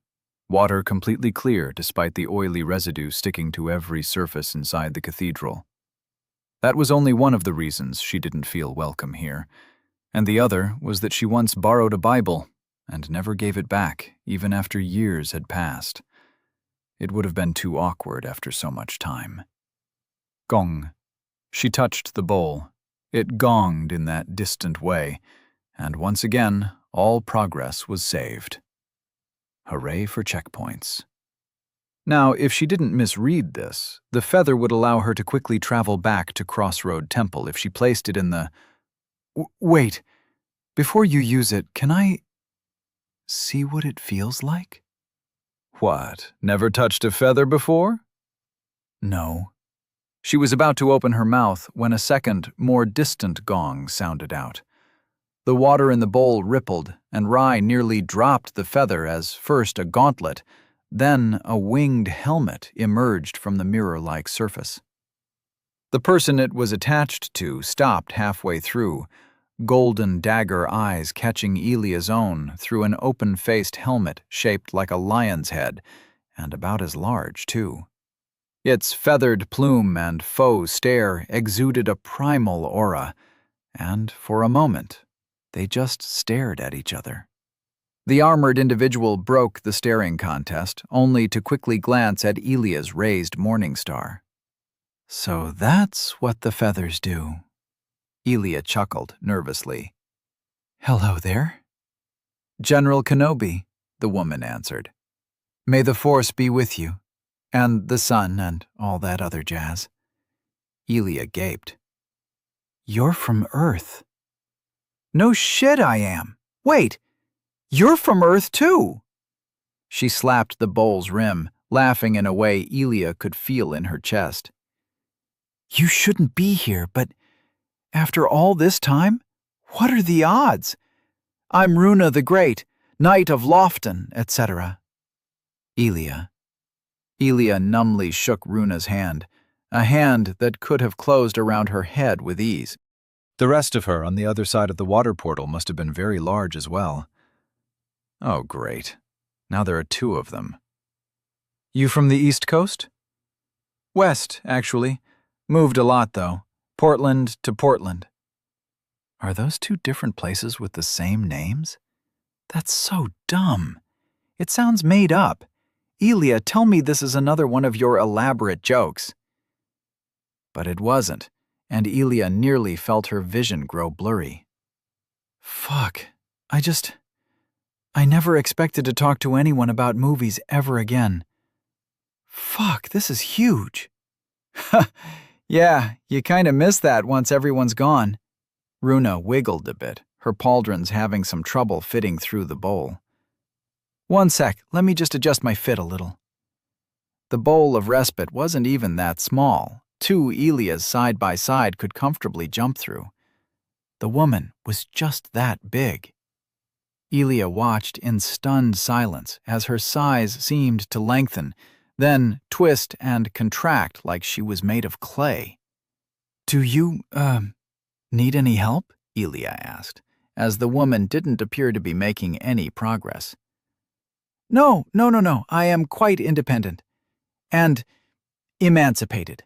Water completely clear despite the oily residue sticking to every surface inside the cathedral. That was only one of the reasons she didn't feel welcome here, and the other was that she once borrowed a Bible and never gave it back, even after years had passed. It would have been too awkward after so much time. Gong. She touched the bowl. It gonged in that distant way, and once again, all progress was saved. Hooray for checkpoints. Now, if she didn't misread this, the feather would allow her to quickly travel back to Crossroad Temple if she placed it in the... Wait, before you use it, can I see what it feels like? What, never touched a feather before? No. She was about to open her mouth when a second, more distant gong sounded out. The water in the bowl rippled, and Rye nearly dropped the feather as first a gauntlet, then a winged helmet emerged from the mirror-like surface. The person it was attached to stopped halfway through, golden dagger eyes catching Elia's own through an open-faced helmet shaped like a lion's head, and about as large, too. Its feathered plume and faux stare exuded a primal aura, and for a moment, they just stared at each other. The armored individual broke the staring contest, only to quickly glance at Elia's raised morning star. So that's what the feathers do. Elia chuckled nervously. Hello there. General Kenobi, the woman answered. May the Force be with you, and the sun and all that other jazz. Elia gaped. You're from Earth. No shit I am. Wait, you're from Earth too. She slapped the bowl's rim, laughing in a way Elia could feel in her chest. You shouldn't be here, but after all this time, what are the odds? I'm Runa the Great, Knight of Lofton, etc. Elia. Elia numbly shook Runa's hand, a hand that could have closed around her head with ease. The rest of her on the other side of the water portal must have been very large as well. Oh, great. Now there are two of them. You from the East Coast? West, actually. Moved a lot, though. Portland to Portland. Are those two different places with the same names? That's so dumb. It sounds made up. Elia, tell me this is another one of your elaborate jokes. But it wasn't, and Elia nearly felt her vision grow blurry. Fuck. I never expected to talk to anyone about movies ever again. Fuck, this is huge. Yeah, you kinda miss that once everyone's gone. Runa wiggled a bit, her pauldrons having some trouble fitting through the bowl. One sec, let me just adjust my fit a little. The bowl of respite wasn't even that small. Two Elias side by side could comfortably jump through. The woman was just that big. Elia watched in stunned silence as her size seemed to lengthen, then twist and contract like she was made of clay. Do you, need any help? Elia asked, as the woman didn't appear to be making any progress. No, I am quite independent. And emancipated.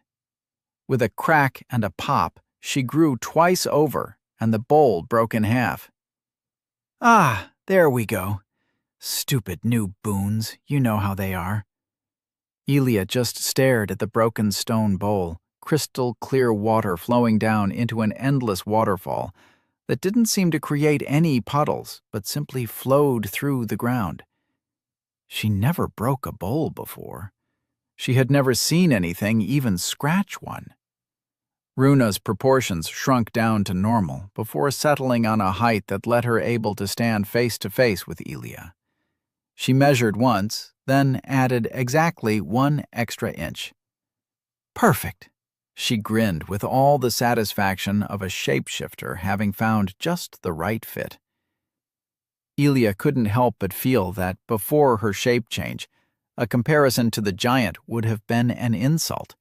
With a crack and a pop, she grew twice over, and the bowl broke in half. Ah, there we go. Stupid new boons, you know how they are. Elia just stared at the broken stone bowl, crystal clear water flowing down into an endless waterfall that didn't seem to create any puddles, but simply flowed through the ground. She never broke a bowl before. She had never seen anything even scratch one. Runa's proportions shrunk down to normal before settling on a height that let her able to stand face to face with Elia. She measured once, then added exactly 1 extra inch. Perfect. She grinned with all the satisfaction of a shapeshifter having found just the right fit. Elia couldn't help but feel that before her shape change, a comparison to the giant would have been an insult,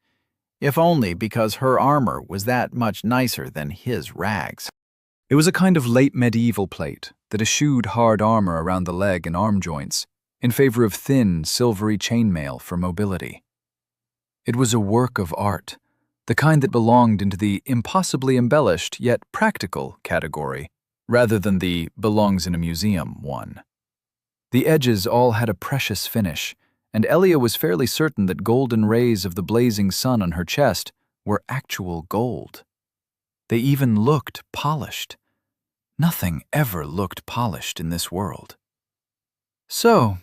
if only because her armor was that much nicer than his rags. It was a kind of late medieval plate that eschewed hard armor around the leg and arm joints in favor of thin, silvery chainmail for mobility. It was a work of art, the kind that belonged into the impossibly embellished yet practical category, rather than the belongs in a museum one. The edges all had a precious finish, and Elia was fairly certain that golden rays of the blazing sun on her chest were actual gold. They even looked polished. Nothing ever looked polished in this world. So,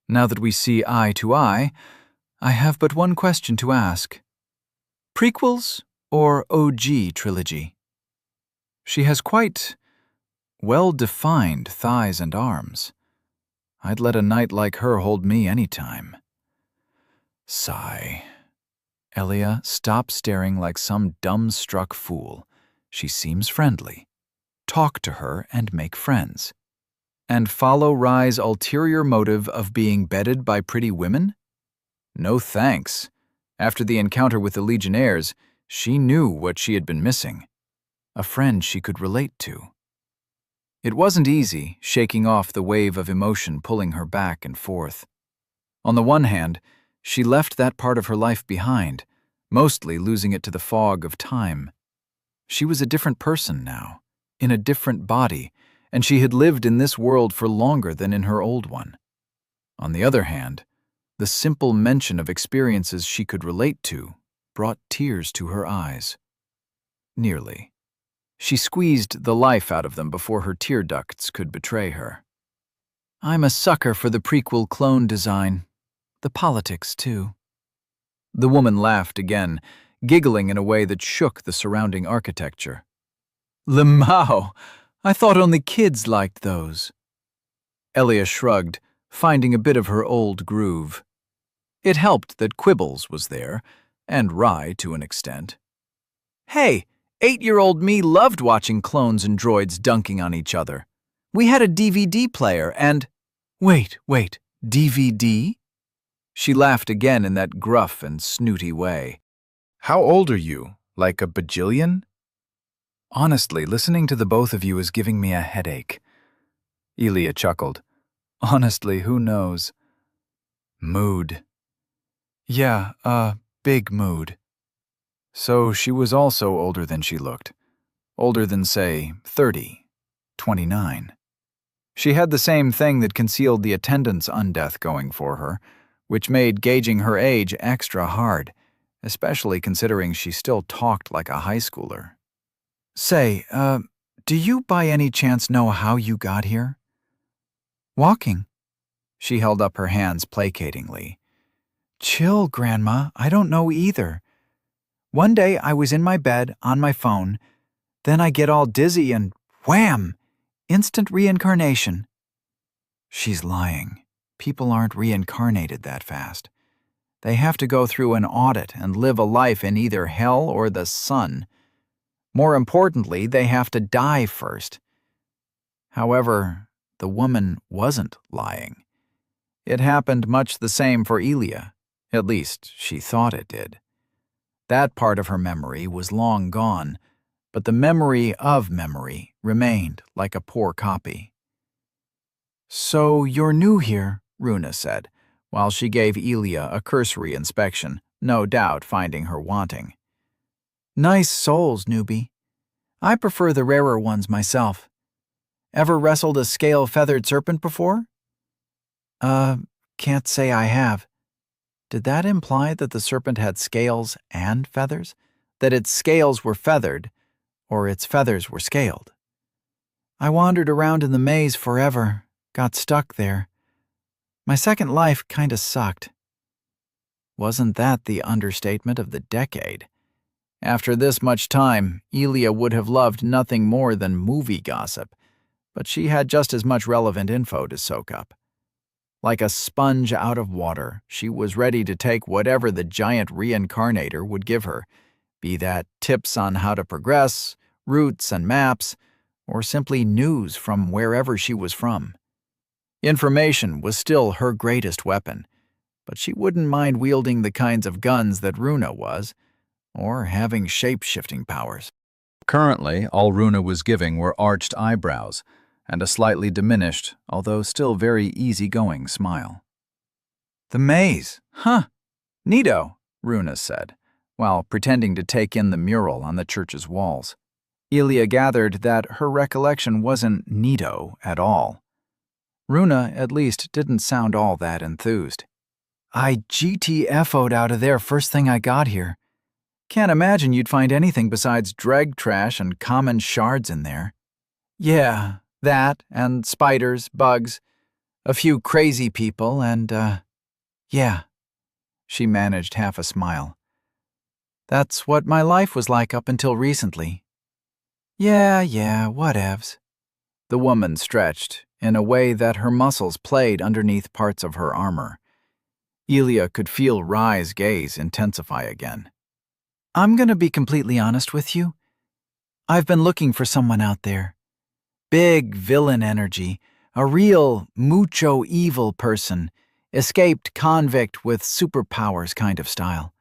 now that we see eye to eye, I have but one question to ask. Prequels or OG trilogy? She has quite well-defined thighs and arms. I'd let a knight like her hold me any time. Sigh. Elia, stop staring like some dumb-struck fool. She seems friendly. Talk to her and make friends. And follow Rai's ulterior motive of being bedded by pretty women? No thanks. After the encounter with the Legionnaires, she knew what she had been missing. A friend she could relate to. It wasn't easy, shaking off the wave of emotion pulling her back and forth. On the one hand, she left that part of her life behind, mostly losing it to the fog of time. She was a different person now, in a different body, and she had lived in this world for longer than in her old one. On the other hand, the simple mention of experiences she could relate to brought tears to her eyes. Nearly. She squeezed the life out of them before her tear ducts could betray her. I'm a sucker for the prequel clone design. The politics, too. The woman laughed again, giggling in a way that shook the surrounding architecture. Lemao! I thought only kids liked those. Elia shrugged, finding a bit of her old groove. It helped that Quibbles was there, and Rai to an extent. Hey! 8-year-old me loved watching clones and droids dunking on each other. We had a DVD player and… Wait, DVD? She laughed again in that gruff and snooty way. How old are you? Like a bajillion? Honestly, listening to the both of you is giving me a headache. Elia chuckled. Honestly, who knows? Mood. Yeah, big mood. So she was also older than she looked. Older than, say, 30, 29. She had the same thing that concealed the attendant's undeath going for her, which made gauging her age extra hard, especially considering she still talked like a high schooler. Say, do you by any chance know how you got here? Walking. She held up her hands placatingly. Chill, Grandma, I don't know either. One day I was in my bed, on my phone. Then I get all dizzy and wham! Instant reincarnation. She's lying. People aren't reincarnated that fast. They have to go through an audit and live a life in either hell or the sun. More importantly, they have to die first. However, the woman wasn't lying. It happened much the same for Elia. At least, she thought it did. That part of her memory was long gone, but the memory of memory remained like a poor copy. So you're new here, Runa said, while she gave Elia a cursory inspection, no doubt finding her wanting. Nice souls, newbie. I prefer the rarer ones myself. Ever wrestled a scale-feathered serpent before? Can't say I have. Did that imply that the serpent had scales and feathers? That its scales were feathered, or its feathers were scaled? I wandered around in the maze forever, got stuck there. My second life kinda sucked. Wasn't that the understatement of the decade? After this much time, Elia would have loved nothing more than movie gossip, but she had just as much relevant info to soak up. Like a sponge out of water, she was ready to take whatever the giant reincarnator would give her, be that tips on how to progress, routes and maps, or simply news from wherever she was from. Information was still her greatest weapon, but she wouldn't mind wielding the kinds of guns that Runa was, or having shape-shifting powers. Currently, all Runa was giving were arched eyebrows and a slightly diminished, although still very easygoing smile. The maze, huh? Neato, Runa said, while pretending to take in the mural on the church's walls. Elia gathered that her recollection wasn't neato at all. Runa, at least, didn't sound all that enthused. I GTFO'd out of there first thing I got here. Can't imagine you'd find anything besides dreg trash and common shards in there. Yeah, that, and spiders, bugs, a few crazy people, and, yeah. She managed half a smile. That's what my life was like up until recently. Yeah, whatevs. The woman stretched in a way that her muscles played underneath parts of her armor. Elia could feel Rye's gaze intensify again. I'm gonna be completely honest with you. I've been looking for someone out there. Big villain energy, a real mucho evil person, escaped convict with superpowers kind of style.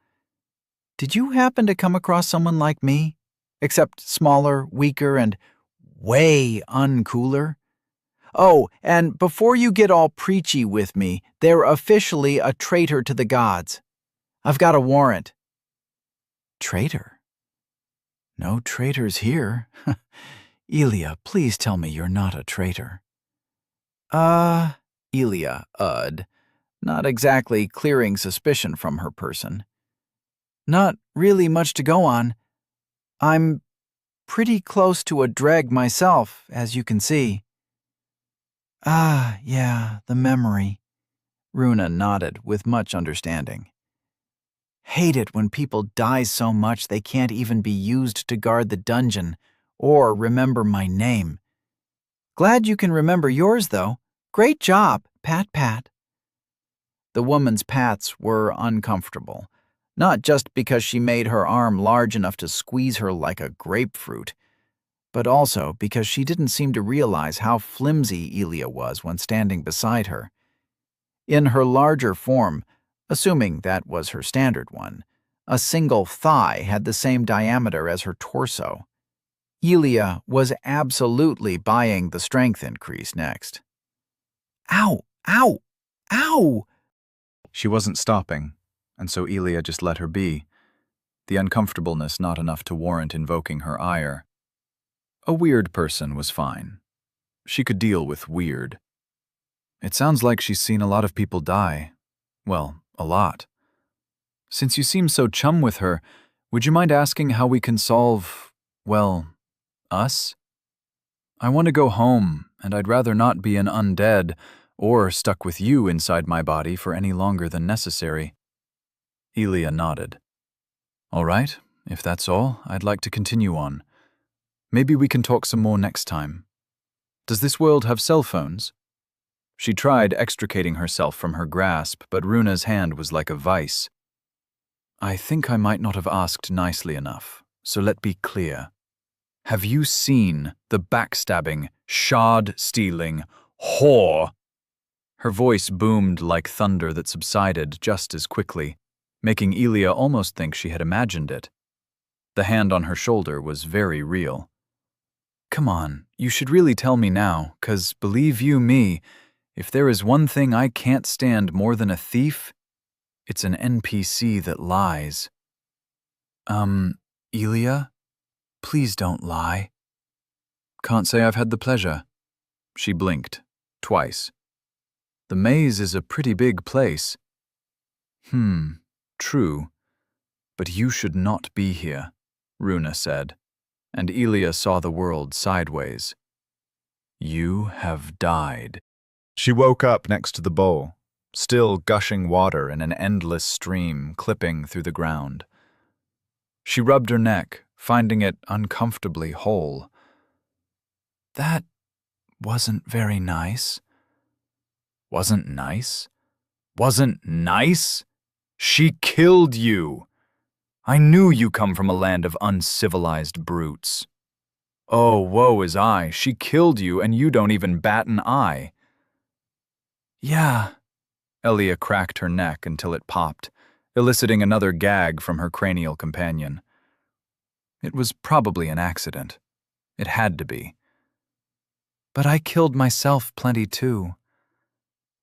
Did you happen to come across someone like me? Except smaller, weaker, and way uncooler? Oh, and before you get all preachy with me, they're officially a traitor to the gods. I've got a warrant. Traitor? No traitors here. Elia, please tell me you're not a traitor. Elia, not exactly clearing suspicion from her person. Not really much to go on. I'm pretty close to a dreg myself, as you can see. Yeah, the memory. Runa nodded with much understanding. Hate it when people die so much they can't even be used to guard the dungeon or remember my name. Glad you can remember yours, though. Great job, pat pat. The woman's pats were uncomfortable, not just because she made her arm large enough to squeeze her like a grapefruit, but also because she didn't seem to realize how flimsy Elia was when standing beside her. In her larger form, assuming that was her standard one. A single thigh had the same diameter as her torso. Elia was absolutely buying the strength increase next. Ow! Ow! Ow! She wasn't stopping, and so Elia just let her be, the uncomfortableness not enough to warrant invoking her ire. A weird person was fine. She could deal with weird. It sounds like she's seen a lot of people die. Well, a lot. Since you seem so chum with her, would you mind asking how we can solve, well, us? I want to go home, and I'd rather not be an undead or stuck with you inside my body for any longer than necessary. Elia nodded. All right, if that's all, I'd like to continue on. Maybe we can talk some more next time. Does this world have cell phones? She tried extricating herself from her grasp, but Runa's hand was like a vice. I think I might not have asked nicely enough, so let be clear. Have you seen the backstabbing, shard-stealing whore? Her voice boomed like thunder that subsided just as quickly, making Elia almost think she had imagined it. The hand on her shoulder was very real. Come on, you should really tell me now, 'cause believe you me, if there is one thing I can't stand more than a thief, it's an NPC that lies. Elia? Please don't lie. Can't say I've had the pleasure. She blinked, twice. The maze is a pretty big place. True. But you should not be here, Runa said, and Elia saw the world sideways. You have died. She woke up next to the bowl, still gushing water in an endless stream clipping through the ground. She rubbed her neck, finding it uncomfortably whole. That wasn't very nice. Wasn't nice? Wasn't nice? She killed you! I knew you come from a land of uncivilized brutes. Oh, woe is I, she killed you and you don't even bat an eye. Yeah. Elia cracked her neck until it popped, eliciting another gag from her cranial companion. It was probably an accident. It had to be. But I killed myself plenty too.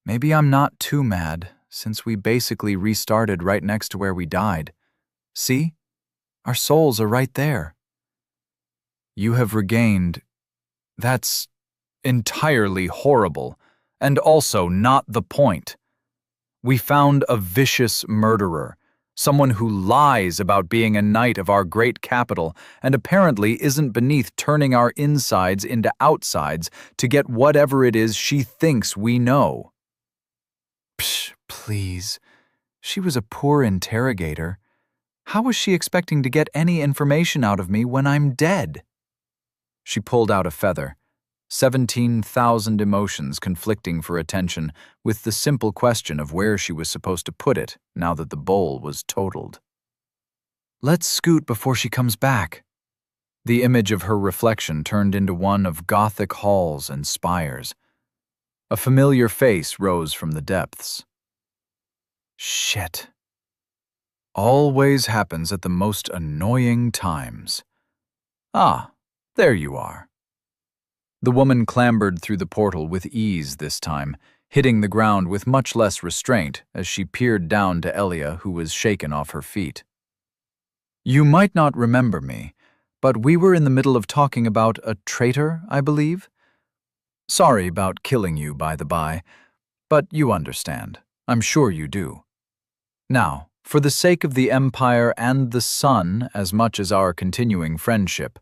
Maybe I'm not too mad, since we basically restarted right next to where we died. See? Our souls are right there. You have regained... That's entirely horrible, and also not the point. We found a vicious murderer, someone who lies about being a knight of our great capital and apparently isn't beneath turning our insides into outsides to get whatever it is she thinks we know. Psh, please. She was a poor interrogator. How was she expecting to get any information out of me when I'm dead? She pulled out a feather, 17,000 emotions conflicting for attention with the simple question of where she was supposed to put it now that the bowl was totaled. Let's scoot before she comes back. The image of her reflection turned into one of Gothic halls and spires. A familiar face rose from the depths. Shit. Always happens at the most annoying times. Ah, there you are. The woman clambered through the portal with ease this time, hitting the ground with much less restraint as she peered down to Elia, who was shaken off her feet. You might not remember me, but we were in the middle of talking about a traitor, I believe? Sorry about killing you, by the by, but you understand. I'm sure you do. Now, for the sake of the Empire and the Sun, as much as our continuing friendship,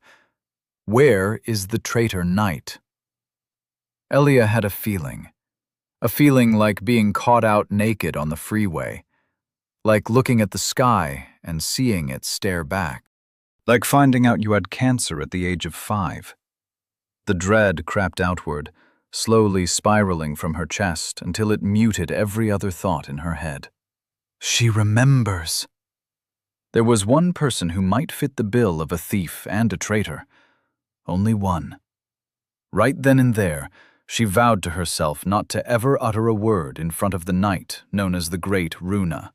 where is the traitor knight? Elia had a feeling like being caught out naked on the freeway, like looking at the sky and seeing it stare back, like finding out you had cancer at the age of 5. The dread crept outward, slowly spiraling from her chest until it muted every other thought in her head. She remembers. There was one person who might fit the bill of a thief and a traitor. Only one. Right then and there, She vowed to herself not to ever utter a word in front of the knight known as the Great Runa.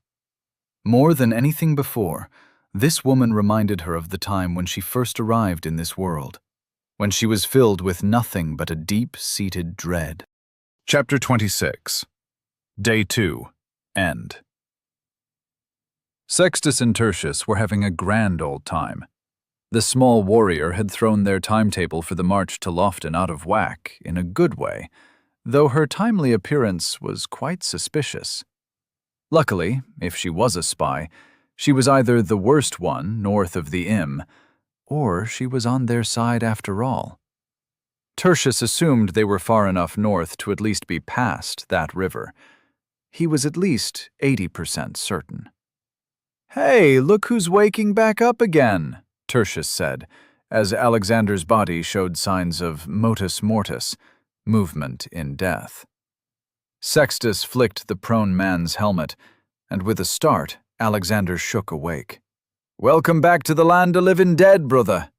More than anything before, this woman reminded her of the time when she first arrived in this world, when she was filled with nothing but a deep-seated dread. Chapter 26. Day 2. End. Sextus and Tertius were having a grand old time. The small warrior had thrown their timetable for the march to Lofton out of whack in a good way, though her timely appearance was quite suspicious. Luckily, if she was a spy, she was either the worst one north of the Im, or she was on their side after all. Tertius assumed they were far enough north to at least be past that river. He was at least 80% certain. "Hey, look who's waking back up again," Tertius said, as Alexander's body showed signs of motus mortis, movement in death. Sextus flicked the prone man's helmet, and with a start, Alexander shook awake. "Welcome back to the land of living dead, brother.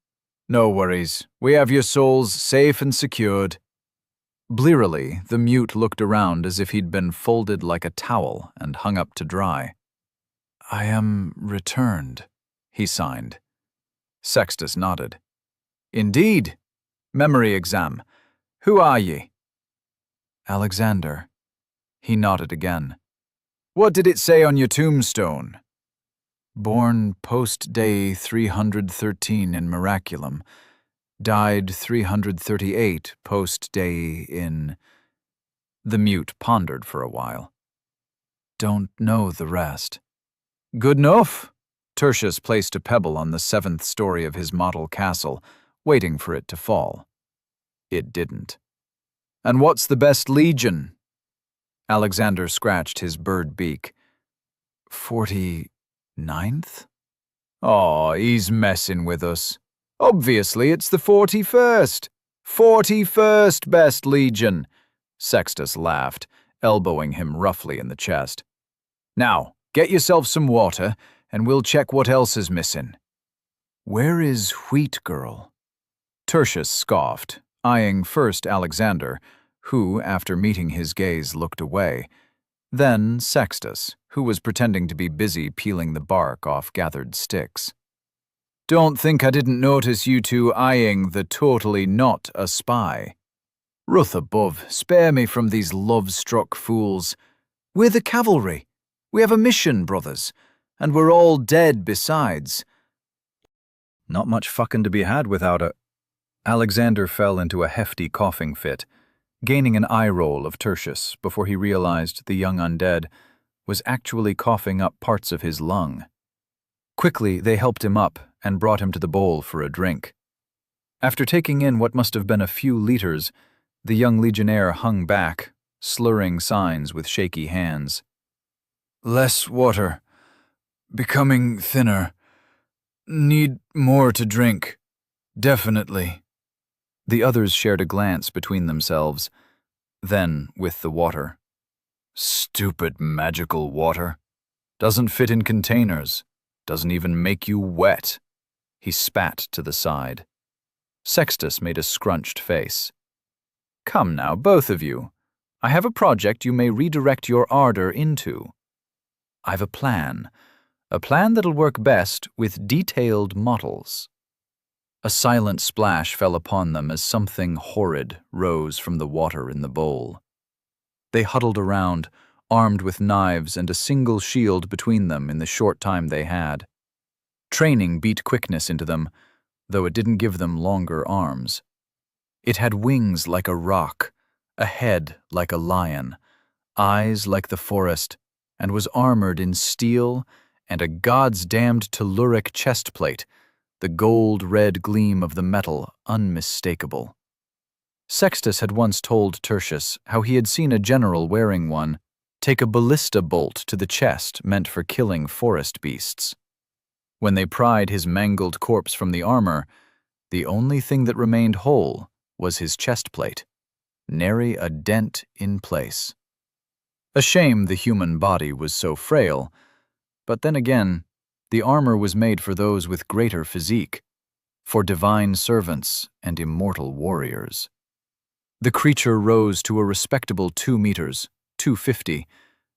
No worries, we have your souls safe and secured." Blearily, the mute looked around as if he'd been folded like a towel and hung up to dry. "I am returned," he signed. Sextus nodded. "Indeed. Memory exam. Who are ye?" "Alexander." He nodded again. "What did it say on your tombstone?" "Born post-day 313 in Miraculum. Died 338 post-day in..." The mute pondered for a while. "Don't know the rest." "Good enough." Tertius placed a pebble on the 7th story of his model castle, waiting for it to fall. It didn't. "And what's the best legion?" Alexander scratched his bird beak. 49th? "Aw, he's messing with us. Obviously it's the 41st. 41st best legion." Sextus laughed, elbowing him roughly in the chest. "Now, get yourself some water, and we'll check what else is missing." "Where is Wheat Girl?" Tertius scoffed, eyeing first Alexander, who, after meeting his gaze, looked away, then Sextus, who was pretending to be busy peeling the bark off gathered sticks. "Don't think I didn't notice you two eyeing the totally not a spy. Ruth above, spare me from these love-struck fools. We're the cavalry. We have a mission, brothers, and we're all dead besides." Not much fucking to be had without a... Alexander fell into a hefty coughing fit, gaining an eye roll of Tertius before he realized the young undead was actually coughing up parts of his lung. Quickly, they helped him up and brought him to the bowl for a drink. After taking in what must have been a few liters, the young legionnaire hung back, slurring signs with shaky hands. "Less water. Becoming thinner. Need more to drink. Definitely." The others shared a glance between themselves, then with the water. "Stupid magical water. Doesn't fit in containers. Doesn't even make you wet." He spat to the side. Sextus made a scrunched face. "Come now, both of you. I have a project you may redirect your ardor into. I've a plan that'll work best with detailed models." A silent splash fell upon them as something horrid rose from the water in the bowl. They huddled around, armed with knives and a single shield between them in the short time they had. Training beat quickness into them, though it didn't give them longer arms. It had wings like a rock, a head like a lion, eyes like the forest, and was armored in steel and a god's damned telluric chestplate, the gold-red gleam of the metal unmistakable. Sextus had once told Tertius how he had seen a general wearing one take a ballista bolt to the chest meant for killing forest beasts. When they pried his mangled corpse from the armor, the only thing that remained whole was his chestplate, nary a dent in place. A shame the human body was so frail, but then again, the armor was made for those with greater physique, for divine servants and immortal warriors. The creature rose to a respectable 2 meters, 250,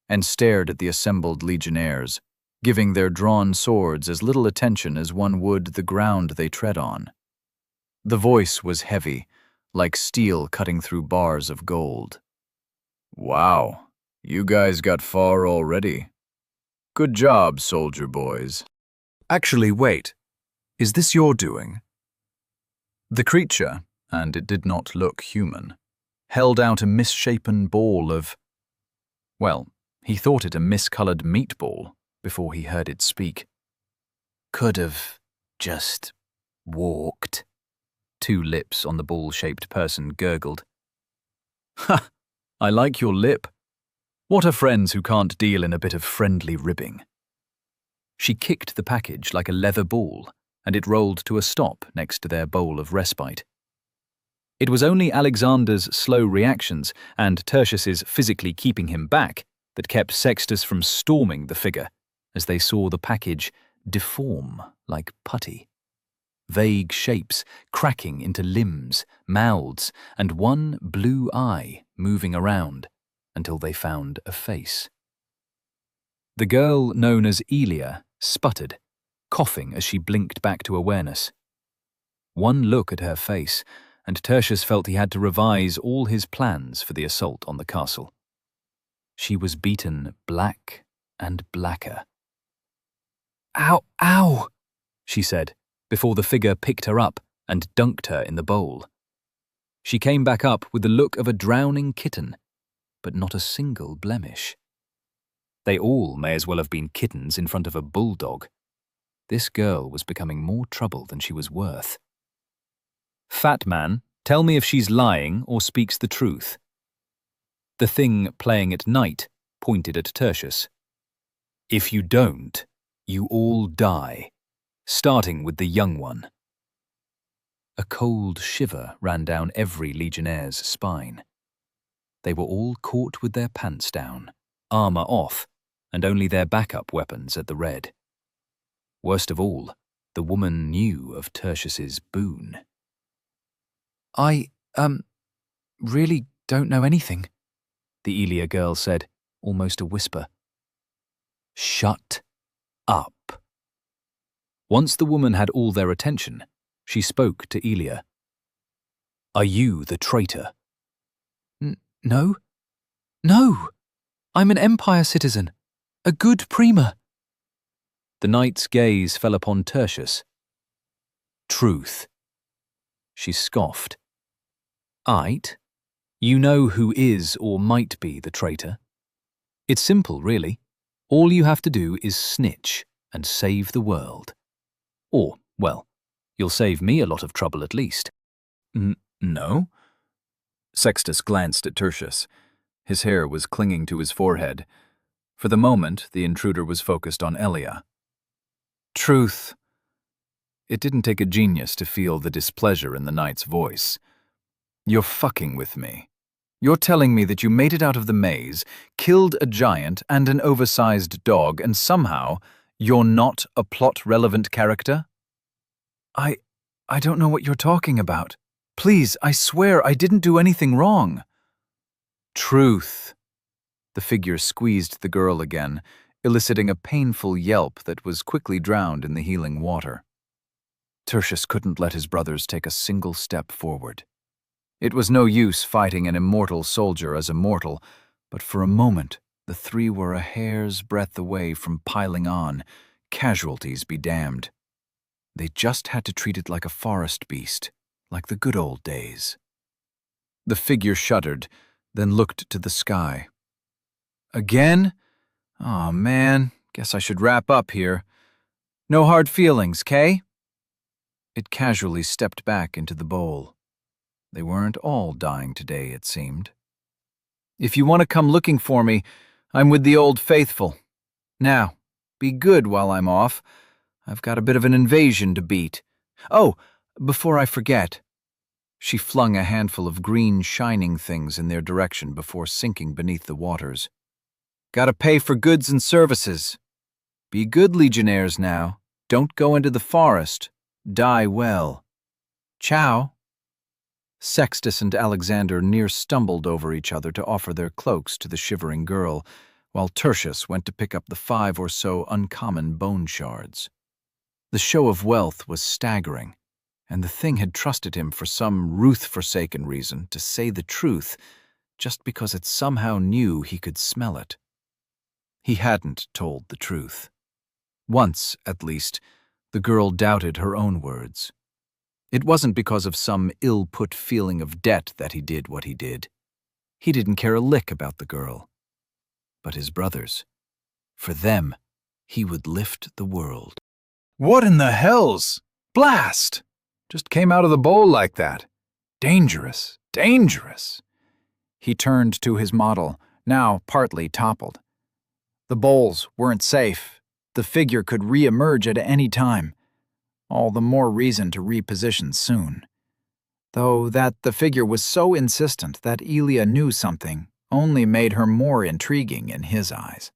and stared at the assembled legionnaires, giving their drawn swords as little attention as one would the ground they tread on. The voice was heavy, like steel cutting through bars of gold. "Wow, you guys got far already. Good job, soldier boys." Actually, wait. Is this your doing? The creature, and it did not look human, held out a misshapen ball of... Well, he thought it a miscolored meatball before he heard it speak. Could have just walked. 2 lips on the ball-shaped person gurgled. "Ha! I like your lip. What are friends who can't deal in a bit of friendly ribbing?" She kicked the package like a leather ball, and it rolled to a stop next to their bowl of respite. It was only Alexander's slow reactions and Tertius's physically keeping him back that kept Sextus from storming the figure as they saw the package deform like putty. Vague shapes cracking into limbs, mouths, and one blue eye moving around until they found a face. The girl known as Elia sputtered, coughing as she blinked back to awareness. One look at her face, and Tertius felt he had to revise all his plans for the assault on the castle. She was beaten black and blacker. "Ow, ow," she said, before the figure picked her up and dunked her in the bowl. She came back up with the look of a drowning kitten, but not a single blemish. They all may as well have been kittens in front of a bulldog. This girl was becoming more trouble than she was worth. "Fat man, tell me if she's lying or speaks the truth." The thing playing at night pointed at Tertius. "If you don't, you all die, starting with the young one." A cold shiver ran down every legionnaire's spine. They were all caught with their pants down, armor off, and only their backup weapons at the red. Worst of all, the woman knew of Tertius's boon. "I, really don't know anything," the Elia girl said, almost a whisper. "Shut up." Once the woman had all their attention, she spoke to Elia. "Are you the traitor?" No. No! I'm an Empire citizen. A good prima." The knight's gaze fell upon Tertius. "Truth." She scoffed. "Aight. You know who is or might be the traitor. It's simple, really. All you have to do is snitch and save the world. Or, well, you'll save me a lot of trouble at least." No? Sextus glanced at Tertius. His hair was clinging to his forehead. For the moment, the intruder was focused on Elia. "Truth." It didn't take a genius to feel the displeasure in the knight's voice. "You're fucking with me. You're telling me that you made it out of the maze, killed a giant and an oversized dog, and somehow you're not a plot-relevant character?" I don't know what you're talking about. Please, I swear I didn't do anything wrong." "Truth." The figure squeezed the girl again, eliciting a painful yelp that was quickly drowned in the healing water. Tertius couldn't let his brothers take a single step forward. It was no use fighting an immortal soldier as a mortal, but for a moment the three were a hair's breadth away from piling on, casualties be damned. They just had to treat it like a forest beast, like the good old days. The figure shuddered, then looked to the sky. "Again? Aw, man, guess I should wrap up here. No hard feelings, Kay?" It casually stepped back into the bowl. They weren't all dying today, it seemed. "If you want to come looking for me, I'm with the Old Faithful. Now, be good while I'm off. I've got a bit of an invasion to beat. Oh, before I forget." She flung a handful of green shining things in their direction before sinking beneath the waters. "Gotta pay for goods and services. Be good legionnaires now. Don't go into the forest. Die well. Ciao." Sextus and Alexander near stumbled over each other to offer their cloaks to the shivering girl, while Tertius went to pick up the 5 or so uncommon bone shards. The show of wealth was staggering, and the thing had trusted him for some Ruth-forsaken reason to say the truth just because it somehow knew he could smell it. He hadn't told the truth. Once, at least, the girl doubted her own words. It wasn't because of some ill-put feeling of debt that he did what he did. He didn't care a lick about the girl. But his brothers, for them, he would lift the world. What in the hells? Blast! Just came out of the bowl like that. Dangerous, dangerous. He turned to his model, now partly toppled. The bowls weren't safe. The figure could re-emerge at any time. All the more reason to reposition soon. Though that the figure was so insistent that Elia knew something only made her more intriguing in his eyes.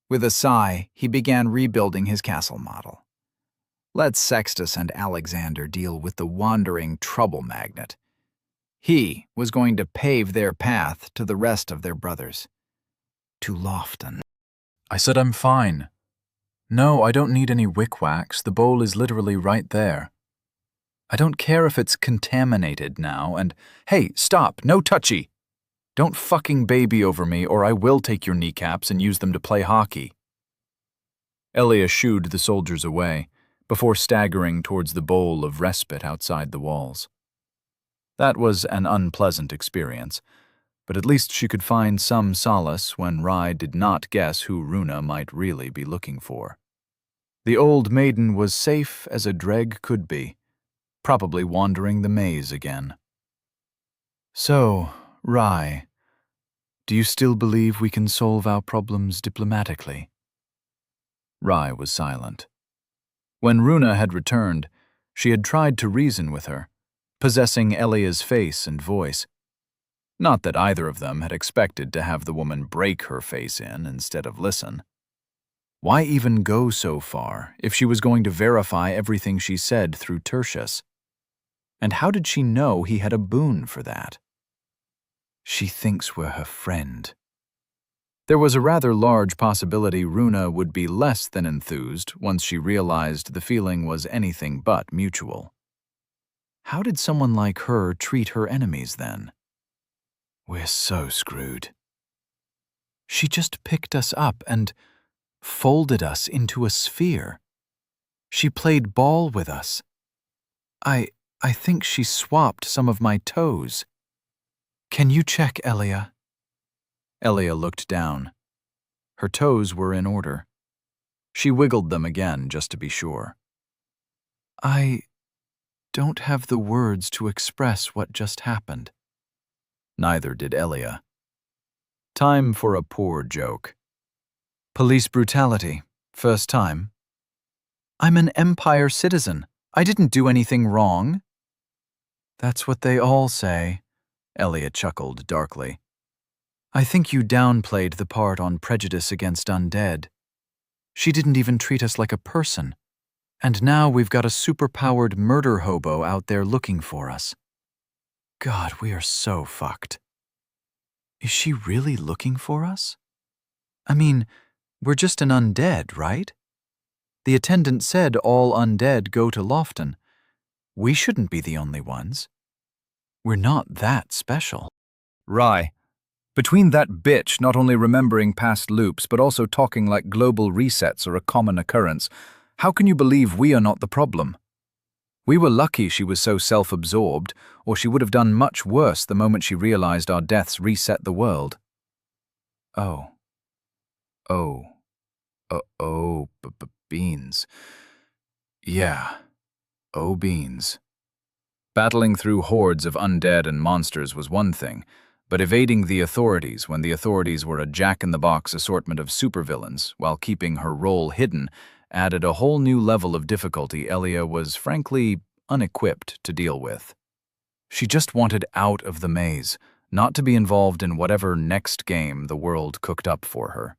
With a sigh, he began rebuilding his castle model. Let Sextus and Alexander deal with the wandering trouble magnet. He was going to pave their path to the rest of their brothers. To Lofton. I said I'm fine. No, I don't need any wick-wax. The bowl is literally right there. I don't care if it's contaminated now, and hey, stop, no touchy. Don't fucking baby over me or I will take your kneecaps and use them to play hockey. Elia shooed the soldiers away, before staggering towards the bowl of respite outside the walls. That was an unpleasant experience, but at least she could find some solace when Rai did not guess who Runa might really be looking for. The old maiden was safe as a dreg could be, probably wandering the maze again. So, Rai, do you still believe we can solve our problems diplomatically? Rai was silent. When Runa had returned, she had tried to reason with her, possessing Elia's face and voice. Not that either of them had expected to have the woman break her face in instead of listen. Why even go so far if she was going to verify everything she said through Tertius? And how did she know he had a boon for that? She thinks we're her friend. There was a rather large possibility Runa would be less than enthused once she realized the feeling was anything but mutual. How did someone like her treat her enemies then? We're so screwed. She just picked us up and folded us into a sphere. She played ball with us. I think she swapped some of my toes. Can you check, Elia? Elia looked down. Her toes were in order. She wiggled them again just to be sure. I don't have the words to express what just happened. Neither did Elia. Time for a poor joke. Police brutality. First time. I'm an Empire citizen. I didn't do anything wrong. That's what they all say. Elia chuckled darkly. I think you downplayed the part on prejudice against undead. She didn't even treat us like a person. And now we've got a superpowered murder hobo out there looking for us. God, we are so fucked. Is she really looking for us? I mean, we're just an undead, right? The attendant said all undead go to Lofton. We shouldn't be the only ones. We're not that special. Rai, between that bitch not only remembering past loops but also talking like global resets are a common occurrence, how can you believe we are not the problem? We were lucky she was so self-absorbed, or she would have done much worse the moment she realized our deaths reset the world. Beans. Yeah. Oh, beans. Battling through hordes of undead and monsters was one thing, but evading the authorities when the authorities were a jack-in-the-box assortment of supervillains while keeping her role hidden added a whole new level of difficulty Elia was frankly unequipped to deal with. She just wanted out of the maze, not to be involved in whatever next game the world cooked up for her.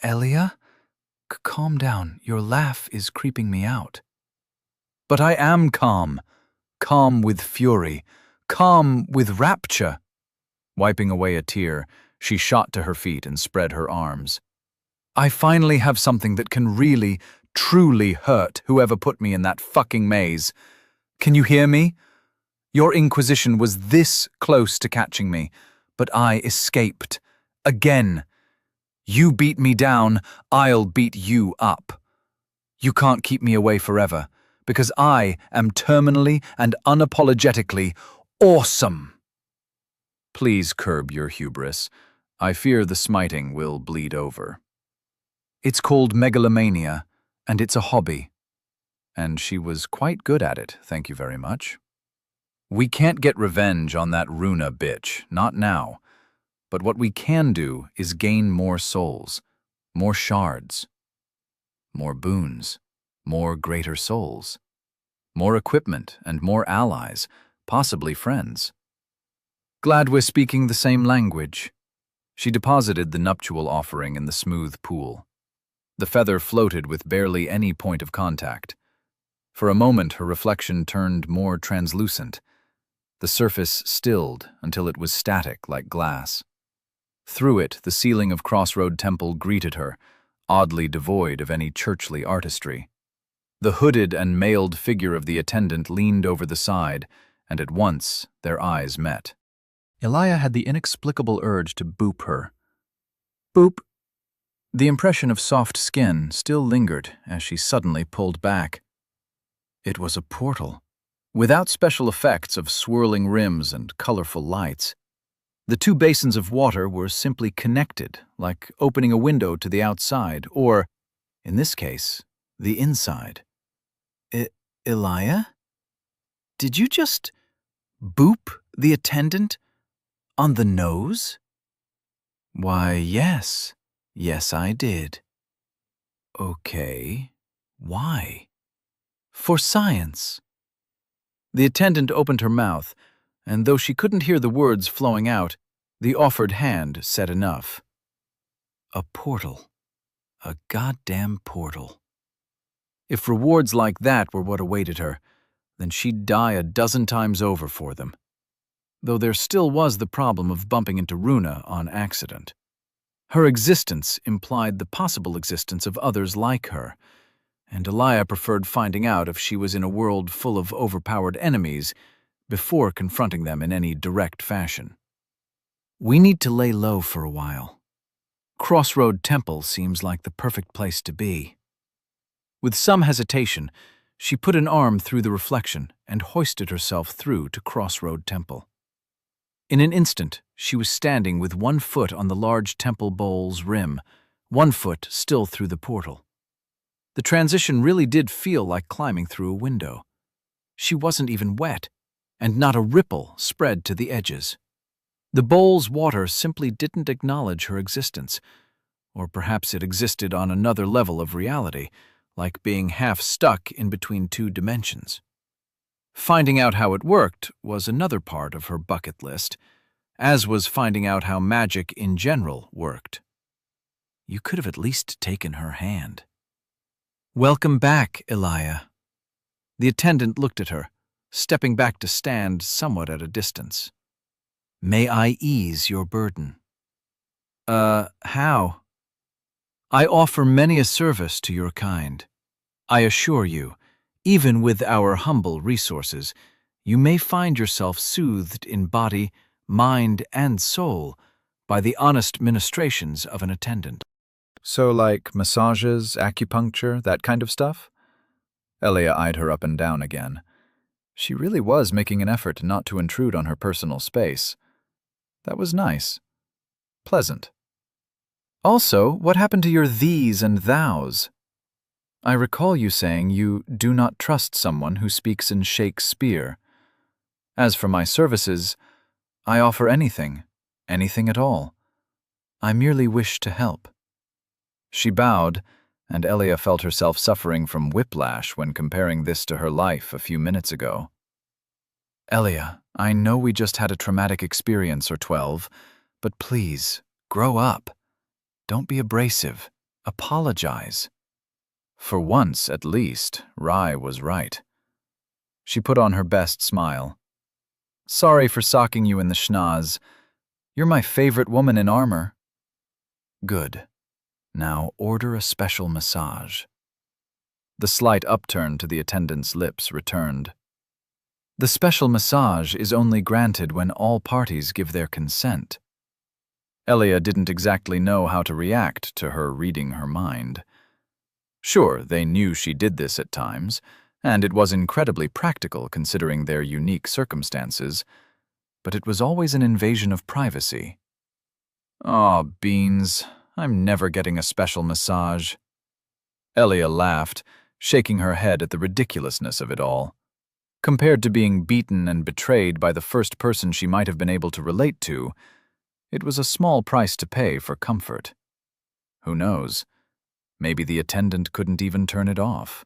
Elia? Calm down. Your laugh is creeping me out. But I am calm. calm with fury, calm with rapture. Wiping away a tear, she shot to her feet and spread her arms. I finally have something that can really, truly hurt whoever put me in that fucking maze. Can you hear me? Your Inquisition was this close to catching me, but I escaped. Again. You beat me down, I'll beat you up. You can't keep me away forever, because I am terminally and unapologetically awesome. Please curb your hubris. I fear the smiting will bleed over. It's called megalomania, and it's a hobby. And she was quite good at it, thank you very much. We can't get revenge on that Runa bitch, not now. But what we can do is gain more souls, more shards, more boons, more greater souls, more equipment and more allies, possibly friends. Glad we're speaking the same language. She deposited the nuptial offering in the smooth pool. The feather floated with barely any point of contact. For a moment, her reflection turned more translucent. The surface stilled until it was static like glass. Through it, the ceiling of Crossroad Temple greeted her, oddly devoid of any churchly artistry. The hooded and mailed figure of the attendant leaned over the side, and at once their eyes met. Elia had the inexplicable urge to boop her. Boop. The impression of soft skin still lingered as she suddenly pulled back. It was a portal, without special effects of swirling rims and colorful lights. The two basins of water were simply connected, like opening a window to the outside, or, in this case, the inside. Elia? Did you just boop the attendant on the nose? Why, yes. Yes, I did. Okay. Why? For science. The attendant opened her mouth, and though she couldn't hear the words flowing out, the offered hand said enough. A portal. A goddamn portal. If rewards like that were what awaited her, then she'd die a dozen times over for them. Though there still was the problem of bumping into Runa on accident. Her existence implied the possible existence of others like her, and Elia preferred finding out if she was in a world full of overpowered enemies before confronting them in any direct fashion. We need to lay low for a while. Crossroad Temple seems like the perfect place to be. With some hesitation, she put an arm through the reflection and hoisted herself through to Crossroad Temple. In an instant, she was standing with one foot on the large temple bowl's rim, one foot still through the portal. The transition really did feel like climbing through a window. She wasn't even wet, and not a ripple spread to the edges. The bowl's water simply didn't acknowledge her existence, or perhaps it existed on another level of reality, like being half stuck in between two dimensions. Finding out how it worked was another part of her bucket list, as was finding out how magic in general worked. You could have at least taken her hand. Welcome back, Elia. The attendant looked at her, stepping back to stand somewhat at a distance. May I ease your burden? How? I offer many a service to your kind. I assure you, even with our humble resources, you may find yourself soothed in body, mind, and soul by the honest ministrations of an attendant. So like massages, acupuncture, that kind of stuff? Elia eyed her up and down again. She really was making an effort not to intrude on her personal space. That was nice. Pleasant. Also, what happened to your these and thous? I recall you saying you do not trust someone who speaks in Shakespeare. As for my services, I offer anything at all. I merely wish to help. She bowed, and Elia felt herself suffering from whiplash when comparing this to her life a few minutes ago. Elia, I know we just had a traumatic experience or 12, but please, grow up. Don't be abrasive. Apologize. For once, at least, Rai was right. She put on her best smile. Sorry for socking you in the schnoz. You're my favorite woman in armor. Good. Now order a special massage. The slight upturn to the attendant's lips returned. The special massage is only granted when all parties give their consent. Elia didn't exactly know how to react to her reading her mind. Sure, they knew she did this at times, and it was incredibly practical considering their unique circumstances, but it was always an invasion of privacy. Aw, beans, I'm never getting a special massage. Elia laughed, shaking her head at the ridiculousness of it all. Compared to being beaten and betrayed by the first person she might have been able to relate to, it was a small price to pay for comfort. Who knows? Maybe the attendant couldn't even turn it off.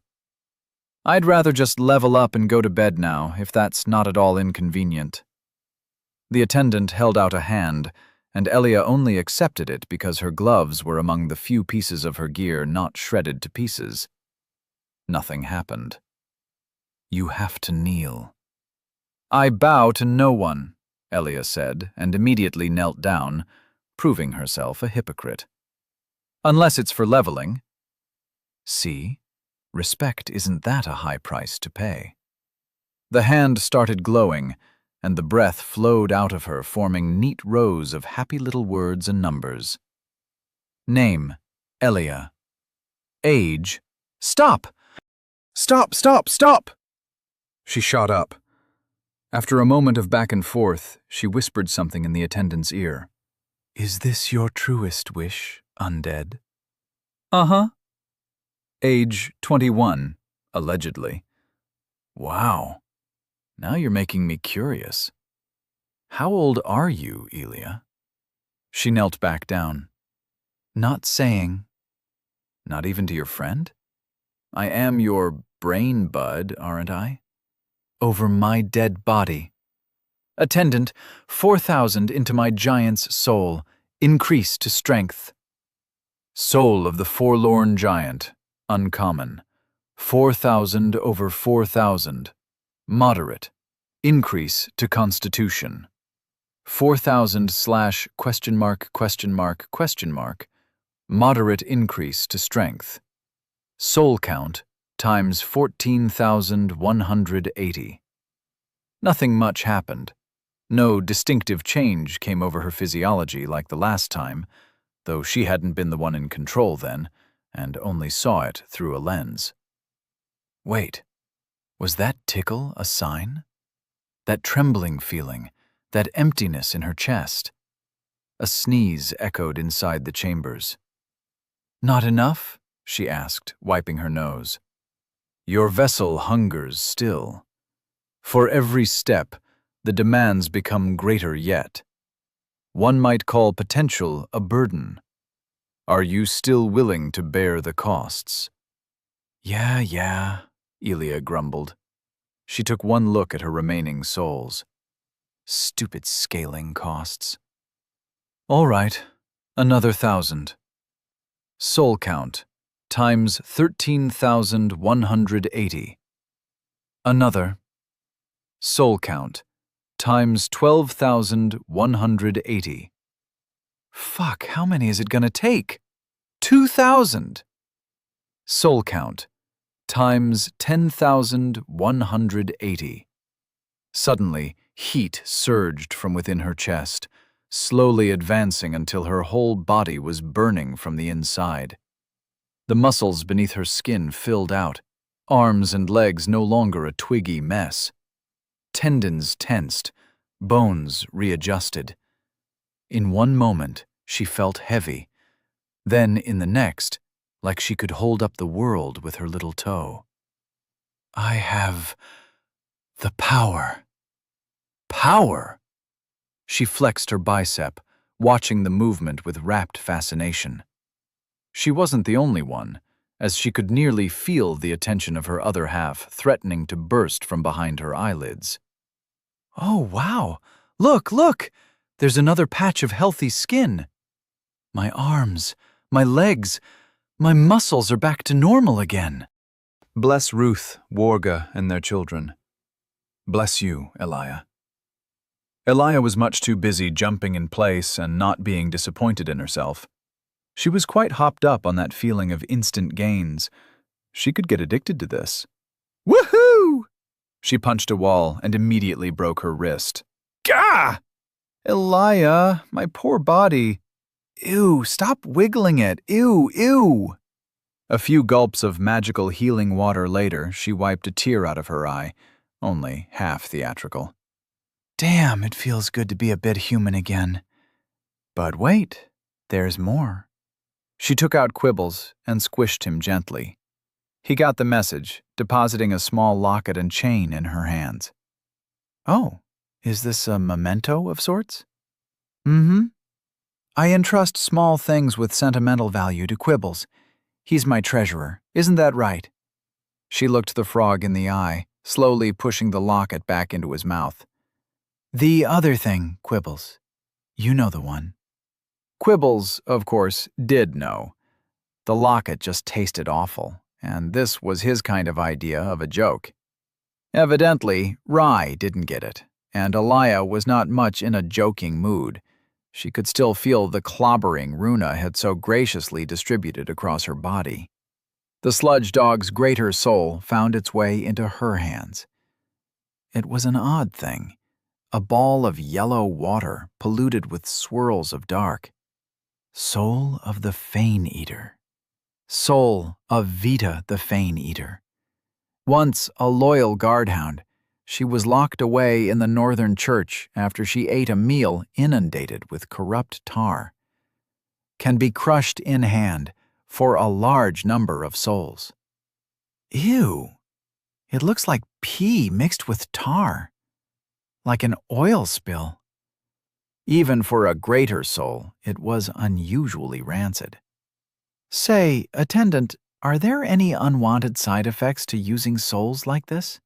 I'd rather just level up and go to bed now, if that's not at all inconvenient. The attendant held out a hand, and Elia only accepted it because her gloves were among the few pieces of her gear not shredded to pieces. Nothing happened. You have to kneel. I bow to no one, Elia said, and immediately knelt down, proving herself a hypocrite. Unless it's for leveling. See, respect isn't that a high price to pay. The hand started glowing, and the breath flowed out of her, forming neat rows of happy little words and numbers. Name, Elia. Age, stop! Stop, stop, stop! She shot up. After a moment of back and forth, she whispered something in the attendant's ear. Is this your truest wish, undead? Uh-huh. Age 21, allegedly. Wow. Now you're making me curious. How old are you, Elia? She knelt back down. Not saying. Not even to your friend? I am your brain bud, aren't I? Over my dead body. Attendant, 4,000 into my giant's soul. Increase to strength. Soul of the forlorn giant. Uncommon. 4,000 over 4,000. Moderate. Increase to constitution. 4,000 / ? Moderate increase to strength. Soul count times 14,180. Nothing much happened. No distinctive change came over her physiology like the last time, though she hadn't been the one in control then, and only saw it through a lens. Wait, was that tickle a sign? That trembling feeling, that emptiness in her chest? A sneeze echoed inside the chambers. Not enough? She asked, wiping her nose. Your vessel hungers still. For every step, the demands become greater yet. One might call potential a burden. Are you still willing to bear the costs? Yeah, Elia grumbled. She took one look at her remaining souls. Stupid scaling costs. All right, another 1,000. Soul count times 13,180. Another. Soul count times 12,180. Fuck, how many is it gonna take? 2,000. Soul count times 10,180. Suddenly, heat surged from within her chest, slowly advancing until her whole body was burning from the inside. The muscles beneath her skin filled out, arms and legs no longer a twiggy mess. Tendons tensed, bones readjusted. In one moment, she felt heavy. Then, in the next, like she could hold up the world with her little toe. I have the power. Power! She flexed her bicep, watching the movement with rapt fascination. She wasn't the only one, as she could nearly feel the attention of her other half threatening to burst from behind her eyelids. Oh, wow! Look! There's another patch of healthy skin. My arms, my legs, my muscles are back to normal again. Bless Ruth, Warga, and their children. Bless you, Elia. Elia was much too busy jumping in place and not being disappointed in herself. She was quite hopped up on that feeling of instant gains. She could get addicted to this. Woohoo! She punched a wall and immediately broke her wrist. Gah! Elia, my poor body. Ew, stop wiggling it. Ew, ew. A few gulps of magical healing water later, she wiped a tear out of her eye, only half theatrical. Damn, it feels good to be a bit human again. But wait, there's more. She took out Quibbles and squished him gently. He got the message, depositing a small locket and chain in her hands. Oh, is this a memento of sorts? Mm-hmm. I entrust small things with sentimental value to Quibbles. He's my treasurer, isn't that right? She looked the frog in the eye, slowly pushing the locket back into his mouth. The other thing, Quibbles. You know the one. Quibbles, of course, did know. The locket just tasted awful, and this was his kind of idea of a joke. Evidently, Rye didn't get it, and Elia was not much in a joking mood. She could still feel the clobbering Runa had so graciously distributed across her body. The sludge dog's greater soul found its way into her hands. It was an odd thing, a ball of yellow water polluted with swirls of dark. Soul of the Fane-Eater. Soul of Vita the Fane-Eater. Once a loyal guardhound, she was locked away in the northern church after she ate a meal inundated with corrupt tar. Can be crushed in hand for a large number of souls. Ew! It looks like pee mixed with tar. Like an oil spill. Even for a greater soul, it was unusually rancid. Say, attendant, are there any unwanted side effects to using souls like this?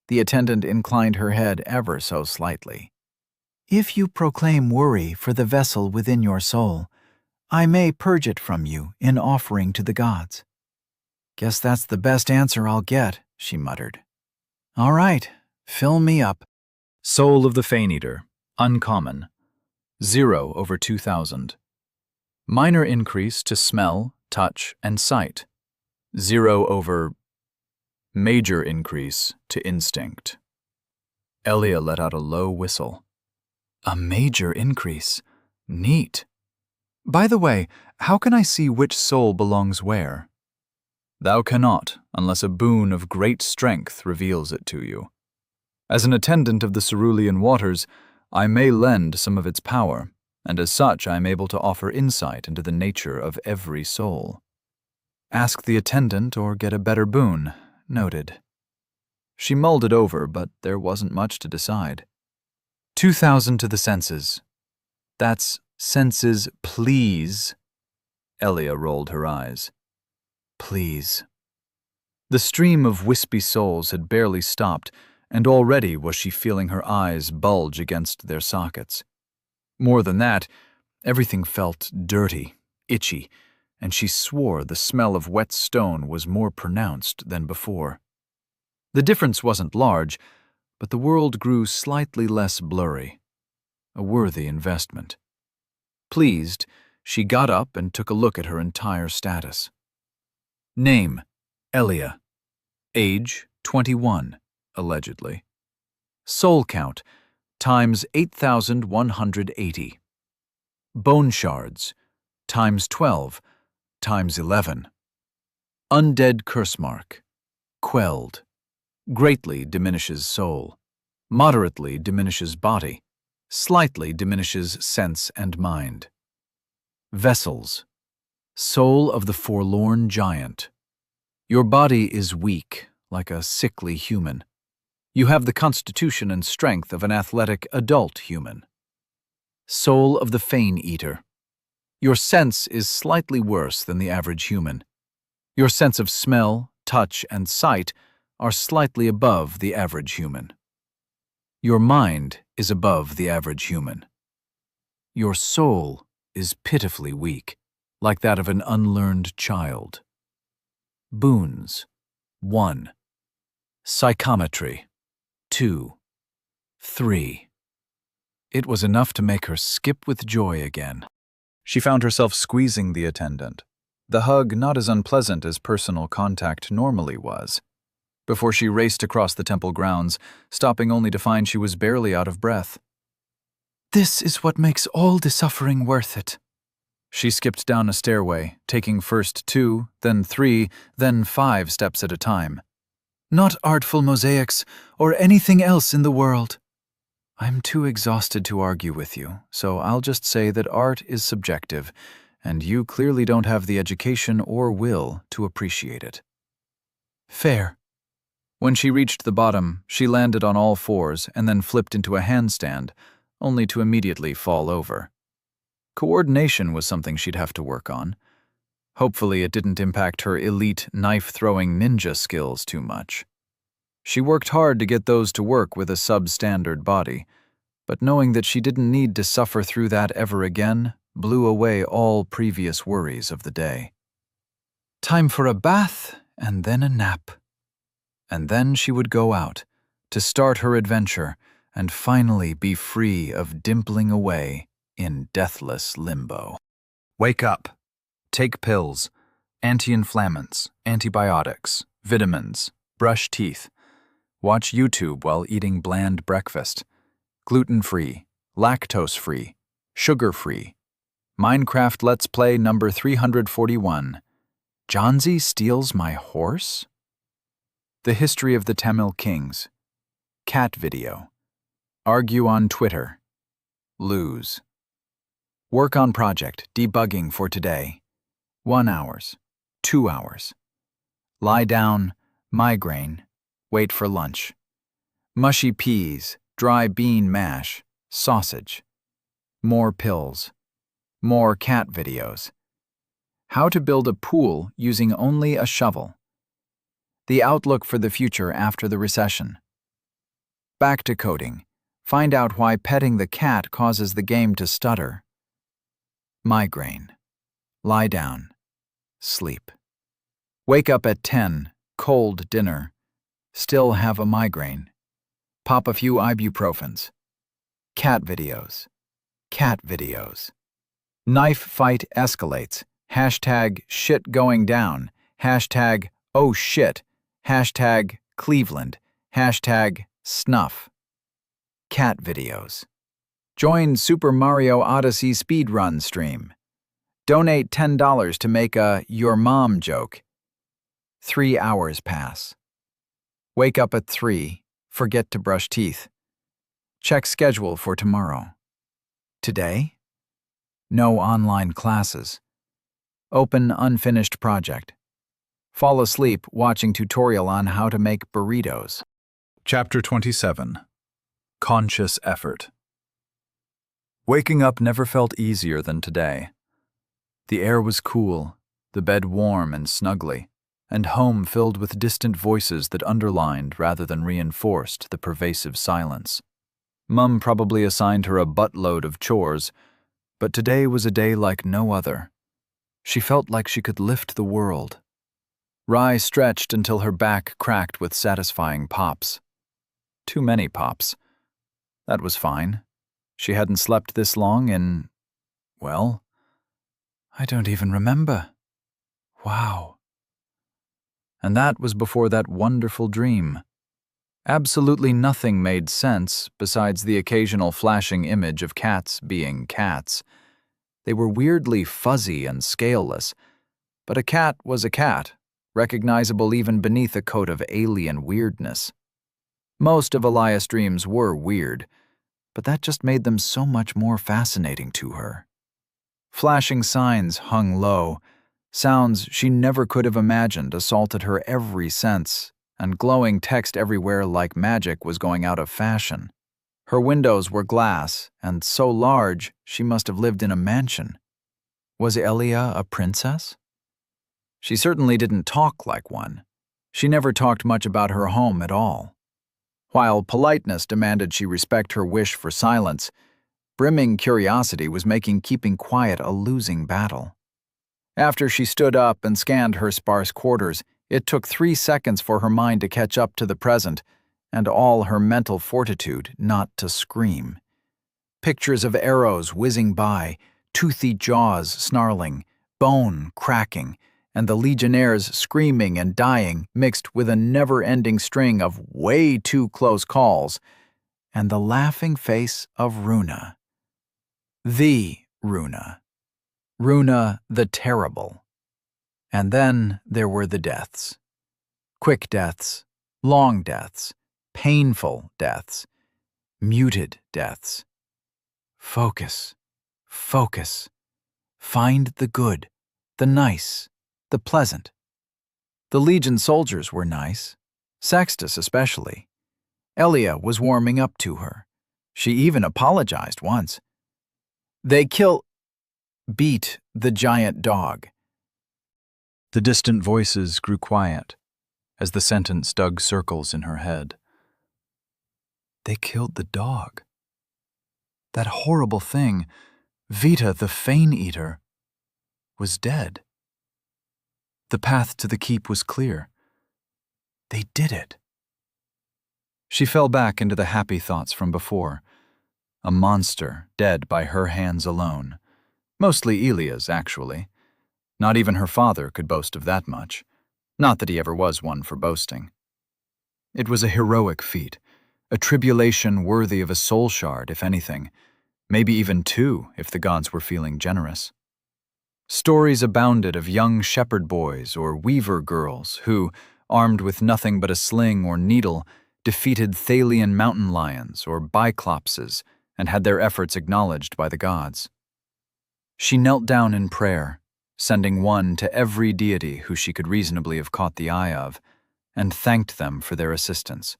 The attendant inclined her head ever so slightly. If you proclaim worry for the vessel within your soul, I may purge it from you in offering to the gods. Guess that's the best answer I'll get, she muttered. All right, fill me up. Soul of the Fane-Eater. Uncommon. 0/2000. Minor increase to smell, touch, and sight. 0/... Major increase to instinct. Elia let out a low whistle. A major increase. Neat. By the way, how can I see which soul belongs where? Thou cannot, unless a boon of great strength reveals it to you. As an attendant of the cerulean waters, I may lend some of its power, and as such I am able to offer insight into the nature of every soul. Ask the attendant or get a better boon. Noted. She mulled it over, but there wasn't much to decide. 2,000 to the senses. That's senses, please. Elia rolled her eyes. Please. The stream of wispy souls had barely stopped, and already was she feeling her eyes bulge against their sockets. More than that, everything felt dirty, itchy, and she swore the smell of wet stone was more pronounced than before. The difference wasn't large, but the world grew slightly less blurry. A worthy investment. Pleased, she got up and took a look at her entire status. Name, Elia. Age, 21, allegedly. Soul count, times 8,180. Bone shards, times 12, times 11. Undead curse mark. Quelled. Greatly diminishes soul. Moderately diminishes body. Slightly diminishes sense and mind. Vessels. Soul of the forlorn giant. Your body is weak, like a sickly human. You have the constitution and strength of an athletic adult human. Soul of the Fane-Eater. Your sense is slightly worse than the average human. Your sense of smell, touch, and sight are slightly above the average human. Your mind is above the average human. Your soul is pitifully weak, like that of an unlearned child. Boons. 1. Psychometry. 2, 3. It was enough to make her skip with joy again. She found herself squeezing the attendant, the hug not as unpleasant as personal contact normally was, before she raced across the temple grounds, stopping only to find she was barely out of breath. This is what makes all the suffering worth it. She skipped down a stairway, taking first 2, then 3, then 5 steps at a time. Not artful mosaics or anything else in the world. I'm too exhausted to argue with you, so I'll just say that art is subjective, and you clearly don't have the education or will to appreciate it. Fair. When she reached the bottom, she landed on all fours and then flipped into a handstand, only to immediately fall over. Coordination was something she'd have to work on. Hopefully it didn't impact her elite knife-throwing ninja skills too much. She worked hard to get those to work with a substandard body, but knowing that she didn't need to suffer through that ever again blew away all previous worries of the day. Time for a bath and then a nap. And then she would go out to start her adventure and finally be free of dimpling away in deathless limbo. Wake up. Take pills, anti-inflammants, antibiotics, vitamins, brush teeth. Watch YouTube while eating bland breakfast. Gluten-free, lactose-free, sugar-free. Minecraft Let's Play number 341. Johnsy steals my horse? The history of the Tamil kings. Cat video. Argue on Twitter. Lose. Work on project, debugging for today. 1 hour, 2 hours. Lie down, migraine. Wait for lunch. Mushy peas, dry bean mash, sausage. More pills. More cat videos. How to build a pool using only a shovel. The outlook for the future after the recession. Back to coding. Find out why petting the cat causes the game to stutter. Migraine. Lie down. Sleep. Wake up at 10, cold dinner. Still have a migraine. Pop a few ibuprofens. Cat videos. Cat videos. Knife fight escalates. Hashtag shit going down. Hashtag oh shit. Hashtag Cleveland. Hashtag snuff. Cat videos. Join Super Mario Odyssey speedrun stream. Donate $10 to make a your mom joke. 3 hours pass. Wake up at 3. Forget to brush teeth. Check schedule for tomorrow. Today? No online classes. Open unfinished project. Fall asleep watching tutorial on how to make burritos. Chapter 27. Conscious Effort. Waking up never felt easier than today. The air was cool, the bed warm and snuggly, and home filled with distant voices that underlined rather than reinforced the pervasive silence. Mum probably assigned her a buttload of chores, but today was a day like no other. She felt like she could lift the world. Rye stretched until her back cracked with satisfying pops. Too many pops. That was fine. She hadn't slept this long in, well, I don't even remember. Wow. And that was before that wonderful dream. Absolutely nothing made sense besides the occasional flashing image of cats being cats. They were weirdly fuzzy and scaleless, but a cat was a cat, recognizable even beneath a coat of alien weirdness. Most of Elias' dreams were weird, but that just made them so much more fascinating to her. Flashing signs hung low. Sounds she never could have imagined assaulted her every sense, and glowing text everywhere like magic was going out of fashion. Her windows were glass, and so large she must have lived in a mansion. Was Elia a princess? She certainly didn't talk like one. She never talked much about her home at all. While politeness demanded she respect her wish for silence, brimming curiosity was making keeping quiet a losing battle. After she stood up and scanned her sparse quarters, it took 3 seconds for her mind to catch up to the present, and all her mental fortitude not to scream. Pictures of arrows whizzing by, toothy jaws snarling, bone cracking, and the legionnaires screaming and dying mixed with a never-ending string of way too close calls, and the laughing face of Runa. The Runa. Runa the Terrible. And then there were the deaths. Quick deaths, long deaths, painful deaths, muted deaths. Focus, focus. Find the good, the nice, the pleasant. The Legion soldiers were nice, Sextus especially. Elia was warming up to her. She even apologized once. They beat the giant dog. The distant voices grew quiet as the sentence dug circles in her head. They killed the dog. That horrible thing, Vita the Fane-Eater, was dead. The path to the keep was clear. They did it. She fell back into the happy thoughts from before. A monster dead by her hands alone. Mostly Elia's, actually. Not even her father could boast of that much. Not that he ever was one for boasting. It was a heroic feat, a tribulation worthy of a soul shard, if anything. Maybe even two, if the gods were feeling generous. Stories abounded of young shepherd boys or weaver girls who, armed with nothing but a sling or needle, defeated Thalian mountain lions or Biclopses and had their efforts acknowledged by the gods. She knelt down in prayer, sending one to every deity who she could reasonably have caught the eye of, and thanked them for their assistance.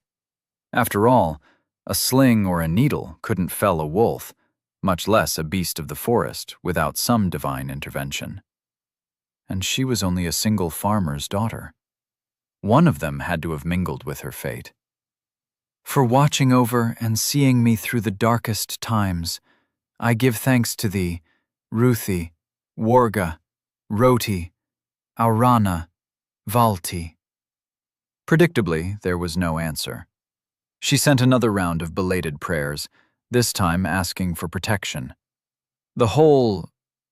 After all, a sling or a needle couldn't fell a wolf, much less a beast of the forest, without some divine intervention. And she was only a single farmer's daughter. One of them had to have mingled with her fate. For watching over and seeing me through the darkest times, I give thanks to thee, Ruthi, Warga, Roti, Aurana, Valti. Predictably, there was no answer. She sent another round of belated prayers, this time asking for protection. The whole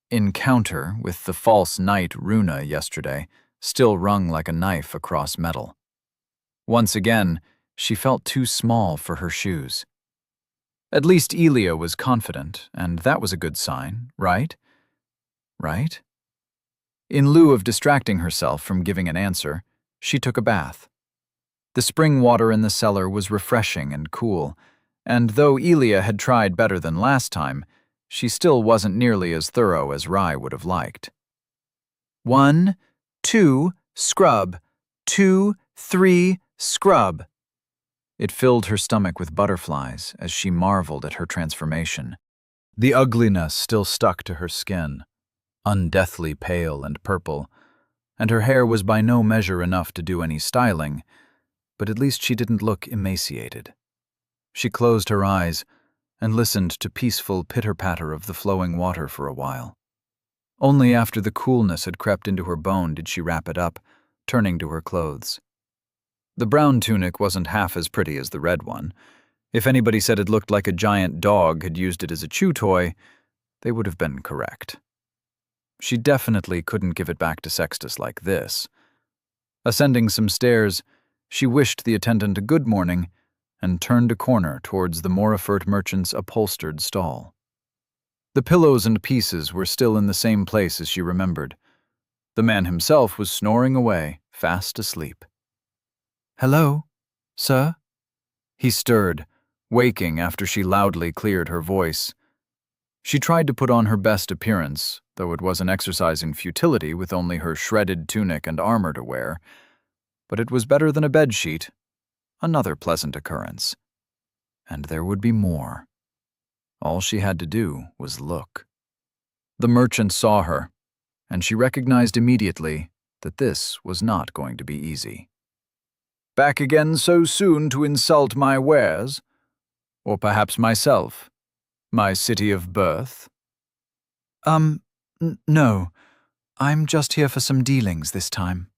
encounter with the false knight Runa yesterday still rung like a knife across metal. Once again, she felt too small for her shoes. At least Elia was confident, and that was a good sign, right? Right? In lieu of distracting herself from giving an answer, she took a bath. The spring water in the cellar was refreshing and cool, and though Elia had tried better than last time, she still wasn't nearly as thorough as Rai would have liked. 1, 2, scrub. 2, 3, scrub. It filled her stomach with butterflies as she marveled at her transformation. The ugliness still stuck to her skin, undeathly pale and purple, and her hair was by no measure enough to do any styling, but at least she didn't look emaciated. She closed her eyes and listened to peaceful pitter-patter of the flowing water for a while. Only after the coolness had crept into her bone did she wrap it up, turning to her clothes. The brown tunic wasn't half as pretty as the red one. If anybody said it looked like a giant dog had used it as a chew toy, they would have been correct. She definitely couldn't give it back to Sextus like this. Ascending some stairs, she wished the attendant a good morning and turned a corner towards the Morifert merchant's upholstered stall. The pillows and pieces were still in the same place as she remembered. The man himself was snoring away, fast asleep. "Hello, sir?" He stirred, waking after she loudly cleared her voice. She tried to put on her best appearance, though it was an exercise in futility with only her shredded tunic and armor to wear. But it was better than a bedsheet. Another pleasant occurrence. And there would be more. All she had to do was look. The merchant saw her, and she recognized immediately that this was not going to be easy. "Back again so soon to insult my wares? Or perhaps myself? My city of birth?" No. I'm just here for some dealings this time."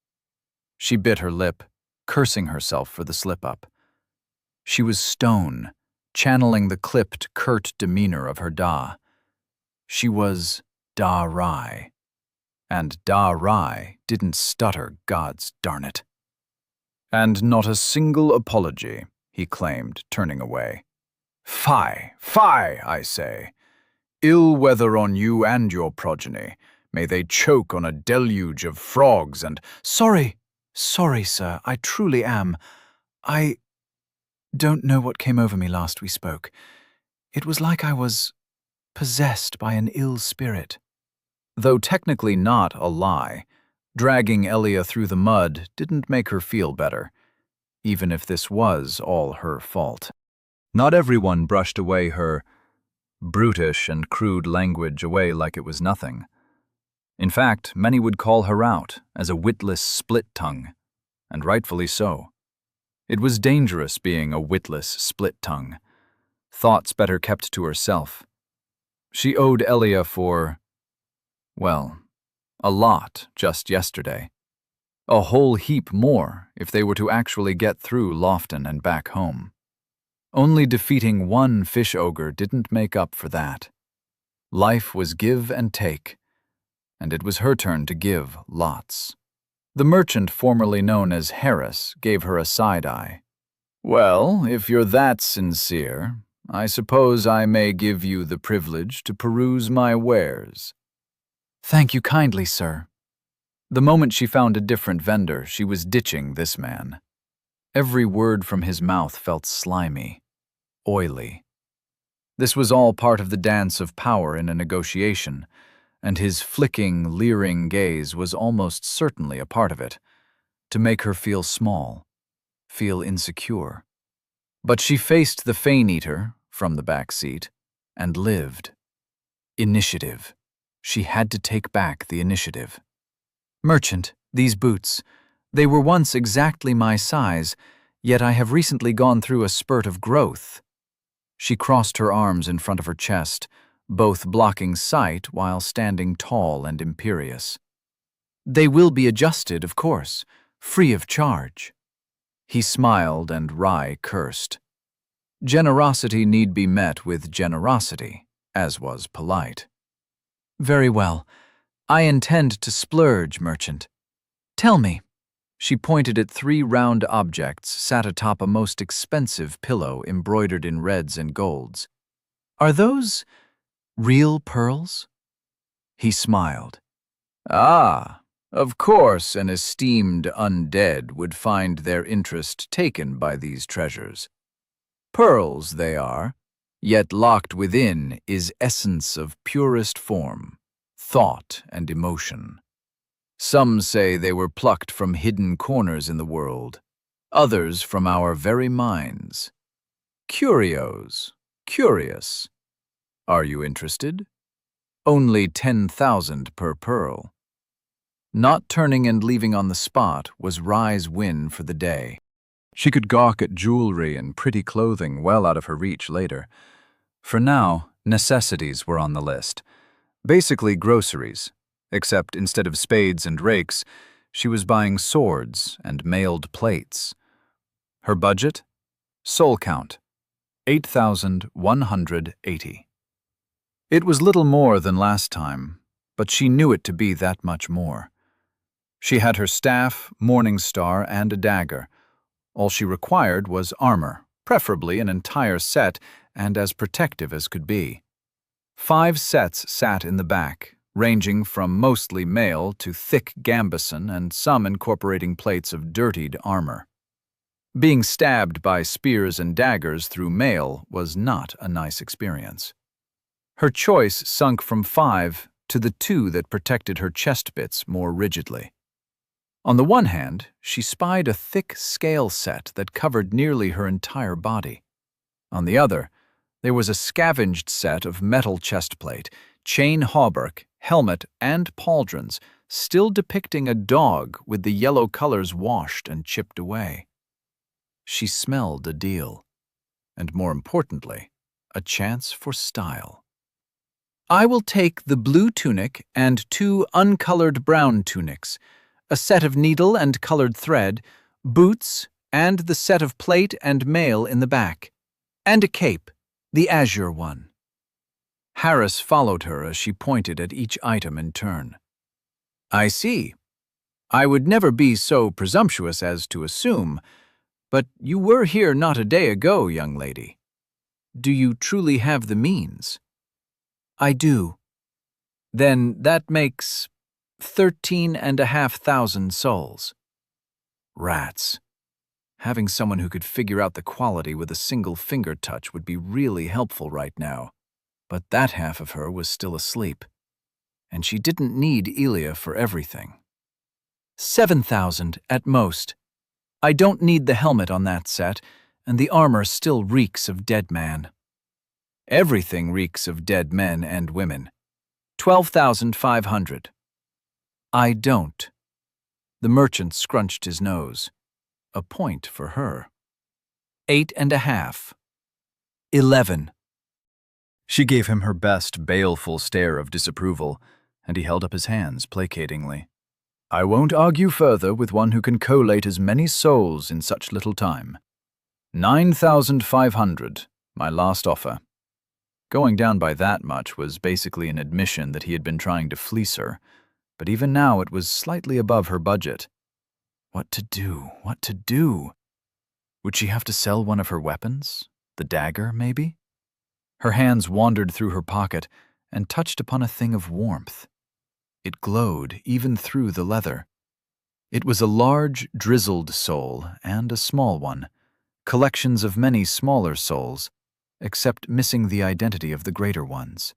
She bit her lip, cursing herself for the slip-up. She was stone, channeling the clipped, curt demeanor of her Da. She was Da Rai. And Da Rai didn't stutter, gods darn it. And not a single apology, he claimed, turning away. Fie, fie, I say. Ill weather on you and your progeny. May they choke on a deluge of frogs and— Sorry, sir, I truly am. I don't know what came over me last we spoke. It was like I was possessed by an ill spirit. Though technically not a lie, dragging Elia through the mud didn't make her feel better, even if this was all her fault. Not everyone brushed away her brutish and crude language away like it was nothing. In fact, many would call her out as a witless split-tongue, and rightfully so. It was dangerous being a witless split-tongue. Thoughts better kept to herself. She owed Elia for, well, a lot just yesterday. A whole heap more if they were to actually get through Lofton and back home. Only defeating one fish ogre didn't make up for that. Life was give and take, and it was her turn to give lots. The merchant formerly known as Harris gave her a side-eye. Well, if you're that sincere, I suppose I may give you the privilege to peruse my wares. Thank you kindly, sir. The moment she found a different vendor, she was ditching this man. Every word from his mouth felt slimy, oily. This was all part of the dance of power in a negotiation, and his flicking, leering gaze was almost certainly a part of it, to make her feel small, feel insecure. But she faced the Fane-Eater from the back seat and lived. Initiative. She had to take back the initiative. Merchant, these boots. They were once exactly my size, yet I have recently gone through a spurt of growth. She crossed her arms in front of her chest, both blocking sight while standing tall and imperious. They will be adjusted, of course, free of charge. He smiled and Rai cursed. Generosity need be met with generosity, as was polite. Very well. I intend to splurge, merchant. Tell me. She pointed at 3 round objects sat atop a most expensive pillow embroidered in reds and golds. Are those real pearls? He smiled. Ah, of course an esteemed undead would find their interest taken by these treasures. Pearls they are, yet locked within is essence of purest form, thought and emotion. Some say they were plucked from hidden corners in the world, others from our very minds. Curios, curious. Are you interested? Only 10,000 per pearl. Not turning and leaving on the spot was Rai's win for the day. She could gawk at jewelry and pretty clothing well out of her reach later. For now, necessities were on the list. Basically groceries, except instead of spades and rakes, she was buying swords and mailed plates. Her budget? Soul count, 8,180. It was little more than last time, but she knew it to be that much more. She had her staff, morning star, and a dagger. All she required was armor, preferably an entire set and as protective as could be. 5 sets sat in the back, ranging from mostly mail to thick gambeson and some incorporating plates of dirtied armor. Being stabbed by spears and daggers through mail was not a nice experience. Her choice sunk from 5 to the 2 that protected her chest bits more rigidly. On the one hand, she spied a thick scale set that covered nearly her entire body. On the other, there was a scavenged set of metal chestplate, chain hauberk, helmet, and pauldrons, still depicting a dog with the yellow colors washed and chipped away. She smelled a deal, and more importantly, a chance for style. I will take the blue tunic and 2 uncolored brown tunics, a set of needle and colored thread, boots, and the set of plate and mail in the back, and a cape, the azure one. Harris followed her as she pointed at each item in turn. I see. I would never be so presumptuous as to assume, but you were here not a day ago, young lady. Do you truly have the means? I do. Then that makes 13,500 souls. Rats. Having someone who could figure out the quality with a single finger touch would be really helpful right now, but that half of her was still asleep. And she didn't need Elia for everything. 7,000 at most. I don't need the helmet on that set, and the armor still reeks of dead man. Everything reeks of dead men and women. 12,500. I don't. The merchant scrunched his nose. A point for her. 8.5. 11. She gave him her best baleful stare of disapproval, and he held up his hands placatingly. I won't argue further with one who can collate as many souls in such little time. 9,500, my last offer. Going down by that much was basically an admission that he had been trying to fleece her, but even now it was slightly above her budget. What to do? What to do? Would she have to sell one of her weapons? The dagger, maybe? Her hands wandered through her pocket and touched upon a thing of warmth. It glowed even through the leather. It was a large, drizzled soul and a small one, collections of many smaller souls, except missing the identity of the greater ones.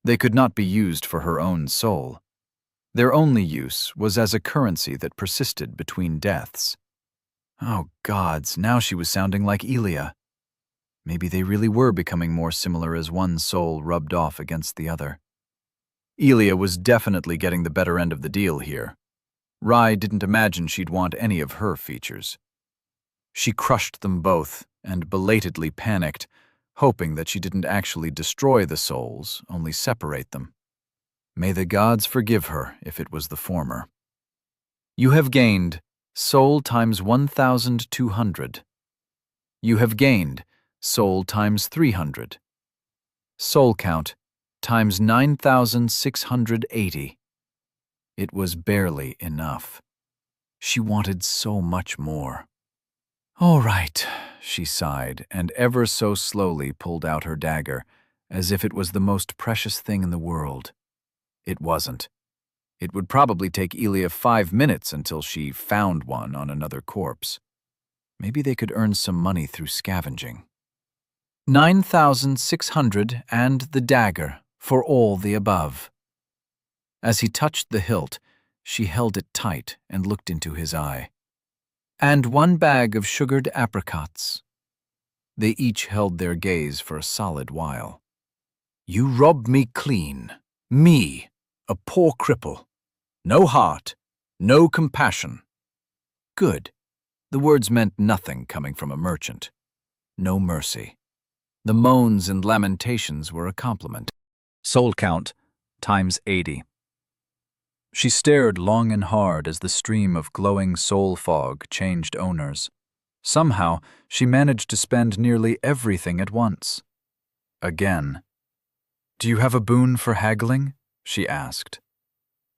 They could not be used for her own soul. Their only use was as a currency that persisted between deaths. Oh gods, now she was sounding like Elia. Maybe they really were becoming more similar as one soul rubbed off against the other. Elia was definitely getting the better end of the deal here. Rai didn't imagine she'd want any of her features. She crushed them both and belatedly panicked, hoping that she didn't actually destroy the souls, only separate them. May the gods forgive her if it was the former. You have gained soul times 1,200. You have gained soul times 300. Soul count times 9,680. It was barely enough. She wanted so much more. All right, she sighed, and ever so slowly pulled out her dagger, as if it was the most precious thing in the world. It wasn't. It would probably take Elia 5 minutes until she found one on another corpse. Maybe they could earn some money through scavenging. 9,600 and the dagger for all the above. As he touched the hilt, she held it tight and looked into his eye. And 1 bag of sugared apricots. They each held their gaze for a solid while. You robbed me clean. Me, a poor cripple. No heart, no compassion. Good. The words meant nothing coming from a merchant. No mercy. The moans and lamentations were a compliment. Soul count times 80. She stared long and hard as the stream of glowing soul fog changed owners. Somehow, she managed to spend nearly everything at once. Again. Do you have a boon for haggling? She asked.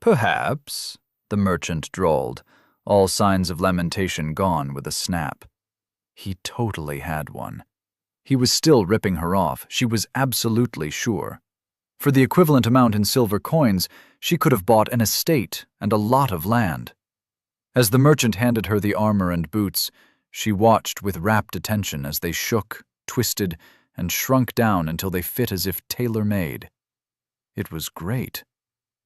Perhaps, the merchant drawled, all signs of lamentation gone with a snap. He totally had one. He was still ripping her off, she was absolutely sure. For the equivalent amount in silver coins, she could have bought an estate and a lot of land. As the merchant handed her the armor and boots, she watched with rapt attention as they shook, twisted, and shrunk down until they fit as if tailor-made. It was great.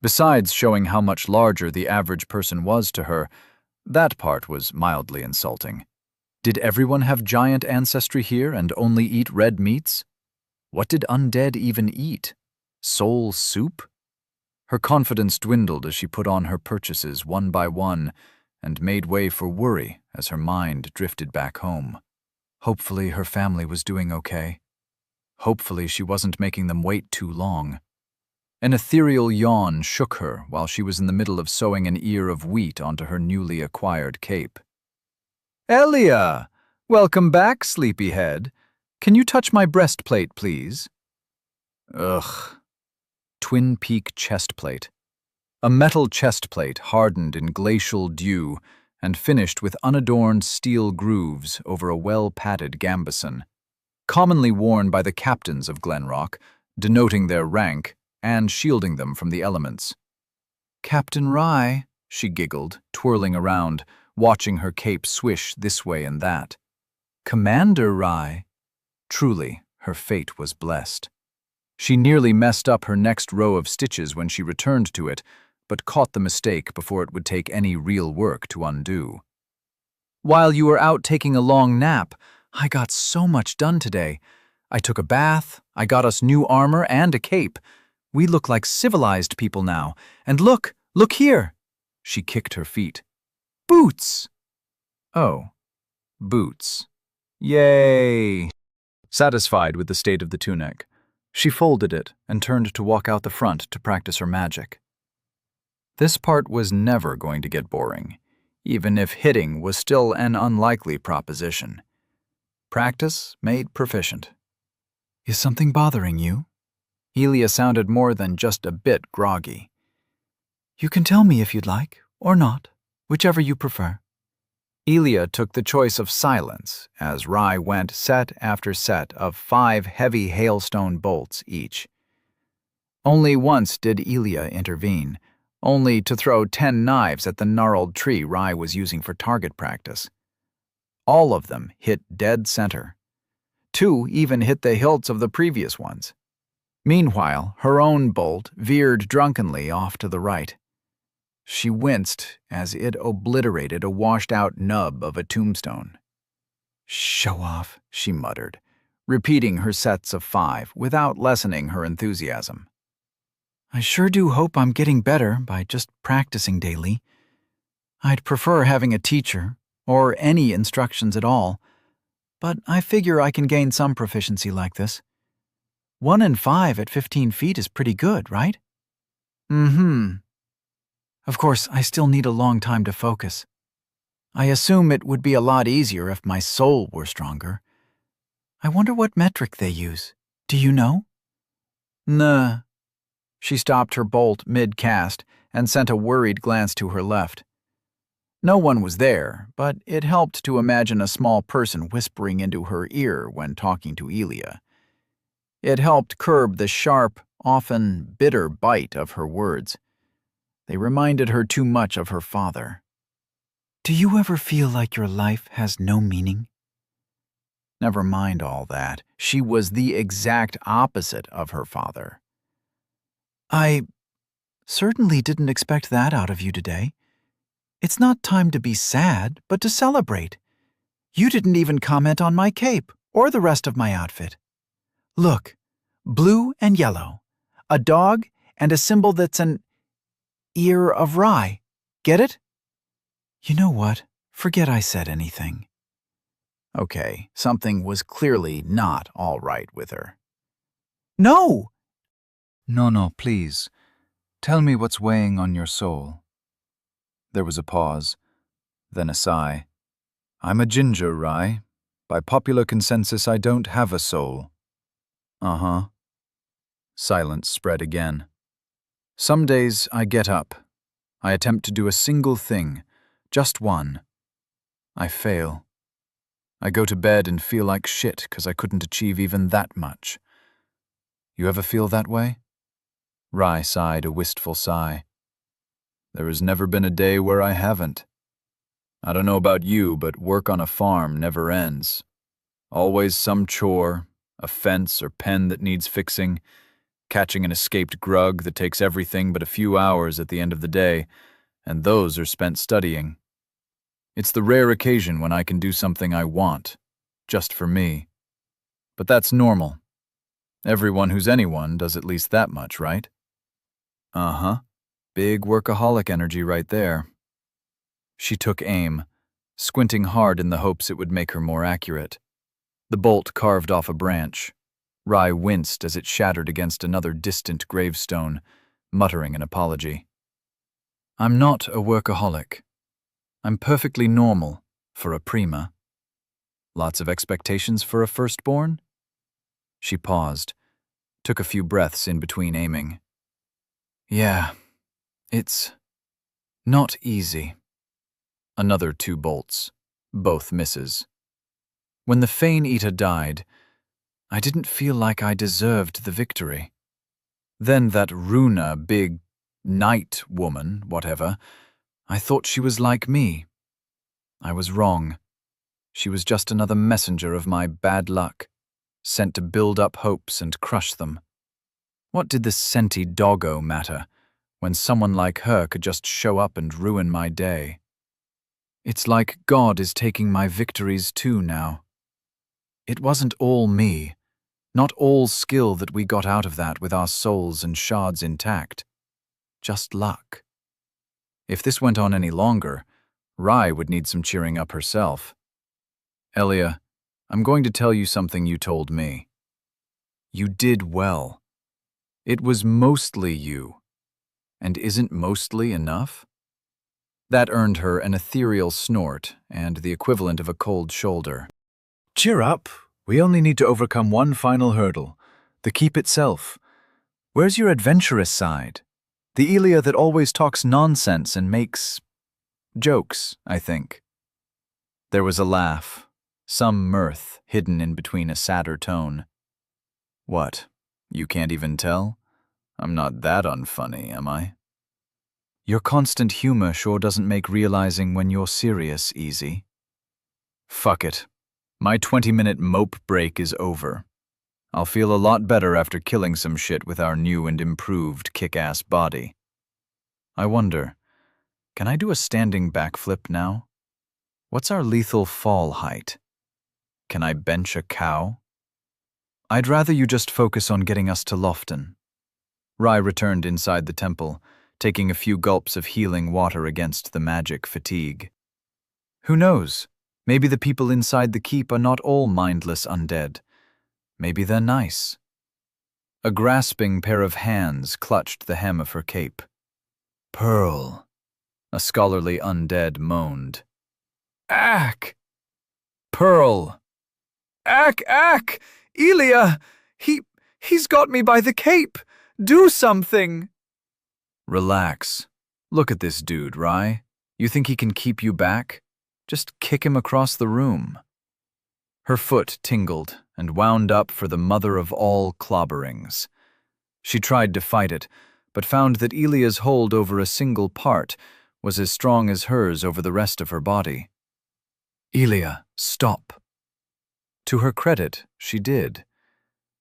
Besides showing how much larger the average person was to her, that part was mildly insulting. Did everyone have giant ancestry here and only eat red meats? What did undead even eat? Soul soup? Her confidence dwindled as she put on her purchases one by one and made way for worry as her mind drifted back home. Hopefully her family was doing okay. Hopefully she wasn't making them wait too long. An ethereal yawn shook her while she was in the middle of sewing an ear of wheat onto her newly acquired cape. Elia! Welcome back, sleepyhead. Can you touch my breastplate, please? Ugh. Twin Peak chestplate. A metal chestplate hardened in glacial dew and finished with unadorned steel grooves over a well-padded gambeson, commonly worn by the captains of Glenrock, denoting their rank and shielding them from the elements. Captain Rye, she giggled, twirling around, watching her cape swish this way and that. Commander Rye. Truly, her fate was blessed. She nearly messed up her next row of stitches when she returned to it, but caught the mistake before it would take any real work to undo. While you were out taking a long nap, I got so much done today. I took a bath, I got us new armor and a cape. We look like civilized people now. And look here! She kicked her feet. Boots! Oh, boots. Yay! Satisfied with the state of the tunic, she folded it and turned to walk out the front to practice her magic. This part was never going to get boring, even if hitting was still an unlikely proposition. Practice made proficient. Is something bothering you? Elia sounded more than just a bit groggy. You can tell me if you'd like, or not, whichever you prefer. Elia took the choice of silence as Rye went set after set of 5 heavy hailstone bolts each. Only once did Elia intervene, only to throw 10 knives at the gnarled tree Rye was using for target practice. All of them hit dead center. 2 even hit the hilts of the previous ones. Meanwhile, her own bolt veered drunkenly off to the right. She winced as it obliterated a washed-out nub of a tombstone. Show off, she muttered, repeating her sets of 5 without lessening her enthusiasm. I sure do hope I'm getting better by just practicing daily. I'd prefer having a teacher, or any instructions at all, but I figure I can gain some proficiency like this. 1 in 5 at 15 feet is pretty good, right? Of course, I still need a long time to focus. I assume it would be a lot easier if my soul were stronger. I wonder what metric they use. Do you know? Nah. She stopped her bolt mid-cast and sent a worried glance to her left. No one was there, but it helped to imagine a small person whispering into her ear when talking to Elia. It helped curb the sharp, often bitter bite of her words. They reminded her too much of her father. Do you ever feel like your life has no meaning? Never mind all that. She was the exact opposite of her father. I certainly didn't expect that out of you today. It's not time to be sad, but to celebrate. You didn't even comment on my cape or the rest of my outfit. Look, blue and yellow, a dog and a symbol that's an ear of rye. Get it? You know what? Forget I said anything. Okay, something was clearly not all right with her. No! No, please. Tell me what's weighing on your soul. There was a pause, then a sigh. I'm a ginger, Rye. By popular consensus, I don't have a soul. Uh-huh. Silence spread again. Some days I get up. I attempt to do a single thing, just one. I fail. I go to bed and feel like shit because I couldn't achieve even that much. You ever feel that way? Rye sighed a wistful sigh. There has never been a day where I haven't. I don't know about you, but work on a farm never ends. Always some chore, a fence or pen that needs fixing, catching an escaped grug that takes everything but a few hours at the end of the day, and those are spent studying. It's the rare occasion when I can do something I want, just for me. But that's normal. Everyone who's anyone does at least that much, right? Uh-huh. Big workaholic energy right there. She took aim, squinting hard in the hopes it would make her more accurate. The bolt carved off a branch. Rye winced as it shattered against another distant gravestone, muttering an apology. I'm not a workaholic. I'm perfectly normal, For a prima. Lots of expectations for a firstborn? She paused, took a few breaths in between aiming. Yeah, it's not easy. Another 2 bolts, both misses. When the Fane Eater died, I didn't feel like I deserved the victory. Then that Runa, big night woman, whatever, I thought she was like me. I was wrong. She was just another messenger of my bad luck, sent to build up hopes and crush them. What did the senti doggo matter, when someone like her could just show up and ruin my day? It's like God is taking my victories too now. It wasn't all me, not all skill that we got out of that with our souls and shards intact. Just luck. If this went on any longer, Rai would need some cheering up herself. Elia, I'm going to tell you something you told me. You did well. It was mostly you. And isn't mostly enough? That earned her an ethereal snort and the equivalent of a cold shoulder. Cheer up. We only need to overcome one final hurdle, the keep itself. Where's your adventurous side? The Elia that always talks nonsense and makes jokes, I think. There was a laugh, some mirth hidden in between a sadder tone. What, you can't even tell? I'm not that unfunny, am I? Your constant humor sure doesn't make realizing when you're serious easy. Fuck it. My 20-minute mope break is over. I'll feel a lot better after killing some shit with our new and improved kick-ass body. I wonder, can I do a standing backflip now? What's our lethal fall height? Can I bench a cow? I'd rather you just focus on getting us to Lofton. Rai returned inside the temple, taking a few gulps of healing water against the magic fatigue. Who knows? Maybe the people inside the keep are not all mindless undead. Maybe they're nice. A grasping pair of hands clutched the hem of her cape. Pearl, a scholarly undead moaned. Ack! Pearl! Ack! Elia! He's got me by the cape! Do something! Relax. Look at this dude, Rai. You think he can keep you back? Just kick him across the room. Her foot tingled and wound up for the mother of all clobberings. She tried to fight it, but found that Elia's hold over a single part was as strong as hers over the rest of her body. Elia, stop. To her credit, she did.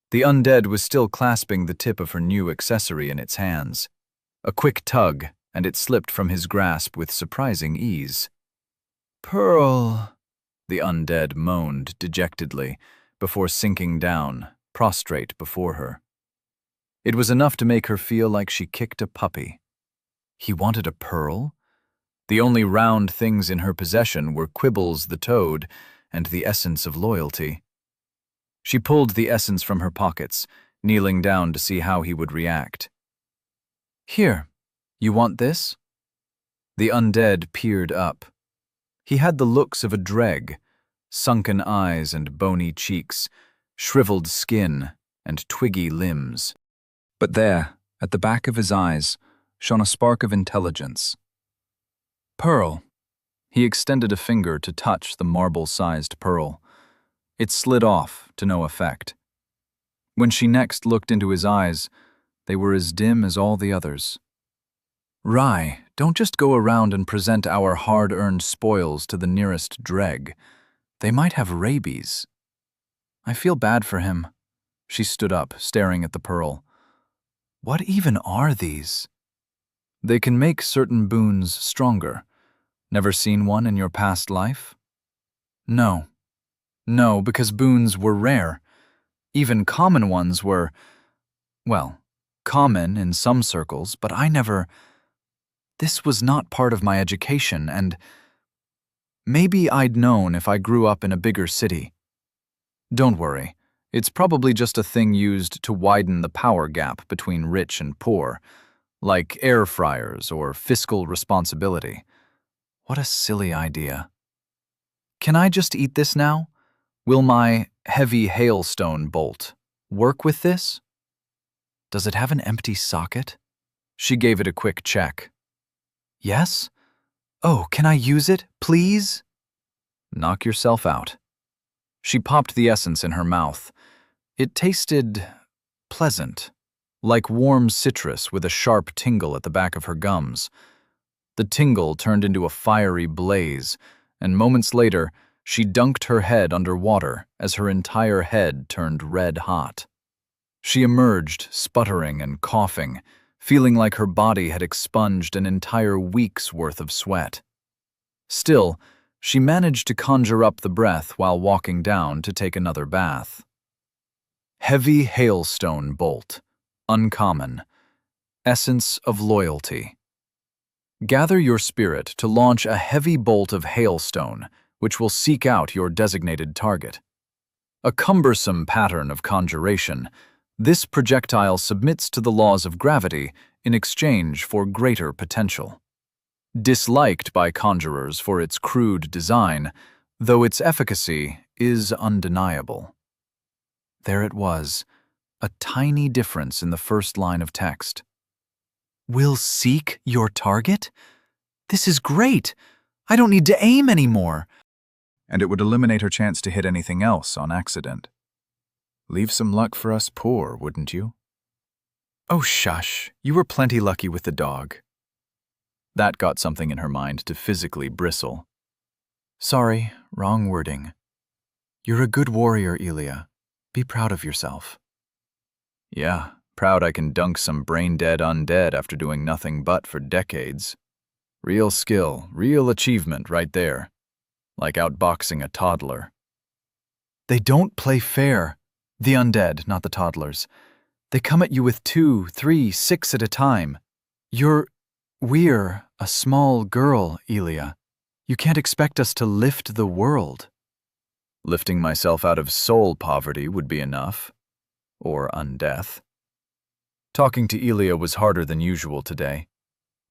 The undead was still clasping the tip of her new accessory in its hands. A quick tug, and it slipped from his grasp with surprising ease. Pearl, the undead moaned dejectedly, before sinking down, prostrate before her. It was enough to make her feel like she kicked a puppy. He wanted a pearl? The only round things in her possession were Quibbles the toad and the essence of loyalty. She pulled the essence from her pockets, kneeling down to see how he would react. Here, you want this? The undead peered up. He had the looks of a dreg, sunken eyes and bony cheeks, shriveled skin and twiggy limbs. But there, at the back of his eyes, shone a spark of intelligence. Pearl. He extended a finger to touch the marble-sized pearl. It slid off, to no effect. When she next looked into his eyes, they were as dim as all the others. Rai, don't just go around and present our hard-earned spoils to the nearest dreg. They might have rabies. I feel bad for him. She stood up, staring at the pearl. What even are these? They can make certain boons stronger. Never seen one in your past life? No. No, because boons were rare. Even common ones were, well, common in some circles, but I never... This was not part of my education, and maybe I'd known if I grew up in a bigger city. Don't worry, it's probably just a thing used to widen the power gap between rich and poor, like air fryers or fiscal responsibility. What a silly idea. Can I just eat this now? Will my heavy hailstone bolt work with this? Does it have an empty socket? She gave it a quick check. Yes? Oh, can I use it, please? Knock yourself out. She popped the essence in her mouth. It tasted pleasant, like warm citrus with a sharp tingle at the back of her gums. The tingle turned into a fiery blaze, and moments later, she dunked her head under water as her entire head turned red hot. She emerged, sputtering and coughing, feeling like her body had expunged an entire week's worth of sweat. Still, she managed to conjure up the breath while walking down to take another bath. Heavy hailstone bolt. Uncommon. Essence of loyalty. Gather your spirit to launch a heavy bolt of hailstone, which will seek out your designated target. A cumbersome pattern of conjuration, this projectile submits to the laws of gravity in exchange for greater potential. Disliked by conjurers for its crude design, though its efficacy is undeniable. There it was, a tiny difference in the first line of text. Will seek your target? This is great! I don't need to aim anymore. And it would eliminate her chance to hit anything else on accident. Leave some luck for us poor, wouldn't you? Oh, shush. You were plenty lucky with the dog. That got something in her mind to physically bristle. Sorry, wrong wording. You're a good warrior, Elia. Be proud of yourself. Yeah, proud I can dunk some brain-dead undead after doing nothing but for decades. Real skill, real achievement right there. Like outboxing a toddler. They don't play fair. The undead, not the toddlers. They come at you with 2, 3, 6 at a time. We're a small girl, Elia. You can't expect us to lift the world. Lifting myself out of soul poverty would be enough. Or undeath. Talking to Elia was harder than usual today.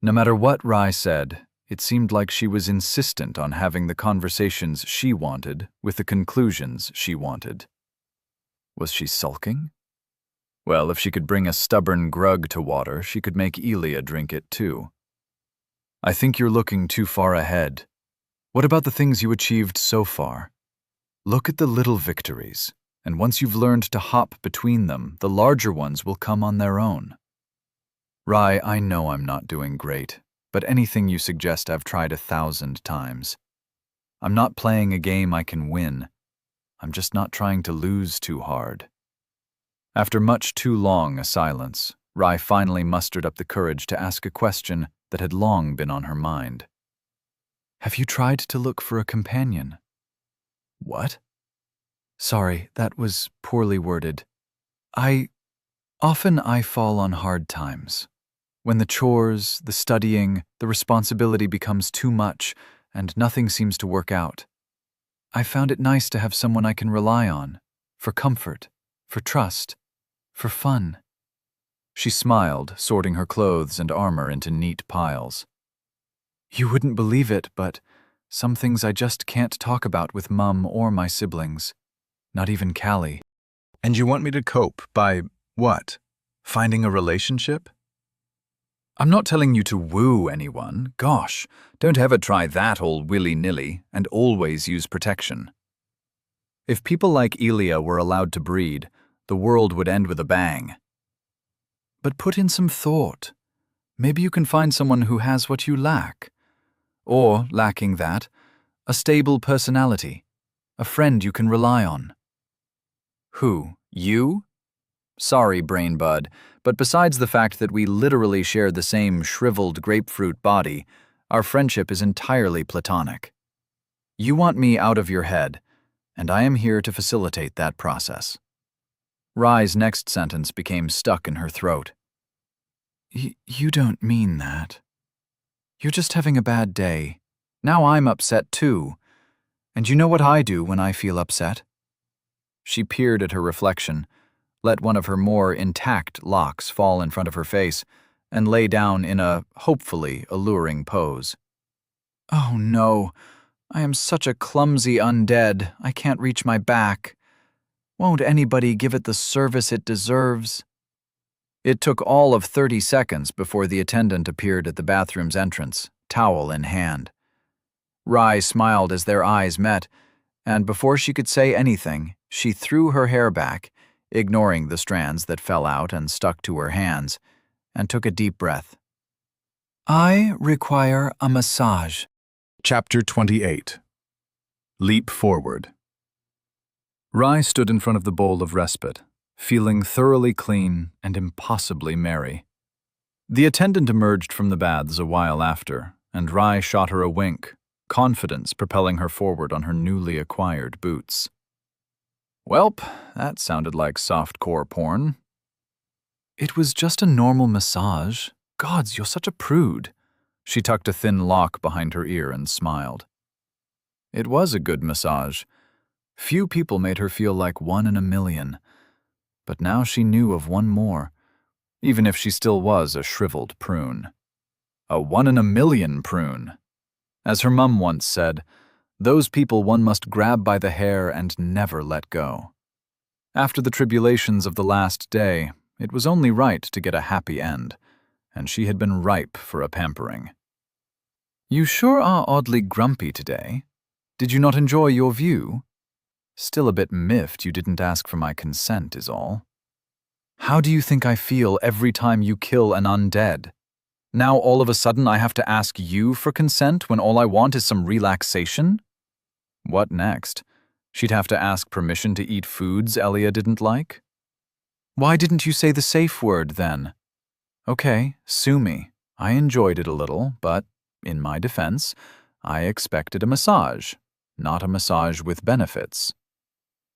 No matter what Rai said, it seemed like she was insistent on having the conversations she wanted with the conclusions she wanted. Was she sulking? Well, if she could bring a stubborn grug to water, she could make Elia drink it too. I think you're looking too far ahead. What about the things you achieved so far? Look at the little victories, and once you've learned to hop between them, the larger ones will come on their own. Rai, I know I'm not doing great, but anything you suggest I've tried 1,000 times. I'm not playing a game I can win. I'm just not trying to lose too hard. After much too long a silence, Rai finally mustered up the courage to ask a question that had long been on her mind. Have you tried to look for a companion? What? Sorry, that was poorly worded. Often I fall on hard times. When the chores, the studying, the responsibility becomes too much and nothing seems to work out. I found it nice to have someone I can rely on, for comfort, for trust, for fun. She smiled, sorting her clothes and armor into neat piles. You wouldn't believe it, but some things I just can't talk about with Mum or my siblings. Not even Callie. And you want me to cope by what? Finding a relationship? I'm not telling you to woo anyone. Gosh, don't ever try that all willy-nilly and always use protection. If people like Elia were allowed to breed, the world would end with a bang. But put in some thought. Maybe you can find someone who has what you lack. Or, lacking that, a stable personality, a friend you can rely on. Who? You? Sorry, brain bud, but besides the fact that we literally share the same shriveled grapefruit body, our friendship is entirely platonic. You want me out of your head, and I am here to facilitate that process. Rai's next sentence became stuck in her throat. You don't mean that. You're just having a bad day. Now I'm upset too. And you know what I do when I feel upset? She peered at her reflection, let one of her more intact locks fall in front of her face, and lay down in a, hopefully, alluring pose. Oh no, I am such a clumsy undead. I can't reach my back. Won't anybody give it the service it deserves? It took all of 30 seconds before the attendant appeared at the bathroom's entrance, towel in hand. Rye smiled as their eyes met, and before she could say anything, she threw her hair back, ignoring the strands that fell out and stuck to her hands, and took a deep breath. I require a massage. Chapter 28. Leap Forward. Rye stood in front of the bowl of respite, feeling thoroughly clean and impossibly merry. The attendant emerged from the baths a while after, and Rye shot her a wink, confidence propelling her forward on her newly acquired boots. Welp, that sounded like softcore porn. It was just a normal massage. Gods, you're such a prude. She tucked a thin lock behind her ear and smiled. It was a good massage. Few people made her feel like one in a million. But now she knew of one more, even if she still was a shriveled prune. A 1 in a million prune. As her mum once said, those people one must grab by the hair and never let go. After the tribulations of the last day, it was only right to get a happy end, and she had been ripe for a pampering. You sure are oddly grumpy today. Did you not enjoy your view? Still a bit miffed you didn't ask for my consent is all. How do you think I feel every time you kill an undead? Now all of a sudden I have to ask you for consent when all I want is some relaxation? What next? She'd have to ask permission to eat foods Elia didn't like? Why didn't you say the safe word then? Okay, sue me. I enjoyed it a little, but, in my defense, I expected a massage, not a massage with benefits.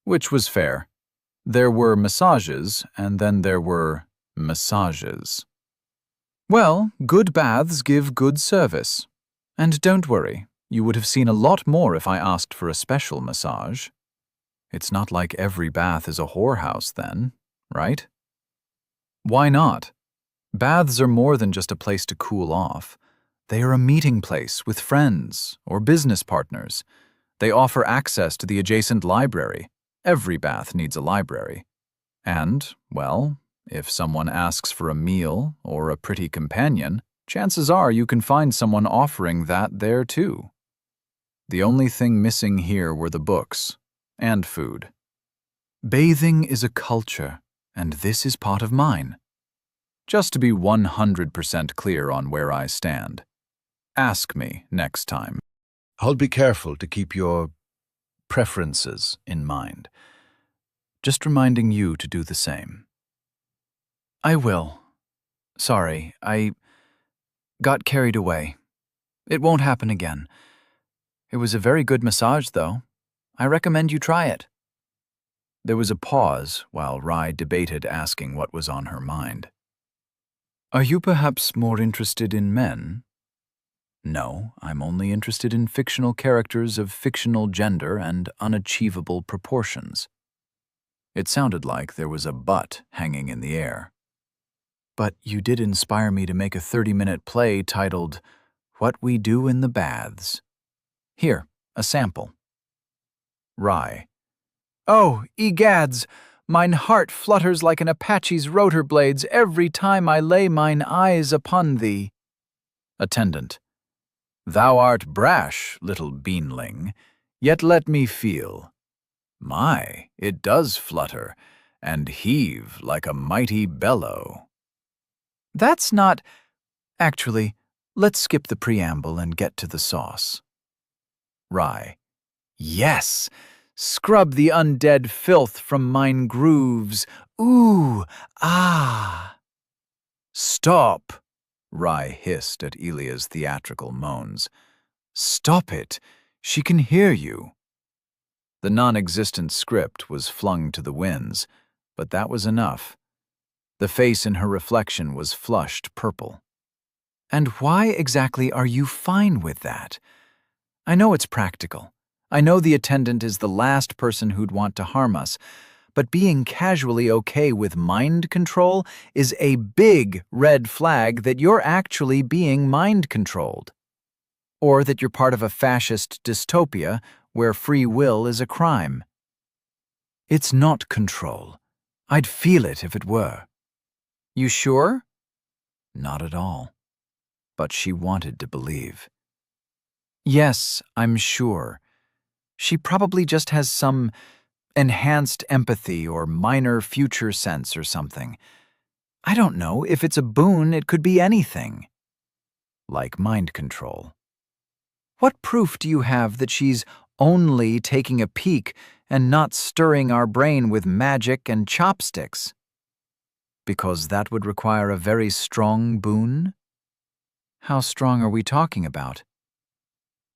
Which was fair. There were massages, and then there were massages. Well, good baths give good service. And don't worry, you would have seen a lot more if I asked for a special massage. It's not like every bath is a whorehouse then, right? Why not? Baths are more than just a place to cool off. They are a meeting place with friends or business partners. They offer access to the adjacent library. Every bath needs a library. And, well, if someone asks for a meal or a pretty companion, chances are you can find someone offering that there too. The only thing missing here were the books and food. Bathing is a culture, and this is part of mine. Just to be 100% clear on where I stand. Ask me next time. I'll be careful to keep your preferences in mind. Just reminding you to do the same. I will. Sorry, I got carried away. It won't happen again. It was a very good massage, though. I recommend you try it. There was a pause while Rye debated asking what was on her mind. Are you perhaps more interested in men? No, I'm only interested in fictional characters of fictional gender and unachievable proportions. It sounded like there was a but hanging in the air. But you did inspire me to make a 30-minute play titled, What We Do in the Baths. Here, a sample. Rye. Oh, egads! Mine heart flutters like an Apache's rotor blades every time I lay mine eyes upon thee. Attendant. Thou art brash, little beanling, yet let me feel. My, it does flutter, and heave like a mighty bellow. That's not... Actually, let's skip the preamble and get to the sauce. Rye. Yes! Scrub the undead filth from mine grooves. Ooh, ah. Stop, Rye hissed at Elia's theatrical moans. Stop it. She can hear you. The non-existent script was flung to the winds, but that was enough. The face in her reflection was flushed purple. And why exactly are you fine with that? I know it's practical. I know the attendant is the last person who'd want to harm us, but being casually okay with mind control is a big red flag that you're actually being mind controlled. Or that you're part of a fascist dystopia where free will is a crime. It's not control. I'd feel it if it were. You sure? Not at all. But she wanted to believe. Yes, I'm sure. She probably just has some enhanced empathy or minor future sense or something. I don't know. If it's a boon, it could be anything. Like mind control. What proof do you have that she's only taking a peek and not stirring our brain with magic and chopsticks? Because that would require a very strong boon? How strong are we talking about?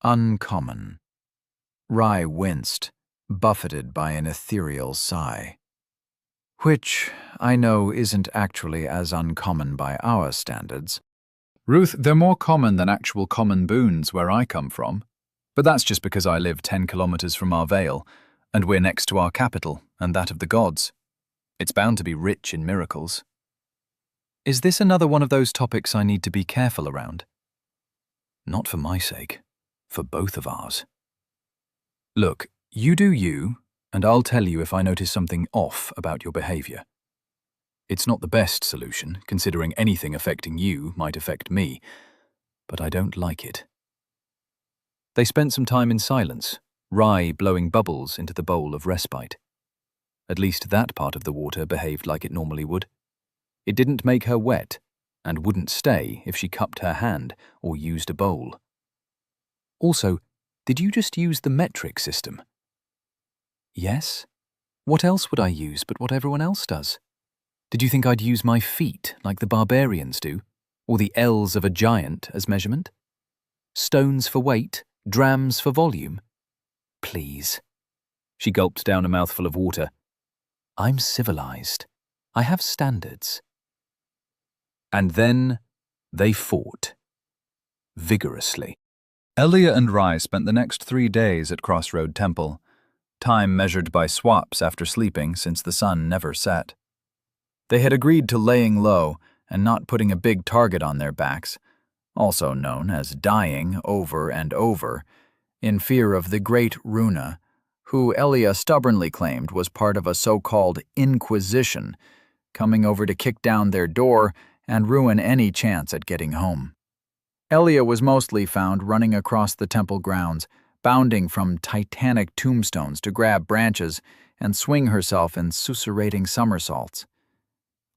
Uncommon. Rye winced, buffeted by an ethereal sigh. Which, I know, isn't actually as uncommon by our standards. Ruth, they're more common than actual common boons where I come from. But that's just because I live 10 kilometers from our vale, and we're next to our capital and that of the gods. It's bound to be rich in miracles. Is this another one of those topics I need to be careful around? Not for my sake, for both of ours. Look, you do you, and I'll tell you if I notice something off about your behavior. It's not the best solution, considering anything affecting you might affect me, but I don't like it. They spent some time in silence, Rye blowing bubbles into the bowl of respite. At least that part of the water behaved like it normally would. It didn't make her wet, and wouldn't stay if she cupped her hand or used a bowl. Also, did you just use the metric system? Yes. What else would I use but what everyone else does? Did you think I'd use my feet like the barbarians do, or the L's of a giant as measurement? Stones for weight, drams for volume? Please. She gulped down a mouthful of water. I'm civilized. I have standards. And then they fought. Vigorously. Elia and Rye spent the next 3 days at Crossroad Temple, time measured by swaps after sleeping since the sun never set. They had agreed to laying low and not putting a big target on their backs, also known as dying over and over, in fear of the great Runa, who Elia stubbornly claimed was part of a so-called Inquisition, coming over to kick down their door and ruin any chance at getting home. Elia was mostly found running across the temple grounds, bounding from titanic tombstones to grab branches and swing herself in susurrating somersaults.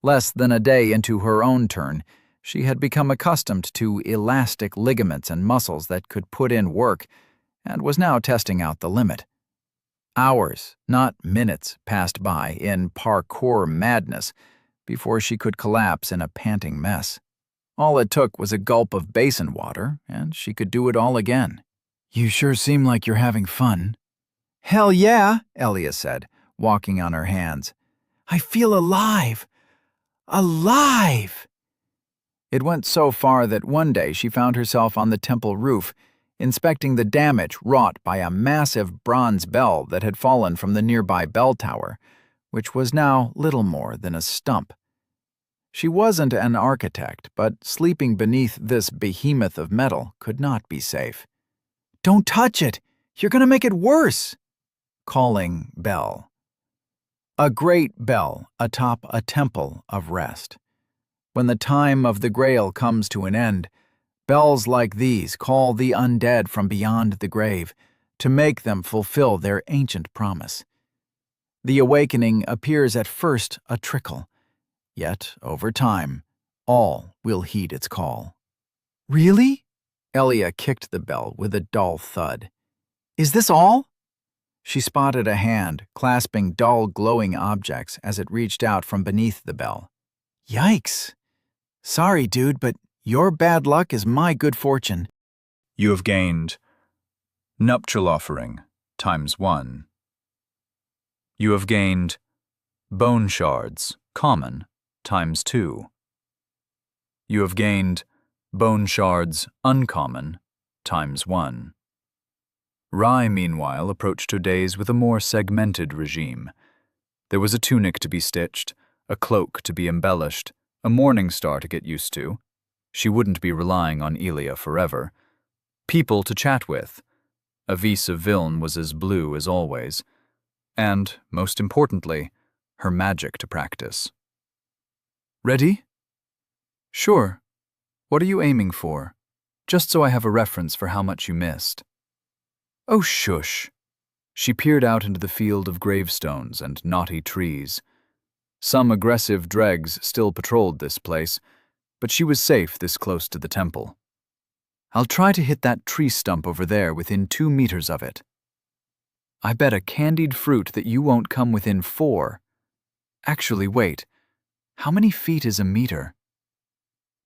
Less than a day into her own turn, she had become accustomed to elastic ligaments and muscles that could put in work, and was now testing out the limit. Hours, not minutes, passed by in parkour madness before she could collapse in a panting mess. All it took was a gulp of basin water, and she could do it all again. You sure seem like you're having fun. Hell yeah, Elia said, walking on her hands. I feel alive. Alive! It went so far that one day she found herself on the temple roof, inspecting the damage wrought by a massive bronze bell that had fallen from the nearby bell tower, which was now little more than a stump. She wasn't an architect, but sleeping beneath this behemoth of metal could not be safe. Don't touch it! You're going to make it worse! Calling bell. A great bell atop a temple of rest. When the time of the Grail comes to an end, bells like these call the undead from beyond the grave to make them fulfill their ancient promise. The awakening appears at first a trickle, yet over time, all will heed its call. Really? Elia kicked the bell with a dull thud. Is this all? She spotted a hand clasping dull glowing objects as it reached out from beneath the bell. Yikes! Sorry, dude, but your bad luck is my good fortune. You have gained nuptial offering ×1. You have gained bone shards common ×2. You have gained bone shards uncommon ×1. Rye, meanwhile, approached her days with a more segmented regime. There was a tunic to be stitched, a cloak to be embellished, a morning star to get used to. She wouldn't be relying on Elia forever. people to chat with. A vis of Vilne was as blue as always. And, most importantly, her magic to practice. Ready? Sure. What are you aiming for? Just so I have a reference for how much you missed. Oh, shush. She peered out into the field of gravestones and knotty trees. Some aggressive dregs still patrolled this place, but she was safe this close to the temple. I'll try to hit that tree stump over there within 2 meters of it. I bet a candied fruit that you won't come within 4. Actually, wait. How many feet is a meter?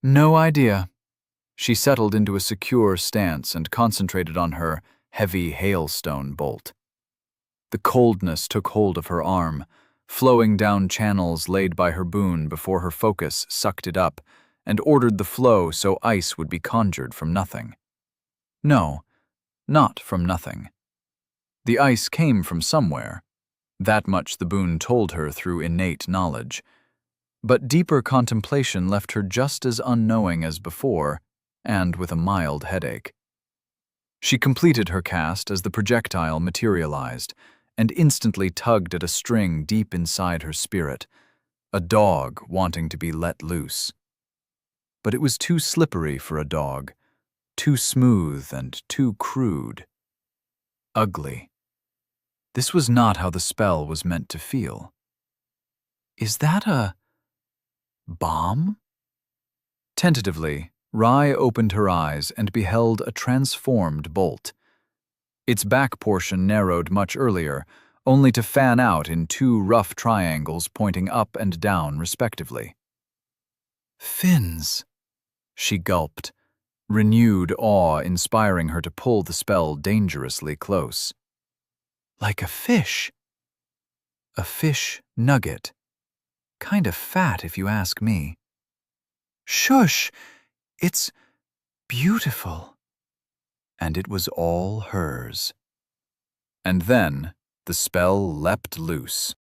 No idea. She settled into a secure stance and concentrated on her heavy hailstone bolt. The coldness took hold of her arm, flowing down channels laid by her boon before her focus sucked it up and ordered the flow so ice would be conjured from nothing. No, not from nothing. The ice came from somewhere. That much the boon told her through innate knowledge. But deeper contemplation left her just as unknowing as before, and with a mild headache. She completed her cast as the projectile materialized, and instantly tugged at a string deep inside her spirit, a dog wanting to be let loose. But it was too slippery for a dog, too smooth and too crude. Ugly. This was not how the spell was meant to feel. Is that a bomb? Tentatively, Rai opened her eyes and beheld a transformed bolt. Its back portion narrowed much earlier, only to fan out in 2 rough triangles pointing up and down respectively. Fins, she gulped, renewed awe inspiring her to pull the spell dangerously close. Like a fish. A fish nugget. Kind of fat if you ask me. Shush! It's beautiful. And it was all hers. And then the spell leapt loose.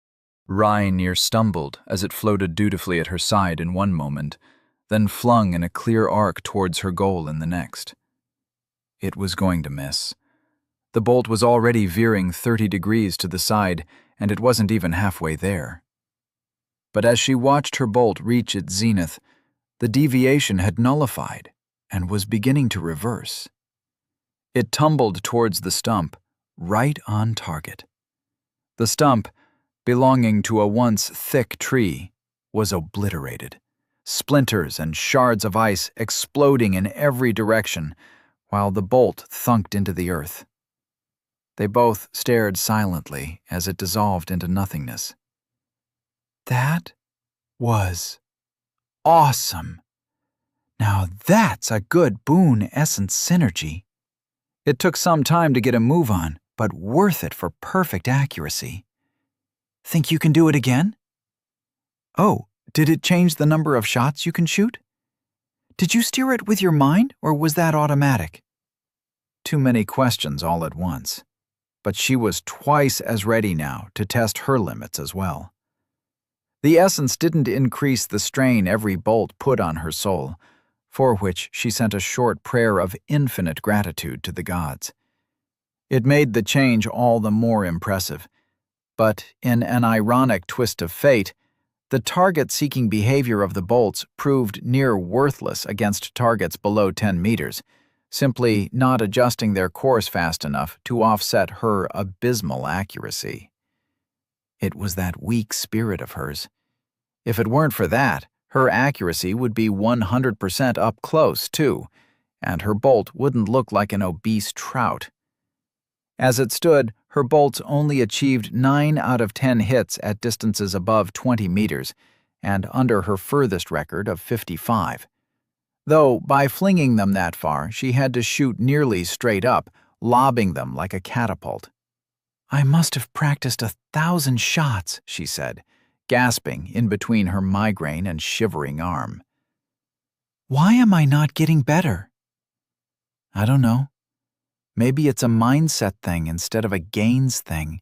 Rai near stumbled as it floated dutifully at her side in one moment, then flung in a clear arc towards her goal in the next. It was going to miss. The bolt was already veering 30 degrees to the side, and it wasn't even halfway there. But as she watched her bolt reach its zenith, the deviation had nullified and was beginning to reverse. It tumbled towards the stump, right on target. The stump, belonging to a once thick tree, was obliterated, splinters and shards of ice exploding in every direction, while the bolt thunked into the earth. They both stared silently as it dissolved into nothingness. That was awesome. Now that's a good boon essence synergy. It took some time to get a move on, but worth it for perfect accuracy. Think you can do it again? Oh, did it change the number of shots you can shoot? Did you steer it with your mind, or was that automatic? Too many questions all at once. But she was twice as ready now to test her limits as well. The essence didn't increase the strain every bolt put on her soul, for which she sent a short prayer of infinite gratitude to the gods. It made the change all the more impressive, but in an ironic twist of fate, the target-seeking behavior of the bolts proved near worthless against targets below 10 meters, simply not adjusting their course fast enough to offset her abysmal accuracy. It was that weak spirit of hers. If it weren't for that, her accuracy would be 100% up close, too, and her bolt wouldn't look like an obese trout. As it stood, her bolts only achieved 9 out of 10 hits at distances above 20 meters, and under her furthest record of 55. Though, by flinging them that far, she had to shoot nearly straight up, lobbing them like a catapult. I must have practiced 1,000 shots, she said, gasping in between her migraine and shivering arm. Why am I not getting better? I don't know. Maybe it's a mindset thing instead of a gains thing.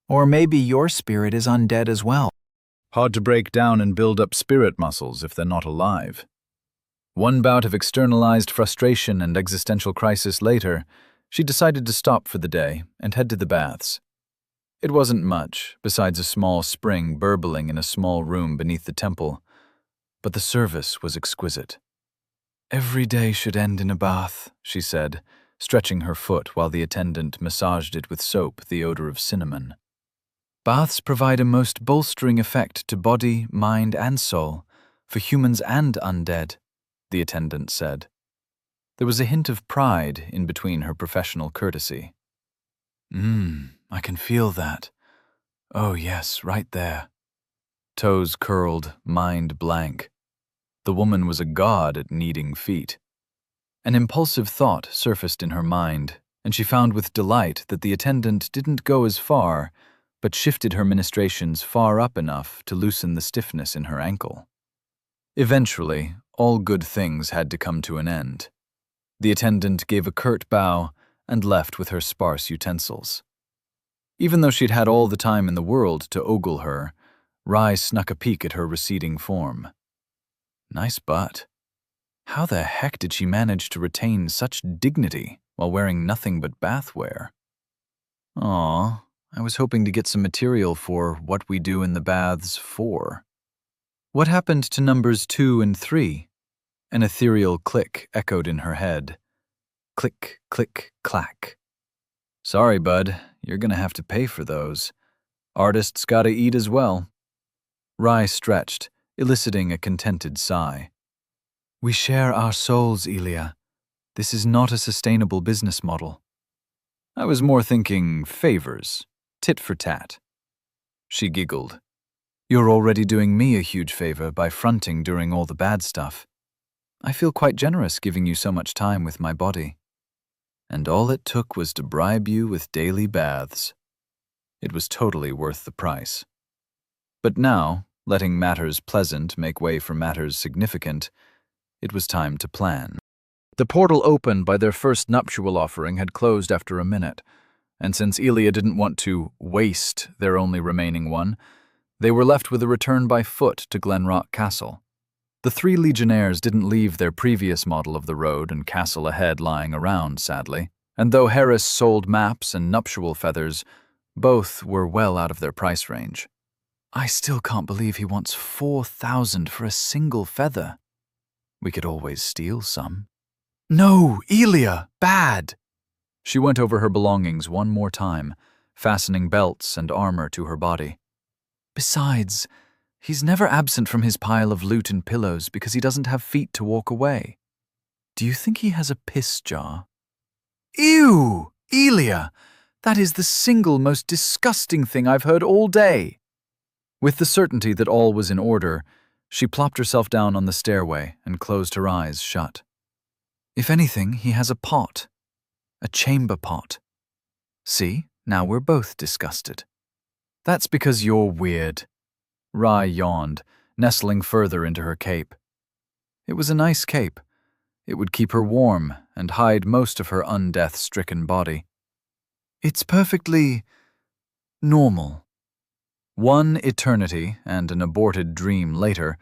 Or maybe your spirit is undead as well. Hard to break down and build up spirit muscles if they're not alive. One bout of externalized frustration and existential crisis later, she decided to stop for the day and head to the baths. It wasn't much, besides a small spring burbling in a small room beneath the temple, but the service was exquisite. "Every day should end in a bath," she said, stretching her foot while the attendant massaged it with soap, the odor of cinnamon. "Baths provide a most bolstering effect to body, mind, and soul, for humans and undead," the attendant said. There was a hint of pride in between her professional courtesy. I can feel that. Oh yes, right there." Toes curled, mind blank. The woman was a god at kneading feet. An impulsive thought surfaced in her mind, and she found with delight that the attendant didn't go as far, but shifted her ministrations far up enough to loosen the stiffness in her ankle. Eventually, all good things had to come to an end. The attendant gave a curt bow and left with her sparse utensils. Even though she'd had all the time in the world to ogle her, Rye snuck a peek at her receding form. Nice butt. How the heck did she manage to retain such dignity while wearing nothing but bathwear? Aw, I was hoping to get some material for What We Do in the Baths 4. What happened to numbers 2 and 3? An ethereal click echoed in her head. Click, click, clack. Sorry, bud, you're gonna have to pay for those. Artists gotta eat as well. Rye stretched, eliciting a contented sigh. We share our souls, Elia. This is not a sustainable business model. I was more thinking favors, tit for tat. She giggled. You're already doing me a huge favor by fronting during all the bad stuff. I feel quite generous giving you so much time with my body. And all it took was to bribe you with daily baths. It was totally worth the price. But now, letting matters pleasant make way for matters significant, it was time to plan. The portal opened by their first nuptial offering had closed after a minute, and since Elia didn't want to waste their only remaining one, they were left with a return by foot to Glenrock Castle. The 3 legionnaires didn't leave their previous model of the road and castle ahead lying around, sadly, and though Harris sold maps and nuptial feathers, both were well out of their price range. I still can't believe he wants 4,000 for a single feather. We could always steal some. No, Elia, bad! She went over her belongings one more time, fastening belts and armor to her body. Besides, he's never absent from his pile of loot and pillows because he doesn't have feet to walk away. Do you think he has a piss jar? Ew! Elia! That is the single most disgusting thing I've heard all day. With the certainty that all was in order, she plopped herself down on the stairway and closed her eyes shut. If anything, he has a pot. A chamber pot. See, now we're both disgusted. That's because you're weird. Rye yawned, nestling further into her cape. It was a nice cape. It would keep her warm and hide most of her undeath-stricken body. It's perfectly normal. One eternity and an aborted dream later,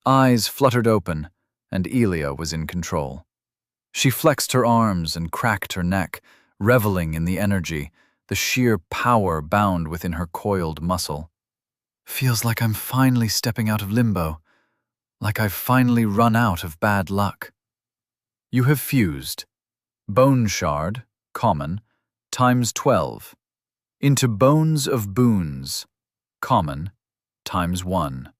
eyes fluttered open, and Elia was in control. She flexed her arms and cracked her neck, reveling in the energy, the sheer power bound within her coiled muscle. Feels like I'm finally stepping out of limbo, like I've finally run out of bad luck. You have fused. Bone shard, common, times 12, into bones of boons, common, times 1.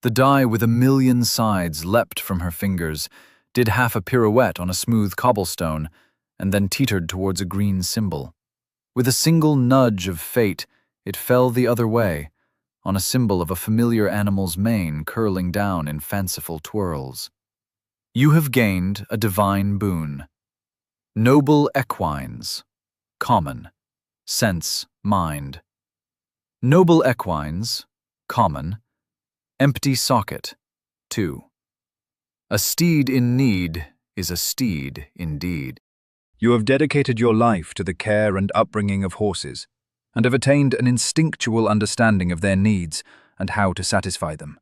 The die with 1,000,000 sides leapt from her fingers, did half a pirouette on a smooth cobblestone, and then teetered towards a green symbol. With a single nudge of fate, it fell the other way, on a symbol of a familiar animal's mane curling down in fanciful twirls. You have gained a divine boon. Noble equines, common, sense, mind. Noble equines, common, empty socket, 2. A steed in need is a steed indeed. You have dedicated your life to the care and upbringing of horses, and have attained an instinctual understanding of their needs and how to satisfy them.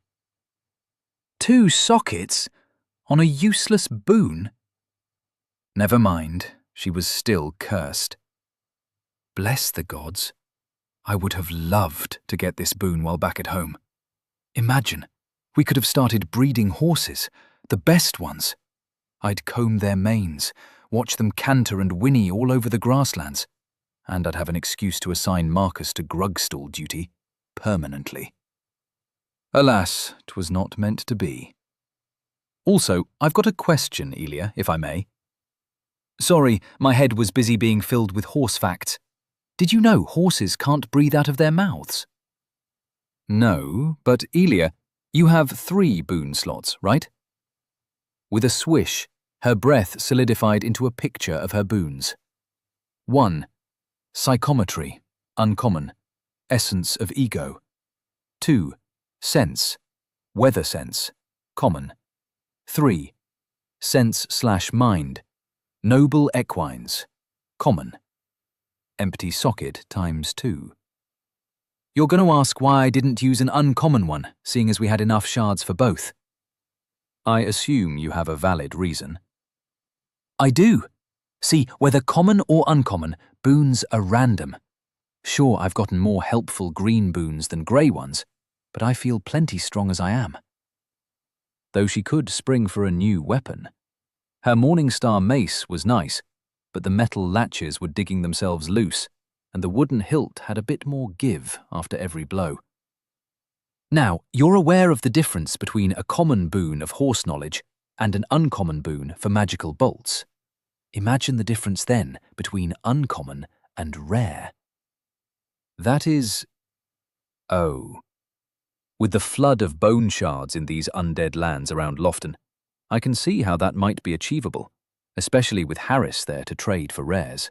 2 sockets? On a useless boon? Never mind, she was still cursed. Bless the gods. I would have loved to get this boon while back at home. Imagine, we could have started breeding horses, the best ones. I'd comb their manes, watch them canter and whinny all over the grasslands, and I'd have an excuse to assign Marcus to grugstall duty, permanently. Alas, 'twas not meant to be. Also, I've got a question, Elia, if I may. Sorry, my head was busy being filled with horse facts. Did you know horses can't breathe out of their mouths? No, but Elia, you have 3 boon slots, right? With a swish, her breath solidified into a picture of her boons. 1. Psychometry, uncommon, essence of ego. 2. Sense, weather sense, common. 3. Sense/mind, noble equines, common. Empty socket times 2. You're going to ask why I didn't use an uncommon one, seeing as we had enough shards for both. I assume you have a valid reason. I do. See, whether common or uncommon, boons are random. Sure, I've gotten more helpful green boons than grey ones, but I feel plenty strong as I am. Though she could spring for a new weapon. Her Morningstar mace was nice, but the metal latches were digging themselves loose, and the wooden hilt had a bit more give after every blow. Now, you're aware of the difference between a common boon of horse knowledge and an uncommon boon for magical bolts. Imagine the difference then between uncommon and rare. That is... oh. With the flood of bone shards in these undead lands around Lofton, I can see how that might be achievable, especially with Harris there to trade for rares.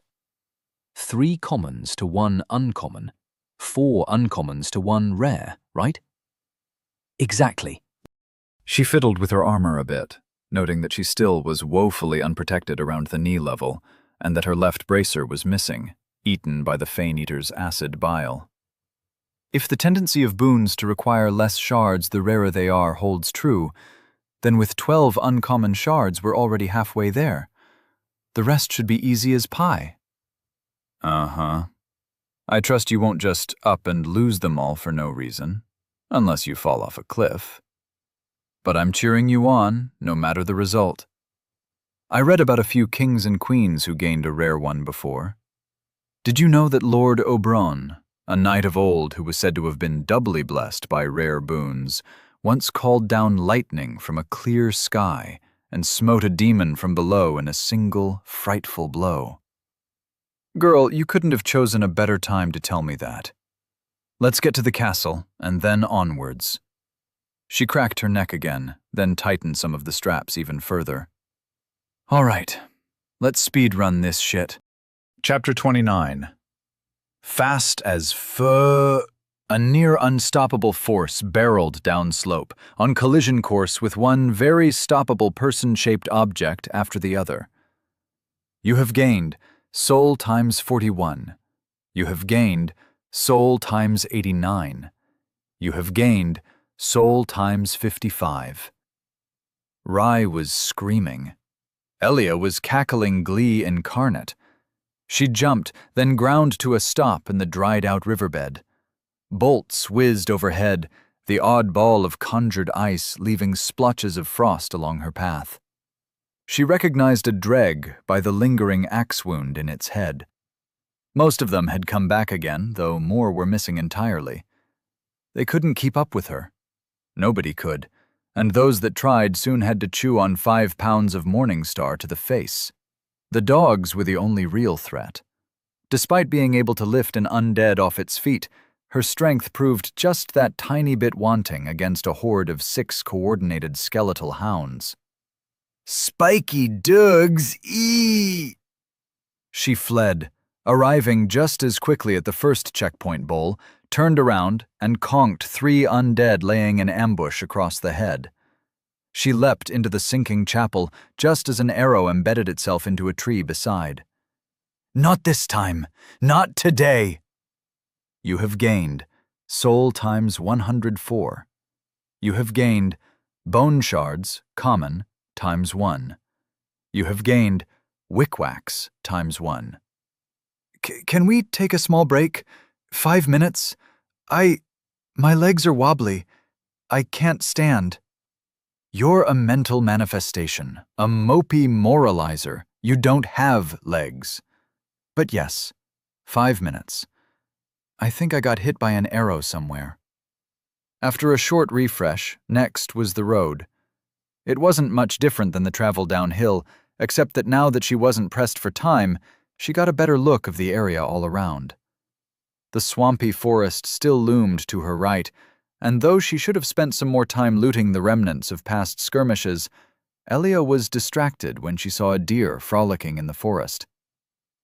3 commons to 1 uncommon, 4 uncommons to 1 rare, right? Exactly. She fiddled with her armor a bit, noting that she still was woefully unprotected around the knee level, and that her left bracer was missing, eaten by the Fane-Eater's acid bile. If the tendency of boons to require less shards the rarer they are holds true, then with 12 uncommon shards we're already halfway there. The rest should be easy as pie. Uh-huh. I trust you won't just up and lose them all for no reason, unless you fall off a cliff. But I'm cheering you on, no matter the result. I read about a few kings and queens who gained a rare one before. Did you know that Lord Oberon, a knight of old who was said to have been doubly blessed by rare boons, once called down lightning from a clear sky and smote a demon from below in a single, frightful blow? Girl, you couldn't have chosen a better time to tell me that. Let's get to the castle, and then onwards. She cracked her neck again, then tightened some of the straps even further. All right, let's speedrun this shit. Chapter 29. Fast as a near unstoppable force barreled downslope, on collision course with one very stoppable person-shaped object after the other. You have gained soul times 41. You have gained soul times 89. You have gained soul times 55. Rye was screaming. Elia was cackling glee incarnate. She jumped, then ground to a stop in the dried-out riverbed. Bolts whizzed overhead, the odd ball of conjured ice leaving splotches of frost along her path. She recognized a dreg by the lingering axe wound in its head. Most of them had come back again, though more were missing entirely. They couldn't keep up with her. Nobody could, and those that tried soon had to chew on 5 pounds of Morningstar to the face. The dogs were the only real threat. Despite being able to lift an undead off its feet, her strength proved just that tiny bit wanting against a horde of 6 coordinated skeletal hounds. Spiky Dugs, ee! She fled, arriving just as quickly at the first checkpoint bowl, turned around, and conked 3 undead laying in ambush across the head. She leapt into the sinking chapel just as an arrow embedded itself into a tree beside. Not this time! Not today! You have gained soul times 104. You have gained bone shards, common, times 1. You have gained wickwacks times 1. Can we take a small break? 5 minutes? My legs are wobbly. I can't stand. You're a mental manifestation, a mopey moralizer. You don't have legs. But yes, 5 minutes. I think I got hit by an arrow somewhere. After a short refresh, next was the road. It wasn't much different than the travel downhill, except that now that she wasn't pressed for time, she got a better look of the area all around. The swampy forest still loomed to her right, and though she should have spent some more time looting the remnants of past skirmishes, Elia was distracted when she saw a deer frolicking in the forest.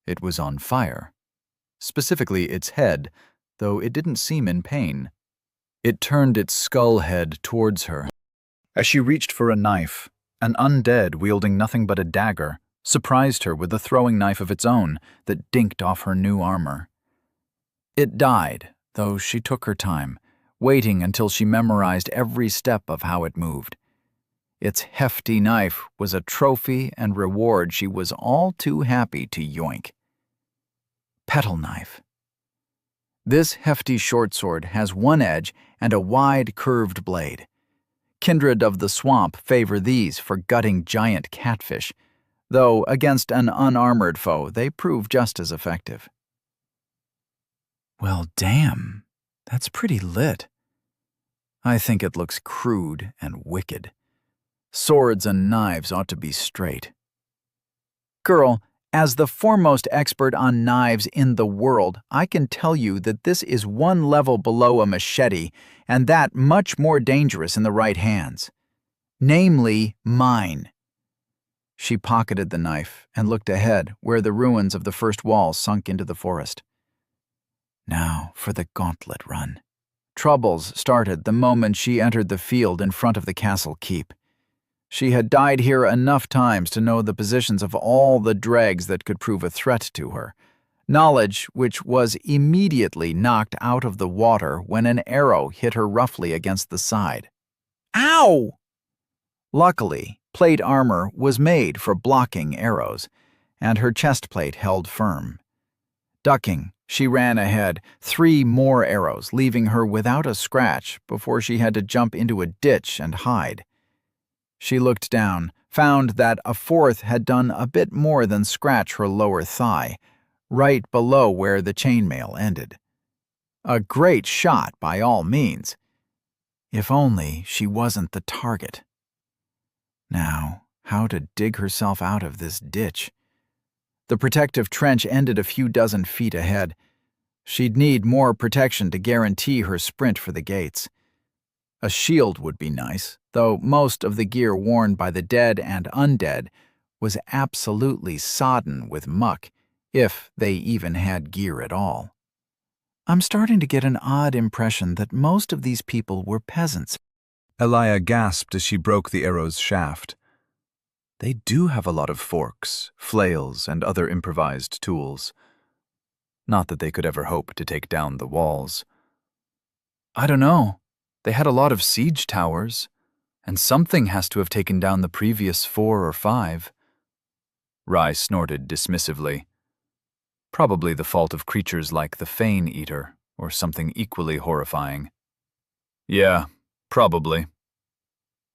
It was on fire. Specifically its head, though it didn't seem in pain. It turned its skull head towards her. As she reached for a knife, an undead wielding nothing but a dagger surprised her with a throwing knife of its own that dinked off her new armor. It died, though she took her time, waiting until she memorized every step of how it moved. Its hefty knife was a trophy and reward she was all too happy to yoink. Petal knife. This hefty short sword has one edge and a wide, curved blade. Kindred of the swamp favor these for gutting giant catfish, though against an unarmored foe they prove just as effective. Well, damn, that's pretty lit. I think it looks crude and wicked. Swords and knives ought to be straight. Girl, as the foremost expert on knives in the world, I can tell you that this is one level below a machete, and that much more dangerous in the right hands. Namely, mine. She pocketed the knife and looked ahead, where the ruins of the first wall sunk into the forest. Now for the gauntlet run. Troubles started the moment she entered the field in front of the castle keep. She had died here enough times to know the positions of all the dregs that could prove a threat to her, knowledge which was immediately knocked out of the water when an arrow hit her roughly against the side. Ow! Luckily, plate armor was made for blocking arrows, and her chest plate held firm. Ducking, she ran ahead, 3 more arrows, leaving her without a scratch before she had to jump into a ditch and hide. She looked down, found that a 4th had done a bit more than scratch her lower thigh, right below where the chainmail ended. A great shot by all means. If only she wasn't the target. Now, how to dig herself out of this ditch? The protective trench ended a few dozen feet ahead. She'd need more protection to guarantee her sprint for the gates. A shield would be nice, though most of the gear worn by the dead and undead was absolutely sodden with muck, if they even had gear at all. I'm starting to get an odd impression that most of these people were peasants. Elia gasped as she broke the arrow's shaft. They do have a lot of forks, flails, and other improvised tools. Not that they could ever hope to take down the walls. I don't know. They had a lot of siege towers, and something has to have taken down the previous 4 or 5. Rye snorted dismissively. Probably the fault of creatures like the Fane Eater, or something equally horrifying. Yeah, probably.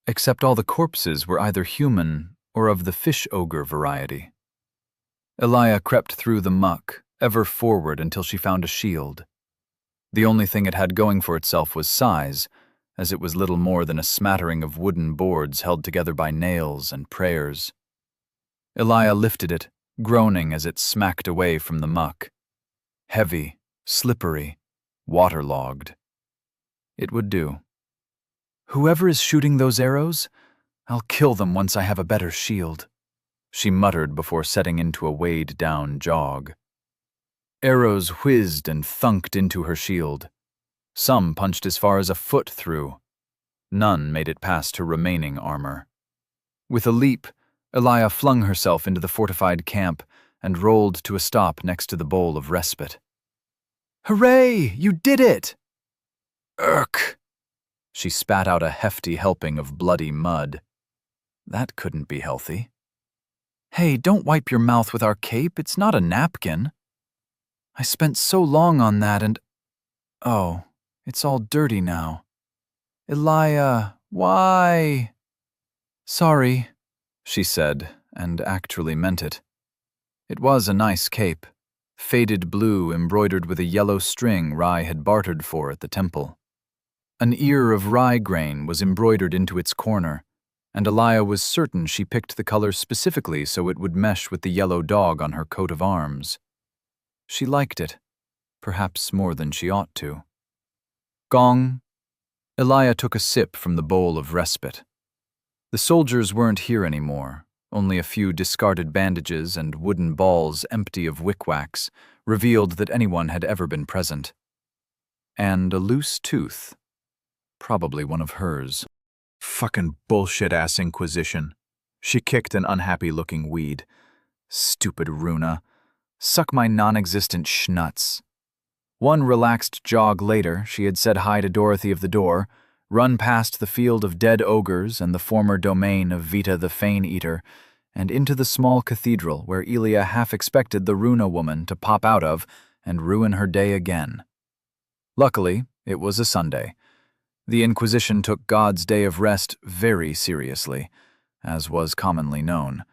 Except all the corpses were either human or of the fish ogre variety. Elia crept through the muck, ever forward until she found a shield. The only thing it had going for itself was size, as it was little more than a smattering of wooden boards held together by nails and prayers. Elia lifted it, groaning as it smacked away from the muck. Heavy, slippery, waterlogged. It would do. Whoever is shooting those arrows, I'll kill them once I have a better shield, she muttered before setting into a weighed-down jog. Arrows whizzed and thunked into her shield. Some punched as far as a foot through. None made it past her remaining armor. With a leap, Elia flung herself into the fortified camp and rolled to a stop next to the bowl of respite. Hooray! You did it! Urk! She spat out a hefty helping of bloody mud. That couldn't be healthy. Hey, don't wipe your mouth with our cape. It's not a napkin. I spent so long on that and... Oh, it's all dirty now. Elia, why? Sorry, she said, and actually meant it. It was a nice cape, faded blue embroidered with a yellow string Rye had bartered for at the temple. An ear of rye grain was embroidered into its corner, and Elia was certain she picked the color specifically so it would mesh with the yellow dog on her coat of arms. She liked it, perhaps more than she ought to. Gong. Elia took a sip from the bowl of respite. The soldiers weren't here anymore. Only a few discarded bandages and wooden balls empty of wick-wax revealed that anyone had ever been present. And a loose tooth. Probably one of hers. Fucking bullshit-ass Inquisition. She kicked an unhappy-looking weed. Stupid Runa. Suck my non-existent schnutz. One relaxed jog later, she had said hi to Dorothy of the Door, run past the field of dead ogres and the former domain of Vita the Fane-Eater, and into the small cathedral where Elia half expected the Runa woman to pop out of and ruin her day again. Luckily, it was a Sunday. The Inquisition took God's day of rest very seriously, as was commonly known.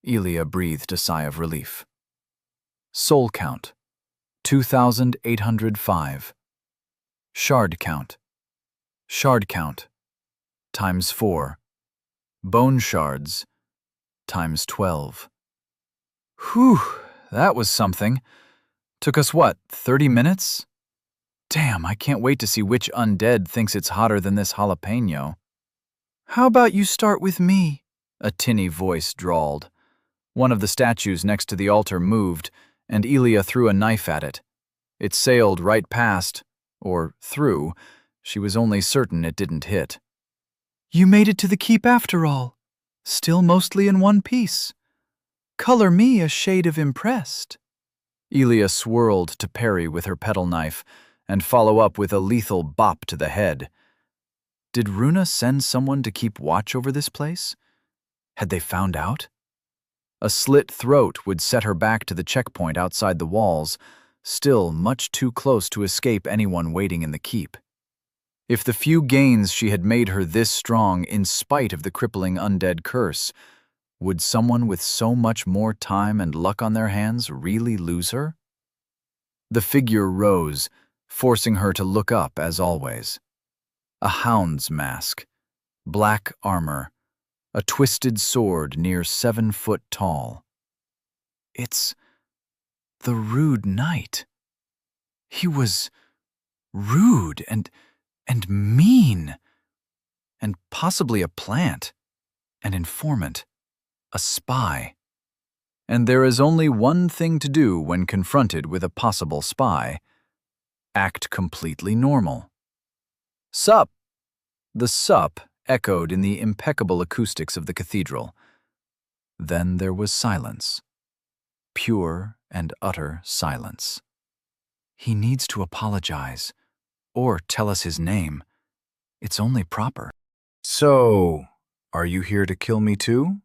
Elia breathed a sigh of relief. Soul count, 2,805. Shard count. Shard count, times 4. Bone shards, times 12. Whew, that was something. Took us what, 30 minutes? Damn, I can't wait to see which undead thinks it's hotter than this jalapeno. How about you start with me? A tinny voice drawled. One of the statues next to the altar moved, and Elia threw a knife at it. It sailed right past, or through. She was only certain it didn't hit. You made it to the keep after all. Still mostly in one piece. Color me a shade of impressed. Elia swirled to parry with her petal knife, and follow up with a lethal bop to the head. Did Runa send someone to keep watch over this place? Had they found out? A slit throat would set her back to the checkpoint outside the walls, still much too close to escape anyone waiting in the keep. If the few gains she had made her this strong in spite of the crippling undead curse, would someone with so much more time and luck on their hands really lose her? The figure rose, forcing her to look up as always. A hound's mask, black armor, a twisted sword near 7 foot tall. It's the rude knight. He was rude and mean, and possibly a plant, an informant, a spy. And there is only one thing to do when confronted with a possible spy. Act completely normal. Sup! The sup echoed in the impeccable acoustics of the cathedral. Then there was silence. Pure and utter silence. He needs to apologize, or tell us his name. It's only proper. So, are you here to kill me too?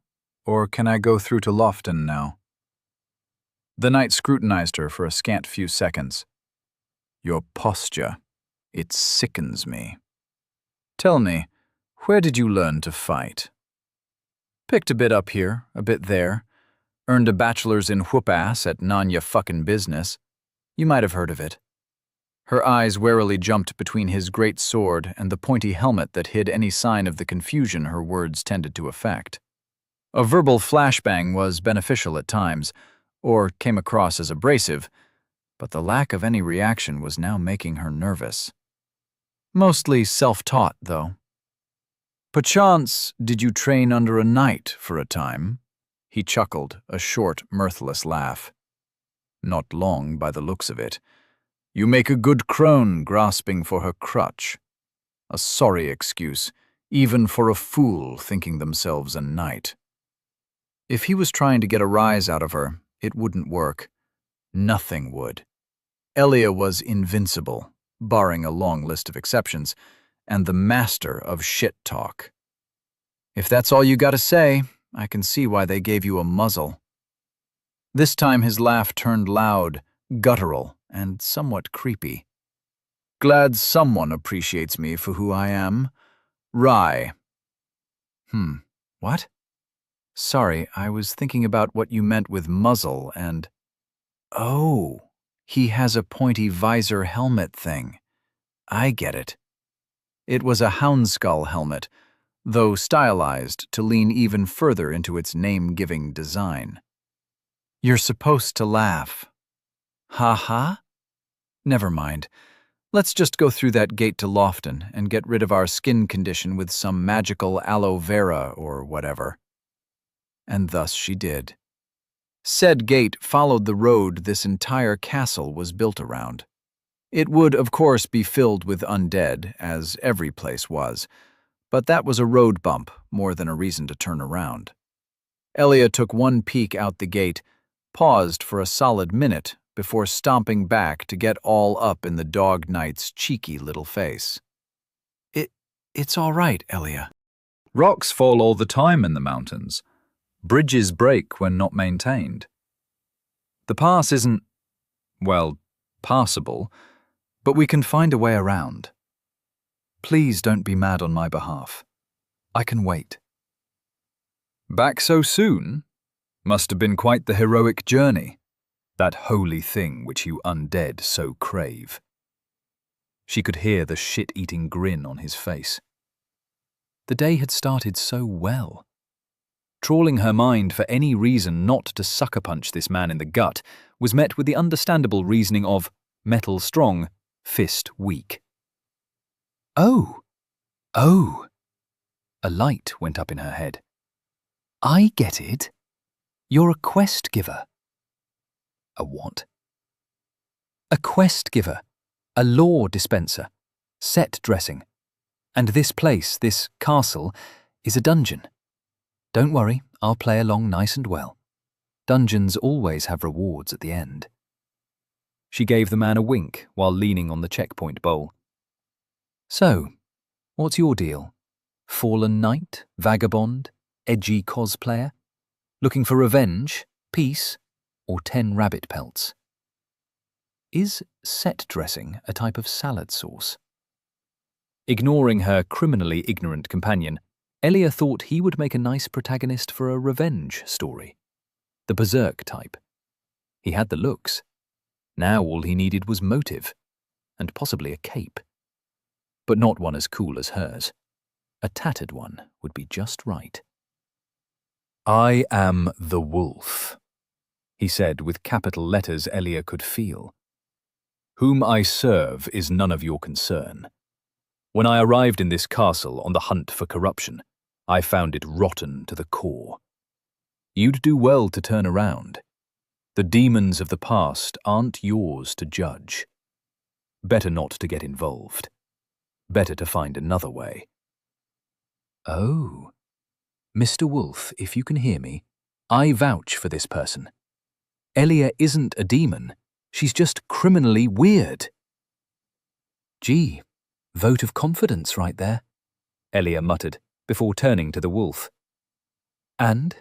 Or can I go through to Lofton now? The knight scrutinized her for a scant few seconds. Your posture, it sickens me. Tell me, where did you learn to fight? Picked a bit up here, a bit there. Earned a bachelor's in whoop-ass at Nanya-fucking-business. You might have heard of it. Her eyes warily jumped between his great sword and the pointy helmet that hid any sign of the confusion her words tended to affect. A verbal flashbang was beneficial at times, or came across as abrasive, but the lack of any reaction was now making her nervous. Mostly self-taught, though. Perchance, did you train under a knight for a time? He chuckled, a short, mirthless laugh. Not long, by the looks of it. You make a good crone grasping for her crutch. A sorry excuse, even for a fool thinking themselves a knight. If he was trying to get a rise out of her, it wouldn't work. Nothing would. Elia was invincible, barring a long list of exceptions, and the master of shit talk. If that's all you gotta say, I can see why they gave you a muzzle. This time his laugh turned loud, guttural, and somewhat creepy. Glad someone appreciates me for who I am. Rye. What? Sorry, I was thinking about what you meant with muzzle and… Oh, he has a pointy visor helmet thing. I get it. It was a houndskull helmet, though stylized to lean even further into its name-giving design. You're supposed to laugh. Ha-ha? Never mind. Let's just go through that gate to Lofton and get rid of our skin condition with some magical aloe vera or whatever. And thus she did. Said gate followed the road this entire castle was built around. It would, of course, be filled with undead, as every place was, but that was a road bump more than a reason to turn around. Elia took one peek out the gate, paused for a solid minute before stomping back to get all up in the dog knight's cheeky little face. It's all right, Elia. Rocks fall all the time in the mountains. Bridges break when not maintained. The pass isn't, well, passable, but we can find a way around. Please don't be mad on my behalf. I can wait. Back so soon? Must have been quite the heroic journey. That holy thing which you undead so crave. She could hear the shit-eating grin on his face. The day had started so well. Trawling her mind for any reason not to sucker-punch this man in the gut was met with the understandable reasoning of metal strong, fist weak. Oh! A light went up in her head. I get it. You're a quest giver. A what? A quest giver, a lore dispenser, set dressing. And this place, this castle, is a dungeon. Don't worry, I'll play along nice and well. Dungeons always have rewards at the end. She gave the man a wink while leaning on the checkpoint bowl. So, what's your deal? Fallen knight, vagabond, edgy cosplayer? Looking for revenge, peace, or 10 rabbit pelts? Is set dressing a type of salad sauce? Ignoring her criminally ignorant companion, Elia thought he would make a nice protagonist for a revenge story. The berserk type. He had the looks. Now all he needed was motive, and possibly a cape. But not one as cool as hers. A tattered one would be just right. I am the wolf, he said with capital letters Elia could feel. Whom I serve is none of your concern. When I arrived in this castle on the hunt for corruption, I found it rotten to the core. You'd do well to turn around. The demons of the past aren't yours to judge. Better not to get involved. Better to find another way. Oh, Mr. Wolf, if you can hear me, I vouch for this person. Elia isn't a demon. She's just criminally weird. Gee, vote of confidence right there, Elia muttered before turning to the wolf. And?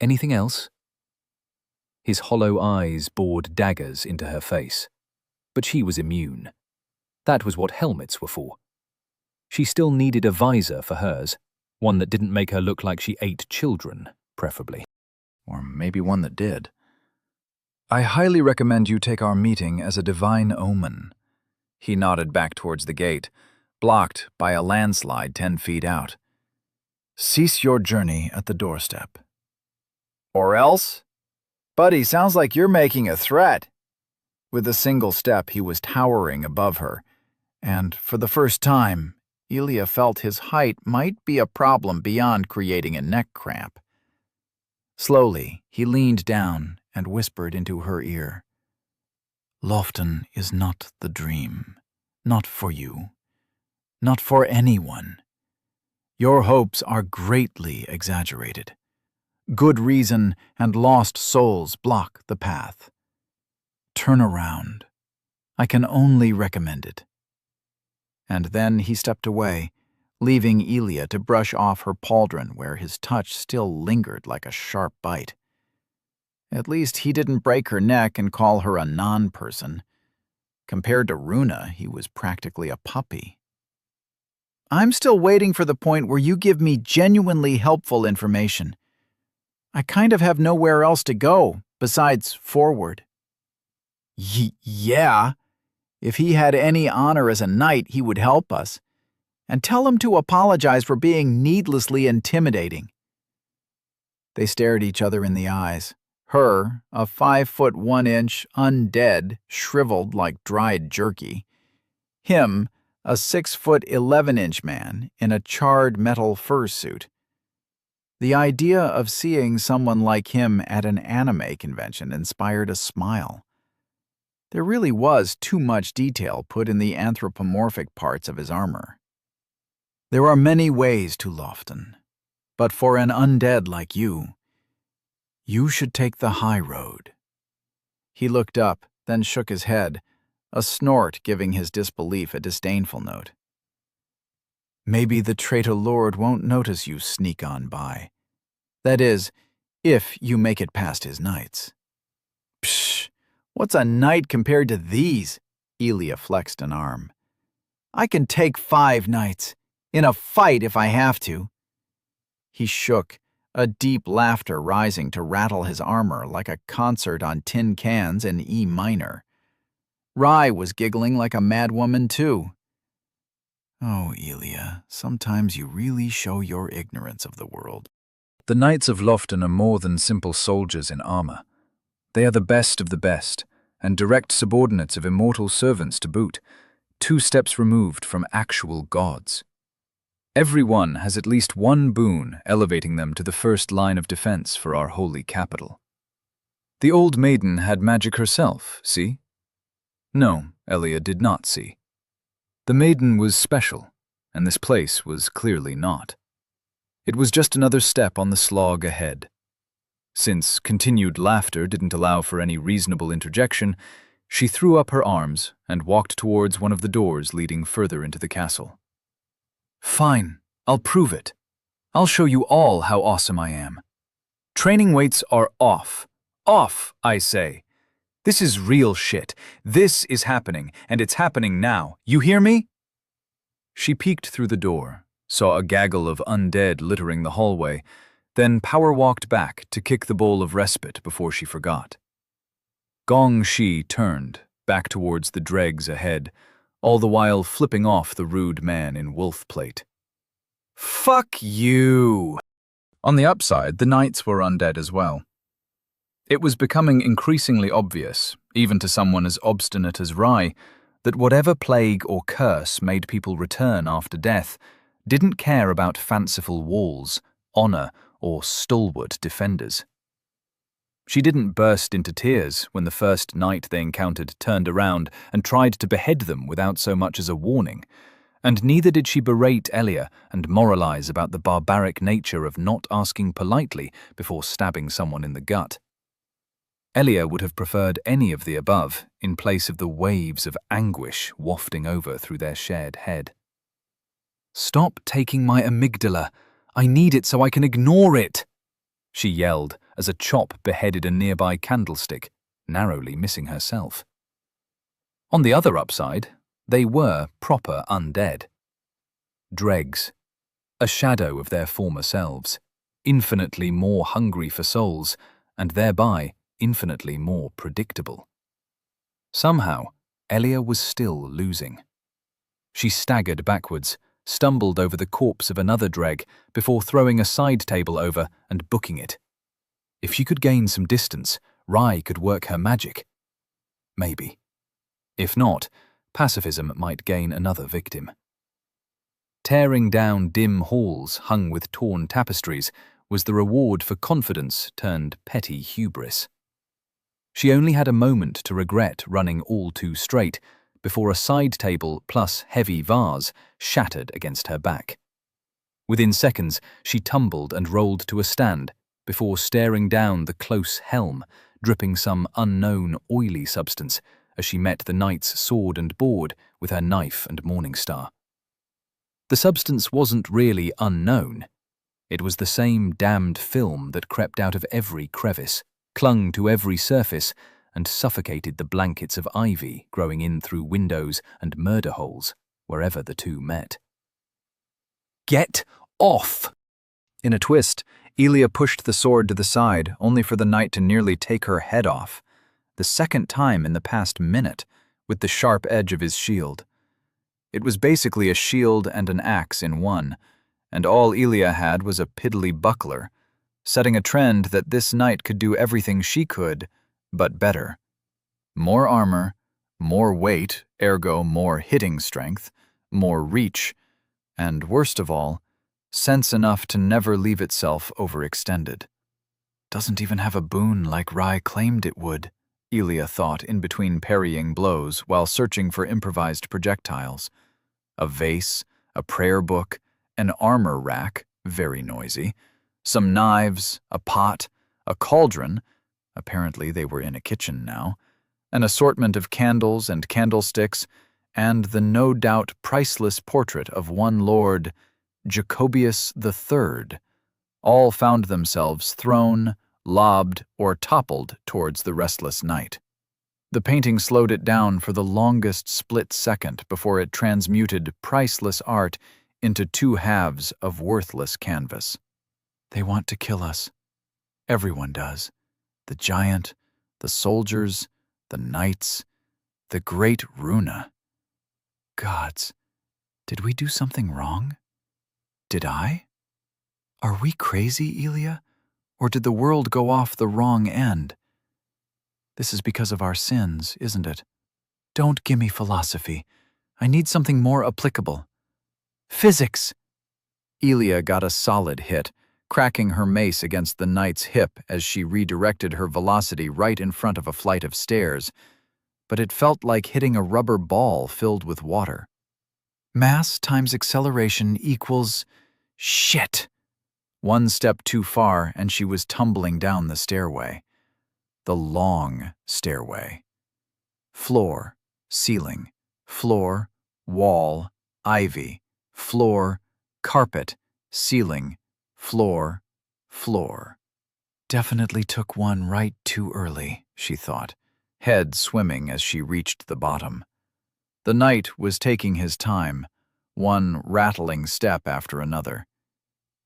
Anything else? His hollow eyes bored daggers into her face. But she was immune. That was what helmets were for. She still needed a visor for hers, one that didn't make her look like she ate children, preferably. Or maybe one that did. I highly recommend you take our meeting as a divine omen. He nodded back towards the gate, blocked by a landslide 10 feet out. Cease your journey at the doorstep. Or else? Buddy, sounds like you're making a threat. With a single step, he was towering above her, and for the first time, Elia felt his height might be a problem beyond creating a neck cramp. Slowly, he leaned down and whispered into her ear. Lofton is not the dream, not for you, not for anyone. Your hopes are greatly exaggerated. Good reason and lost souls block the path. Turn around. I can only recommend it. And then he stepped away, leaving Elia to brush off her pauldron where his touch still lingered like a sharp bite. At least he didn't break her neck and call her a non-person. Compared to Runa, he was practically a puppy. I'm still waiting for the point where you give me genuinely helpful information. I kind of have nowhere else to go besides forward. Yeah. If he had any honor as a knight, he would help us. And tell him to apologize for being needlessly intimidating. They stared each other in the eyes. Her, a 5'1" undead, shriveled like dried jerky. Him, a 6'11" man in a charred metal fursuit. The idea of seeing someone like him at an anime convention inspired a smile. There really was too much detail put in the anthropomorphic parts of his armor. There are many ways to Lofton, but for an undead like you should take the high road. He looked up, then shook his head, a snort giving his disbelief a disdainful note. Maybe the traitor lord won't notice you sneak on by. That is, if you make it past his knights. Psh, what's a knight compared to these? Elia flexed an arm. I can take 5 knights, in a fight if I have to. He shook, a deep laughter rising to rattle his armor like a concert on tin cans in E minor. Rye was giggling like a madwoman too. Oh, Elia, sometimes you really show your ignorance of the world. The Knights of Lofton are more than simple soldiers in armor. They are the best of the best, and direct subordinates of immortal servants to boot, 2 steps removed from actual gods. Every one has at least one boon elevating them to the first line of defense for our holy capital. The old maiden had magic herself, see? No, Elia did not see. The maiden was special, and this place was clearly not. It was just another step on the slog ahead. Since continued laughter didn't allow for any reasonable interjection, she threw up her arms and walked towards one of the doors leading further into the castle. Fine, I'll prove it. I'll show you all how awesome I am. Training weights are off. Off, I say. This is real shit. This is happening, and it's happening now. You hear me? She peeked through the door, saw a gaggle of undead littering the hallway, then power-walked back to kick the bowl of respite before she forgot. Gong Shi turned, back towards the dregs ahead, all the while flipping off the rude man in wolf plate. Fuck you! On the upside, the knights were undead as well. It was becoming increasingly obvious, even to someone as obstinate as Rye, that whatever plague or curse made people return after death didn't care about fanciful walls, honor, or stalwart defenders. She didn't burst into tears when the first knight they encountered turned around and tried to behead them without so much as a warning, and neither did she berate Elia and moralize about the barbaric nature of not asking politely before stabbing someone in the gut. Elia would have preferred any of the above in place of the waves of anguish wafting over through their shared head. Stop taking my amygdala. I need it so I can ignore it, she yelled as a chop beheaded a nearby candlestick, narrowly missing herself. On the other upside, they were proper undead. Dregs, a shadow of their former selves, infinitely more hungry for souls, and thereby infinitely more predictable. Somehow, Elia was still losing. She staggered backwards, stumbled over the corpse of another dreg before throwing a side table over and booking it. If she could gain some distance, Rye could work her magic. Maybe. If not, pacifism might gain another victim. Tearing down dim halls hung with torn tapestries was the reward for confidence turned petty hubris. She only had a moment to regret running all too straight before a side table plus heavy vase shattered against her back. Within seconds, she tumbled and rolled to a stand before staring down the close helm, dripping some unknown oily substance as she met the knight's sword and board with her knife and morning star. The substance wasn't really unknown. It was the same damned film that crept out of every crevice, clung to every surface, and suffocated the blankets of ivy growing in through windows and murder holes wherever the two met. "Get off!" In a twist, Elia pushed the sword to the side, only for the knight to nearly take her head off, the second time in the past minute, with the sharp edge of his shield. It was basically a shield and an axe in one, and all Elia had was a piddly buckler, setting a trend that this knight could do everything she could, but better. More armor, more weight, ergo more hitting strength, more reach, and worst of all, sense enough to never leave itself overextended. Doesn't even have a boon like Rai claimed it would, Elia thought in between parrying blows while searching for improvised projectiles. A vase, a prayer book, an armor rack, very noisy, some knives, a pot, a cauldron, apparently they were in a kitchen now, an assortment of candles and candlesticks, and the no doubt priceless portrait of one Lord Jacobius III, all found themselves thrown, lobbed, or toppled towards the restless knight. The painting slowed it down for the longest split second before it transmuted priceless art into two halves of worthless canvas. They want to kill us. Everyone does. The giant, the soldiers, the knights, the great Runa. Gods, did we do something wrong? Did I? Are we crazy, Elia? Or did the world go off the wrong end? This is because of our sins, isn't it? Don't gimme philosophy. I need something more applicable. Physics! Elia got a solid hit, cracking her mace against the knight's hip as she redirected her velocity right in front of a flight of stairs, but it felt like hitting a rubber ball filled with water. Mass times acceleration equals... shit! One step too far and she was tumbling down the stairway. The long stairway. Floor, ceiling, floor, wall, ivy, floor, carpet, ceiling, floor, floor. Definitely took one right too early, she thought, head swimming as she reached the bottom. The knight was taking his time, one rattling step after another.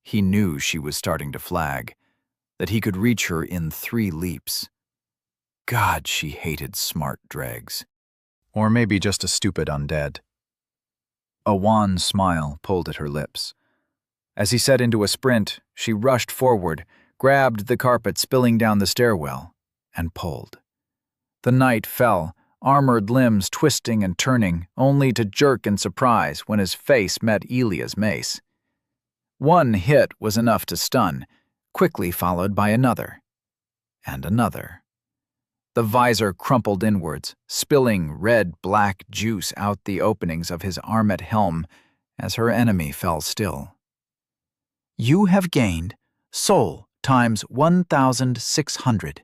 He knew she was starting to flag, that he could reach her in 3 leaps. God, she hated smart dregs. Or maybe just a stupid undead. A wan smile pulled at her lips. As he set into a sprint, she rushed forward, grabbed the carpet spilling down the stairwell, and pulled. The knight fell, armored limbs twisting and turning, only to jerk in surprise when his face met Elia's mace. One hit was enough to stun, quickly followed by another. And another. The visor crumpled inwards, spilling red-black juice out the openings of his armet helm as her enemy fell still. You have gained soul times 1,600.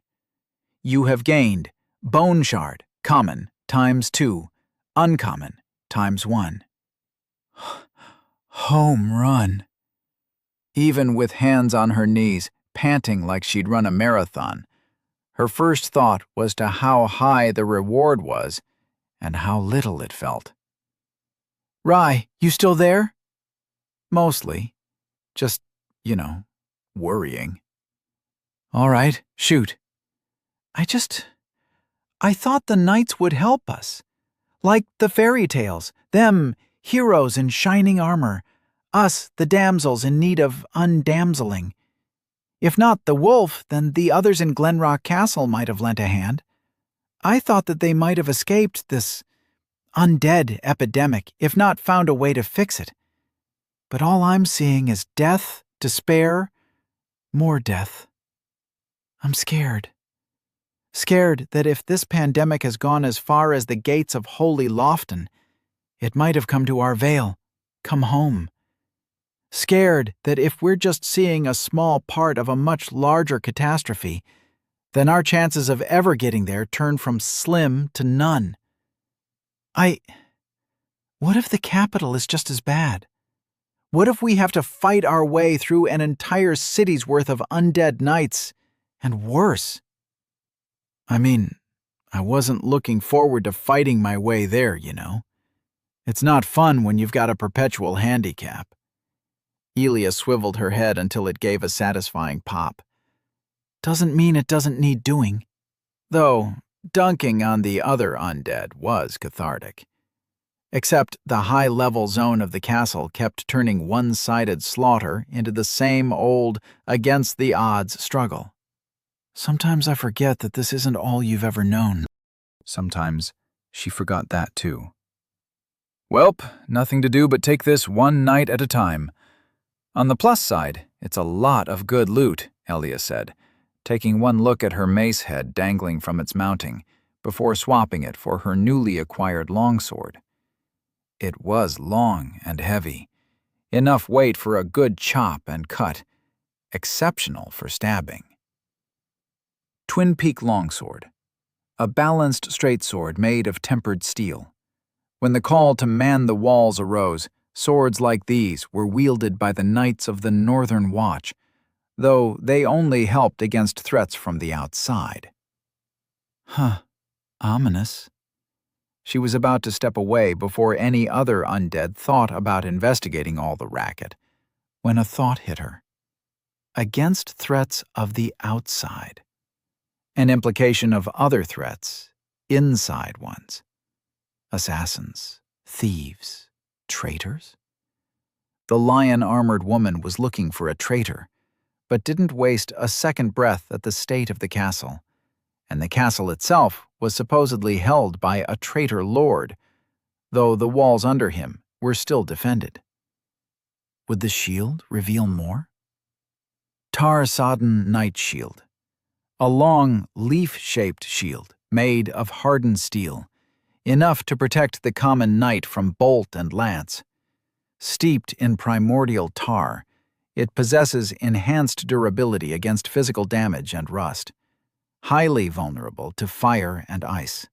You have gained bone shard, common, times 2, uncommon, times 1. Home run. Even with hands on her knees, panting like she'd run a marathon, her first thought was to how high the reward was and how little it felt. Rai, you still there? Mostly. Just, worrying. All right, shoot. I thought the knights would help us. Like the fairy tales, them, heroes in shining armor, us, the damsels in need of undamseling. If not the wolf, then the others in Glenrock Castle might have lent a hand. I thought that they might have escaped this undead epidemic, if not found a way to fix it. But all I'm seeing is death, despair, more death. I'm scared. Scared that if this pandemic has gone as far as the gates of Holy Lofton, it might have come to our Vale, come home. Scared that if we're just seeing a small part of a much larger catastrophe, then our chances of ever getting there turn from slim to none. What if the capital is just as bad? What if we have to fight our way through an entire city's worth of undead knights, and worse? I mean, I wasn't looking forward to fighting my way there, you know. It's not fun when you've got a perpetual handicap. Elia swiveled her head until it gave a satisfying pop. Doesn't mean it doesn't need doing. Though, dunking on the other undead was cathartic. Except the high-level zone of the castle kept turning one-sided slaughter into the same old, against-the-odds struggle. Sometimes I forget that this isn't all you've ever known. Sometimes she forgot that too. Welp, nothing to do but take this one night at a time. On the plus side, it's a lot of good loot, Elia said, taking one look at her mace head dangling from its mounting, before swapping it for her newly acquired longsword. It was long and heavy, enough weight for a good chop and cut, exceptional for stabbing. Twin Peak Longsword, a balanced straight sword made of tempered steel. When the call to man the walls arose, swords like these were wielded by the Knights of the Northern Watch, though they only helped against threats from the outside. Ominous. She was about to step away before any other undead thought about investigating all the racket, when a thought hit her. Against threats of the outside. An implication of other threats, inside ones. Assassins, thieves, traitors? The lion-armored woman was looking for a traitor, but didn't waste a second breath at the state of the castle, and the castle itself was supposedly held by a traitor lord, though the walls under him were still defended. Would the shield reveal more? Tar-sodden Knight Shield. A long, leaf-shaped shield made of hardened steel, enough to protect the common knight from bolt and lance. Steeped in primordial tar, it possesses enhanced durability against physical damage and rust, highly vulnerable to fire and ice.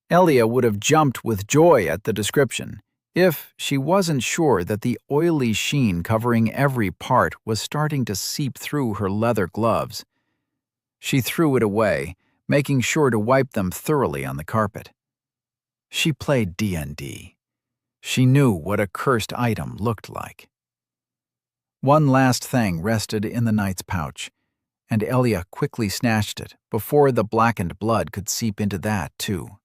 Elia would have jumped with joy at the description if she wasn't sure that the oily sheen covering every part was starting to seep through her leather gloves. She threw it away, making sure to wipe them thoroughly on the carpet. She played D&D. She knew what a cursed item looked like. One last thing rested in the knight's pouch, and Elia quickly snatched it before the blackened blood could seep into that, too.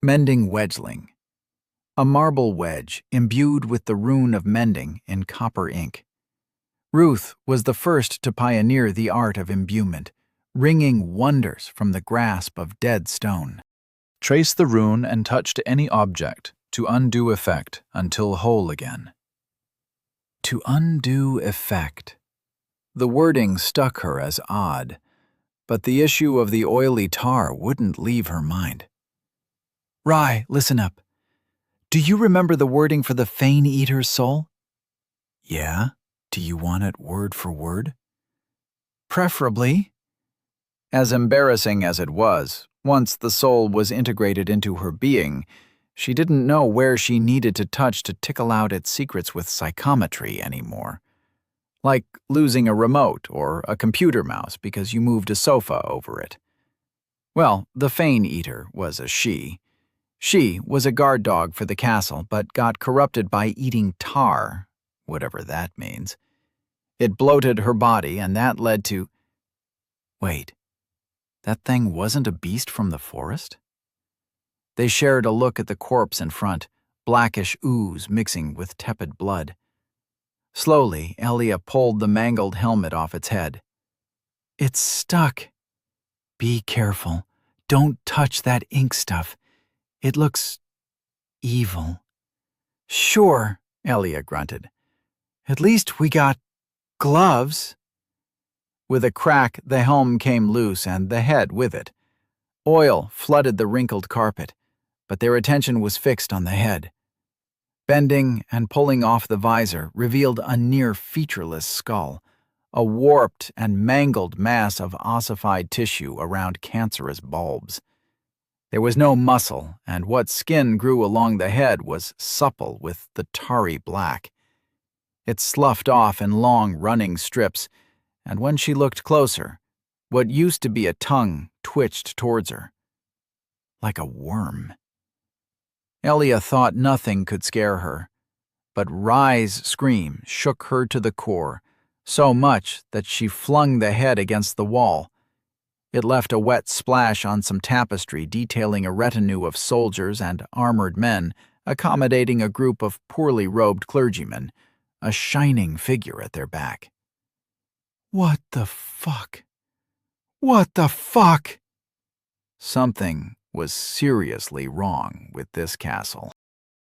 Mending Wedgeling. A marble wedge imbued with the rune of mending in copper ink. Ruth was the first to pioneer the art of imbuement, wringing wonders from the grasp of dead stone. Trace the rune and touch to any object to undo effect until whole again. To undo effect. The wording struck her as odd, but the issue of the oily tar wouldn't leave her mind. Rye, listen up. Do you remember the wording for the Fane Eater's soul? Yeah? Do you want it word for word? Preferably. As embarrassing as it was, once the soul was integrated into her being, she didn't know where she needed to touch to tickle out its secrets with psychometry anymore. Like losing a remote or a computer mouse because you moved a sofa over it. Well, the Fane Eater was a she. She was a guard dog for the castle, but got corrupted by eating tar, whatever that means. It bloated her body, and that led to... Wait, that thing wasn't a beast from the forest? They shared a look at the corpse in front, blackish ooze mixing with tepid blood. Slowly, Elia pulled the mangled helmet off its head. It's stuck. Be careful. Don't touch that ink stuff. It looks... evil. Sure, Elia grunted. At least we got... gloves. With a crack, the helm came loose and the head with it. Oil flooded the wrinkled carpet, but their attention was fixed on the head. Bending and pulling off the visor revealed a near-featureless skull, a warped and mangled mass of ossified tissue around cancerous bulbs. There was no muscle, and what skin grew along the head was supple with the tarry black. It sloughed off in long, running strips, and when she looked closer, what used to be a tongue twitched towards her. Like a worm. Elia thought nothing could scare her, but Rye's scream shook her to the core, so much that she flung the head against the wall. It left a wet splash on some tapestry detailing a retinue of soldiers and armored men accommodating a group of poorly robed clergymen, a shining figure at their back. What the fuck? What the fuck? Something was seriously wrong with this castle.